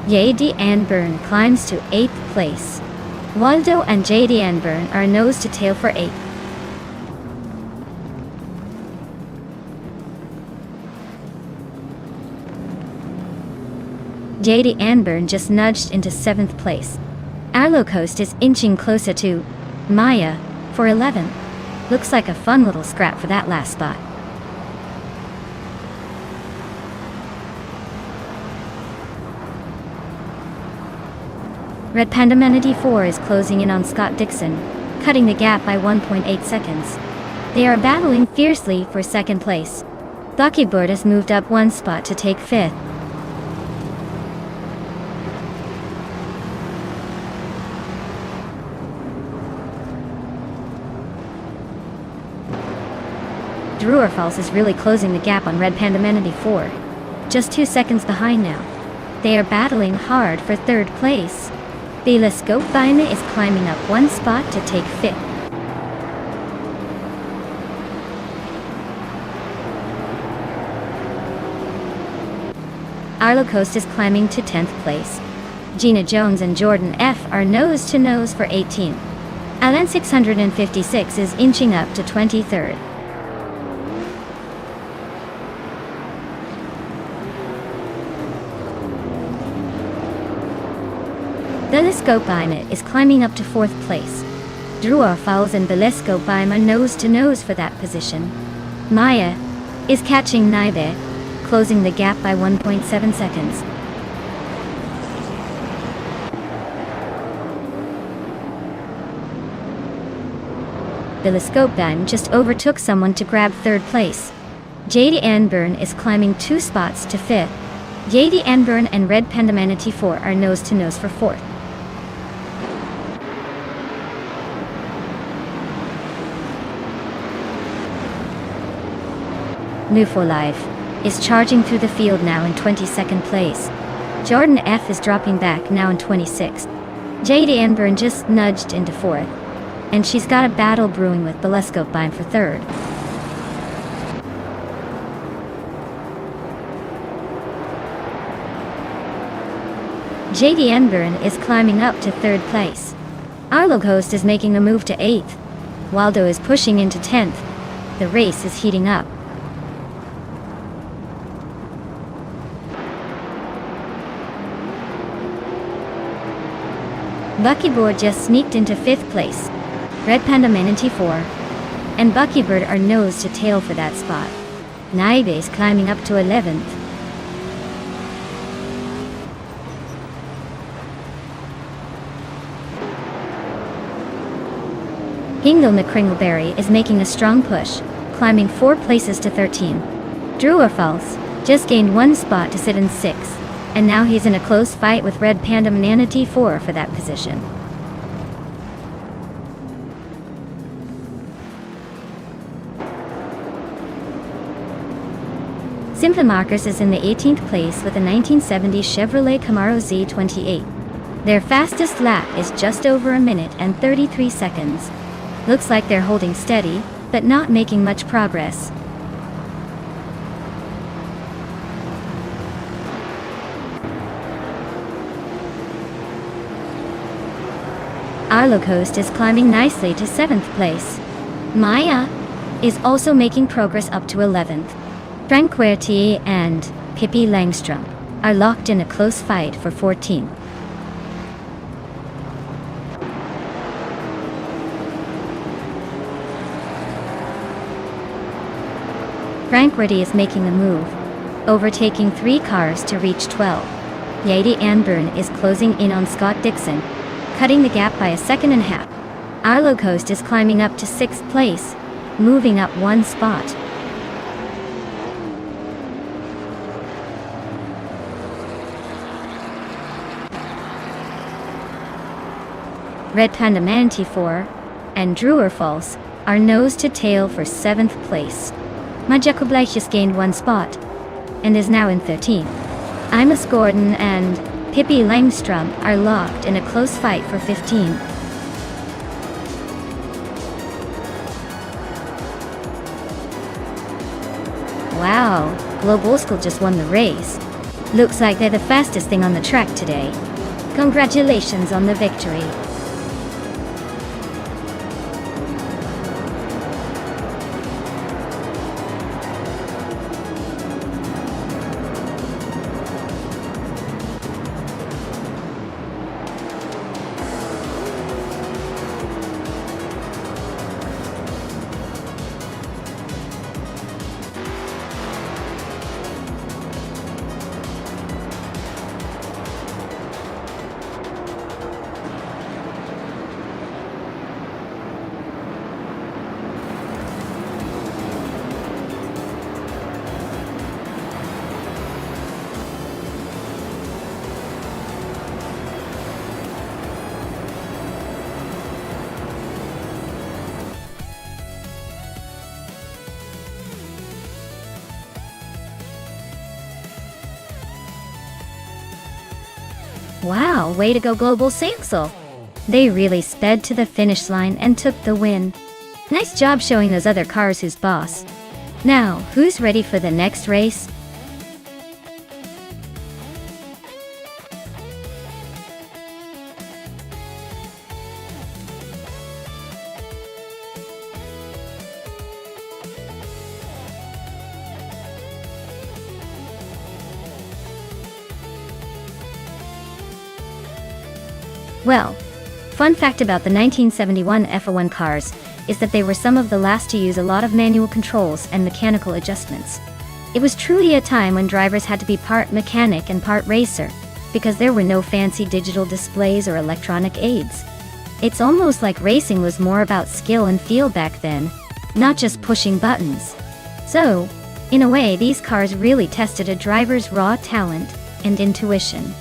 J.D. Anburn climbs to 8th place. Waldo and J.D. Anburn are nose-to-tail for 8th. J.D. Anburn just nudged into 7th place. Arlo Coast is inching closer to Maya for 11th. Looks like a fun little scrap for that last spot. Red Panda Manatee 4 is closing in on Scott Dixon, cutting the gap by 1.8 seconds. They are battling fiercely for 2nd place. Lucky Bird has moved up 1 spot to take 5th. Drewer Falls is really closing the gap on Red Panda Manatee 4. Just 2 seconds behind now. They are battling hard for 3rd place. Telescope is climbing up one spot to take fifth. Arlo Coast is climbing to 10th place. Gina Jones and Jordan F. are nose to nose for 18th. Alan 656 is inching up to 23rd. Telescope is climbing up to 4th place. Drew Fowles and Telescope are nose to nose for that position. Maya is catching Naibe, closing the gap by 1.7 seconds. Telescope just overtook someone to grab 3rd place. JD Anburn is climbing 2 spots to 5th. JD Anburn and Red Panda Manatee 4 are nose to nose for 4th. Nufo Life is charging through the field now in 22nd place. Jordan F is dropping back now in 26th. JD Anburn just nudged into 4th. And she's got a battle brewing with Telescope for 3rd. JD Anburn is climbing up to 3rd place. Arlo Coast is making a move to 8th. Waldo is pushing into 10th. The race is heating up. Buckybird just sneaked into 5th place. Red Panda Manatee 4 and Buckybird are nose to tail for that spot. Naibe is climbing up to 11th. Hingle McCringleberry is making a strong push, climbing 4 places to 13. Drew Falls just gained 1 spot to sit in 6th, and now he's in a close fight with Red Panda Manatee 4 for that position. Simply Marcus is in the 18th place with a 1970 Chevrolet Camaro Z28. Their fastest lap is just over a minute and 33 seconds. Looks like they're holding steady, but not making much progress. Arlo Coast is climbing nicely to 7th place. Maya is also making progress up to 11th. Tranquility and Pippi Langstrom are locked in a close fight for 14th. Tranquility is making a move, overtaking 3 cars to reach 12. JD Anburn is closing in on Scott Dixon, cutting the gap by a 1.5 seconds. Arlo Coast is climbing up to 6th place, moving up 1 spot. Red Panda Manatee 4 and Drewer Falls are nose to tail for 7th place. Majakublaich just gained 1 spot and is now in 13th. Imus Gordon and Pippi Langstrom are locked in a close fight for 15th. Wow, Globalskull just won the race. Looks like they're the fastest thing on the track today. Congratulations on the victory. Wow, way to go Global Saxel! They really sped to the finish line and took the win. Nice job showing those other cars who's boss. Now, who's ready for the next race? Well, fun fact about the 1971 F1 cars is that they were some of the last to use a lot of manual controls and mechanical adjustments. It was truly a time when drivers had to be part mechanic and part racer, because there were no fancy digital displays or electronic aids. It's almost like racing was more about skill and feel back then, not just pushing buttons. So, in a way, these cars really tested a driver's raw talent and intuition.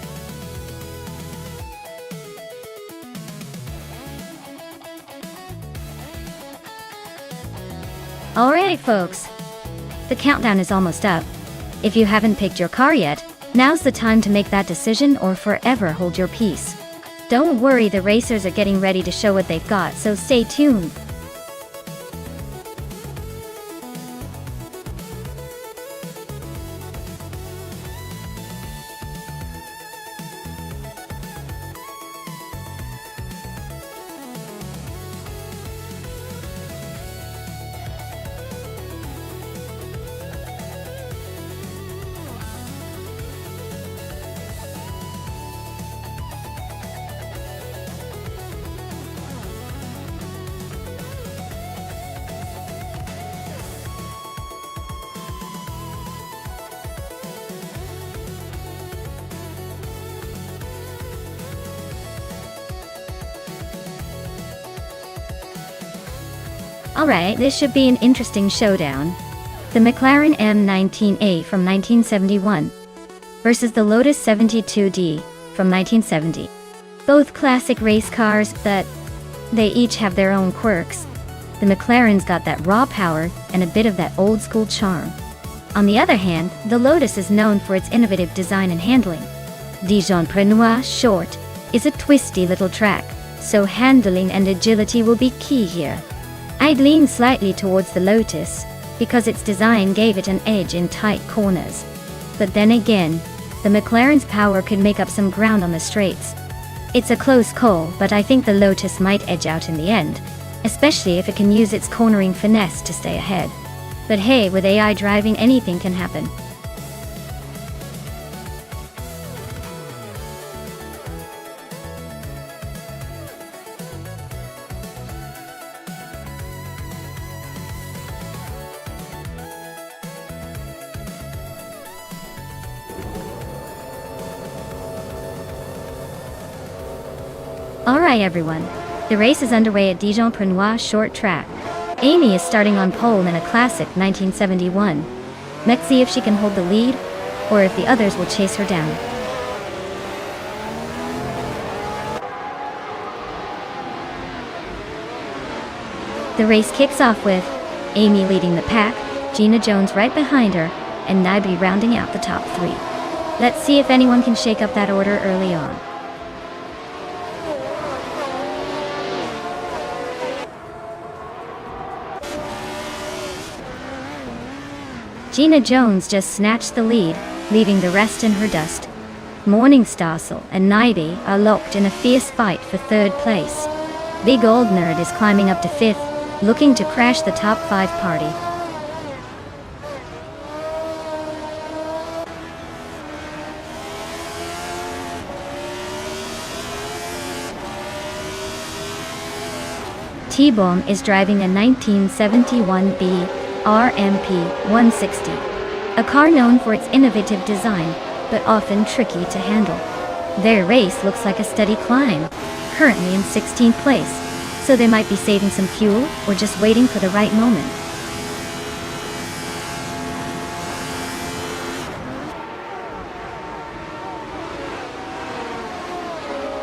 Alright folks, the countdown is almost up. If you haven't picked your car yet, now's the time to make that decision or forever hold your peace. Don't worry, the racers are getting ready to show what they've got, so stay tuned. Alright, this should be an interesting showdown. The McLaren M19A from 1971 versus the Lotus 72D from 1970. Both classic race cars, but they each have their own quirks. The McLaren's got that raw power and a bit of that old school charm. On the other hand, the Lotus is known for its innovative design and handling. Dijon-Prenois Short is a twisty little track, so handling and agility will be key here. I'd lean slightly towards the Lotus, because its design gave it an edge in tight corners. But then again, the McLaren's power could make up some ground on the straights. It's a close call, but I think the Lotus might edge out in the end, especially if it can use its cornering finesse to stay ahead. But hey, with AI driving, anything can happen. Alright everyone, the race is underway at Dijon-Prenois Short Track. Amy is starting on pole in a classic 1971. Let's see if she can hold the lead, or if the others will chase her down. The race kicks off with Amy leading the pack, Gina Jones right behind her, and Naibi rounding out the top three. Let's see if anyone can shake up that order early on. Gina Jones just snatched the lead, leaving the rest in her dust. Morningstar and Naibi are locked in a fierce fight for third place. Big Old Nerd is climbing up to fifth, looking to crash the top 5 party. T-Bomb is driving a 1971B RMP 160, a car known for its innovative design, but often tricky to handle. Their race looks like a steady climb, currently in 16th place, so they might be saving some fuel or just waiting for the right moment.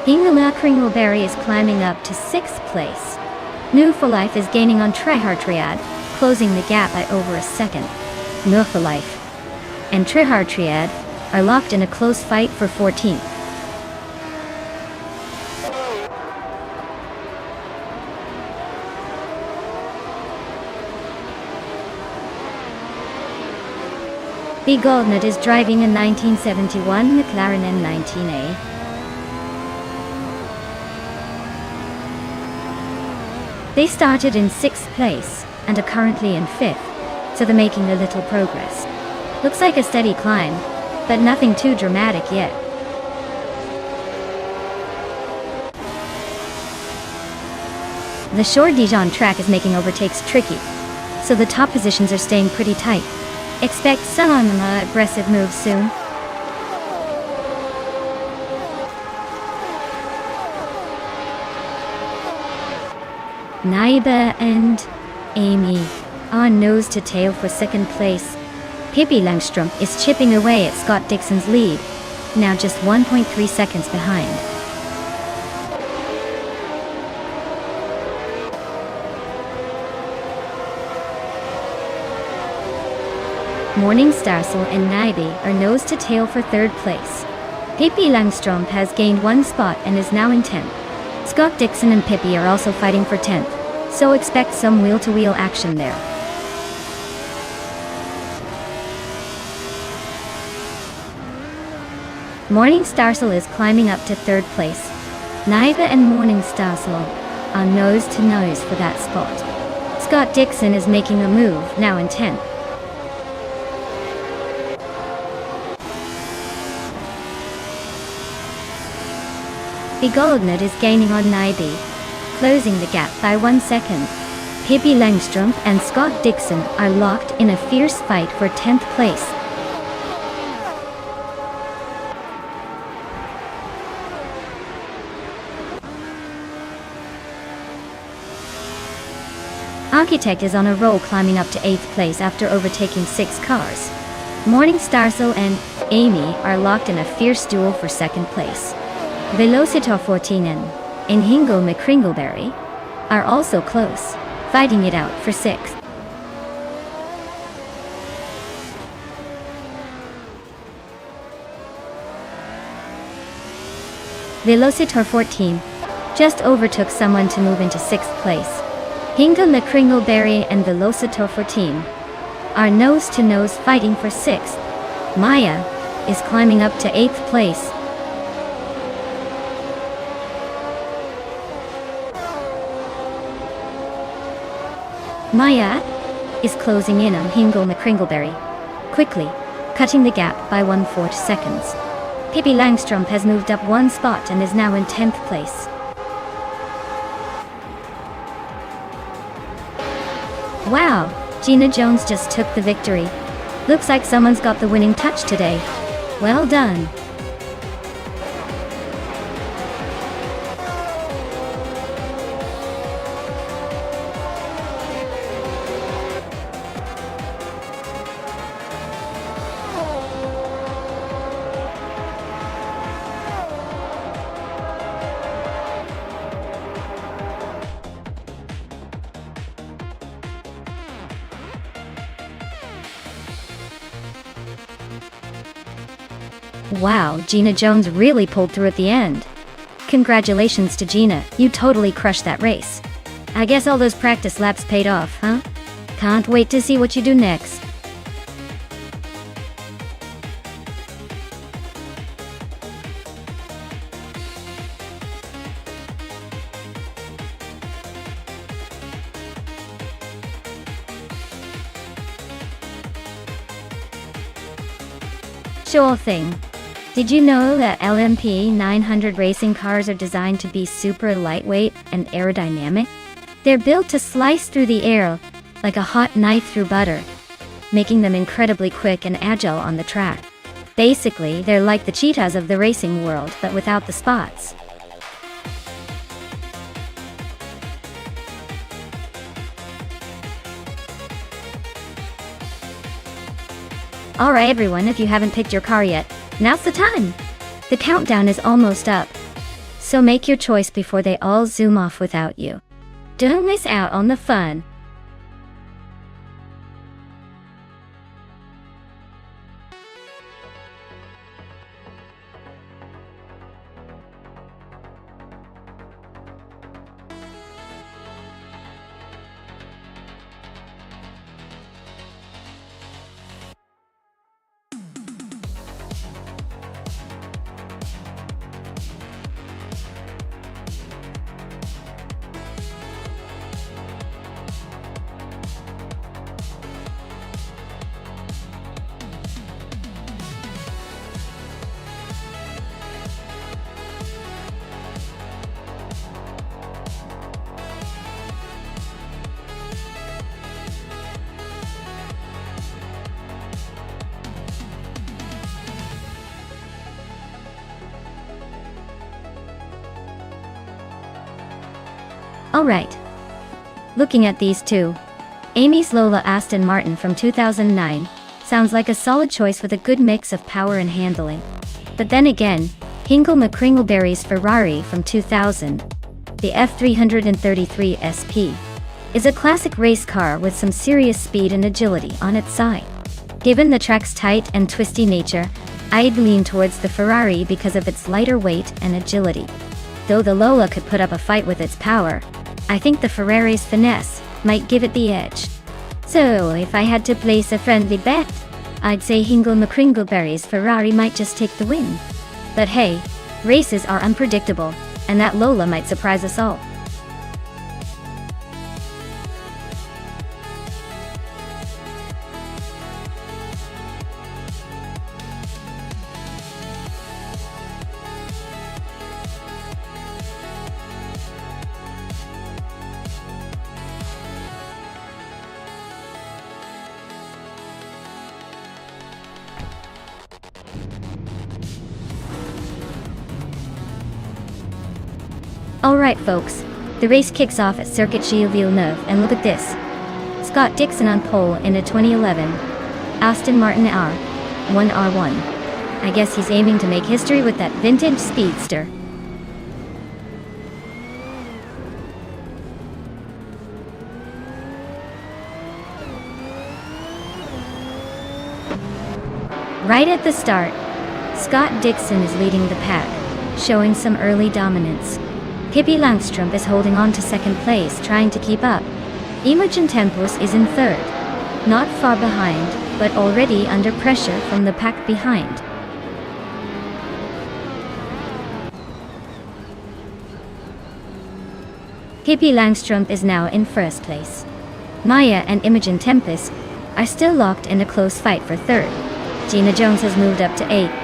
Ingela Kringleberry is climbing up to 6th place. New for Life is gaining on Triad, closing the gap by over a second. New for Life and Triad are locked in a close fight for 14th. B. Goldnut is driving a 1971 McLaren N19A. They started in 6th place and are currently in 5th, so they're making a little progress. Looks like a steady climb, but nothing too dramatic yet. The short Dijon track is making overtakes tricky, so the top positions are staying pretty tight. Expect some aggressive moves soon. Naiba and Amy are nose to tail for 2nd place. Pippi Langstrom is chipping away at Scott Dixon's lead, now just 1.3 seconds behind. Morningstarsel and Naibi are nose to tail for 3rd place. Pippi Langstrom has gained 1 spot and is now in 10th. Scott Dixon and Pippi are also fighting for 10th, so expect some wheel-to-wheel action there. Morningstarsel is climbing up to 3rd place. Naiba and Morningstarsel are nose-to-nose for that spot. Scott Dixon is making a move, now in 10th. The Goldnut is gaining on Naibi, closing the gap by 1 second. Pippi Langstrom and Scott Dixon are locked in a fierce fight for 10th place. Architect is on a roll, climbing up to 8th place after overtaking 6 cars. Morningstarsel and Amy are locked in a fierce duel for 2nd place. Velocitor 14 and Hingle McCringleberry are also close, fighting it out for 6th. Velocitor 14 just overtook someone to move into 6th place. Hingle McCringleberry and Velocitor 14 are nose-to-nose fighting for 6th. Maya is climbing up to 8th place. Maya is closing in on Hingle McCringleberry, quickly cutting the gap by 1/4 seconds. Pippi Langstrom has moved up 1 spot and is now in 10th place. Wow, Gina Jones just took the victory. Looks like someone's got the winning touch today. Well done. Wow, Gina Jones really pulled through at the end. Congratulations to Gina, you totally crushed that race. I guess all those practice laps paid off, huh? Can't wait to see what you do next. Sure thing. Did you know that LMP 900 racing cars are designed to be super lightweight and aerodynamic? They're built to slice through the air like a hot knife through butter, making them incredibly quick and agile on the track. Basically, they're like the cheetahs of the racing world, but without the spots. Alright everyone, if you haven't picked your car yet, now's the time! The countdown is almost up, so make your choice before they all zoom off without you. Don't miss out on the fun! Alright. Looking at these two, Amy's Lola Aston Martin from 2009 sounds like a solid choice with a good mix of power and handling. But then again, Hingle McCringleberry's Ferrari from 2000, the F333 SP, is a classic race car with some serious speed and agility on its side. Given the track's tight and twisty nature, I'd lean towards the Ferrari because of its lighter weight and agility. Though the Lola could put up a fight with its power, I think the Ferrari's finesse might give it the edge. So if I had to place a friendly bet, I'd say Hingle McCringleberry's Ferrari might just take the win. But hey, races are unpredictable, and that Lola might surprise us all. Alright folks, the race kicks off at Circuit Gilles Villeneuve, and look at this. Scott Dixon on pole in a 2011 Aston Martin R1R1. I guess he's aiming to make history with that vintage speedster. Right at the start, Scott Dixon is leading the pack, showing some early dominance. Pippi Langstrup is holding on to second place, trying to keep up. Imogen Tempus is in third, not far behind, but already under pressure from the pack behind. Pippi Langstrup is now in first place. Maya and Imogen Tempus are still locked in a close fight for third. Gina Jones has moved up to 8th.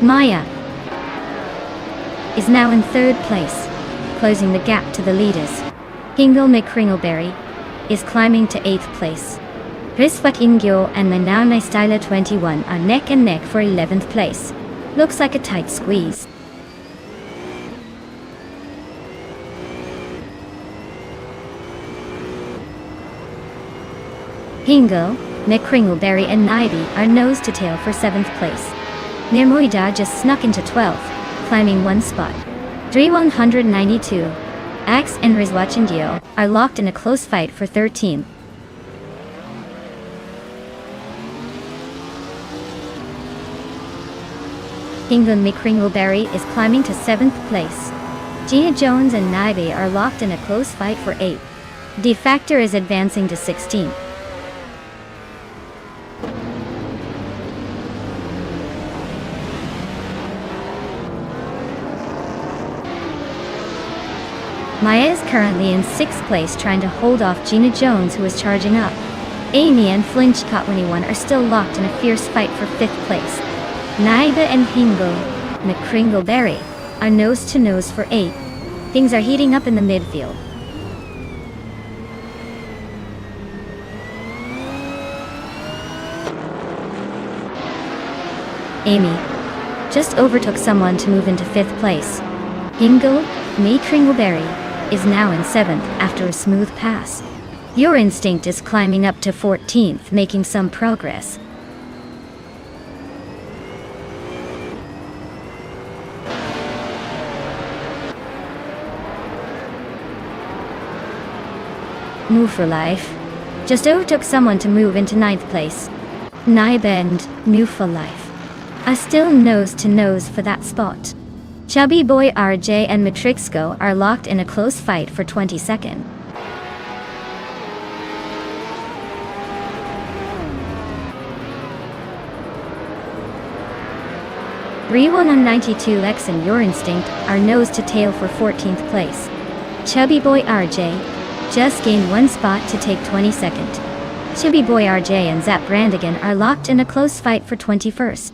Maya is now in third place, closing the gap to the leaders. Hingle McCringleberry is climbing to 8th place. Risvat Ingyo and Manana Styler 21 are neck and neck for 11th place. Looks like a tight squeeze. Hingle, McCringleberry and Naibi are nose to tail for 7th place. Nirmoida just snuck into 12th, climbing one spot. 192. Axe and Rizwachindio are locked in a close fight for 13th. Hingle McCringleberry is climbing to 7th place. Gina Jones and Naibi are locked in a close fight for 8th. D Factor is advancing to 16th. Maya is currently in 6th place, trying to hold off Gina Jones, who is charging up. Amy and Flinch Cotwinny are still locked in a fierce fight for 5th place. Naiba and Hingle McCringleberry are nose to nose for 8th. Things are heating up in the midfield. Amy just overtook someone to move into 5th place. Hingle McCringleberry is now in 7th after a smooth pass. Your Instinct is climbing up to 14th, making some progress. Move for Life just overtook someone to move into 9th place. Naiba and Move for Life are still nose to nose for that spot. Chubby Boy RJ and Matrixco are locked in a close fight for 22nd. Re192X and Your Instinct are nose to tail for 14th place. Chubby Boy RJ just gained one spot to take 22nd. Chubby Boy RJ and Zap Brandigan are locked in a close fight for 21st.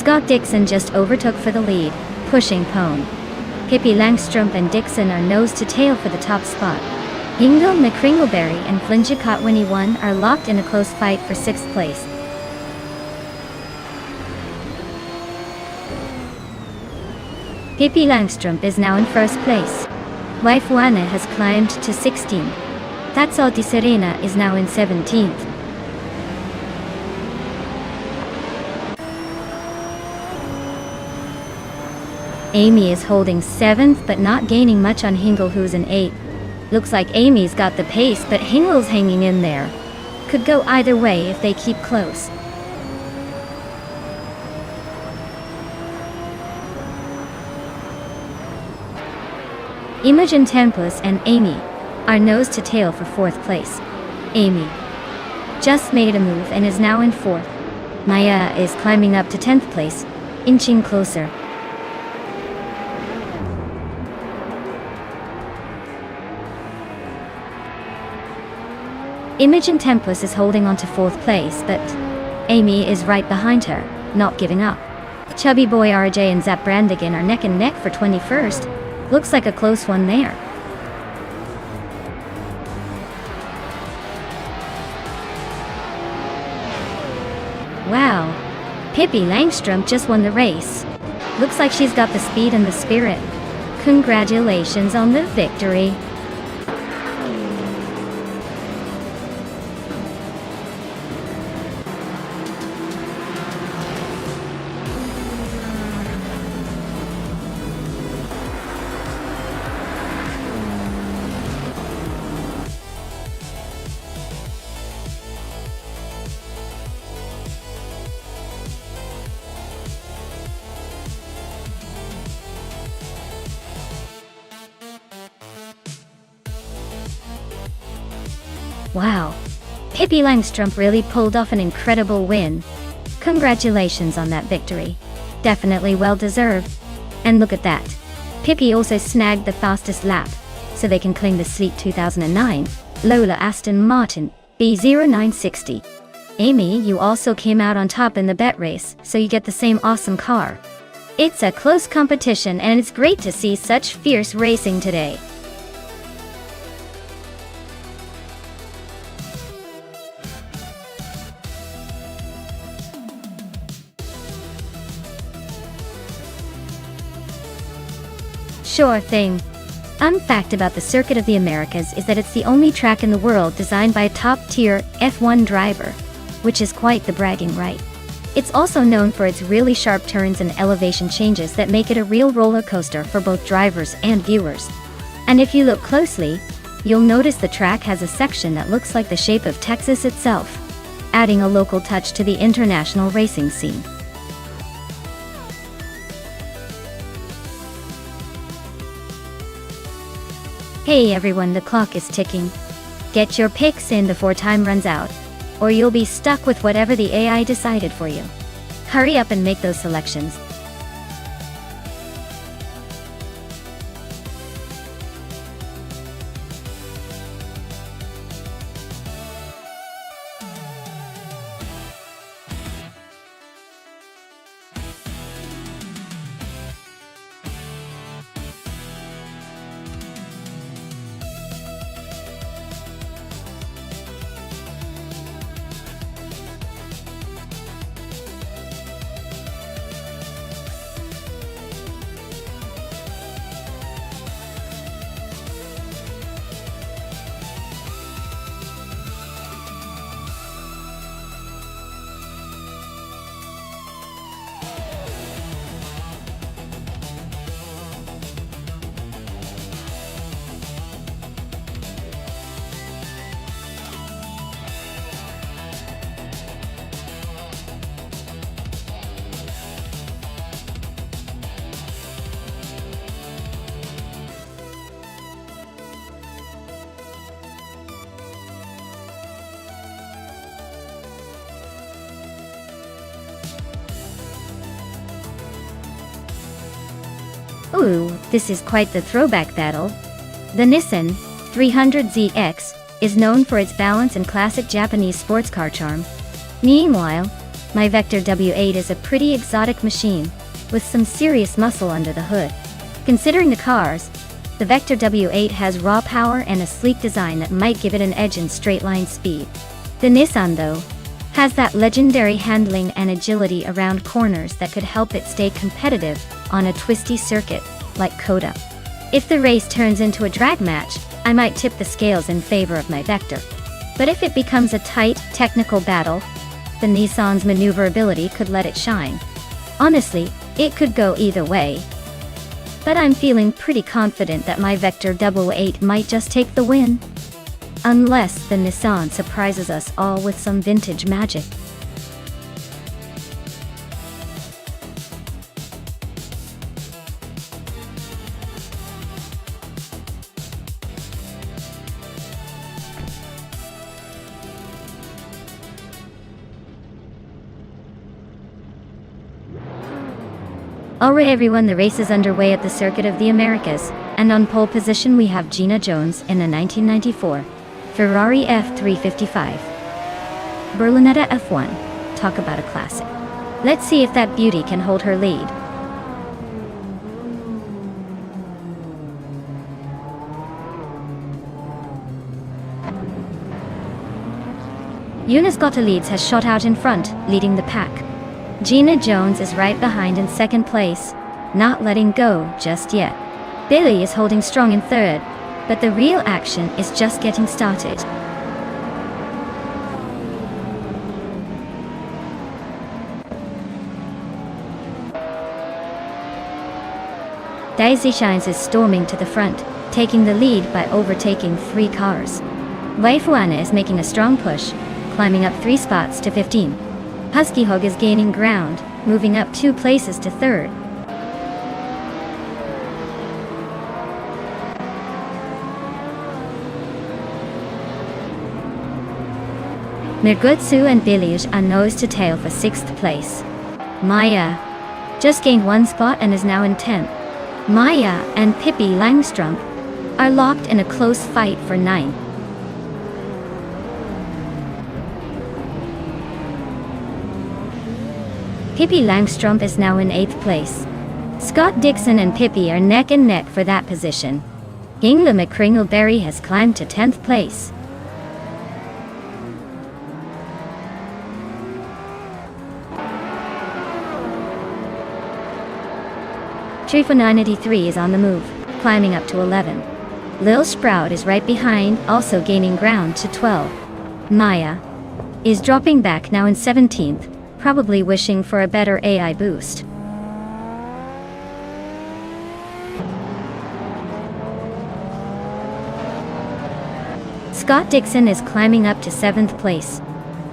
Scott Dixon just overtook for the lead, pushing Pone. Pippi Langstrumpf and Dixon are nose to tail for the top spot. Hingle McCringleberry and Flinchicott Winnie 1 are locked in a close fight for 6th place. Pippi Langstrumpf is now in 1st place. Wife Juana has climbed to 16. That's all. Di Serena is now in 17th. Amy is holding 7th but not gaining much on Hingle, who's in 8th. Looks like Amy's got the pace, but Hingle's hanging in there. Could go either way if they keep close. Imogen Tempest and Amy are nose to tail for 4th place. Amy just made a move and is now in 4th. Maya is climbing up to 10th place, inching closer. Imogen Tempest is holding on to 4th place, but Amy is right behind her, not giving up. Chubby Boy RJ and Zap Brandigan are neck and neck for 21st. Looks like a close one there. Wow, Pippi Langstrumpf just won the race. Looks like she's got the speed and the spirit. Congratulations on the victory. Wow, Pippi Langstrumpf really pulled off an incredible win. Congratulations on that victory. Definitely well deserved. And look at that. Pippi also snagged the fastest lap, so they can claim the sleek 2009 Lola Aston Martin B0960. Amy, you also came out on top in the bet race, so you get the same awesome car. It's a close competition and it's great to see such fierce racing today. Sure thing. Fun fact about the Circuit of the Americas is that it's the only track in the world designed by a top-tier F1 driver, which is quite the bragging right. It's also known for its really sharp turns and elevation changes that make it a real roller coaster for both drivers and viewers. And if you look closely, you'll notice the track has a section that looks like the shape of Texas itself, adding a local touch to the international racing scene. Hey everyone, the clock is ticking. Get your picks in before time runs out, or you'll be stuck with whatever the AI decided for you. Hurry up and make those selections. Ooh, this is quite the throwback battle. The Nissan 300ZX is known for its balance and classic Japanese sports car charm. Meanwhile, my Vector W8 is a pretty exotic machine, with some serious muscle under the hood. Considering the cars, the Vector W8 has raw power and a sleek design that might give it an edge in straight-line speed. The Nissan, though, has that legendary handling and agility around corners that could help it stay competitive on a twisty circuit like Coda. If the race turns into a drag match, I might tip the scales in favor of my Vector. But if it becomes a tight, technical battle, the Nissan's maneuverability could let it shine. Honestly, it could go either way. But I'm feeling pretty confident that my Vector W8 might just take the win. Unless the Nissan surprises us all with some vintage magic. Alright everyone, the race is underway at the Circuit of the Americas, and on pole position we have Gina Jones in a 1994 Ferrari F355. Berlinetta F1. Talk about a classic. Let's see if that beauty can hold her lead. Eunice Gottlieb has shot out in front, leading the pack. Gina Jones is right behind in second place, not letting go just yet. Billy is holding strong in third, but the real action is just getting started. Daisy Shines is storming to the front, taking the lead by overtaking 3 cars. Waifuana is making a strong push, climbing up 3 spots to 15. Husky Hog is gaining ground, moving up 2 places to third. Mirgutsu and Biliush are nose to tail for 6th place. Maya just gained 1 spot and is now in 10th. Maya and Pippi Langstrup are locked in a close fight for 9th. Pippi Langstrup is now in 8th place. Scott Dixon and Pippi are neck and neck for that position. Ingla McCringleberry has climbed to 10th place. Trifa 983 is on the move, climbing up to 11. Lil Sprout is right behind, also gaining ground to 12. Maya is dropping back now in 17th, probably wishing for a better AI boost. Scott Dixon is climbing up to 7th place.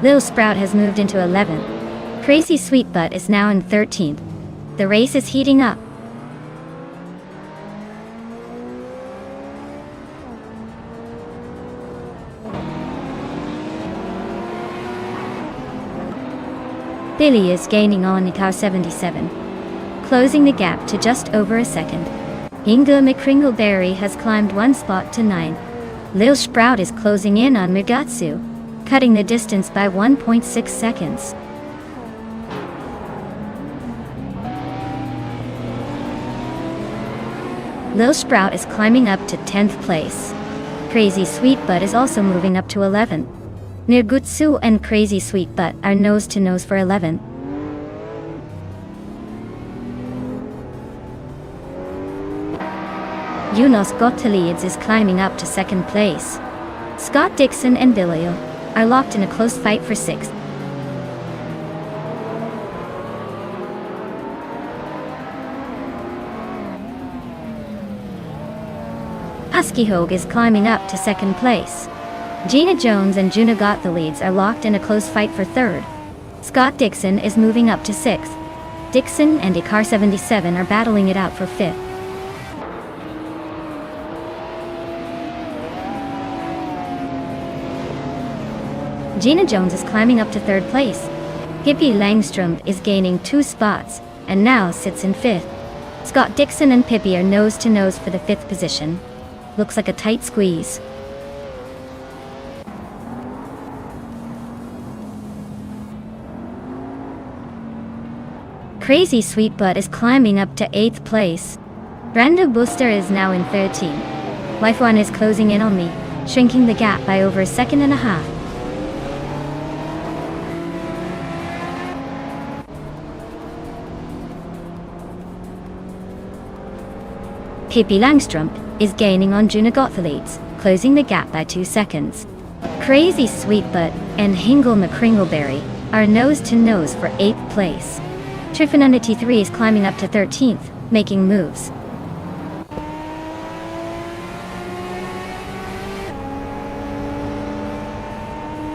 Lil Sprout has moved into 11th. Crazy Sweet Butt is now in 13th. The race is heating up. Billy is gaining on car 77, closing the gap to just over a second. Inga McCringleberry has climbed 1 spot to 9. Lil Sprout is closing in on Mirgutsu, cutting the distance by 1.6 seconds. Lil Sprout is climbing up to 10th place. Crazy Sweet Butt is also moving up to 11th. Mirgutsu and Crazy Sweet Butt are nose to nose for 11th. Eunice Gottlieb is climbing up to 2nd place. Scott Dixon and Billy are locked in a close fight for 6th. Husky Hogue is climbing up to 2nd place. Gina Jones and Juna Gottlieb are locked in a close fight for 3rd. Scott Dixon is moving up to 6th. Dixon and Car 77 are battling it out for 5th. Gina Jones is climbing up to 3rd place. Pippi Langstrup is gaining 2 spots, and now sits in 5th. Scott Dixon and Pippi are nose to nose for the 5th position. Looks like a tight squeeze. Crazy Sweet Butt is climbing up to 8th place. Brando Booster is now in 13th. Life One is closing in on me, shrinking the gap by over a second and a half. Pippi Langstrump is gaining on Juna Gothalides, closing the gap by 2 seconds. Crazy Sweet Butt and Hingle McCringleberry are nose-to-nose for 8th place. Trifonunity 3 is climbing up to 13th, making moves.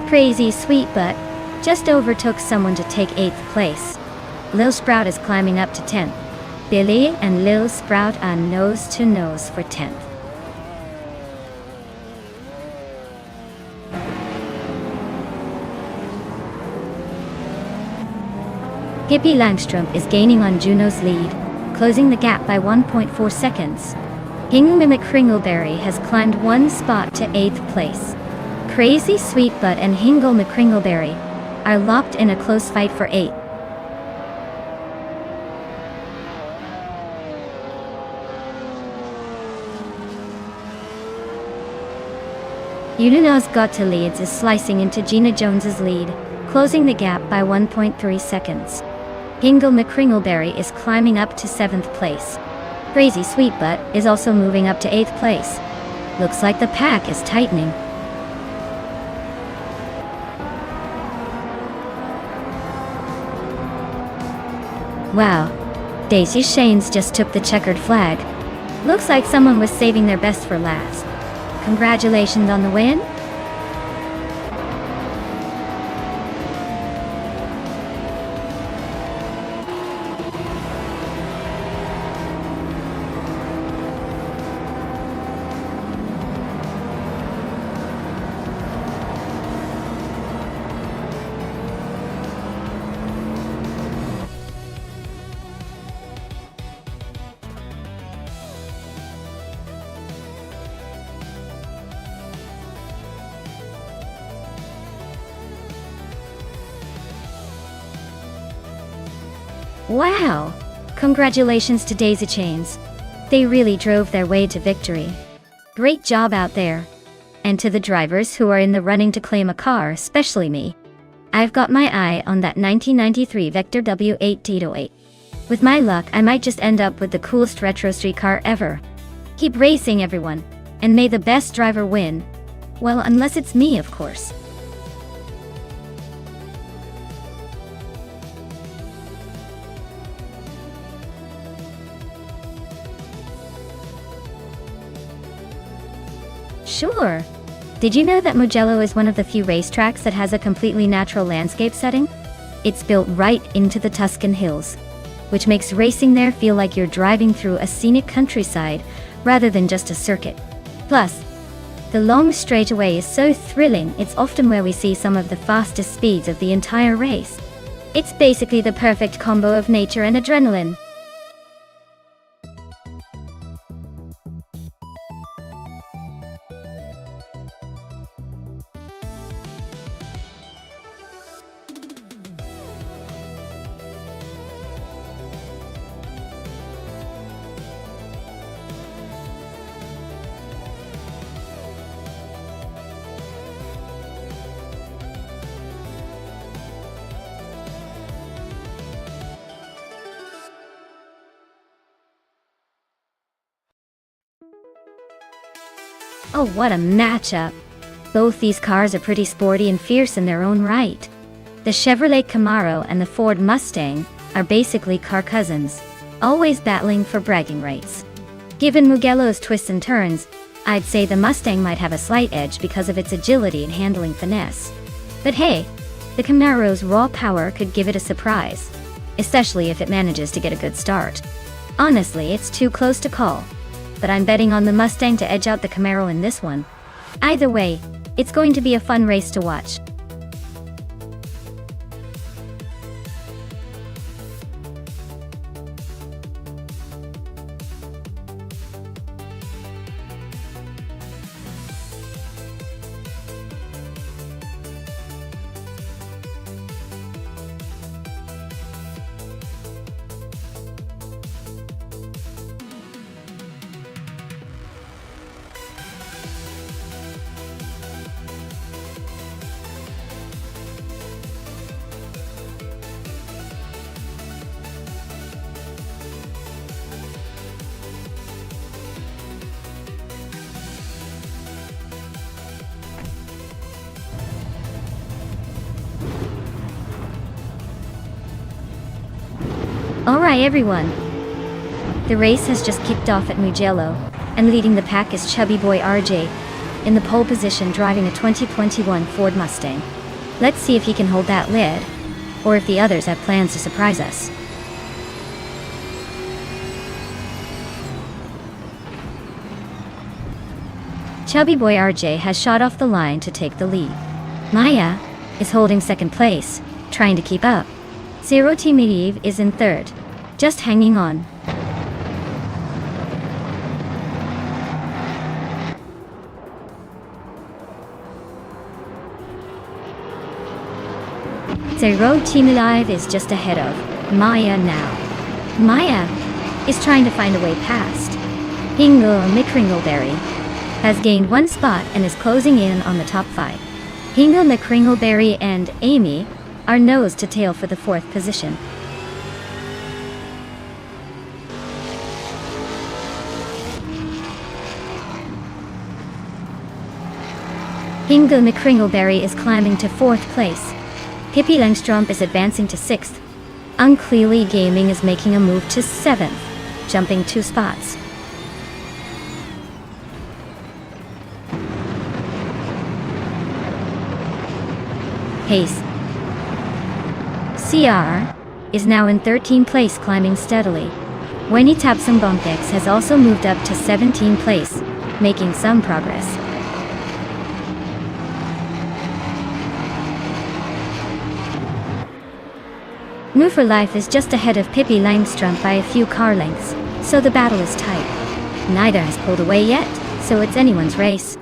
Crazy Sweet Butt just overtook someone to take 8th place. Lil Sprout is climbing up to 10th. Billy and Lil Sprout are nose-to-nose for 10th. Pippi Langstrump is gaining on Juno's lead, closing the gap by 1.4 seconds. Hingle McCringleberry has climbed 1 spot to 8th place. Crazy Sweet Butt and Hingle McCringleberry are locked in a close fight for 8th. Unanos Gottlieb is slicing into Gina Jones's lead, closing the gap by 1.3 seconds. Hingle McCringleberry is climbing up to 7th place. Crazy Sweet Butt is also moving up to 8th place. Looks like the pack is tightening. Wow, Daisy Shanes just took the checkered flag. Looks like someone was saving their best for last. Congratulations on the win. Wow! Congratulations to Daisy Chains. They really drove their way to victory. Great job out there. And to the drivers who are in the running to claim a car, especially me. I've got my eye on that 1993 Vector W8 With my luck, I might just end up with the coolest retro street car ever. Keep racing, everyone. And may the best driver win. Well, unless it's me, of course. Sure. Did you know that Mugello is one of the few racetracks that has a completely natural landscape setting? It's built right into the Tuscan hills, which makes racing there feel like you're driving through a scenic countryside rather than just a circuit. Plus, the long straightaway is so thrilling, it's often where we see some of the fastest speeds of the entire race. It's basically the perfect combo of nature and adrenaline. Oh, what a matchup! Both these cars are pretty sporty and fierce in their own right. The Chevrolet Camaro and the Ford Mustang are basically car cousins, always battling for bragging rights. Given Mugello's twists and turns, I'd say the Mustang might have a slight edge because of its agility and handling finesse. But hey, the Camaro's raw power could give it a surprise, especially if it manages to get a good start. Honestly, it's too close to call. But I'm betting on the Mustang to edge out the Camaro in this one. Either way, it's going to be a fun race to watch. Alright everyone. The race has just kicked off at Mugello, and leading the pack is chubby boy RJ, in the pole position driving a 2021 Ford Mustang. Let's see if he can hold that lead, or if the others have plans to surprise us. Chubby boy RJ has shot off the line to take the lead. Maya is holding second place, trying to keep up. Zero Team Eve is in third, just hanging on. Zero Team Alive is just ahead of Maya now. Maya is trying to find a way past. Hingle McCringleberry has gained one spot and is closing in on the top 5. Hingle McCringleberry and Amy are nose to tail for the 4th position. Hingle McCringleberry is climbing to 4th place. Pippi Langstrom is advancing to 6th. Unclearly Gaming is making a move to 7th, jumping 2 spots. Pace CR is now in 13th place, climbing steadily. Wendy Tapsambomtex has also moved up to 17th place, making some progress. Move for Life is just ahead of Pippi Langstrom by a few car lengths, so the battle is tight. Neither has pulled away yet, so it's anyone's race.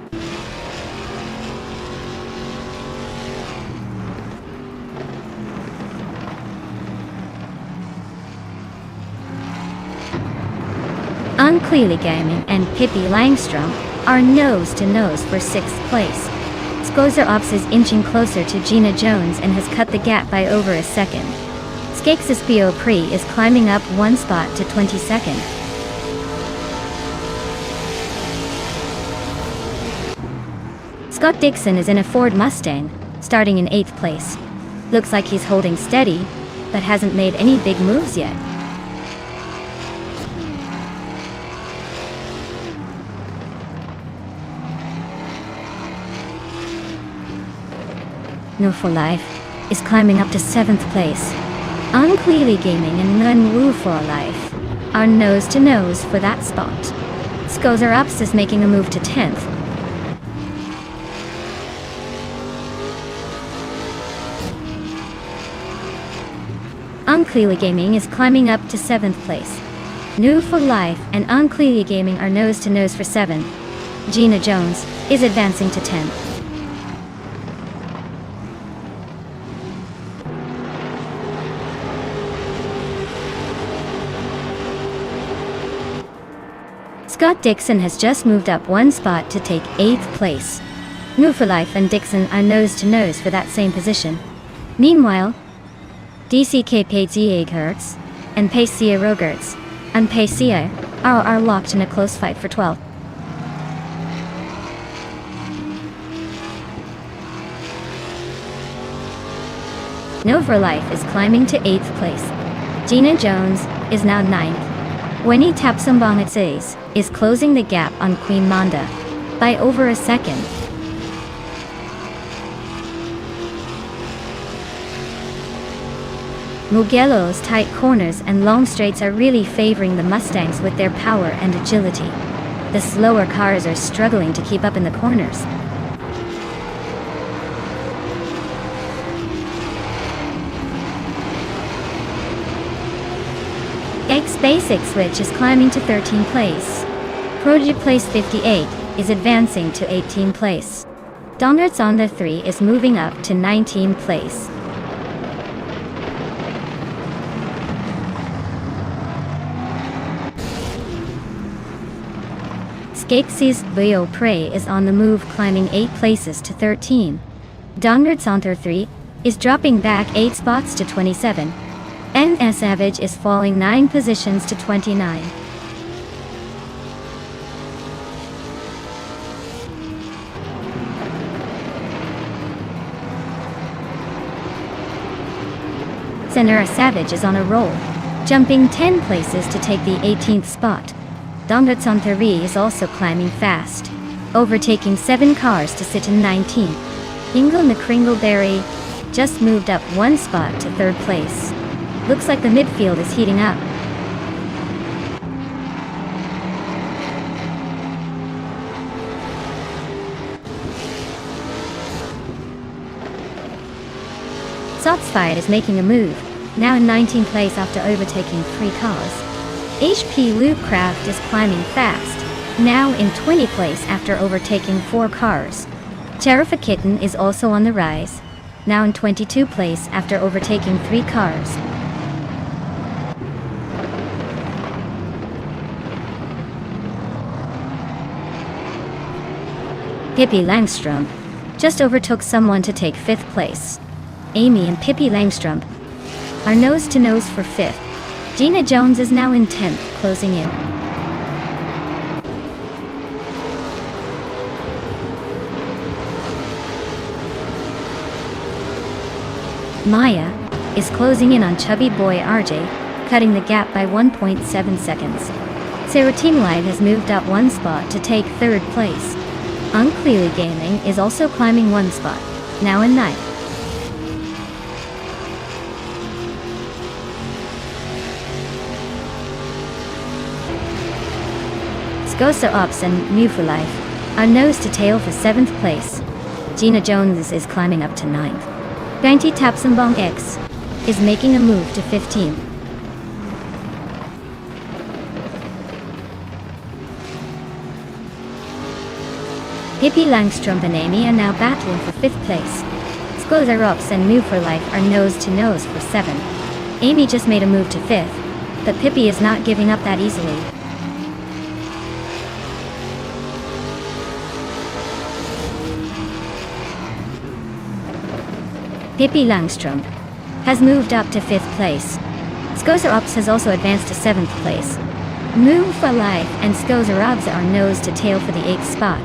Unclearly Gaming and Pippi Langstrom are nose to nose for 6th place. Skozer Ops is inching closer to Gina Jones and has cut the gap by over a second. Skakes Bio Pre is climbing up 1 spot to 22nd. Scott Dixon is in a Ford Mustang, starting in 8th place. Looks like he's holding steady, but hasn't made any big moves yet. No for Life is climbing up to 7th place. Unclearly Gaming and Nunwu for Life are nose to nose for that spot. Skozer Ups is making a move to 10th. Unclearly Gaming is climbing up to 7th place. New for Life and Unclearly Gaming are nose to nose for 7th. Gina Jones is advancing to 10th. Scott Dixon has just moved up 1 spot to take 8th place. New for Life and Dixon are nose to nose for that same position. Meanwhile, DCK Pazia Hertz and Pacia Rogerts and Pacia are locked in a close fight for 12th. No for Life is climbing to 8th place. Gina Jones is now 9th. Winnie Tapsambonitsays is closing the gap on Queen Manda by over a second. Mugello's tight corners and long straights are really favoring the Mustangs with their power and agility. The slower cars are struggling to keep up in the corners. Basic Switch is climbing to 13th place. Project Place 58 is advancing to 18th place. Donnerts on the 3 is moving up to 19th place. Skakes Bio Prey is on the move, climbing 8 places to 13. Donnerts on the 3 is dropping back 8 spots to 27. NS Savage is falling 9 positions to 29. Senora Savage is on a roll, jumping 10 places to take the 18th spot. Dongdatsantari is also climbing fast, overtaking 7 cars to sit in 19th. Ingle McCringleberry just moved up 1 spot to 3rd place. Looks like the midfield is heating up. Sotsfied is making a move, now in 19th place after overtaking 3 cars. HP Loopcraft is climbing fast, now in 20th place after overtaking 4 cars. Terrific Kitten is also on the rise, now in 22nd place after overtaking 3 cars. Pippi Langstrom just overtook someone to take 5th place. Amy and Pippi Langstrom are nose to nose for 5th. Gina Jones is now in 10th, closing in. Maya is closing in on chubby boy RJ, cutting the gap by 1.7 seconds. Sarah Team Live has moved up 1 spot to take 3rd place. Unclearly Gaming is also climbing 1 spot, now in 9th. Gosa Ops and New for Life are nose to tail for 7th place. Gina Jones is climbing up to 9th. Gainti Tapsambong X is making a move to 15th. Pippi Langstrom and Amy are now battling for 5th place. Skoza Ops and New for Life are nose to nose for 7th. Amy just made a move to 5th, but Pippi is not giving up that easily. Pippi Langstrom has moved up to 5th place. Skoza Ops has also advanced to 7th place. Move for Life and Skoza Ops are nose to tail for the 8th spot.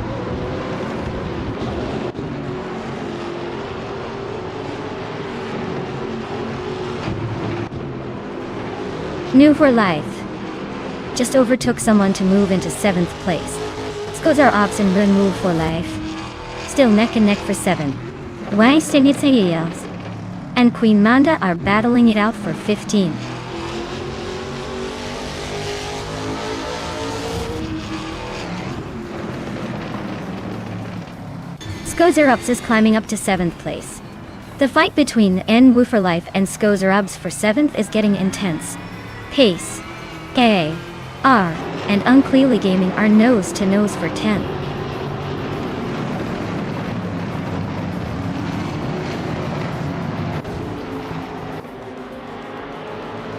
New for Life just overtook someone to move into 7th place. Skoza Ops and Run Move for Life still neck and neck for 7th. Wang Sinitsayas and Queen Manda are battling it out for 15th. Skozerubs is climbing up to 7th place. The fight between N Woo for Life and Skozerubs for 7th is getting intense. Pace, K, R, and Unclearly Gaming are nose to nose for 10th.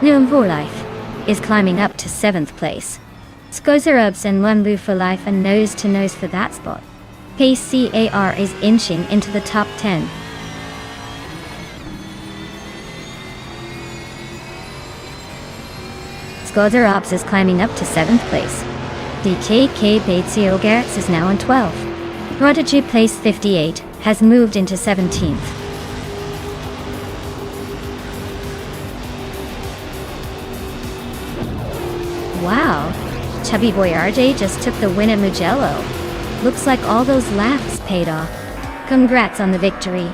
Noom for Life is climbing up to 7th place. Skozerubs and Lunlu for Life are nose to nose for that spot. KCAR is inching into the top 10. Skozerubs is climbing up to 7th place. DKK Batesio Garretts is now in 12th. Prodigy Place 58 has moved into 17th. Wow, Chubby Boy RJ just took the win at Mugello. Looks like all those laughs paid off. Congrats on the victory.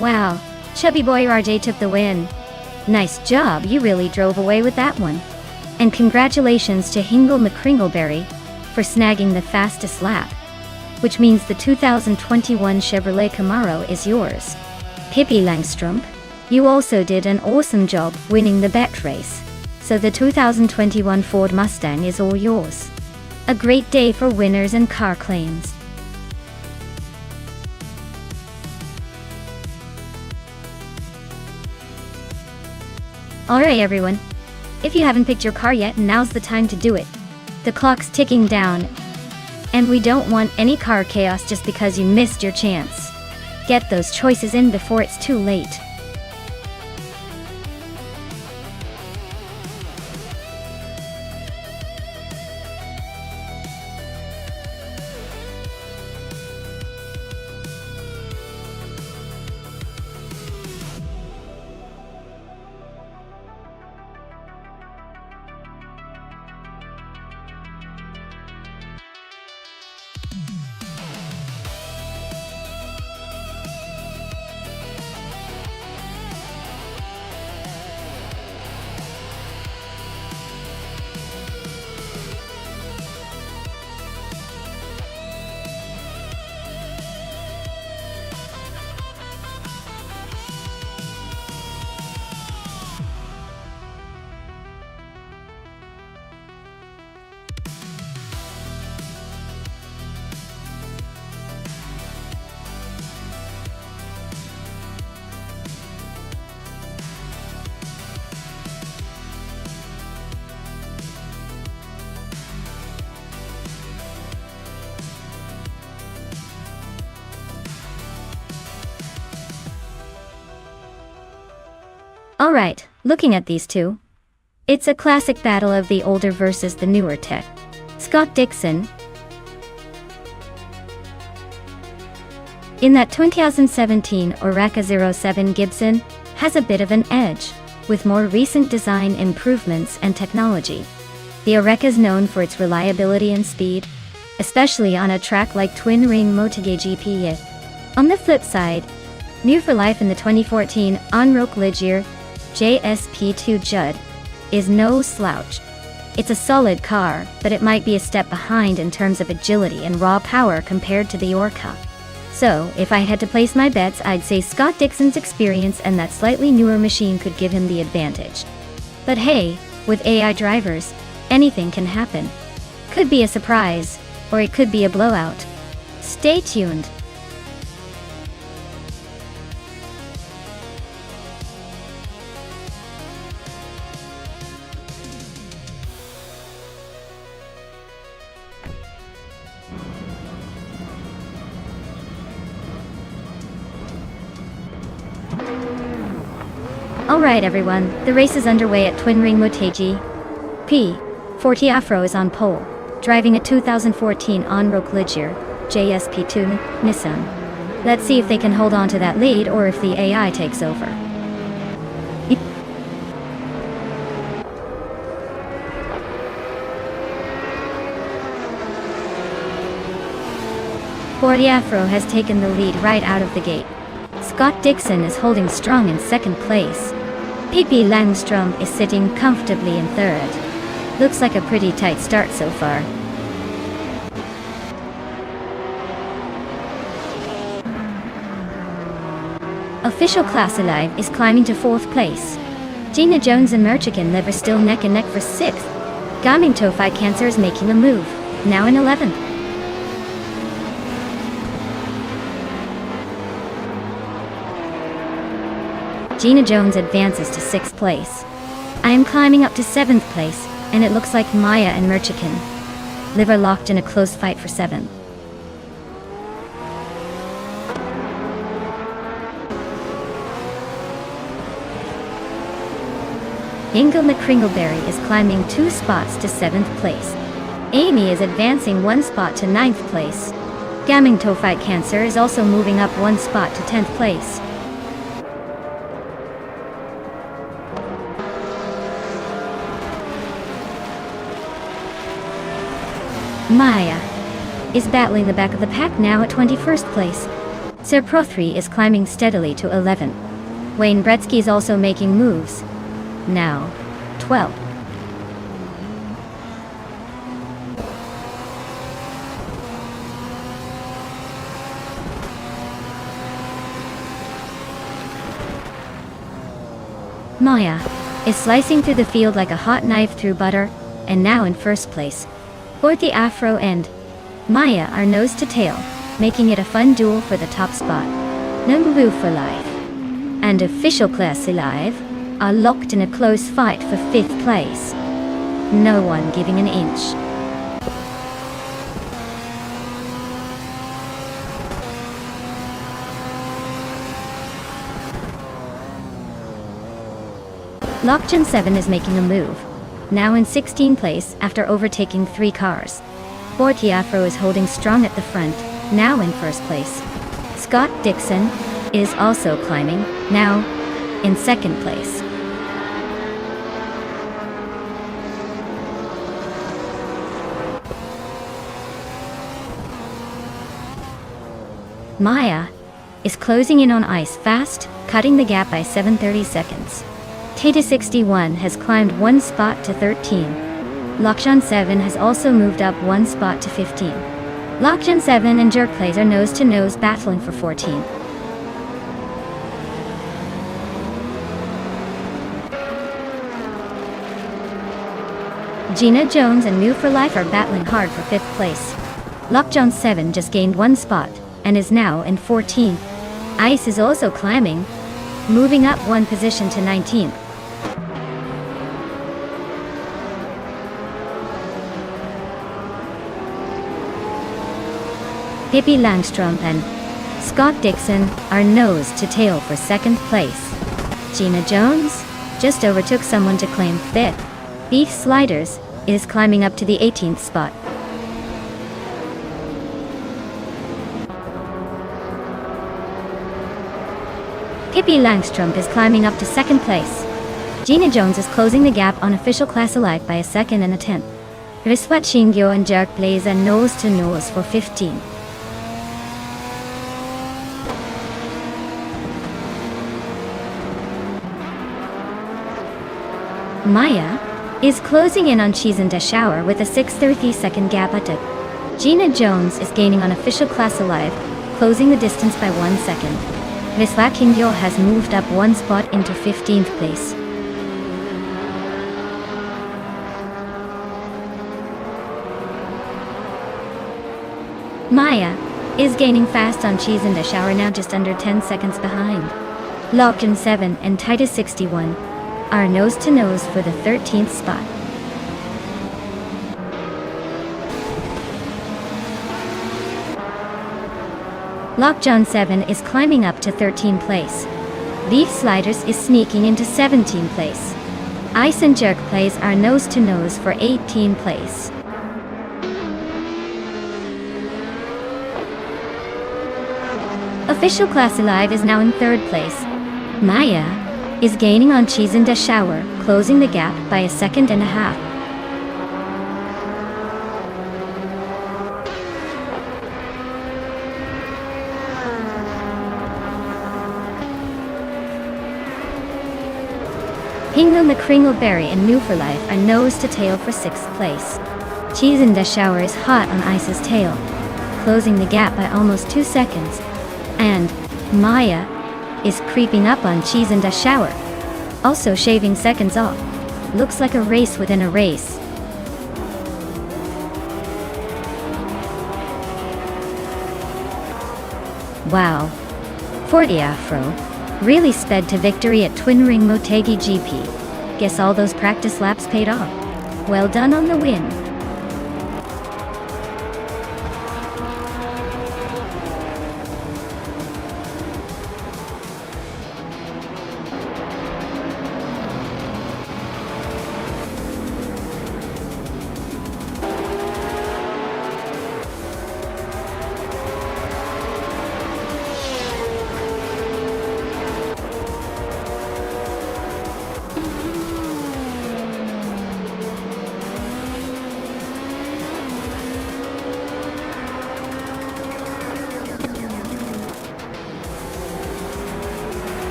Wow, chubby boy RJ took the win. Nice job, you really drove away with that one. And congratulations to Hingle McCringleberry for snagging the fastest lap, which means the 2021 Chevrolet Camaro is yours. Pippi Langstrumpf, you also did an awesome job winning the bet race, so the 2021 Ford Mustang is all yours. A great day for winners and car claims. Alright everyone, if you haven't picked your car yet, now's the time to do it. The clock's ticking down, and we don't want any car chaos just because you missed your chance. Get those choices in before it's too late. Alright, looking at these two, it's a classic battle of the older versus the newer tech. Scott Dixon, in that 2017 Oreca 07 Gibson, has a bit of an edge, with more recent design improvements and technology. The Oreca is known for its reliability and speed, especially on a track like Twin Ring MotoGP. On the flip side, new for life in the 2014 Onroque Ligier JSP2 Judd is no slouch. It's a solid car, but it might be a step behind in terms of agility and raw power compared to the Orca. So, if I had to place my bets, I'd say Scott Dixon's experience and that slightly newer machine could give him the advantage. But hey, with AI drivers, anything can happen. Could be a surprise, or it could be a blowout. Stay tuned. Alright everyone, the race is underway at Twin Ring MotoGP. Forti Afro is on pole, driving a 2014 Onroque Ligier JSP2 Nissan. Let's see if they can hold on to that lead or if the AI takes over. Forti Afro has taken the lead right out of the gate. Scott Dixon is holding strong in second place. Pippi Langstrumpf is sitting comfortably in third. Looks like a pretty tight start so far. Official Class Alive is climbing to fourth place. Gina Jones and Merchigan live are still neck and neck for sixth. Gaming Tofi Cancer is making a move, now in 11th. Gina Jones advances to 6th place. I am climbing up to 7th place, and it looks like Maya and Merchikan live are locked in a close fight for 7th. Inga McCringleberry is climbing 2 spots to 7th place. Amy is advancing 1 spot to 9th place. Gaming Tofi Cancer is also moving up 1 spot to 10th place. Maya is battling the back of the pack now at 21st place. Sir Pro3 is climbing steadily to 11. Wayne Gretzky is also making moves. Now, 12. Maya is slicing through the field like a hot knife through butter, and now in first place. Forty Afro and Maya are nose to tail, making it a fun duel for the top spot. Number Blue for life and Official Class Alive are locked in a close fight for 5th place. No one giving an inch. Lockgen 7 is making a move, now in 16th place after overtaking 3 cars. Forty Afro is holding strong at the front, now in first place. Scott Dixon is also climbing, now in 2nd place. Maya is closing in on ice fast, cutting the gap by 7/30 seconds. Tata 61 has climbed 1 spot to 13. Lockgen 7 has also moved up 1 spot to 15. Lockgen 7 and Jerk Plays are nose to nose battling for 14. Gina Jones and New for Life are battling hard for 5th place. Lockgen 7 just gained 1 spot and is now in 14th. Ice is also climbing, moving up 1 position to 19th. Pippi Langstrom and Scott Dixon are nose to tail for 2nd place. Gina Jones just overtook someone to claim 5th. Beef Sliders is climbing up to the 18th spot. Pippi Langstrom is climbing up to 2nd place. Gina Jones is closing the gap on Official Class Alive by a 2nd and a 10th. Riswat Shingyo and Jerk Plays are nose to nose for 15. Maya is closing in on Cheese and Shower with a 6/32 gap at it. Gina Jones is gaining on Official Class Alive, closing the distance by 1 second. Riswat Shingyo has moved up 1 spot into 15th place. Maya is gaining fast on Cheese and Shower, now just under 10 seconds behind. Lockgen 7 and Titus 61 are nose to nose for the 13th spot. Lockgen 7 is climbing up to 13th place. Beef Sliders is sneaking into 17th place. Ice and Jerk Plays are nose to nose for 18th place. Official Class Alive is now in 3rd place. Maya is gaining on Cheese and Shower, closing the gap by a 1.5 seconds. Hingle McCringleberry and New for Life are nose to tail for 6th place. Cheese and Shower is hot on Ice's tail, closing the gap by almost 2 seconds. And Maya is creeping up on Cheese and Shower, also shaving seconds off. Looks like a race within a race. Wow. Forty Afro really sped to victory at Twin Ring Motegi GP. Guess all those practice laps paid off. Well done on the win.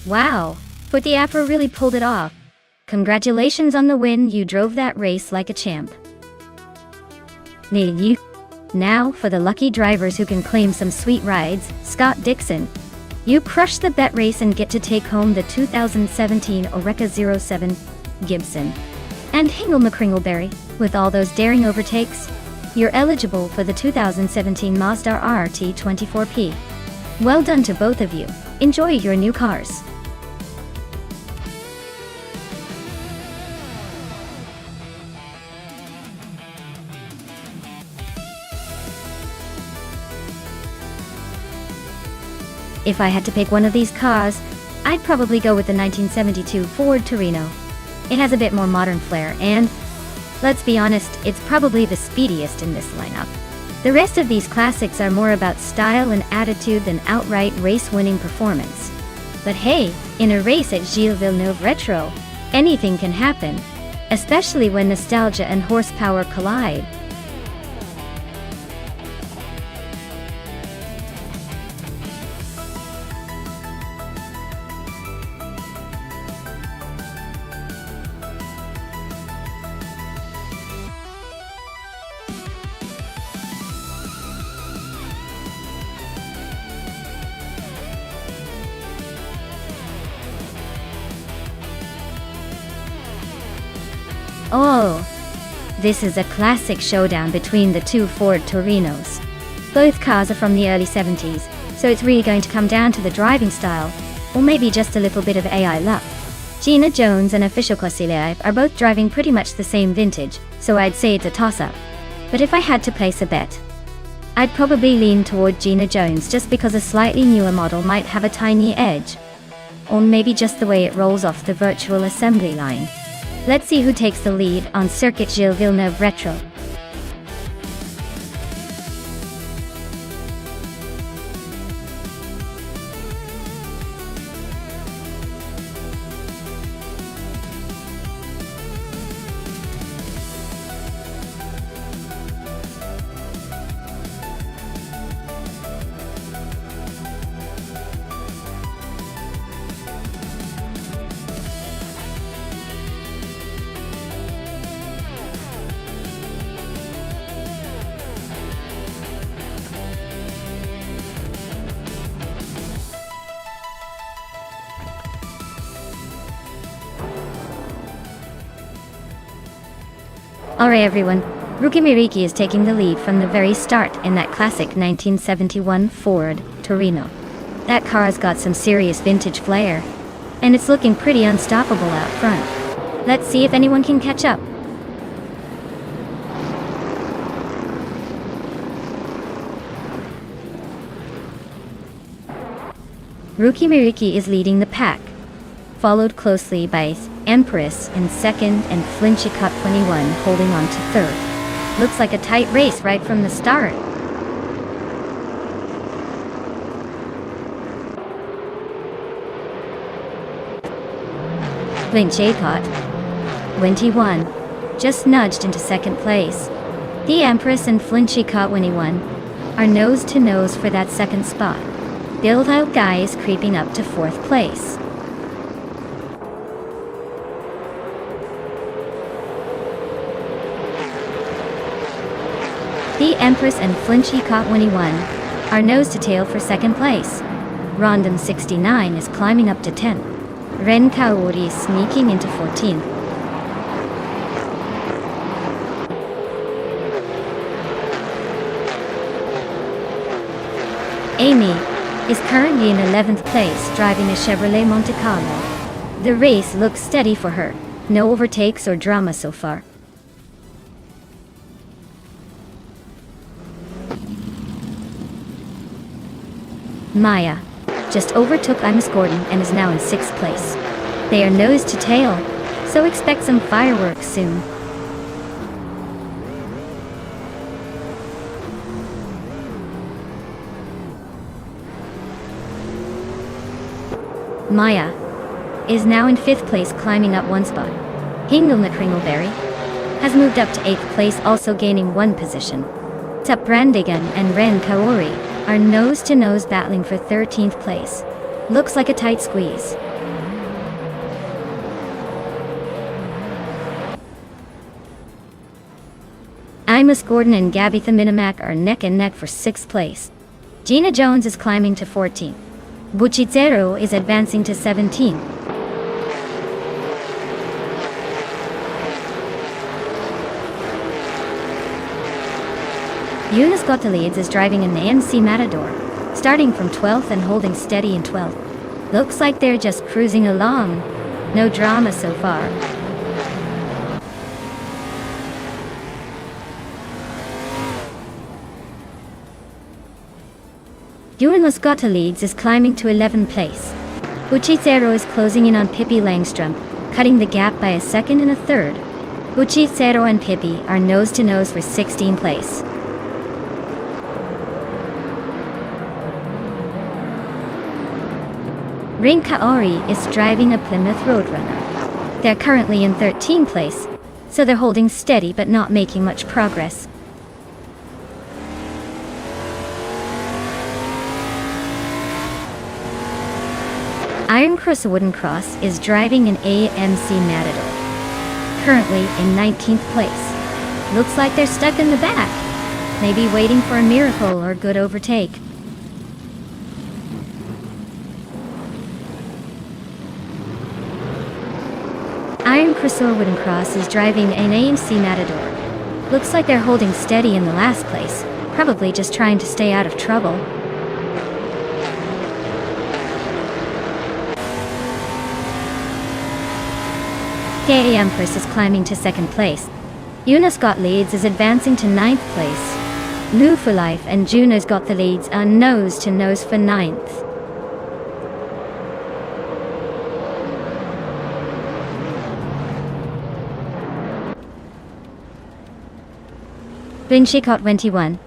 Wow, but the Afro really pulled it off. Congratulations on the win, you drove that race like a champ. You. Now for the lucky drivers who can claim some sweet rides, Scott Dixon. You crushed the bet race and get to take home the 2017 Oreca 07 Gibson. And Hingle McCringleberry, with all those daring overtakes, you're eligible for the 2017 Mazda RRT 24P. Well done to both of you. Enjoy your new cars. If I had to pick one of these cars, I'd probably go with the 1972 Ford Torino. It has a bit more modern flair and, let's be honest, it's probably the speediest in this lineup. The rest of these classics are more about style and attitude than outright race-winning performance. But hey, in a race at Gilles Villeneuve Retro, anything can happen, especially when nostalgia and horsepower collide. Oh, this is a classic showdown between the two Ford Torinos. Both cars are from the early 70s, so it's really going to come down to the driving style, or maybe just a little bit of AI luck. Gina Jones and Official Kosiliev are both driving pretty much the same vintage, so I'd say it's a toss-up. But if I had to place a bet, I'd probably lean toward Gina Jones just because a slightly newer model might have a tiny edge. Or maybe just the way it rolls off the virtual assembly line. Let's see who takes the lead on Circuit Gilles Villeneuve Retro. Alright everyone, Rookie Miriki is taking the lead from the very start in that classic 1971 Ford Torino. That car's got some serious vintage flair, and it's looking pretty unstoppable out front. Let's see if anyone can catch up. Rookie Miriki is leading the pack, followed closely by Empress in second and Flinchy Cup 21 holding on to third. Looks like a tight race right from the start. Flinchy Cup 21 just nudged into second place. The Empress and Flinchy Cup 21 are nose to nose for that second spot. Build Out Guy is creeping up to fourth place. The Empress and Flinchy Cot 21 are nose to tail for second place. Rondon 69 is climbing up to 10th. Ren Kaori is sneaking into 14th. Amy is currently in 11th place driving a Chevrolet Monte Carlo. The race looks steady for her. No overtakes or drama so far. Maya just overtook Imus Gordon and is now in 6th place. They are nose to tail, so expect some fireworks soon. Maya is now in 5th place, climbing up one spot. Hingle McCringleberry has moved up to 8th place, also gaining one position. Tup Brandigan and Ren Kaori are nose-to-nose battling for 13th place. Looks like a tight squeeze. Imus Gordon and Gabitha Minimac are neck and neck for 6th place. Gina Jones is climbing to 14th. Buchizero is advancing to 17th. Eunice Gottlieb is driving an AMC Matador, starting from 12th and holding steady in 12th. Looks like they're just cruising along. No drama so far. Eunice Gottlieb is climbing to 11th place. Buchizero is closing in on Pippi Langstrom, cutting the gap by a second and a third. Buchizero and Pippi are nose to nose for 16th place. Ring Kaori is driving a Plymouth Roadrunner. They're currently in 13th place, so they're holding steady but not making much progress. Iron Cross Wooden Cross is driving an AMC Matador, currently in 19th place. Looks like they're stuck in the back, maybe waiting for a miracle or good overtake. Iron Chrysor Wooden Cross is driving an AMC Matador. Looks like they're holding steady in the last place, probably just trying to stay out of trouble. KA Empress is climbing to 2nd place. Eunice Gottlieb is advancing to 9th place. Lou for Life and Juno's Gottlieb are nose to nose for 9th. Vinchicot 21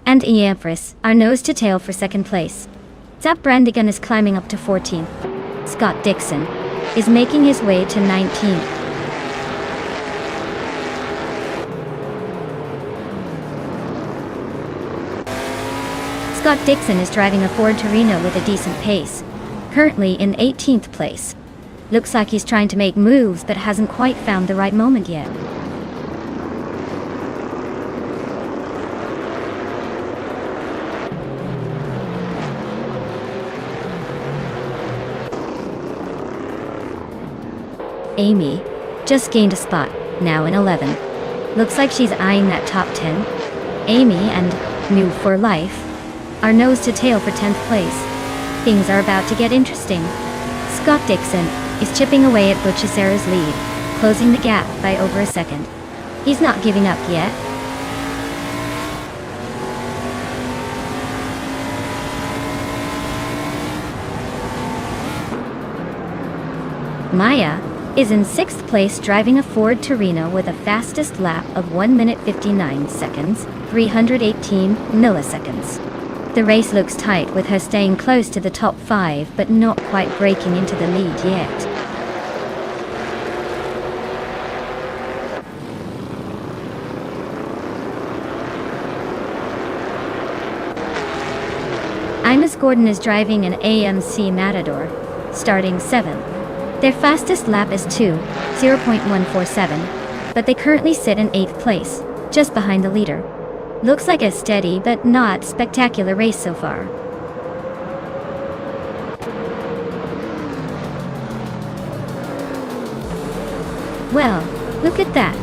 and E Empress are nose to tail for 2nd place. Zap Brandigan is climbing up to 14th. Scott Dixon is making his way to 19th. Scott Dixon is driving a Ford Torino with a decent pace, currently in 18th place. Looks like he's trying to make moves but hasn't quite found the right moment yet. Amy just gained a spot, now in 11. Looks like she's eyeing that top 10. Amy and New for Life are nose to tail for 10th place. Things are about to get interesting. Scott Dixon is chipping away at Buchicero's lead, closing the gap by over a second. He's not giving up yet. Maya is in 6th place driving a Ford Torino with a fastest lap of 1 minute 59 seconds, 318 milliseconds. The race looks tight with her staying close to the top 5 but not quite breaking into the lead yet. Imus Gordon is driving an AMC Matador, starting 7th. Their fastest lap is 0.147, but they currently sit in 8th place, just behind the leader. Looks like a steady but not spectacular race so far. Well, look at that.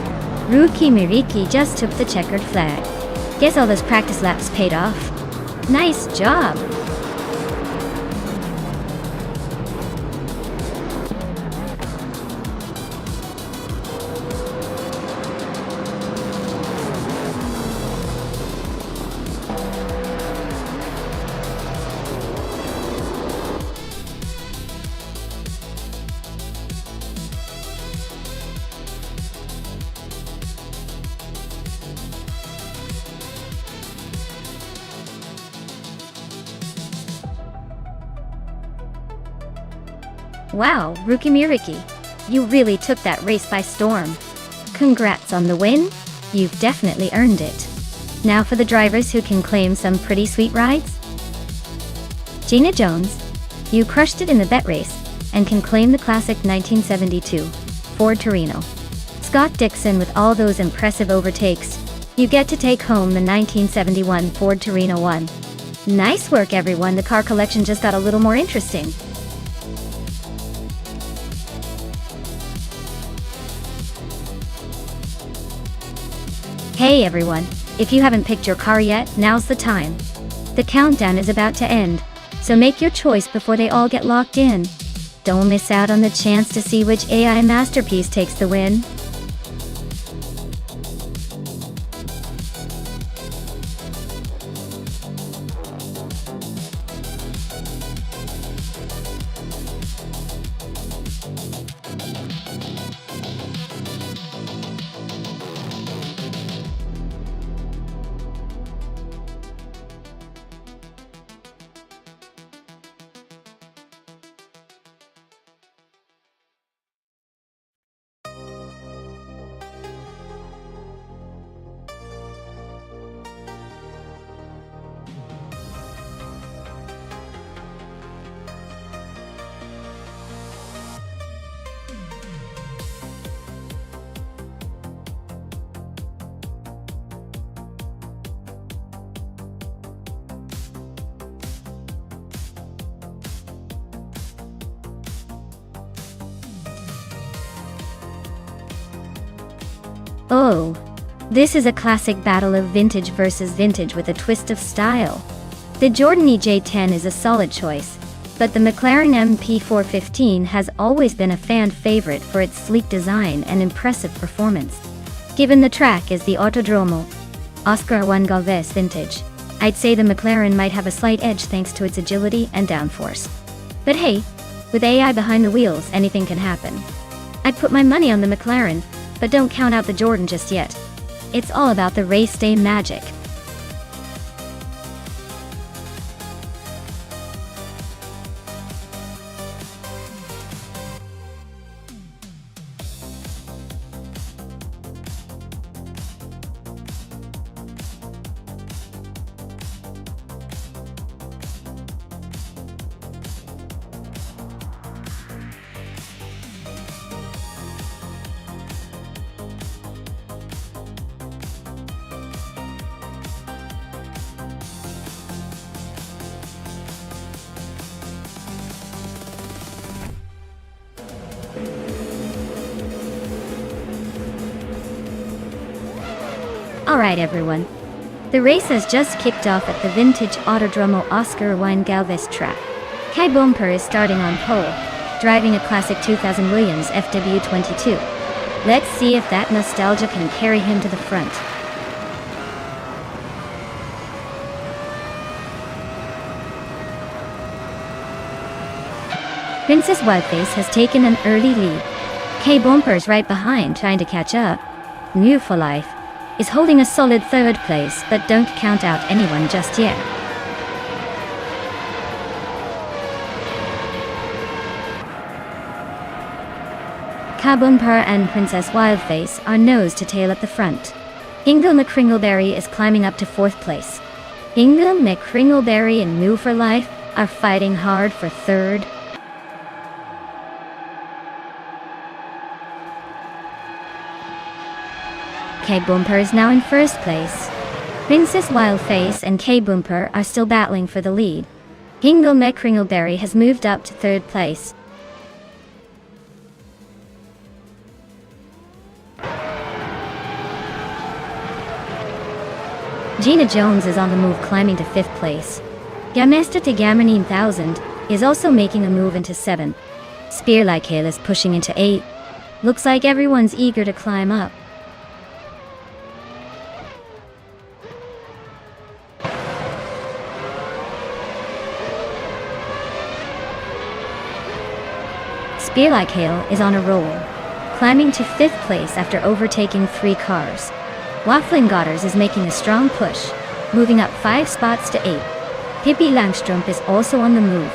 Ruki Miriki just took the checkered flag. Guess all those practice laps paid off. Nice job! Wow, Ruki Miriki, you really took that race by storm. Congrats on the win, you've definitely earned it. Now for the drivers who can claim some pretty sweet rides. Gina Jones, you crushed it in the bet race, and can claim the classic 1972 Ford Torino. Scott Dixon with all those impressive overtakes, You get to take home the 1971 Ford Torino 1. Nice work everyone, the car collection just got a little more interesting. Hey everyone, if you haven't picked your car yet, now's the time. The countdown is about to end, so make your choice before they all get locked in. Don't miss out on the chance to see which AI masterpiece takes the win. Oh, this is a classic battle of vintage versus vintage with a twist of style. The Jordan EJ10 is a solid choice, but the McLaren MP415 has always been a fan favorite for its sleek design and impressive performance. Given the track is the Autodromo Oscar 1 Galvez vintage, I'd say the McLaren might have a slight edge thanks to its agility and downforce. But hey, with AI behind the wheels, anything can happen. I'd put my money on the McLaren, but don't count out the Jordan just yet. It's all about the race day magic. Alright everyone, the race has just kicked off at the vintage Autodromo Oscar 1 Galvez track. Kai Bumper is starting on pole, driving a classic 2000 Williams FW22. Let's see if that nostalgia can carry him to the front. Princess Wildface has taken an early lead. Kai Bumper's right behind trying to catch up. New for Life is holding a solid third place, but don't count out anyone just yet. Kai Bumper and Princess Wildface are nose to tail at the front. Ingle McCringleberry is climbing up to fourth place. Ingle McCringleberry and New for Life are fighting hard for third. Kai Bumper is now in first place. Princess Wildface and Kai Bumper are still battling for the lead. Ingle McCringleberry has moved up to third place. Gina Jones is on the move, climbing to fifth place. Gamesta Tegamanine 1000 is also making a move into 7th. Spear Like Hail is pushing into 8th. Looks like everyone's eager to climb up. Spear Like Hail is on a roll, climbing to 5th place after overtaking 3 cars. Waffling Godders is making a strong push, moving up 5 spots to 8th. Pippi Langstrumpf is also on the move,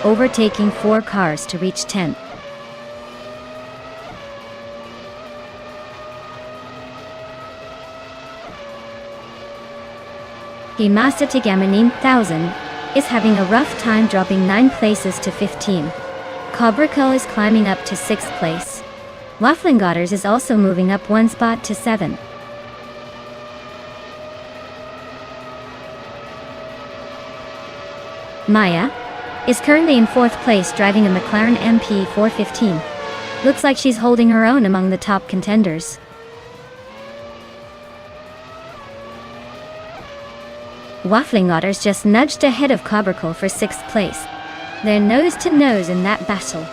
overtaking 4 cars to reach 10th. Gamasta Tegamanine 1000 is having a rough time, dropping 9 places to 15. Cobra Cull is climbing up to 6th place. Waffling Godders is also moving up 1 spot to 7th. Maya is currently in 4th place driving a McLaren MP 415. Looks like she's holding her own among the top contenders. Waffling Otters just nudged ahead of Cobracle for 6th place. They're nose to nose in that battle.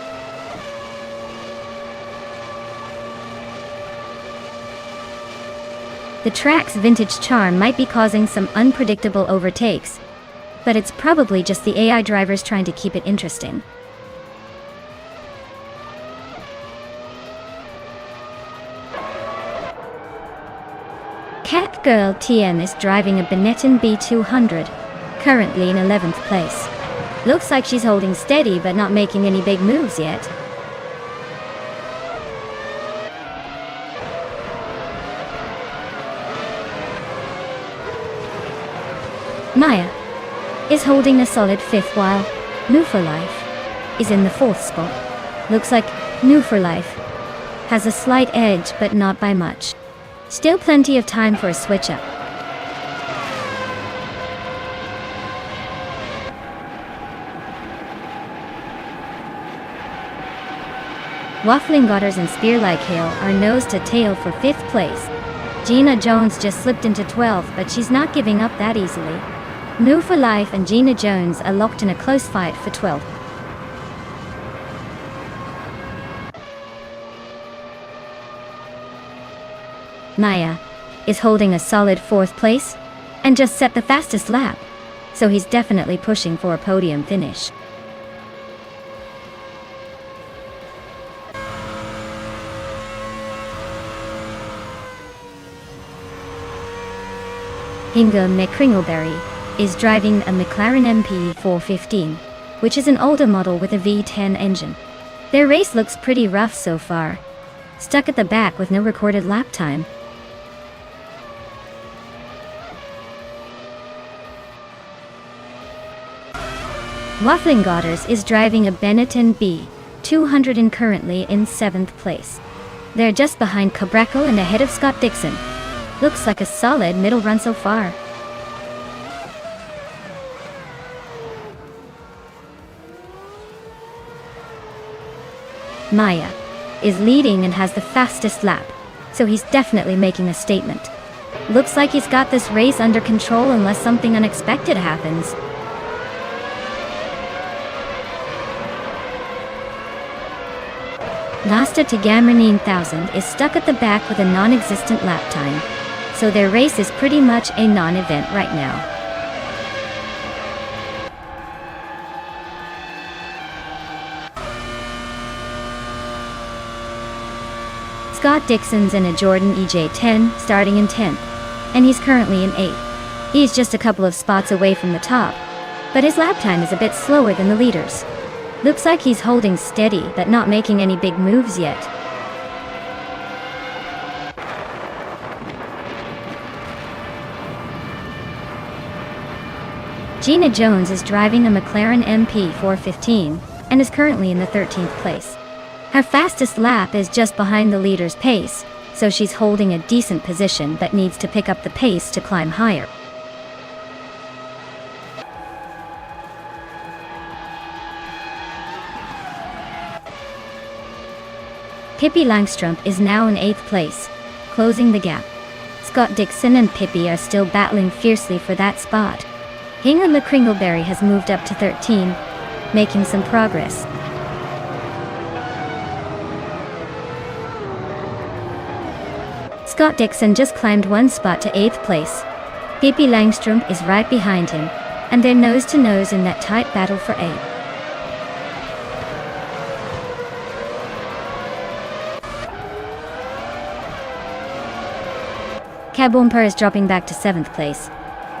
The track's vintage charm might be causing some unpredictable overtakes, but it's probably just the AI drivers trying to keep it interesting. Catgirl TM is driving a Benetton B200, currently in 11th place. Looks like she's holding steady but not making any big moves yet. Maya is holding a solid 5th while New for Life is in the 4th spot. Looks like New for Life has a slight edge but not by much. Still plenty of time for a switch up. Waffling Otters and Spear Like Hail are nose to tail for 5th place. Gina Jones just slipped into 12th, but she's not giving up that easily. New for Life and Gina Jones are locked in a close fight for 12th. Maya is holding a solid 4th place and just set the fastest lap, so he's definitely pushing for a podium finish. Inga McCringleberry is driving a McLaren MP 415, which is an older model with a V10 engine. Their race looks pretty rough so far, stuck at the back with no recorded lap time. Waffling Otters is driving a Benetton B200 and currently in 7th place. They're just behind Cobracle and ahead of Scott Dixon. Looks like a solid middle run so far. Maya is leading and has the fastest lap, so he's definitely making a statement. Looks like he's got this race under control unless something unexpected happens. Nasta Tagamra 9000 is stuck at the back with a non-existent lap time, so their race is pretty much a non-event right now. Scott Dixon's in a Jordan EJ10, starting in 10th, and he's currently in 8th. He's just a couple of spots away from the top, but his lap time is a bit slower than the leaders. Looks like he's holding steady, but not making any big moves yet. Gina Jones is driving a McLaren MP 415 and is currently in the 13th place. Her fastest lap is just behind the leader's pace, so she's holding a decent position but needs to pick up the pace to climb higher. Pippi Langstrup is now in 8th place, closing the gap. Scott Dixon and Pippi are still battling fiercely for that spot. Inga McCringleberry has moved up to 13, making some progress. Scott Dixon just climbed one spot to 8th place. Pippi Langstrup is right behind him, and they're nose to nose in that tight battle for 8th. Kabomper is dropping back to 7th place.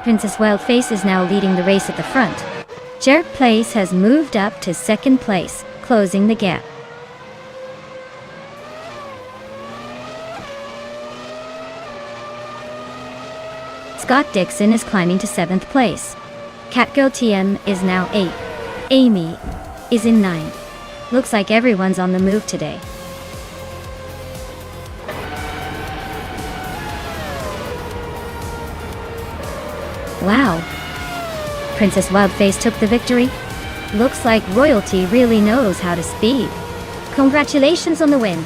Princess Wildface is now leading the race at the front. Jerk Place has moved up to 2nd place, closing the gap. Scott Dixon is climbing to 7th place. Catgirl TM is now 8th. Amy is in 9th. Looks like everyone's on the move today. Wow. Princess Wildface took the victory. Looks like royalty really knows how to speed. Congratulations on the win.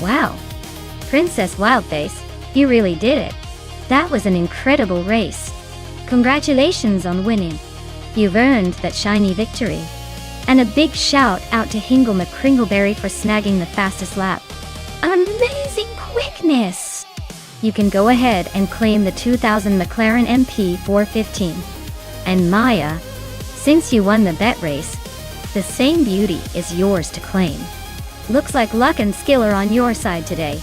Wow. Princess Wildface, you really did it. That was an incredible race. Congratulations on winning. You've earned that shiny victory. And a big shout out to Hingle McCringleberry for snagging the fastest lap. Amazing quickness! You can go ahead and claim the 2000 McLaren MP 415. And Maya, since you won the bet race, the same beauty is yours to claim. Looks like luck and skill are on your side today.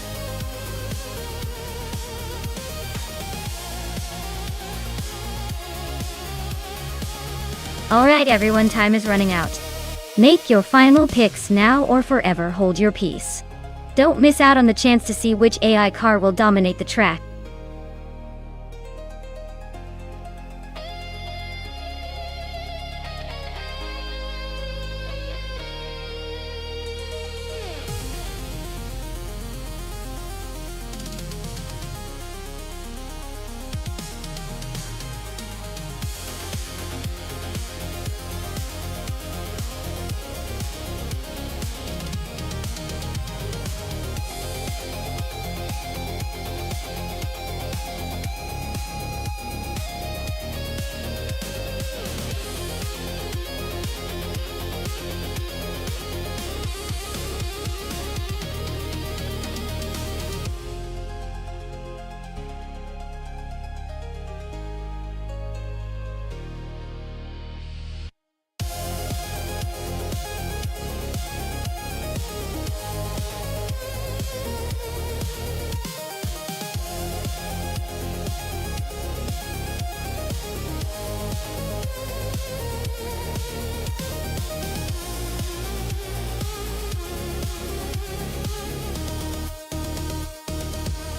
Alright everyone, time is running out. Make your final picks now or forever hold your peace. Don't miss out on the chance to see which AI car will dominate the track.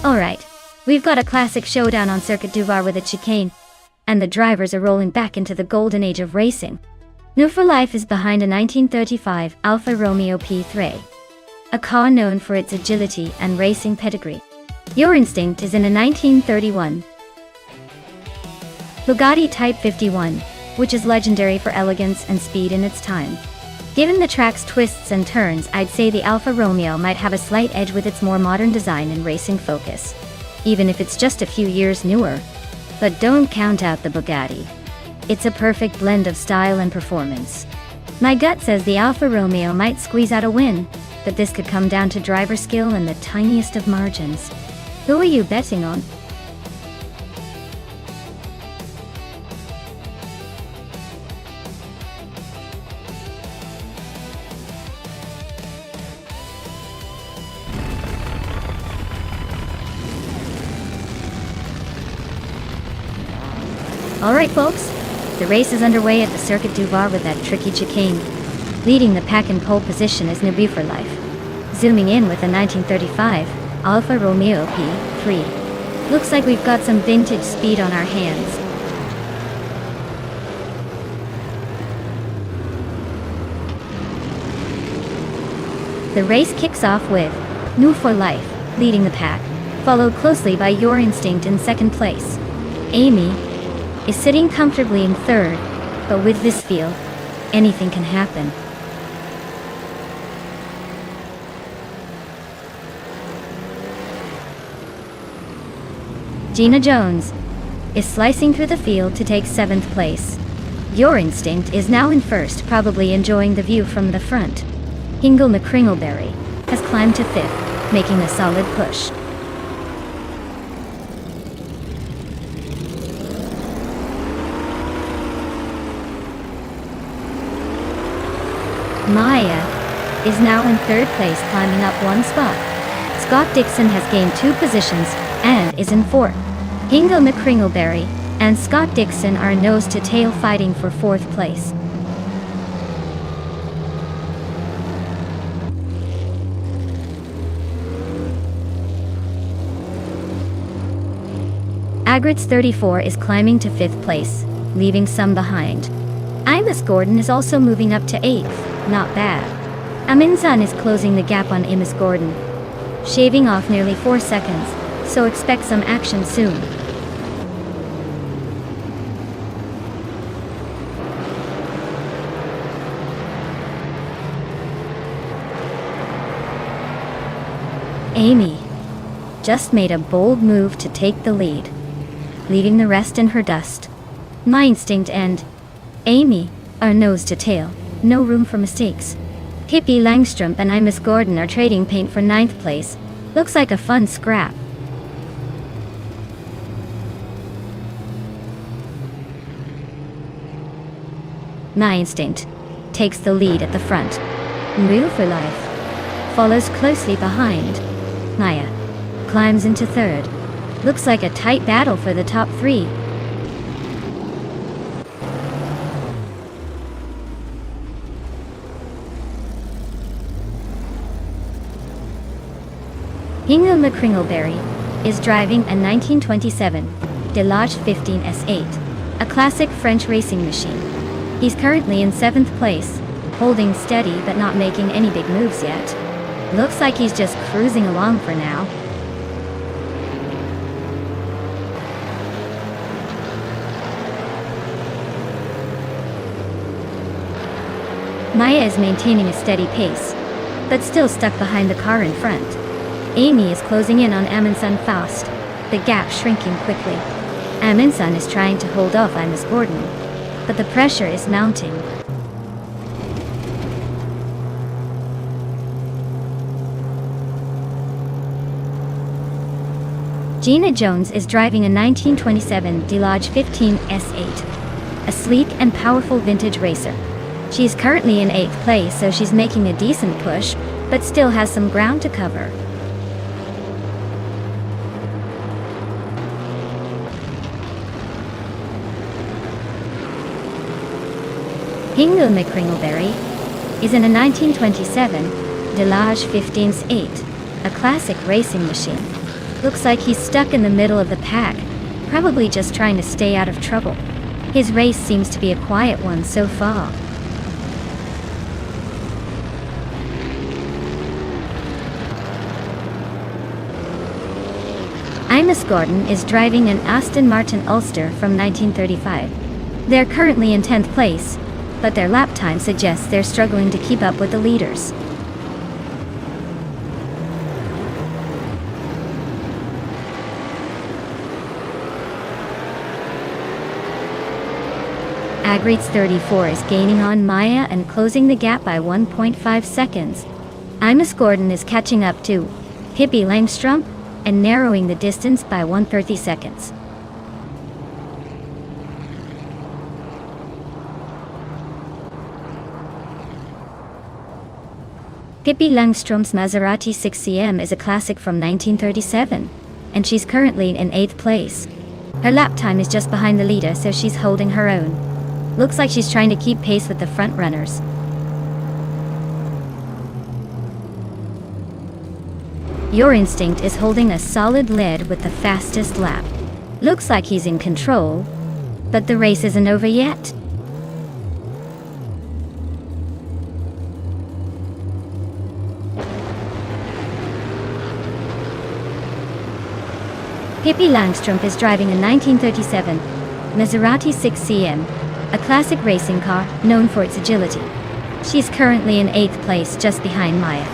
Alright, we've got a classic showdown on Circuit du Var with a chicane, and the drivers are rolling back into the golden age of racing. New for Life is behind a 1935 Alfa Romeo P3, a car known for its agility and racing pedigree. Your Instinct is in a 1931 Bugatti Type 51, which is legendary for elegance and speed in its time. Given the track's twists and turns, I'd say the Alfa Romeo might have a slight edge with its more modern design and racing focus, even if it's just a few years newer. But don't count out the Bugatti. It's a perfect blend of style and performance. My gut says the Alfa Romeo might squeeze out a win, but this could come down to driver skill and the tiniest of margins. Who are you betting on? Alright folks, the race is underway at the Circuit du Var with that tricky chicane. Leading the pack in pole position is New for Life, zooming in with a 1935 Alfa Romeo P3. Looks like we've got some vintage speed on our hands. The race kicks off with New for Life leading the pack, followed closely by Your Instinct in second place. Amy is sitting comfortably in third, but with this field, anything can happen. Gina Jones is slicing through the field to take 7th place. Your Instinct is now in first, probably enjoying the view from the front. Hingle McCringleberry has climbed to 5th, making a solid push. Maya is now in 3rd place, climbing up 1 spot. Scott Dixon has gained 2 positions and is in 4th. Hingle McCringleberry and Scott Dixon are nose-to-tail fighting for 4th place. Agrit's 34 is climbing to 5th place, leaving some behind. Imus Gordon is also moving up to 8th. Not bad. Aminsan is closing the gap on Imus Gordon, shaving off nearly 4 seconds, so expect some action soon. Amy just made a bold move to take the lead, leaving the rest in her dust. My Instinct and Amy are nose to tail, no room for mistakes. Hippie Langstrom and Imus Gordon are trading paint for 9th place. Looks like a fun scrap. My Instinct takes the lead at the front. Real for Life follows closely behind. Maya climbs into 3rd. Looks like a tight battle for the top 3. Hingle McCringleberry is driving a 1927 Delage 15 S8, a classic French racing machine. He's currently in 7th place, holding steady but not making any big moves yet. Looks like he's just cruising along for now. Maya is maintaining a steady pace, but still stuck behind the car in front. Amy is closing in on Aminsan fast, the gap shrinking quickly. Aminsan is trying to hold off Imus Gordon, but the pressure is mounting. Gina Jones is driving a 1927 Delage 15 S8, a sleek and powerful vintage racer. She's currently in 8th place, so she's making a decent push, but still has some ground to cover. Hingle McCringleberry is in a 1927 Delage 15's 8, a classic racing machine. Looks like he's stuck in the middle of the pack, probably just trying to stay out of trouble. His race seems to be a quiet one so far. Imus Gordon is driving an Aston Martin Ulster from 1935. They're currently in 10th place, but their lap time suggests they're struggling to keep up with the leaders. Agrit's 34 is gaining on Maya and closing the gap by 1.5 seconds. Imus Gordon is catching up to Hippie Langstrom and narrowing the distance by 130 seconds. Pippi Langstrom's Maserati 6CM is a classic from 1937, and she's currently in 8th place. Her lap time is just behind the leader, so she's holding her own. Looks like she's trying to keep pace with the front runners. Your Instinct is holding a solid lead with the fastest lap. Looks like he's in control, but the race isn't over yet. Pippi Langstrumpf is driving a 1937 Maserati 6cm, a classic racing car known for its agility. She's currently in 8th place just behind Maya.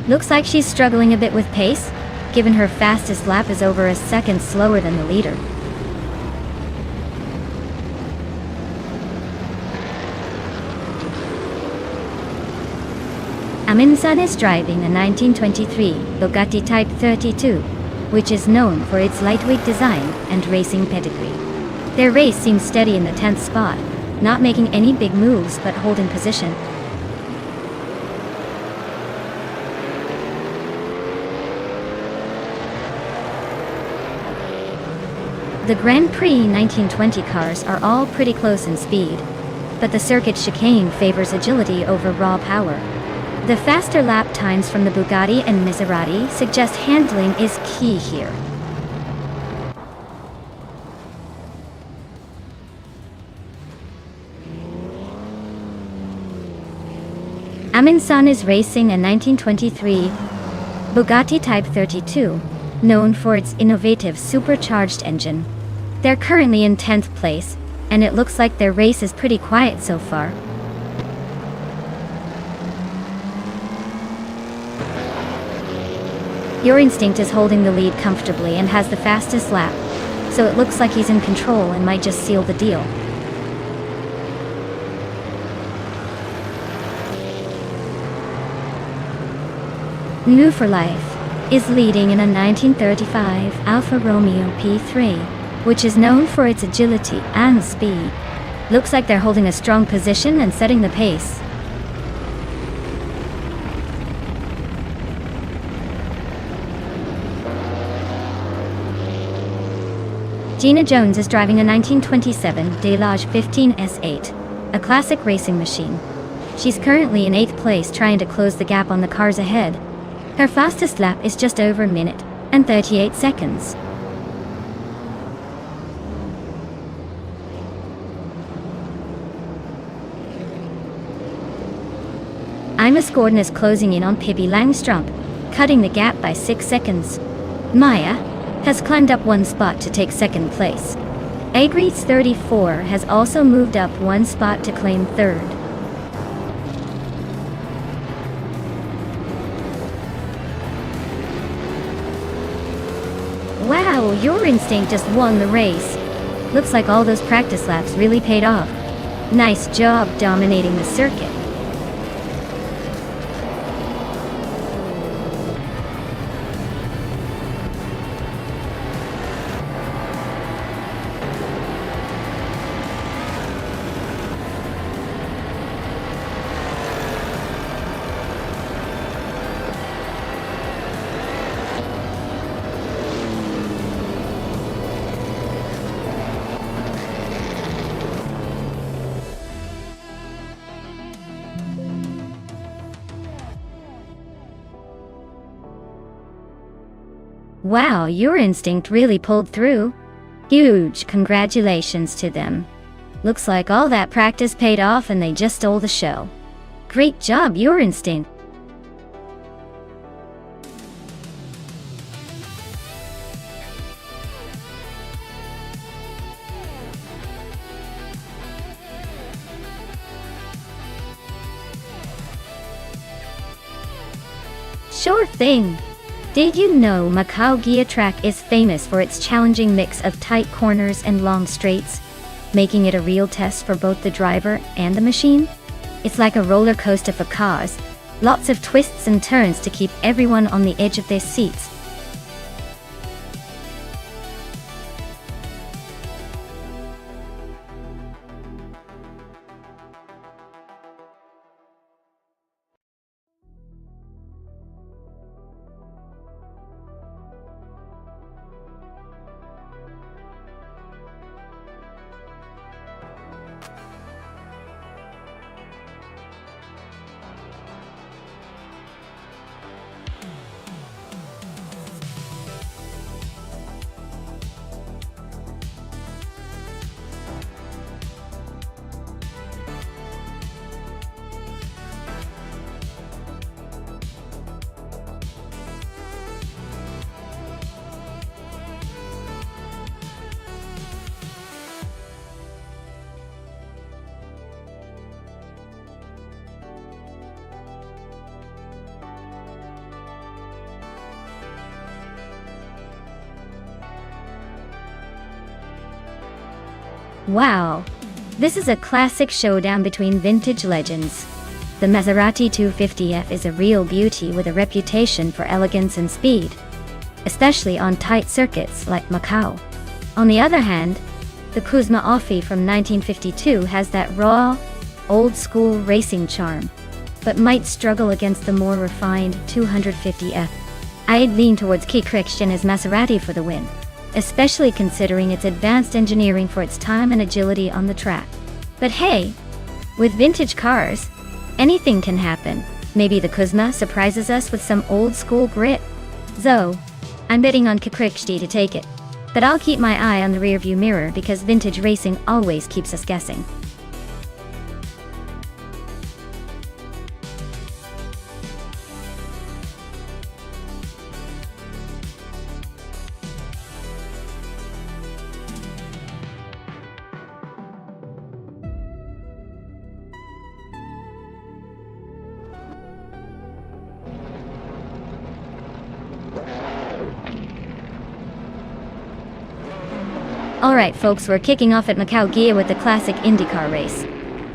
Looks like she's struggling a bit with pace, given her fastest lap is over a second slower than the leader. Aminsan is driving a 1923 Bugatti Type 32, which is known for its lightweight design and racing pedigree. Their race seems steady in the 10th spot, not making any big moves but holding position. The Grand Prix 1920 cars are all pretty close in speed, but the circuit chicane favors agility over raw power. The faster lap times from the Bugatti and Maserati suggest handling is key here. Aminsan is racing a 1923 Bugatti Type 32, known for its innovative supercharged engine. They're currently in 10th place, and it looks like their race is pretty quiet so far. Your Instinct is holding the lead comfortably and has the fastest lap, so it looks like he's in control and might just seal the deal. New for Life is leading in a 1935 Alfa Romeo P3, which is known for its agility and speed. Looks like they're holding a strong position and setting the pace. Gina Jones is driving a 1927 Delage 15 S8, a classic racing machine. She's currently in 8th place trying to close the gap on the cars ahead. Her fastest lap is just over a minute and 38 seconds. Imus Gordon is closing in on Pippi Langstrumpf, cutting the gap by 6 seconds. Maya has climbed up 1 spot to take 2nd place. Agreets 34 has also moved up 1 spot to claim 3rd. Wow, Your Instinct just won the race. Looks like all those practice laps really paid off. Nice job dominating the circuit. Wow, Your Instinct really pulled through. Huge congratulations to them. Looks like all that practice paid off and they just stole the show. Great job, Your Instinct. Sure thing. Did you know Macau Gia track is famous for its challenging mix of tight corners and long straights, making it a real test for both the driver and the machine? It's like a roller coaster for cars, lots of twists and turns to keep everyone on the edge of their seats. Wow! This is a classic showdown between vintage legends. The Maserati 250F is a real beauty with a reputation for elegance and speed, especially on tight circuits like Macau. On the other hand, the Kuzma Offie from 1952 has that raw, old-school racing charm, but might struggle against the more refined 250F. I'd lean towards Kikrikshtana's Maserati for the win, especially considering its advanced engineering for its time and agility on the track. But hey, with vintage cars, anything can happen. Maybe the Kuzma surprises us with some old-school grit. So, I'm betting on Kikrikshti to take it, but I'll keep my eye on the rearview mirror because vintage racing always keeps us guessing. Alright folks, we're kicking off at Macau Gia with the classic IndyCar race.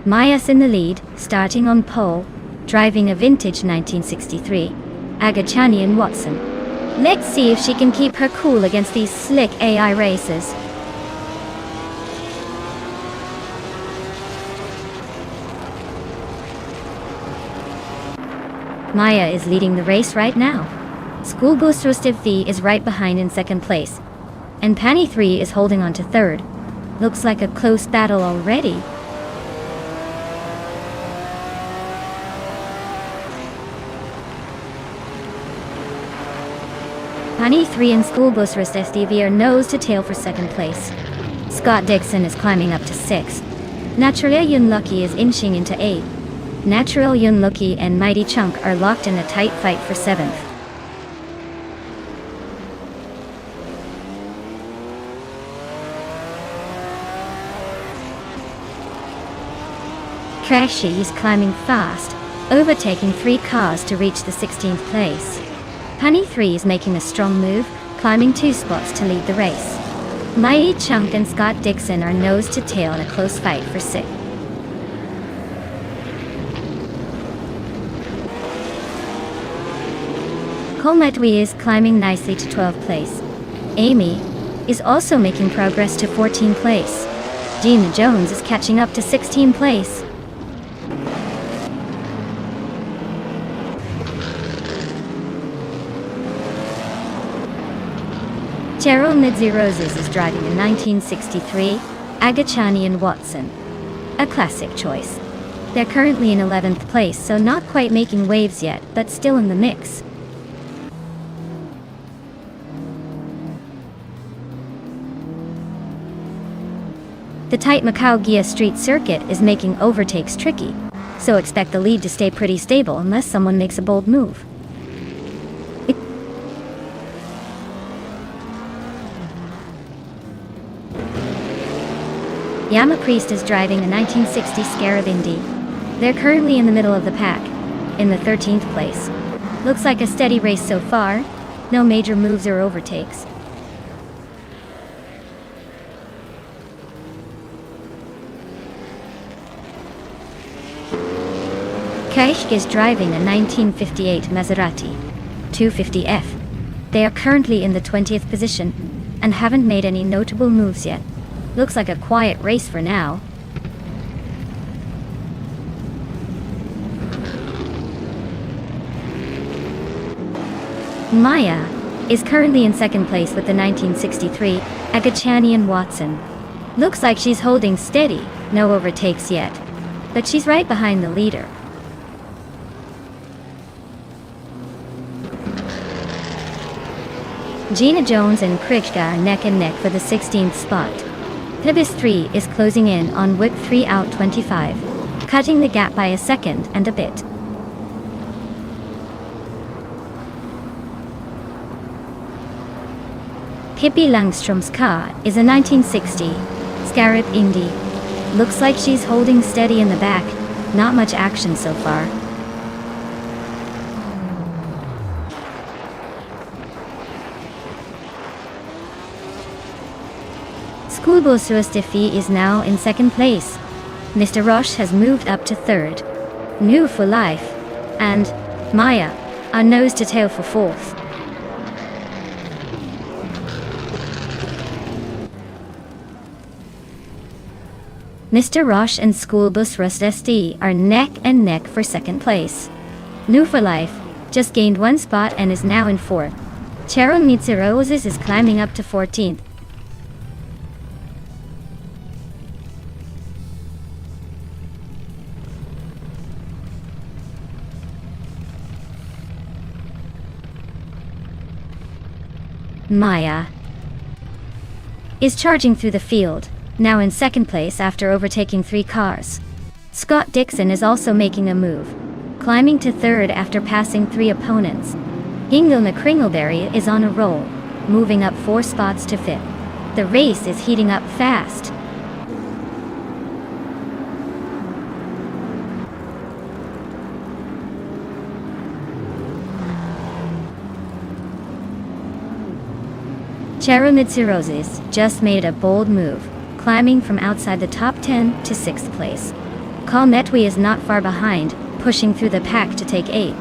Maya's in the lead, starting on pole, driving a vintage 1963 Agachani and Watson. Let's see if she can keep her cool against these slick AI races. Maya is leading the race right now. Schoolbus Rustivthi is right behind in second place, and Pani 3 is holding on to third. Looks like a close battle already. Pani 3 and Schoolbus Rustivthi are nose to tail for second place. Scott Dixon is climbing up to 6th. Naturel Yunlucky is inching into 8th. Naturel Yunlucky and Mighty Chunk are locked in a tight fight for 7th. Crashy is climbing fast, overtaking 3 cars to reach the 16th place. Pani 3 is making a strong move, climbing 2 spots to lead the race. Mighty Chunk and Scott Dixon are nose to tail in a close fight for 6th. Colmetwi is climbing nicely to 12th place. Amy is also making progress to 14th place. Gina Jones is catching up to 16th place. Cheryl Nidzi Roses is driving a 1963 Agachani and Watson, a classic choice. They're currently in 11th place, so not quite making waves yet, but still in the mix. The tight Macau Gia street circuit is making overtakes tricky, so expect the lead to stay pretty stable unless someone makes a bold move. Yama Priest is driving a 1960 Scarab Indy. They're currently in the middle of the pack, in the 13th place. Looks like a steady race so far, no major moves or overtakes. Kaishk is driving a 1958 Maserati 250F. They are currently in the 20th position and haven't made any notable moves yet. Looks like a quiet race for now. Maya is currently in second place with the 1963 Agachani and Watson. Looks like she's holding steady, no overtakes yet, but she's right behind the leader. Gina Jones and Krishka are neck and neck for the 16th spot. Pibis 3 is closing in on Whip 3 out 25, cutting the gap by a second and a bit. Pippi Langstrom's car is a 1960 Scarab Indy. Looks like she's holding steady in the back, not much action so far. School bus Rustifi is now in second place. Mr. Roche has moved up to third. New for Life and Maya are nose to tail for fourth. Mr. Roche and School bus Rust SD are neck and neck for second place. New for Life just gained one spot and is now in fourth. Cheryl Mitsuroses is climbing up to 14th. Maya is charging through the field, now in second place after overtaking 3 cars. Scott Dixon is also making a move, climbing to third after passing 3 opponents. Hingle McCringleberry is on a roll, moving up 4 spots to fifth. The race is heating up fast. Cheryl Mitsuroses just made a bold move, climbing from outside the top 10 to 6th place. Carl Metwi is not far behind, pushing through the pack to take 8.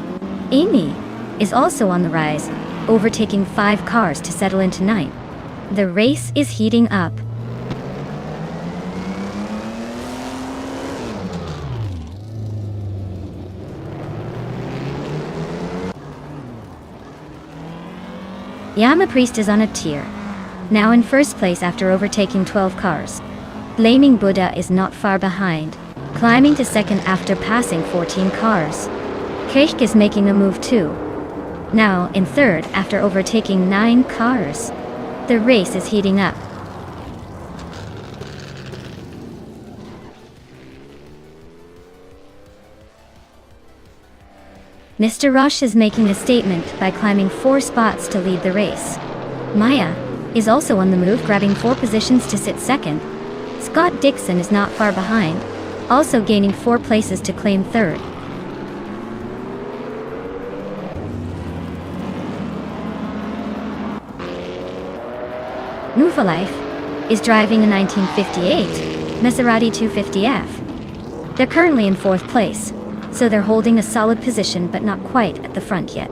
Amy is also on the rise, overtaking 5 cars to settle into 9th. The race is heating up. Yama Priest is on a tier, now in first place after overtaking 12 cars. Blaming Buddha is not far behind, climbing to second after passing 14 cars. Kirch is making a move too, now in third after overtaking 9 cars. The race is heating up. Mr. Roche is making a statement by climbing 4 spots to lead the race. Maya is also on the move, grabbing 4 positions to sit second. Scott Dixon is not far behind, also gaining 4 places to claim third. New for Life is driving a 1958 Maserati 250F. They're currently in 4th place, so they're holding a solid position but not quite at the front yet.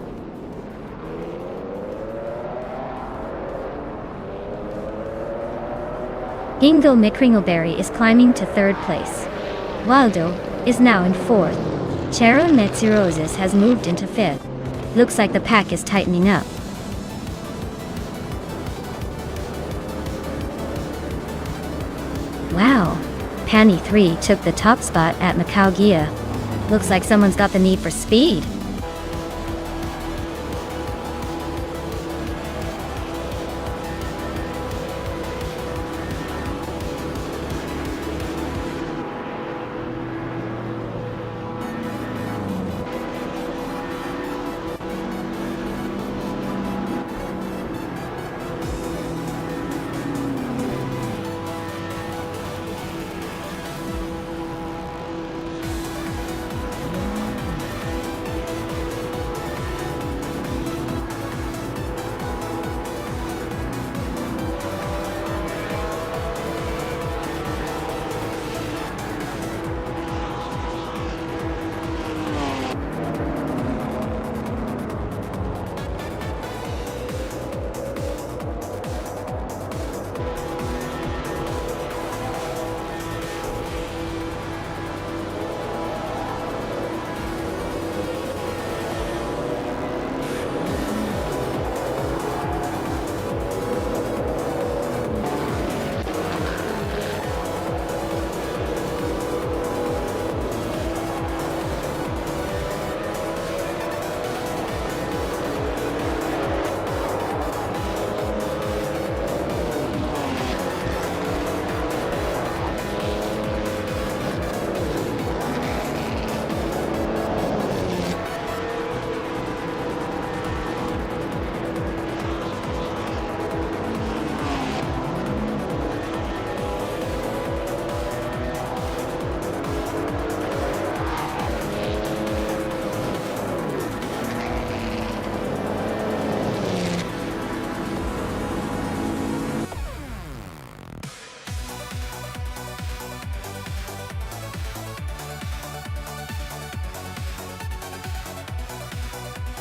Hingle McCringleberry is climbing to 3rd place. Waldo is now in 4th. Cheryl Metsuroses has moved into 5th. Looks like the pack is tightening up. Wow, Panny 3 took the top spot at Macau Gia. Looks like someone's got the need for speed.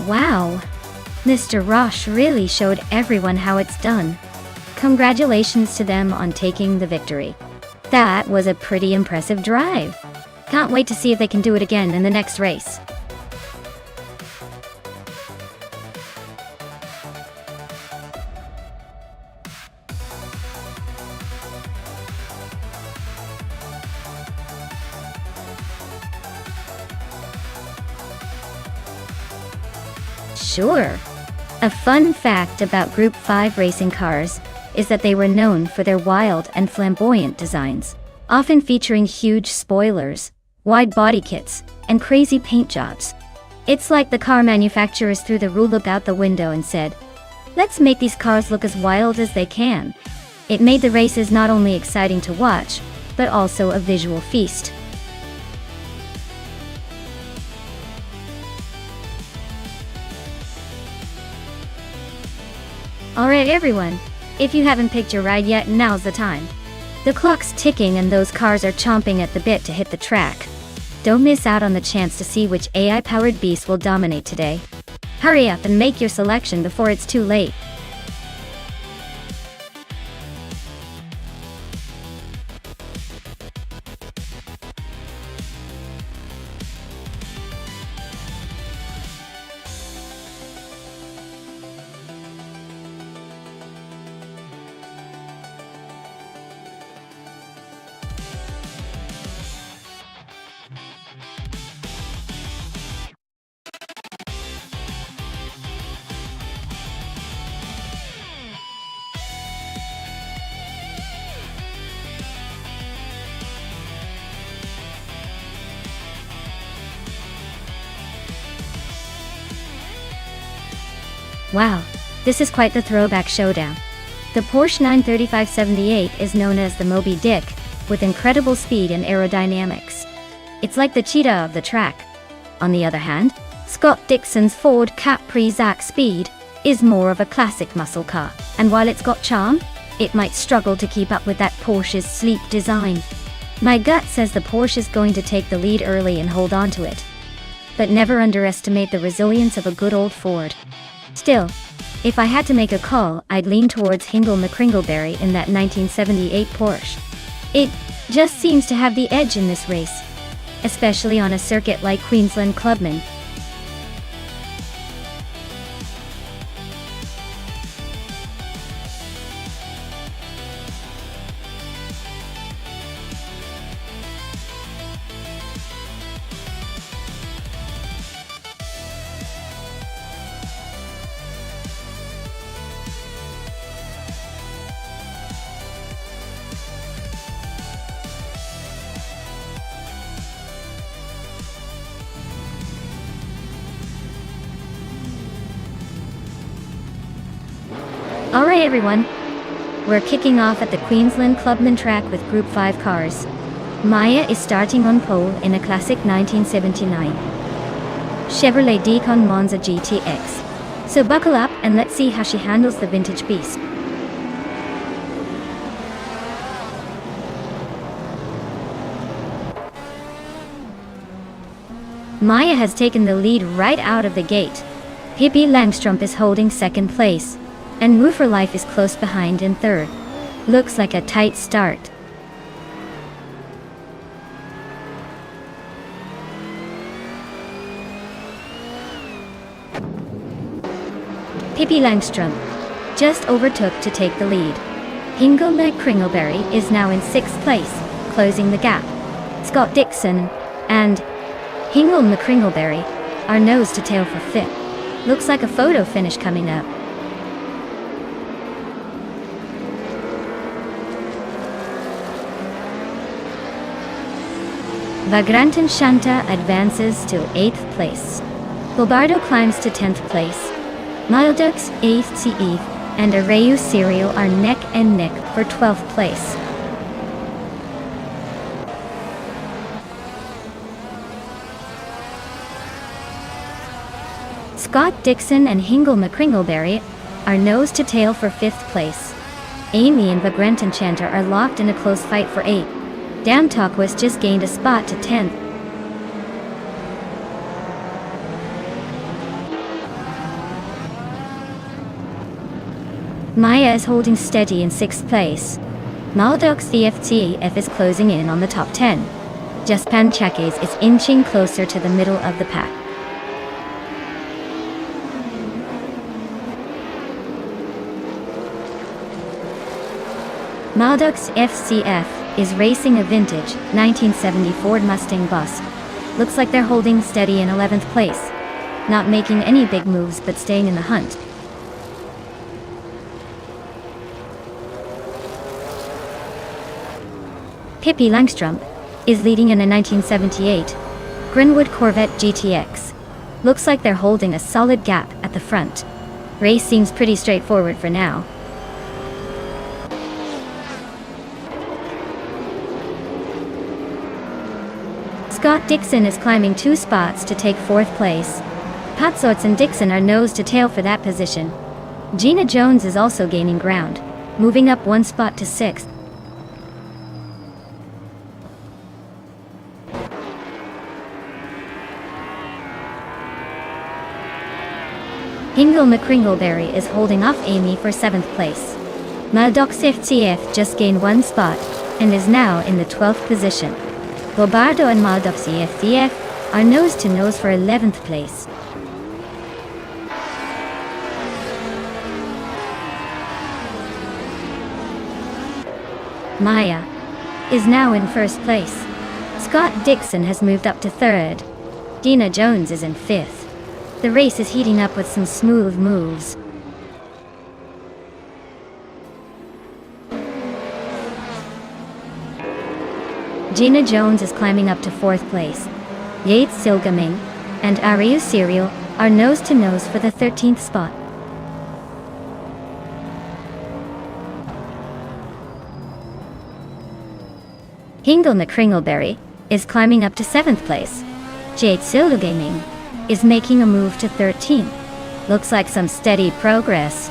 Wow! Mr. Roche really showed everyone how it's done. Congratulations to them on taking the victory. That was a pretty impressive drive. Can't wait to see if they can do it again in the next race. Sure. A fun fact about Group 5 racing cars is that they were known for their wild and flamboyant designs, often featuring huge spoilers, wide body kits, and crazy paint jobs. It's like the car manufacturers threw the rule book out the window and said, "Let's make these cars look as wild as they can." It made the races not only exciting to watch, but also a visual feast. Alright everyone, if you haven't picked your ride yet, now's the time. The clock's ticking and those cars are chomping at the bit to hit the track. Don't miss out on the chance to see which AI-powered beast will dominate today. Hurry up and make your selection before it's too late. Wow, this is quite the throwback showdown. The Porsche 935/78 is known as the Moby Dick, with incredible speed and aerodynamics. It's like the cheetah of the track. On the other hand, Scott Dixon's Ford Capri-Zac Speed is more of a classic muscle car, and while it's got charm, it might struggle to keep up with that Porsche's sleek design. My gut says the Porsche is going to take the lead early and hold on to it. But never underestimate the resilience of a good old Ford. Still, if I had to make a call, I'd lean towards Hingle McCringleberry in that 1978 Porsche. It just seems to have the edge in this race, especially on a circuit like Queensland Clubman. Alright everyone, we're kicking off at the Queensland Clubman track with Group 5 cars. Maya is starting on pole in a classic 1979 Chevrolet Decon Monza GTX. So buckle up and let's see how she handles the vintage beast. Maya has taken the lead right out of the gate. Pippi Langstrup is holding second place, and Move for Life is close behind in third. Looks like a tight start. Pippi Langstrup just overtook to take the lead. Hingle McCringleberry is now in 6th place, closing the gap. Scott Dixon and Hingle McCringleberry are nose to tail for 5th. Looks like a photo finish coming up. Vagrantin Shanta advances to 8th place. Bobardo climbs to 10th place. Mildux, 8th CE, and Arayu Serial are neck and neck for 12th place. Scott Dixon and Hingle McCringleberry are nose to tail for 5th place. Amy and Vagrant Enchanter are locked in a close fight for 8th. Damn Talkwist just gained a spot to 10th. Maya is holding steady in 6th place. Maldok's EFTF is closing in on the top 10. Just Panchakes is inching closer to the middle of the pack. Maldok's FCF is racing a vintage 1970 Ford Mustang bus. Looks like they're holding steady in 11th place. Not making any big moves but staying in the hunt. Pippi Langström is leading in a 1978 Greenwood Corvette GTX. Looks like they're holding a solid gap at the front. Race seems pretty straightforward for now. Scott Dixon is climbing 2 spots to take 4th place. Pat Sorts and Dixon are nose to tail for that position. Gina Jones is also gaining ground, moving up 1 spot to 6th. Hingle McCringleberry is holding off Amy for 7th place. Maldok's FTF just gained 1 spot and is now in the 12th position. Bobardo and Maldok's FTF are nose to nose for 11th place. Maya is now in 1st place. Scott Dixon has moved up to 3rd. Gina Jones is in 5th. The race is heating up with some smooth moves. Gina Jones is climbing up to 4th place. Yates Silgaming and Ariu Serial are nose to nose for the 13th spot. Hingle McCringleberry is climbing up to 7th place. Jade Silgaming is making a move to 13th. Looks like some steady progress.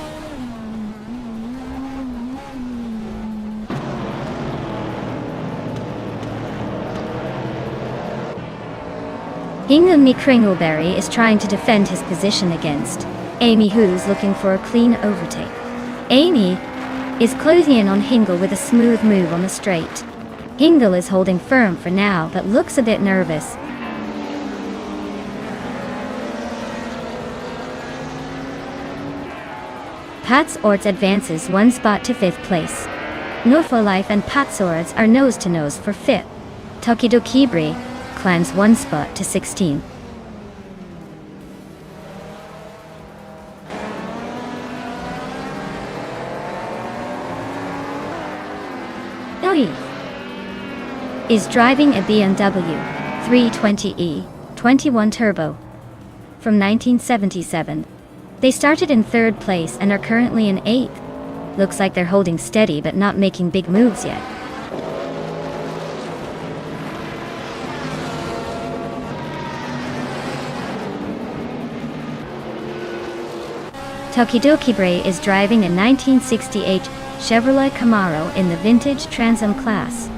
Hingle McCringleberry is trying to defend his position against Amy, who's looking for a clean overtake. Amy is closing in on Hingle with a smooth move on the straight. Hingle is holding firm for now but looks a bit nervous. Pat Sorts advances 1 spot to 5th place. Norfolk Life and Pat Sorts are nose to nose for 5th. Tokidokibri climbs 1 spot to 16th. Ellie is driving a BMW 320e 21 Turbo from 1977. They started in 3rd place and are currently in 8th. Looks like they're holding steady but not making big moves yet. Tokidokibre is driving a 1968 Chevrolet Camaro in the vintage Trans Am class.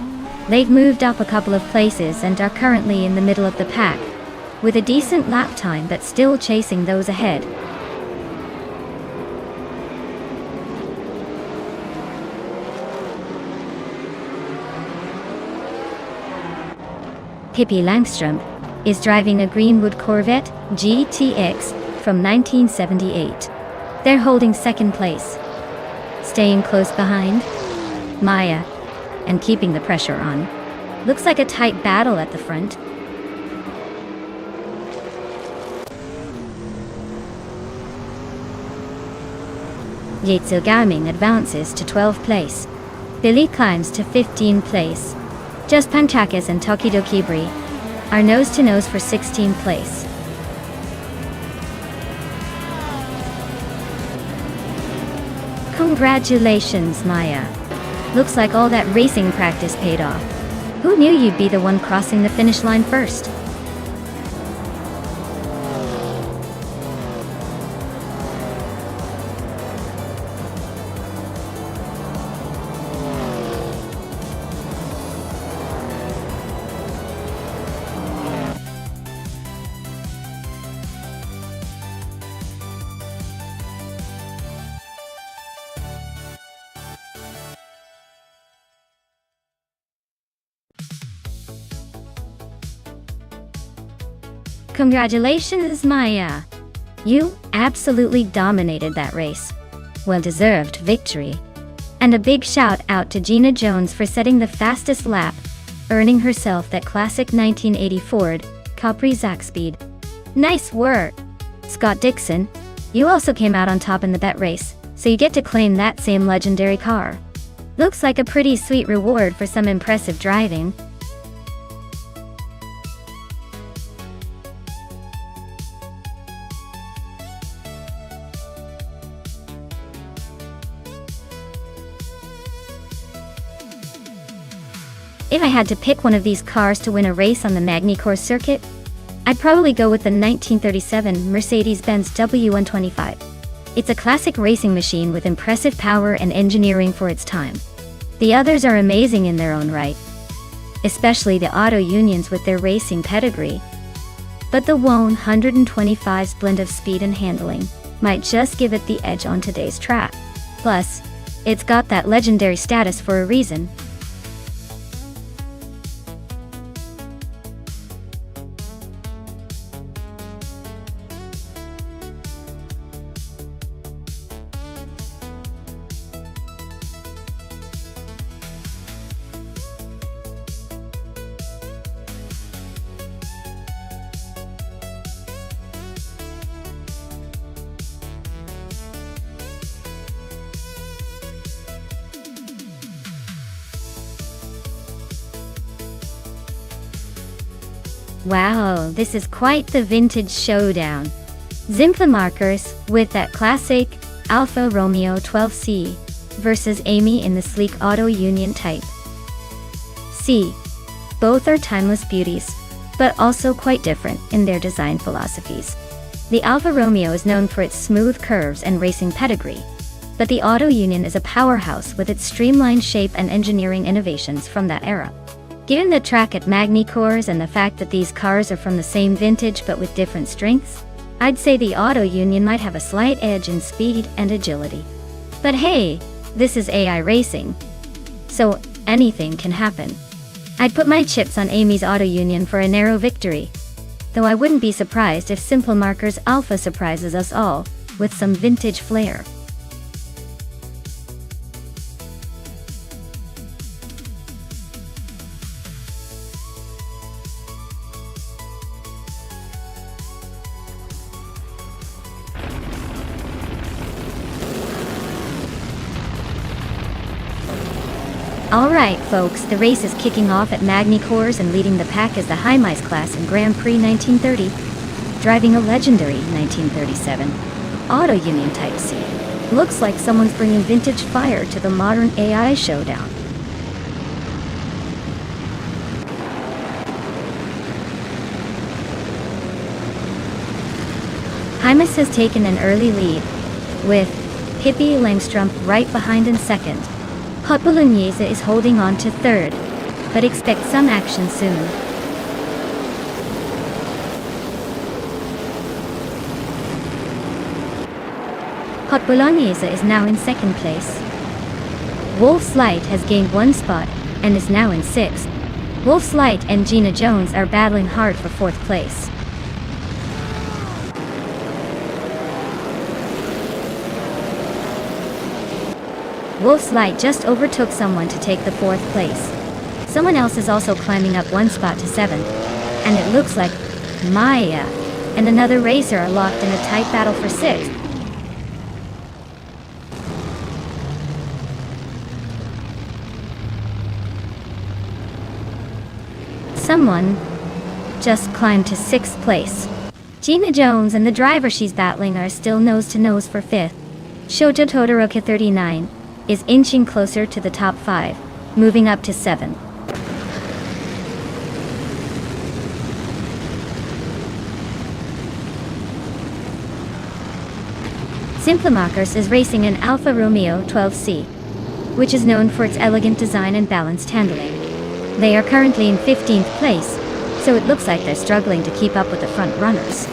They've moved up a couple of places and are currently in the middle of the pack, with a decent lap time but still chasing those ahead. Pippi Langström is driving a Greenwood Corvette GTX from 1978. They're holding 2nd place. Staying close behind, Maya, and keeping the pressure on. Looks like a tight battle at the front. Yates Gaming advances to 12th place. Billy climbs to 15th place. Just Panchakis and Tokidokibri are nose to nose for 16th place. Congratulations, Maya. Looks like all that racing practice paid off. Who knew you'd be the one crossing the finish line first? Congratulations, Maya! You absolutely dominated that race. Well-deserved victory. And a big shout out to Gina Jones for setting the fastest lap, earning herself that classic 1980 Ford Capri Zac Speed. Nice work! Scott Dixon, you also came out on top in the bet race, so you get to claim that same legendary car. Looks like a pretty sweet reward for some impressive driving. If I had to pick one of these cars to win a race on the Magny-Cours circuit, I'd probably go with the 1937 Mercedes-Benz W125. It's a classic racing machine with impressive power and engineering for its time. The others are amazing in their own right, especially the auto unions with their racing pedigree. But the 125's blend of speed and handling might just give it the edge on today's track. Plus, it's got that legendary status for a reason. Wow, this is quite the vintage showdown. Zympha Markers with that classic Alfa Romeo 12C versus Amy in the sleek Auto Union Type C. Both are timeless beauties, but also quite different in their design philosophies. The Alfa Romeo is known for its smooth curves and racing pedigree, but the Auto Union is a powerhouse with its streamlined shape and engineering innovations from that era. Given the track at Magny-Cours and the fact that these cars are from the same vintage but with different strengths, I'd say the Auto Union might have a slight edge in speed and agility. But hey, this is AI racing, so anything can happen. I'd put my chips on Amy's Auto Union for a narrow victory, though I wouldn't be surprised if Simple Markers Alpha surprises us all with some vintage flair. Alright folks, the race is kicking off at Magny-Cours, and leading the pack is the High Mice class in Grand Prix 1930, driving a legendary 1937 Auto Union Type C. Looks like someone's bringing vintage fire to the modern AI showdown. High Mice has taken an early lead, with Pippi Langstrom right behind in second. Hot Bolognese is holding on to third, but expect some action soon. Hot Bolognese is now in second place. Wolf's Light has gained one spot and is now in sixth. Wolf's Light and Gina Jones are battling hard for fourth place. Wolf's Light just overtook someone to take the fourth place. Someone else is also climbing up one spot to seventh, and it looks like Maya and another racer are locked in a tight battle for sixth. Someone just climbed to sixth place. Gina Jones and the driver she's battling are still nose to nose for fifth. Shoujo Todoroki 39 is inching closer to the top 5, moving up to 7. Simple Markers is racing an Alfa Romeo 12C, which is known for its elegant design and balanced handling. They are currently in 15th place, so it looks like they're struggling to keep up with the front runners.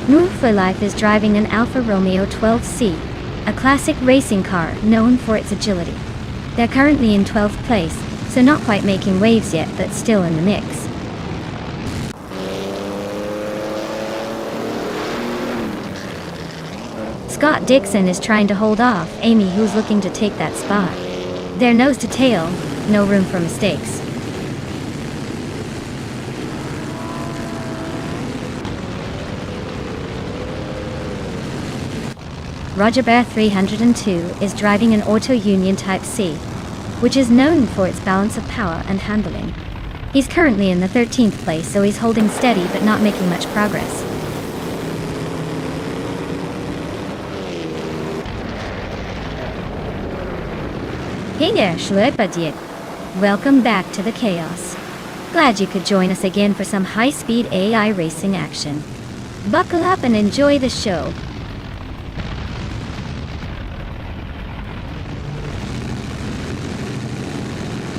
Move for Life is driving an Alfa Romeo 12C, a classic racing car known for its agility. They're currently in 12th place, so not quite making waves yet, but still in the mix. Scott Dixon is trying to hold off Amy, who's looking to take that spot. They're nose to tail, no room for mistakes. Roger Bear 302 is driving an Auto Union Type C, which is known for its balance of power and handling. He's currently in the 13th place, so he's holding steady but not making much progress. Hey there, Schleppadiet. Welcome back to the chaos. Glad you could join us again for some high-speed AI racing action. Buckle up and enjoy the show.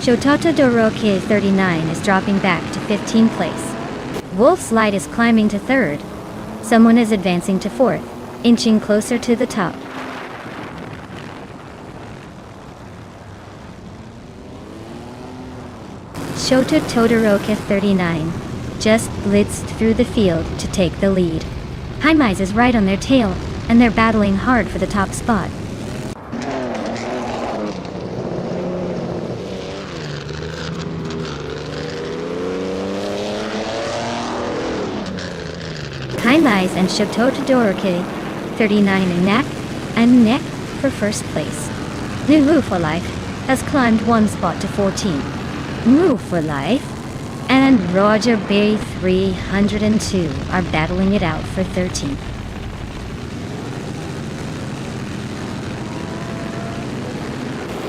Shotota Doroke 39 is dropping back to 15th place. Wolf's Light is climbing to 3rd. Someone is advancing to 4th, inching closer to the top. Shota Todoroka 39 just blitzed through the field to take the lead. Hymize is right on their tail, and they're battling hard for the top spot. Hymize and Shota Todoroka 39 are neck and neck for first place. Lulu for Life has climbed one spot to 14. Move for Life and Roger Bay 302 are battling it out for 13th.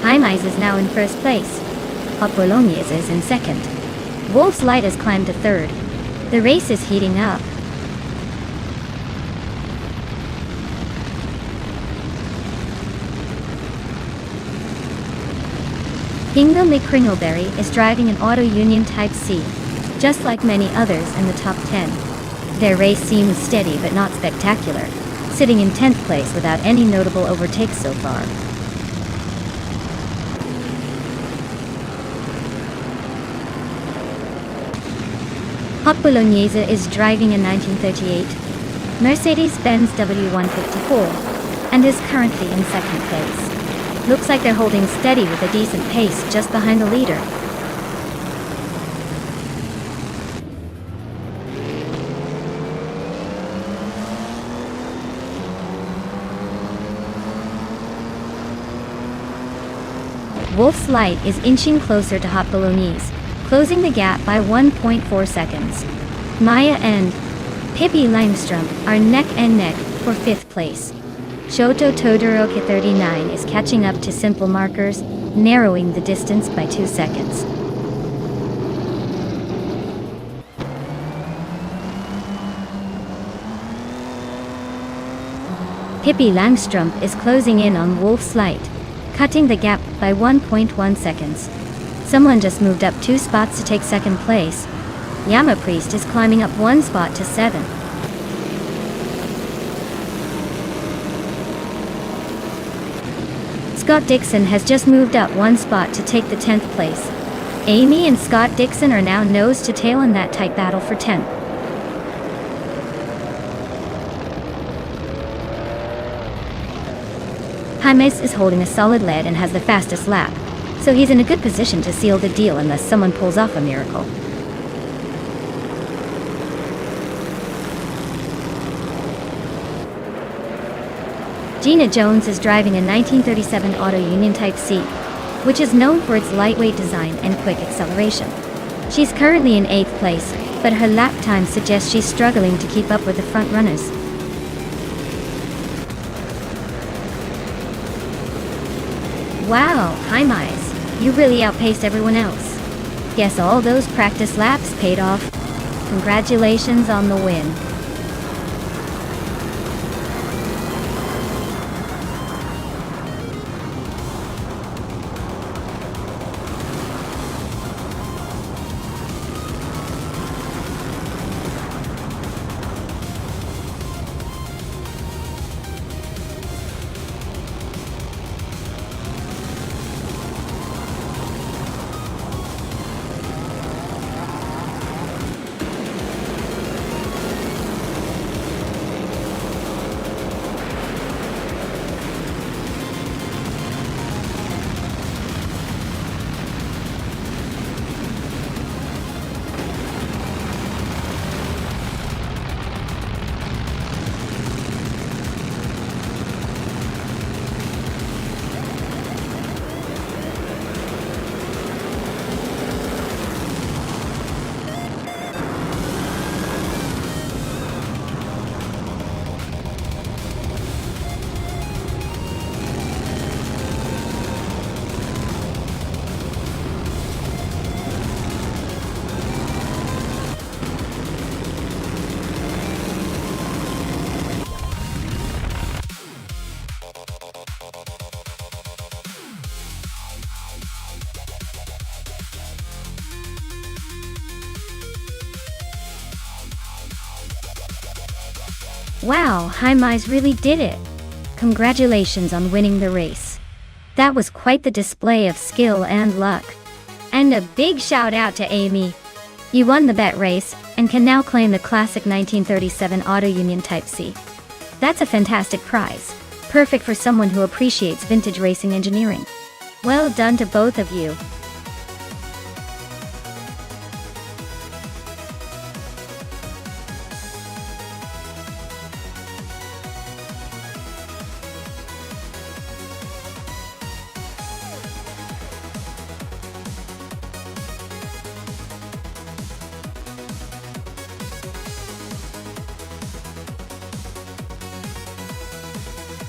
Hymize is now in first place. Hot Bolognese is in second. Wolf's Light has climbed to 3rd. The race is heating up. Hingo McCringleberry is driving an Auto Union Type C, just like many others in the top 10. Their race seems steady but not spectacular, sitting in 10th place without any notable overtakes so far. Hot Bolognese is driving a 1938 Mercedes-Benz W154 and is currently in 2nd place. Looks like they're holding steady with a decent pace just behind the leader. Wolf's Light is inching closer to Hot Bolognese, closing the gap by 1.4 seconds. Maya and Pippi Langstrom are neck and neck for 5th place. Shoto Todoroki 39 is catching up to Simple Markers, narrowing the distance by 2 seconds. Pippi Langstrom is closing in on Wolf's Light, cutting the gap by 1.1 seconds. Someone just moved up 2 spots to take 2nd place. Yama Priest is climbing up 1 spot to 7. Scott Dixon has just moved up 1 spot to take the 10th place. Amy and Scott Dixon are now nose to tail in that tight battle for 10th. Hymize is holding a solid lead and has the fastest lap, so he's in a good position to seal the deal unless someone pulls off a miracle. Gina Jones is driving a 1937 Auto Union Type C, which is known for its lightweight design and quick acceleration. She's currently in 8th place, but her lap time suggests she's struggling to keep up with the front runners. Wow, Hymize, you really outpaced everyone else. Guess all those practice laps paid off. Congratulations on the win. Wow, Jaimais really did it! Congratulations on winning the race. That was quite the display of skill and luck. And a big shout out to Amy. You won the bet race, and can now claim the classic 1937 Auto Union Type C. That's a fantastic prize. Perfect for someone who appreciates vintage racing engineering. Well done to both of you.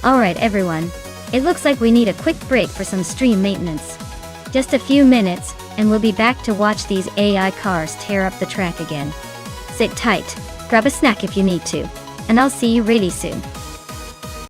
Alright everyone, it looks like we need a quick break for some stream maintenance. Just a few minutes, and we'll be back to watch these AI cars tear up the track again. Sit tight, grab a snack if you need to, and I'll see you really soon.